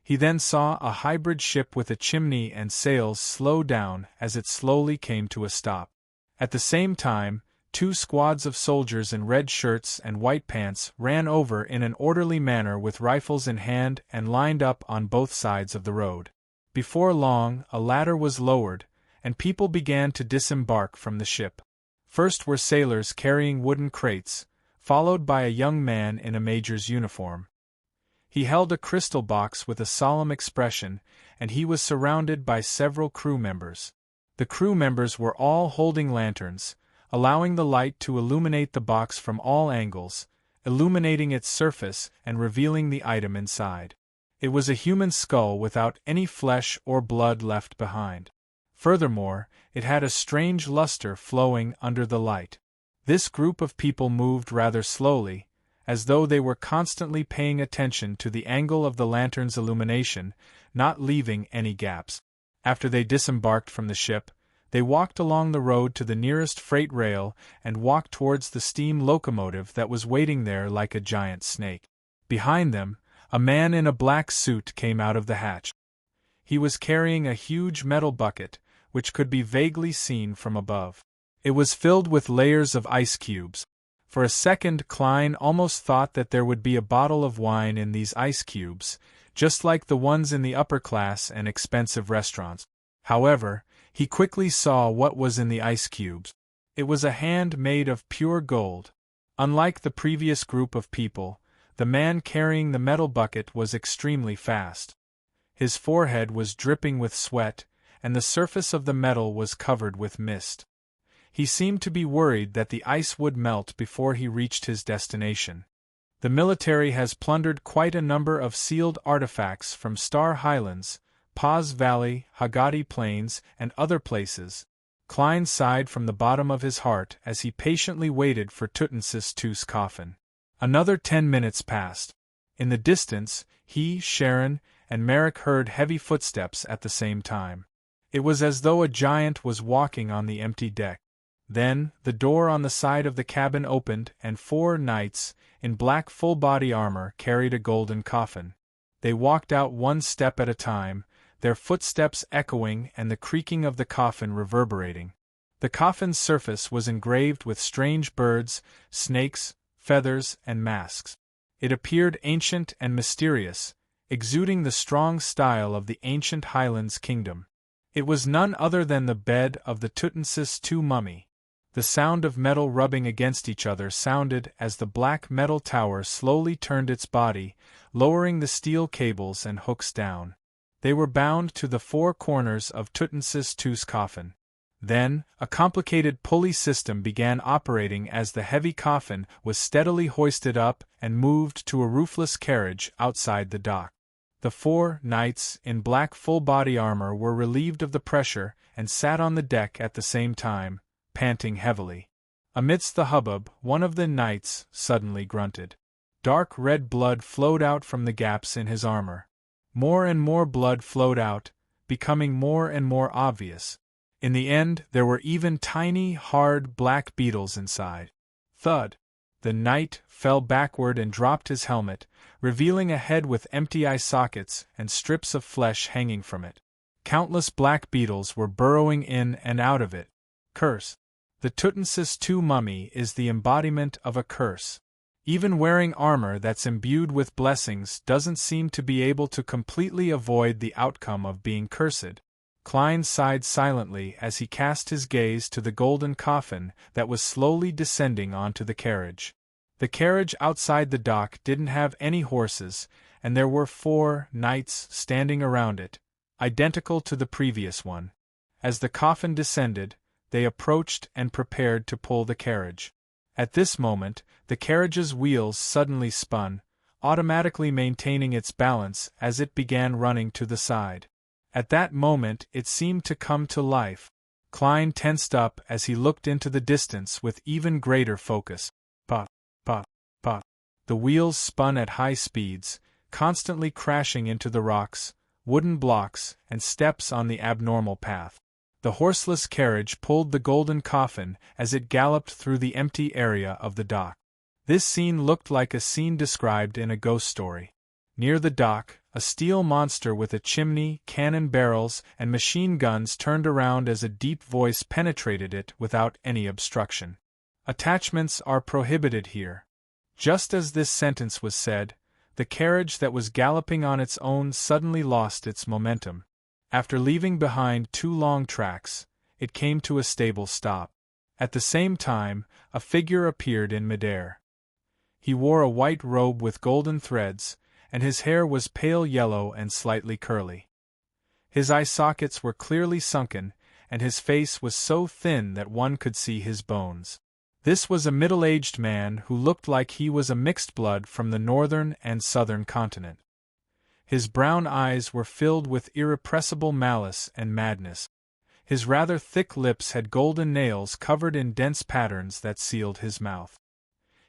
He then saw a hybrid ship with a chimney and sails slow down as it slowly came to a stop. At the same time, 2 squads of soldiers in red shirts and white pants ran over in an orderly manner with rifles in hand and lined up on both sides of the road. Before long, a ladder was lowered, and people began to disembark from the ship. First were sailors carrying wooden crates, followed by a young man in a major's uniform. He held a crystal box with a solemn expression, and he was surrounded by several crew members. The crew members were all holding lanterns, allowing the light to illuminate the box from all angles, illuminating its surface and revealing the item inside. It was a human skull without any flesh or blood left behind. Furthermore, it had a strange luster flowing under the light. This group of people moved rather slowly, as though they were constantly paying attention to the angle of the lantern's illumination, not leaving any gaps. After they disembarked from the ship, they walked along the road to the nearest freight rail and walked towards the steam locomotive that was waiting there like a giant snake. Behind them, a man in a black suit came out of the hatch. He was carrying a huge metal bucket, which could be vaguely seen from above. It was filled with layers of ice cubes. For a second Klein almost thought that there would be a bottle of wine in these ice cubes, just like the ones in the upper class and expensive restaurants. However, he quickly saw what was in the ice cubes. It was a hand made of pure gold. Unlike the previous group of people, the man carrying the metal bucket was extremely fast. His forehead was dripping with sweat, and the surface of the metal was covered with mist. He seemed to be worried that the ice would melt before he reached his destination. The military has plundered quite a number of sealed artifacts from Star Highlands, Paz Valley, Hagati Plains, and other places. Klein sighed from the bottom of his heart as he patiently waited for Tutmosis II's coffin. Another 10 minutes passed. In the distance, he, Sharon, and Merrick heard heavy footsteps at the same time. It was as though a giant was walking on the empty deck. Then, the door on the side of the cabin opened and 4 knights, in black full-body armor, carried a golden coffin. They walked out 1 step at a time, their footsteps echoing and the creaking of the coffin reverberating. The coffin's surface was engraved with strange birds, snakes, feathers, and masks. It appeared ancient and mysterious, exuding the strong style of the ancient Highlands kingdom. It was none other than the bed of the Tutmosis II mummy. The sound of metal rubbing against each other sounded as the black metal tower slowly turned its body, lowering the steel cables and hooks down. They were bound to the 4 corners of Tutmosis II's coffin. Then, a complicated pulley system began operating as the heavy coffin was steadily hoisted up and moved to a roofless carriage outside the dock. The 4 knights in black full-body armor were relieved of the pressure and sat on the deck at the same time, panting heavily. Amidst the hubbub, one of the knights suddenly grunted. Dark red blood flowed out from the gaps in his armor. More and more blood flowed out, becoming more and more obvious. In the end, there were even tiny, hard black beetles inside. Thud! The knight fell backward and dropped his helmet, revealing a head with empty eye sockets and strips of flesh hanging from it. Countless black beetles were burrowing in and out of it. Curse! The Tutmosis II mummy is the embodiment of a curse. Even wearing armor that's imbued with blessings doesn't seem to be able to completely avoid the outcome of being cursed. Klein sighed silently as he cast his gaze to the golden coffin that was slowly descending onto the carriage. The carriage outside the dock didn't have any horses, and there were 4 knights standing around it, identical to the previous one. As the coffin descended, they approached and prepared to pull the carriage. At this moment, the carriage's wheels suddenly spun, automatically maintaining its balance as it began running to the side. At that moment it seemed to come to life. Klein tensed up as he looked into the distance with even greater focus. Pop, pop, pop. The wheels spun at high speeds, constantly crashing into the rocks, wooden blocks, and steps on the abnormal path. The horseless carriage pulled the golden coffin as it galloped through the empty area of the dock. This scene looked like a scene described in a ghost story. Near the dock, a steel monster with a chimney, cannon barrels, and machine guns turned around as a deep voice penetrated it without any obstruction. Attachments are prohibited here. Just as this sentence was said, the carriage that was galloping on its own suddenly lost its momentum. After leaving behind 2 long tracks, it came to a stable stop. At the same time, a figure appeared in midair. He wore a white robe with golden threads, and his hair was pale yellow and slightly curly. His eye sockets were clearly sunken, and his face was so thin that one could see his bones. This was a middle-aged man who looked like he was a mixed blood from the northern and southern continent. His brown eyes were filled with irrepressible malice and madness. His rather thick lips had golden nails covered in dense patterns that sealed his mouth.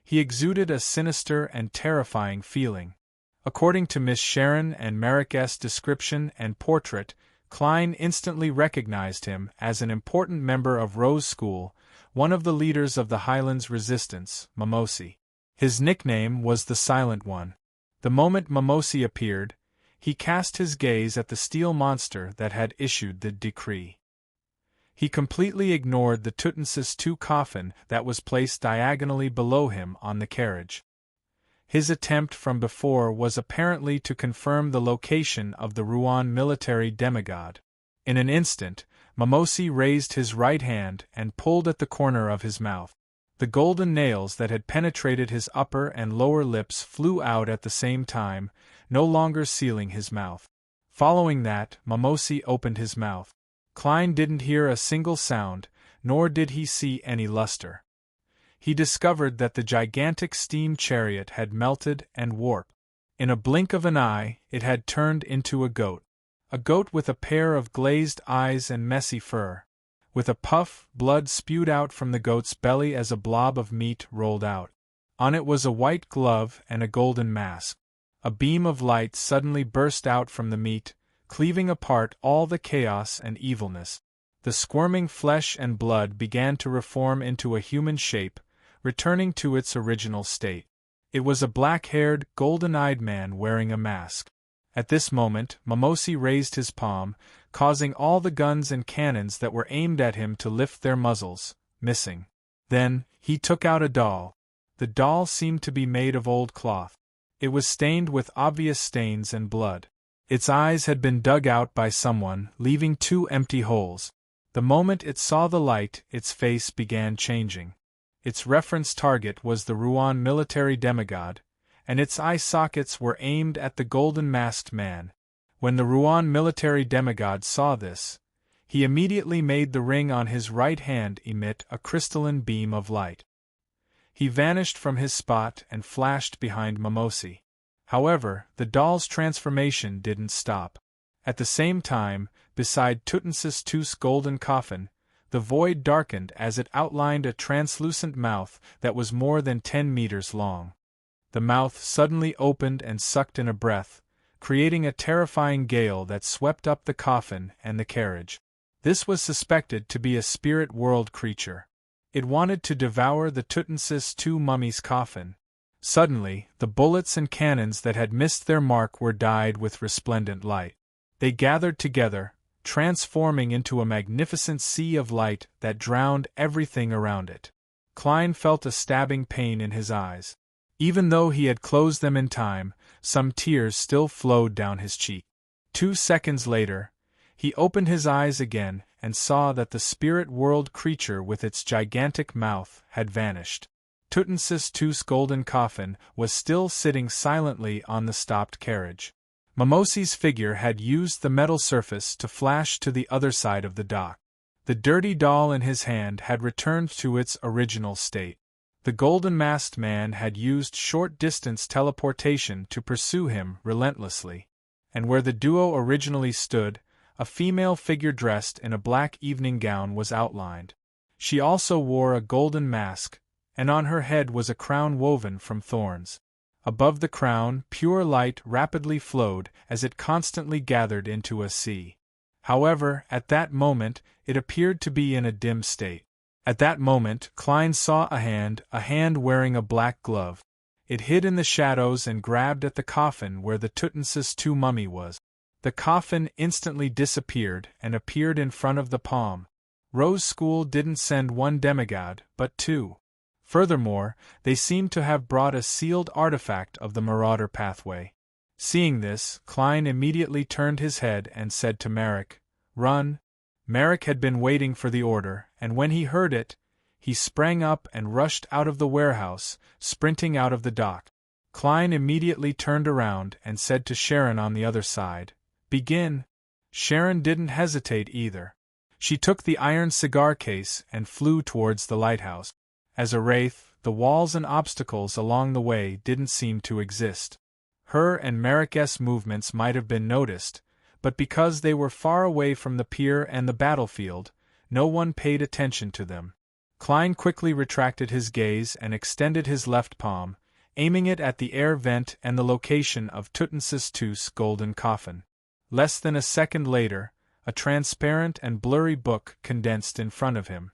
He exuded a sinister and terrifying feeling. According to Miss Sharon and Merrick's description and portrait, Klein instantly recognized him as an important member of Rose School, one of the leaders of the Highlands resistance, Mimosi. His nickname was the Silent One. The moment Mimosi appeared, he cast his gaze at the steel monster that had issued the decree. He completely ignored the Tutmosis II coffin that was placed diagonally below him on the carriage. His attempt from before was apparently to confirm the location of the Ruan military demigod. In an instant, Momosi raised his right hand and pulled at the corner of his mouth. The golden nails that had penetrated his upper and lower lips flew out at the same time, no longer sealing his mouth. Following that, Momosi opened his mouth. Klein didn't hear a single sound, nor did he see any luster. He discovered that the gigantic steam chariot had melted and warped. In a blink of an eye, it had turned into a goat. A goat with a pair of glazed eyes and messy fur. With a puff, blood spewed out from the goat's belly as a blob of meat rolled out. On it was a white glove and a golden mask. A beam of light suddenly burst out from the meat, cleaving apart all the chaos and evilness. The squirming flesh and blood began to reform into a human shape, returning to its original state. It was a black-haired, golden-eyed man wearing a mask. At this moment, Momosi raised his palm, causing all the guns and cannons that were aimed at him to lift their muzzles, missing. Then, he took out a doll. The doll seemed to be made of old cloth. It was stained with obvious stains and blood. Its eyes had been dug out by someone, leaving 2 empty holes. The moment it saw the light, its face began changing. Its reference target was the Ruan military demigod, and its eye sockets were aimed at the golden-masked man. When the Ruan military demigod saw this, he immediately made the ring on his right hand emit a crystalline beam of light. He vanished from his spot and flashed behind Momosi. However, the doll's transformation didn't stop. At the same time, beside Tutmosis II's golden coffin, the void darkened as it outlined a translucent mouth that was more than 10 meters long. The mouth suddenly opened and sucked in a breath, creating a terrifying gale that swept up the coffin and the carriage. This was suspected to be a spirit world creature. It wanted to devour the Tutmosis II mummy's coffin. Suddenly, the bullets and cannons that had missed their mark were dyed with resplendent light. They gathered together, transforming into a magnificent sea of light that drowned everything around it. Klein felt a stabbing pain in his eyes. Even though he had closed them in time, some tears still flowed down his cheek. 2 seconds later, he opened his eyes again and saw that the spirit world creature with its gigantic mouth had vanished. Tutmosis II's golden coffin was still sitting silently on the stopped carriage. Momosi's figure had used the metal surface to flash to the other side of the dock. The dirty doll in his hand had returned to its original state. The golden-masked man had used short-distance teleportation to pursue him relentlessly, and where the duo originally stood, a female figure dressed in a black evening gown was outlined. She also wore a golden mask, and on her head was a crown woven from thorns. Above the crown, pure light rapidly flowed as it constantly gathered into a sea. However, at that moment, it appeared to be in a dim state. At that moment, Klein saw a hand wearing a black glove. It hid in the shadows and grabbed at the coffin where the Tutmosis II mummy was. The coffin instantly disappeared and appeared in front of the palm. Rose School didn't send 1 demigod, but 2. Furthermore, they seemed to have brought a sealed artifact of the Marauder pathway. Seeing this, Klein immediately turned his head and said to Marek, "Run." Marek had been waiting for the order, and when he heard it, he sprang up and rushed out of the warehouse, sprinting out of the dock. Klein immediately turned around and said to Sharon on the other side, "Begin." Sharon didn't hesitate either. She took the iron cigar case and flew towards the lighthouse. As a wraith, the walls and obstacles along the way didn't seem to exist. Her and Marek's movements might have been noticed, but because they were far away from the pier and the battlefield, no one paid attention to them. Klein quickly retracted his gaze and extended his left palm, aiming it at the air vent and the location of Tutmosis II's golden coffin. Less than a second later, a transparent and blurry book condensed in front of him.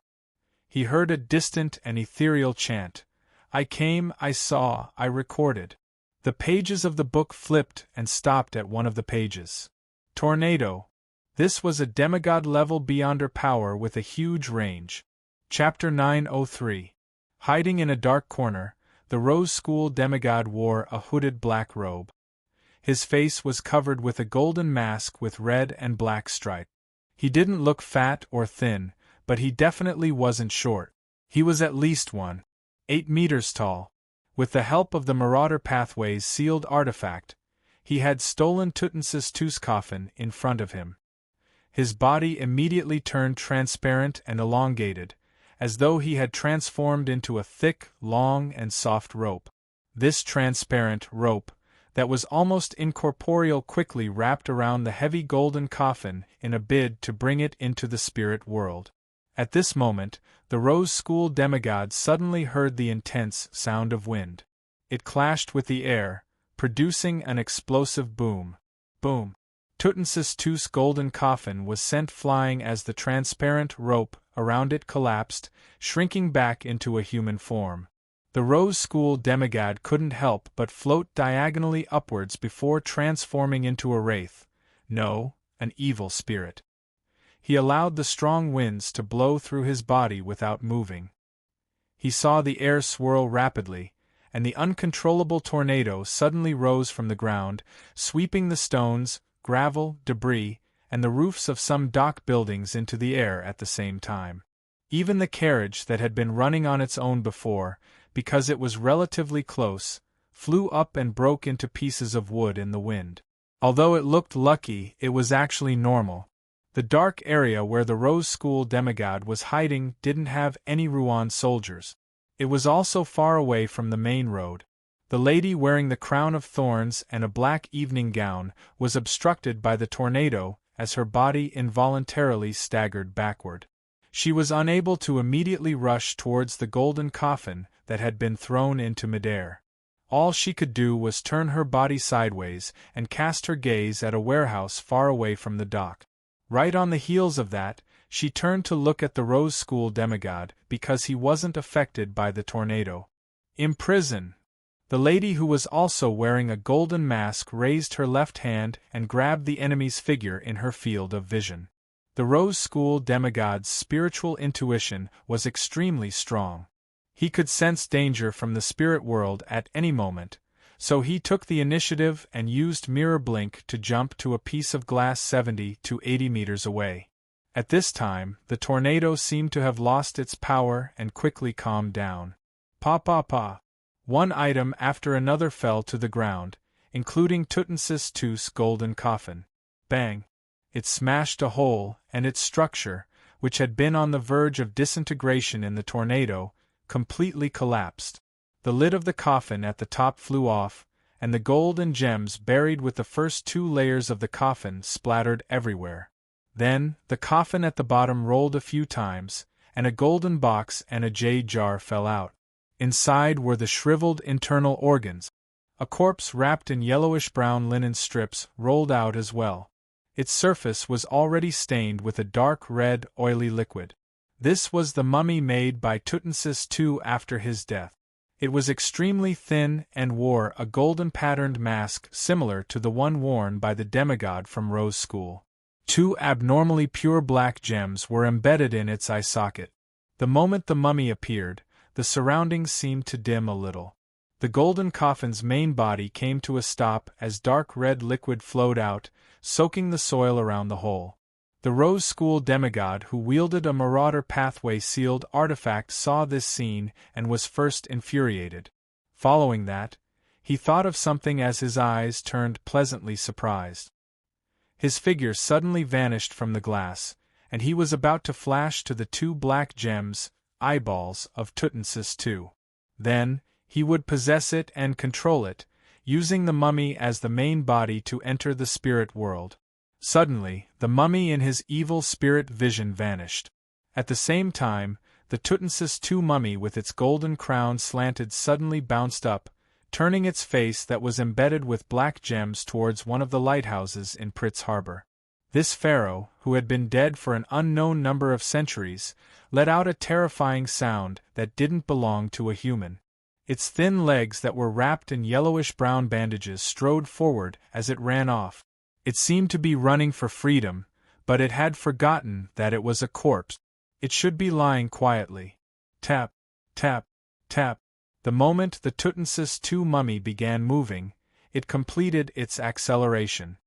He heard a distant and ethereal chant. "I came, I saw, I recorded." The pages of the book flipped and stopped at one of the pages. "Tornado." This was a demigod level beyonder power with a huge range. Chapter 903. Hiding in a dark corner, the Rose School demigod wore a hooded black robe. His face was covered with a golden mask with red and black stripe. He didn't look fat or thin, but he definitely wasn't short. He was at least 1.8 meters tall. With the help of the Marauder Pathways sealed artifact, he had stolen Tutmosis II's coffin in front of him. His body immediately turned transparent and elongated, as though he had transformed into a thick, long, and soft rope. This transparent rope, that was almost incorporeal, quickly wrapped around the heavy golden coffin in a bid to bring it into the spirit world. At this moment, the Rose School demigod suddenly heard the intense sound of wind. It clashed with the air, producing an explosive boom. Boom! Tutmosis II's golden coffin was sent flying as the transparent rope around it collapsed, shrinking back into a human form. The Rose School demigod couldn't help but float diagonally upwards before transforming into a wraith, no, an evil spirit. He allowed the strong winds to blow through his body without moving. He saw the air swirl rapidly, and the uncontrollable tornado suddenly rose from the ground, sweeping the stones, gravel, debris, and the roofs of some dock buildings into the air at the same time. Even the carriage that had been running on its own before, because it was relatively close, flew up and broke into pieces of wood in the wind. Although it looked lucky, it was actually normal. The dark area where the Rose School demigod was hiding didn't have any Ruan soldiers. It was also far away from the main road. The lady wearing the crown of thorns and a black evening gown was obstructed by the tornado as her body involuntarily staggered backward. She was unable to immediately rush towards the golden coffin that had been thrown into midair. All she could do was turn her body sideways and cast her gaze at a warehouse far away from the dock. Right on the heels of that, she turned to look at the Rose School demigod because he wasn't affected by the tornado. Imprison! The lady, who was also wearing a golden mask, raised her left hand and grabbed the enemy's figure in her field of vision. The Rose School demigod's spiritual intuition was extremely strong. He could sense danger from the spirit world at any moment, so he took the initiative and used Mirror Blink to jump to a piece of glass 70 to 80 meters away. At this time, the tornado seemed to have lost its power and quickly calmed down. Pa. One item after another fell to the ground, including Tutmosis II's golden coffin. Bang! It smashed a hole, and its structure, which had been on the verge of disintegration in the tornado, completely collapsed. The lid of the coffin at the top flew off, and the gold and gems buried with the first 2 layers of the coffin splattered everywhere. Then, the coffin at the bottom rolled a few times, and a golden box and a jade jar fell out. Inside were the shriveled internal organs. A corpse wrapped in yellowish-brown linen strips rolled out as well. Its surface was already stained with a dark red, oily liquid. This was the mummy made by Tutmosis II after his death. It was extremely thin and wore a golden-patterned mask similar to the one worn by the demigod from Rose School. 2 abnormally pure black gems were embedded in its eye socket. The moment the mummy appeared, the surroundings seemed to dim a little. The golden coffin's main body came to a stop as dark red liquid flowed out, soaking the soil around the hole. The Rose School demigod, who wielded a Marauder Pathway sealed artifact, saw this scene and was first infuriated. Following that, he thought of something as his eyes turned pleasantly surprised. His figure suddenly vanished from the glass, and he was about to flash to the 2 black gems, eyeballs, of Tutmosis II. Then, he would possess it and control it, using the mummy as the main body to enter the spirit world. Suddenly, the mummy in his evil spirit vision vanished. At the same time, the Tutmosis II mummy with its golden crown slanted suddenly bounced up, turning its face that was embedded with black gems towards one of the lighthouses in Pritz Harbor. This pharaoh, who had been dead for an unknown number of centuries, let out a terrifying sound that didn't belong to a human. Its thin legs that were wrapped in yellowish-brown bandages strode forward as it ran off. It seemed to be running for freedom, But it had forgotten that it was a corpse. It should be lying quietly. Tap, tap, tap. The moment the Tutmosis II mummy began moving, it completed its acceleration.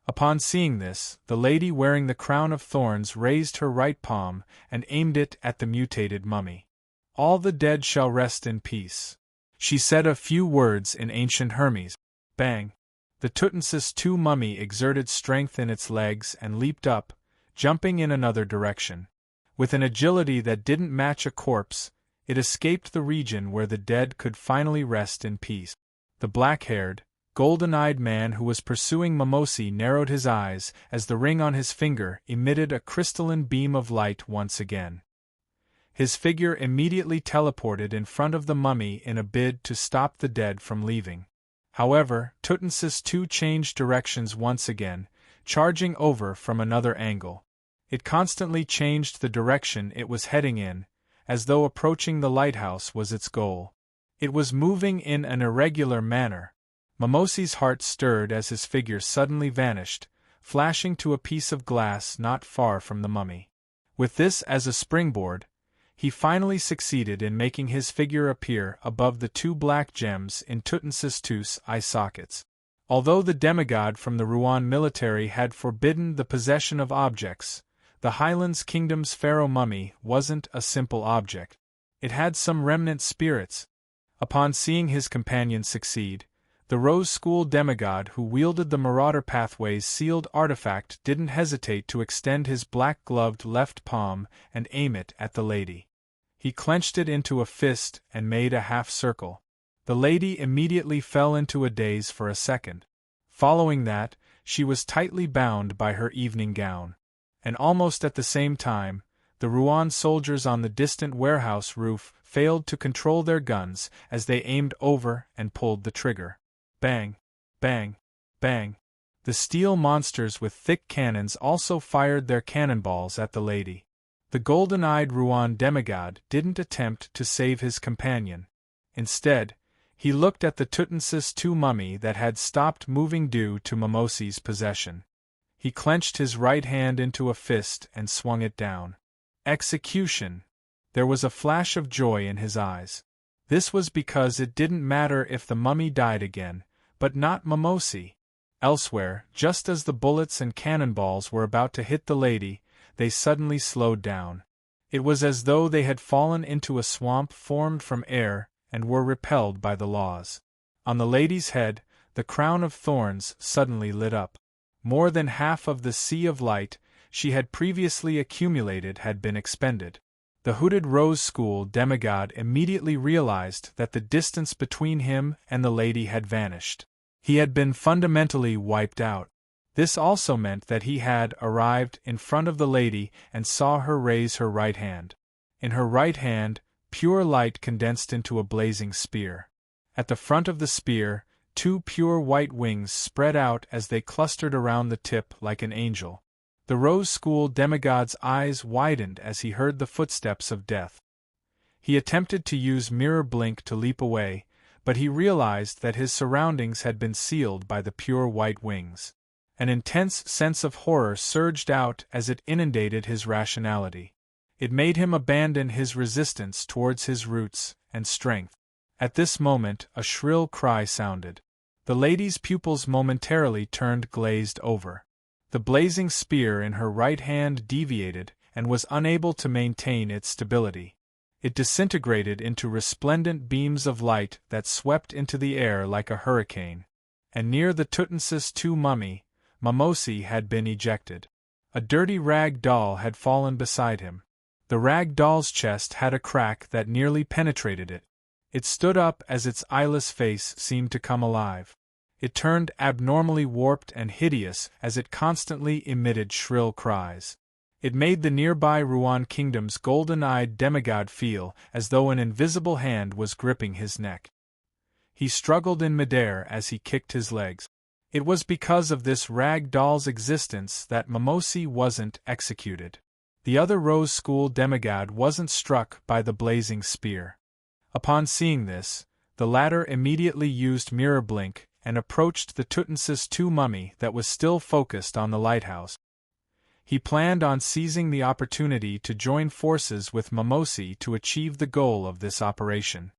Upon seeing this, the lady wearing the crown of thorns raised her right palm and aimed it at the mutated mummy. "All the dead shall rest in peace." She said a few words in ancient Hermes. Bang! The Tutmosis II mummy exerted strength in its legs and leaped up, jumping in another direction. With an agility that didn't match a corpse, it escaped the region where the dead could finally rest in peace. The black-haired, golden-eyed man who was pursuing Mimosi narrowed his eyes as the ring on his finger emitted a crystalline beam of light once again. His figure immediately teleported in front of the mummy in a bid to stop the dead from leaving. However, Tutmosis II changed directions once again, charging over from another angle. It constantly changed the direction it was heading in, as though approaching the lighthouse was its goal. It was moving in an irregular manner. Mimosi's heart stirred as his figure suddenly vanished, flashing to a piece of glass not far from the mummy. With this as a springboard, he finally succeeded in making his figure appear above the two black gems in Tutmosis II's eye sockets. Although the demigod from the Rouen military had forbidden the possession of objects, the Highlands Kingdom's pharaoh mummy wasn't a simple object. It had some remnant spirits. Upon seeing his companion succeed, the Rose School demigod who wielded the Marauder Pathway's sealed artifact didn't hesitate to extend his black-gloved left palm and aim it at the lady. He clenched it into a fist and made a half-circle. The lady immediately fell into a daze for a second. Following that, she was tightly bound by her evening gown. And almost at the same time, the Rouen soldiers on the distant warehouse roof failed to control their guns as they aimed over and pulled the trigger. Bang! Bang! Bang! The steel monsters with thick cannons also fired their cannonballs at the lady. The golden-eyed Rouen demigod didn't attempt to save his companion. Instead, he looked at the Tutmosis II mummy that had stopped moving due to Mimosi's possession. He clenched his right hand into a fist and swung it down. Execution! There was a flash of joy in his eyes. This was because it didn't matter if the mummy died again, but not Mimosi. Elsewhere, just as the bullets and cannonballs were about to hit the lady, they suddenly slowed down. It was as though they had fallen into a swamp formed from air and were repelled by the laws. On the lady's head, the crown of thorns suddenly lit up. More than half of the sea of light she had previously accumulated had been expended. The hooded Rose School demigod immediately realized that the distance between him and the lady had vanished. He had been fundamentally wiped out. This also meant that he had arrived in front of the lady and saw her raise her right hand. In her right hand, pure light condensed into a blazing spear. At the front of the spear, two pure white wings spread out as they clustered around the tip like an angel. The Rose School demigod's eyes widened as he heard the footsteps of death. He attempted to use mirror blink to leap away, but he realized that his surroundings had been sealed by the pure white wings. An intense sense of horror surged out as it inundated his rationality. It made him abandon his resistance towards his roots and strength. At this moment, a shrill cry sounded. The lady's pupils momentarily turned glazed over. The blazing spear in her right hand deviated and was unable to maintain its stability. It disintegrated into resplendent beams of light that swept into the air like a hurricane. And near the Tutmosis II mummy, Mimosi had been ejected. A dirty rag doll had fallen beside him. The rag doll's chest had a crack that nearly penetrated it. It stood up as its eyeless face seemed to come alive. It turned abnormally warped and hideous as it constantly emitted shrill cries. It made the nearby Rouen Kingdom's golden-eyed demigod feel as though an invisible hand was gripping his neck. He struggled in midair as he kicked his legs. It was because of this rag doll's existence that Mimosi wasn't executed. The other Rose School demigod wasn't struck by the blazing spear. Upon seeing this, the latter immediately used mirror blink and approached the Tutmosis II mummy that was still focused on the lighthouse. He planned on seizing the opportunity to join forces with Mimosi to achieve the goal of this operation.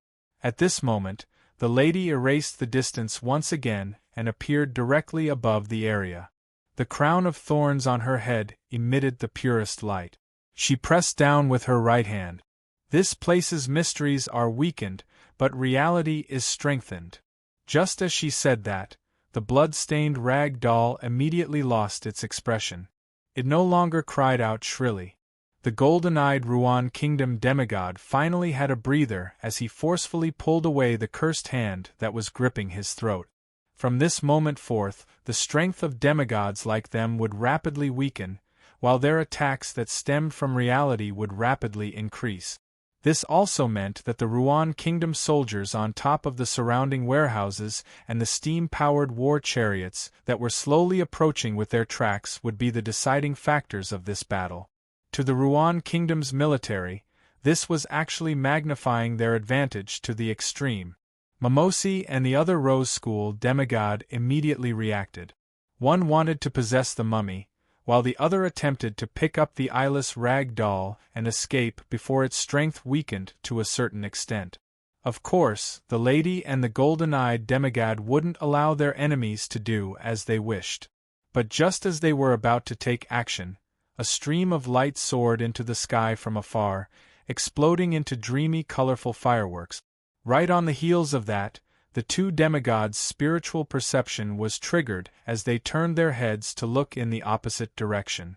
At this moment, the lady erased the distance once again and appeared directly above the area. The crown of thorns on her head emitted the purest light. She pressed down with her right hand. This place's mysteries are weakened, but reality is strengthened. Just as she said that, the blood-stained rag doll immediately lost its expression. It no longer cried out shrilly. The golden-eyed Ruan Kingdom demigod finally had a breather as he forcefully pulled away the cursed hand that was gripping his throat. From this moment forth, the strength of demigods like them would rapidly weaken, while their attacks that stemmed from reality would rapidly increase. This also meant that the Ruan Kingdom soldiers on top of the surrounding warehouses and the steam-powered war chariots that were slowly approaching with their tracks would be the deciding factors of this battle. To the Ruan Kingdom's military, this was actually magnifying their advantage to the extreme. Mimosi and the other Rose School demigod immediately reacted. One wanted to possess the mummy, while the other attempted to pick up the eyeless rag doll and escape before its strength weakened to a certain extent. Of course, the lady and the golden-eyed demigod wouldn't allow their enemies to do as they wished. But just as they were about to take action, a stream of light soared into the sky from afar, exploding into dreamy, colorful fireworks. Right on the heels of that, the two demigods' spiritual perception was triggered as they turned their heads to look in the opposite direction.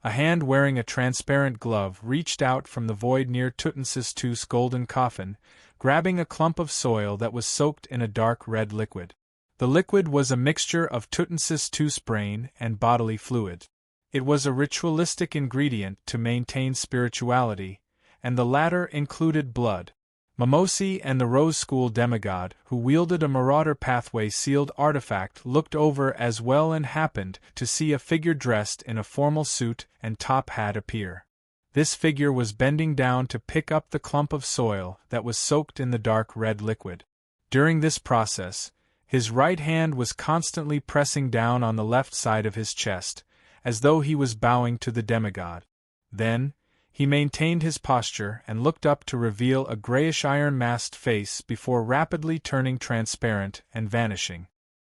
A hand wearing a transparent glove reached out from the void near Tutmosis II's golden coffin, grabbing a clump of soil that was soaked in a dark red liquid. The liquid was a mixture of Tutmosis II's brain and bodily fluid. It was a ritualistic ingredient to maintain spirituality, and the latter included blood. Mimosi and the Rose School demigod, who wielded a Marauder pathway-sealed artifact, looked over as well and happened to see a figure dressed in a formal suit and top hat appear. This figure was bending down to pick up the clump of soil that was soaked in the dark red liquid. During this process, his right hand was constantly pressing down on the left side of his chest, as though he was bowing to the demigod. Then, he maintained his posture and looked up to reveal a grayish iron-masked face before rapidly turning transparent and vanishing.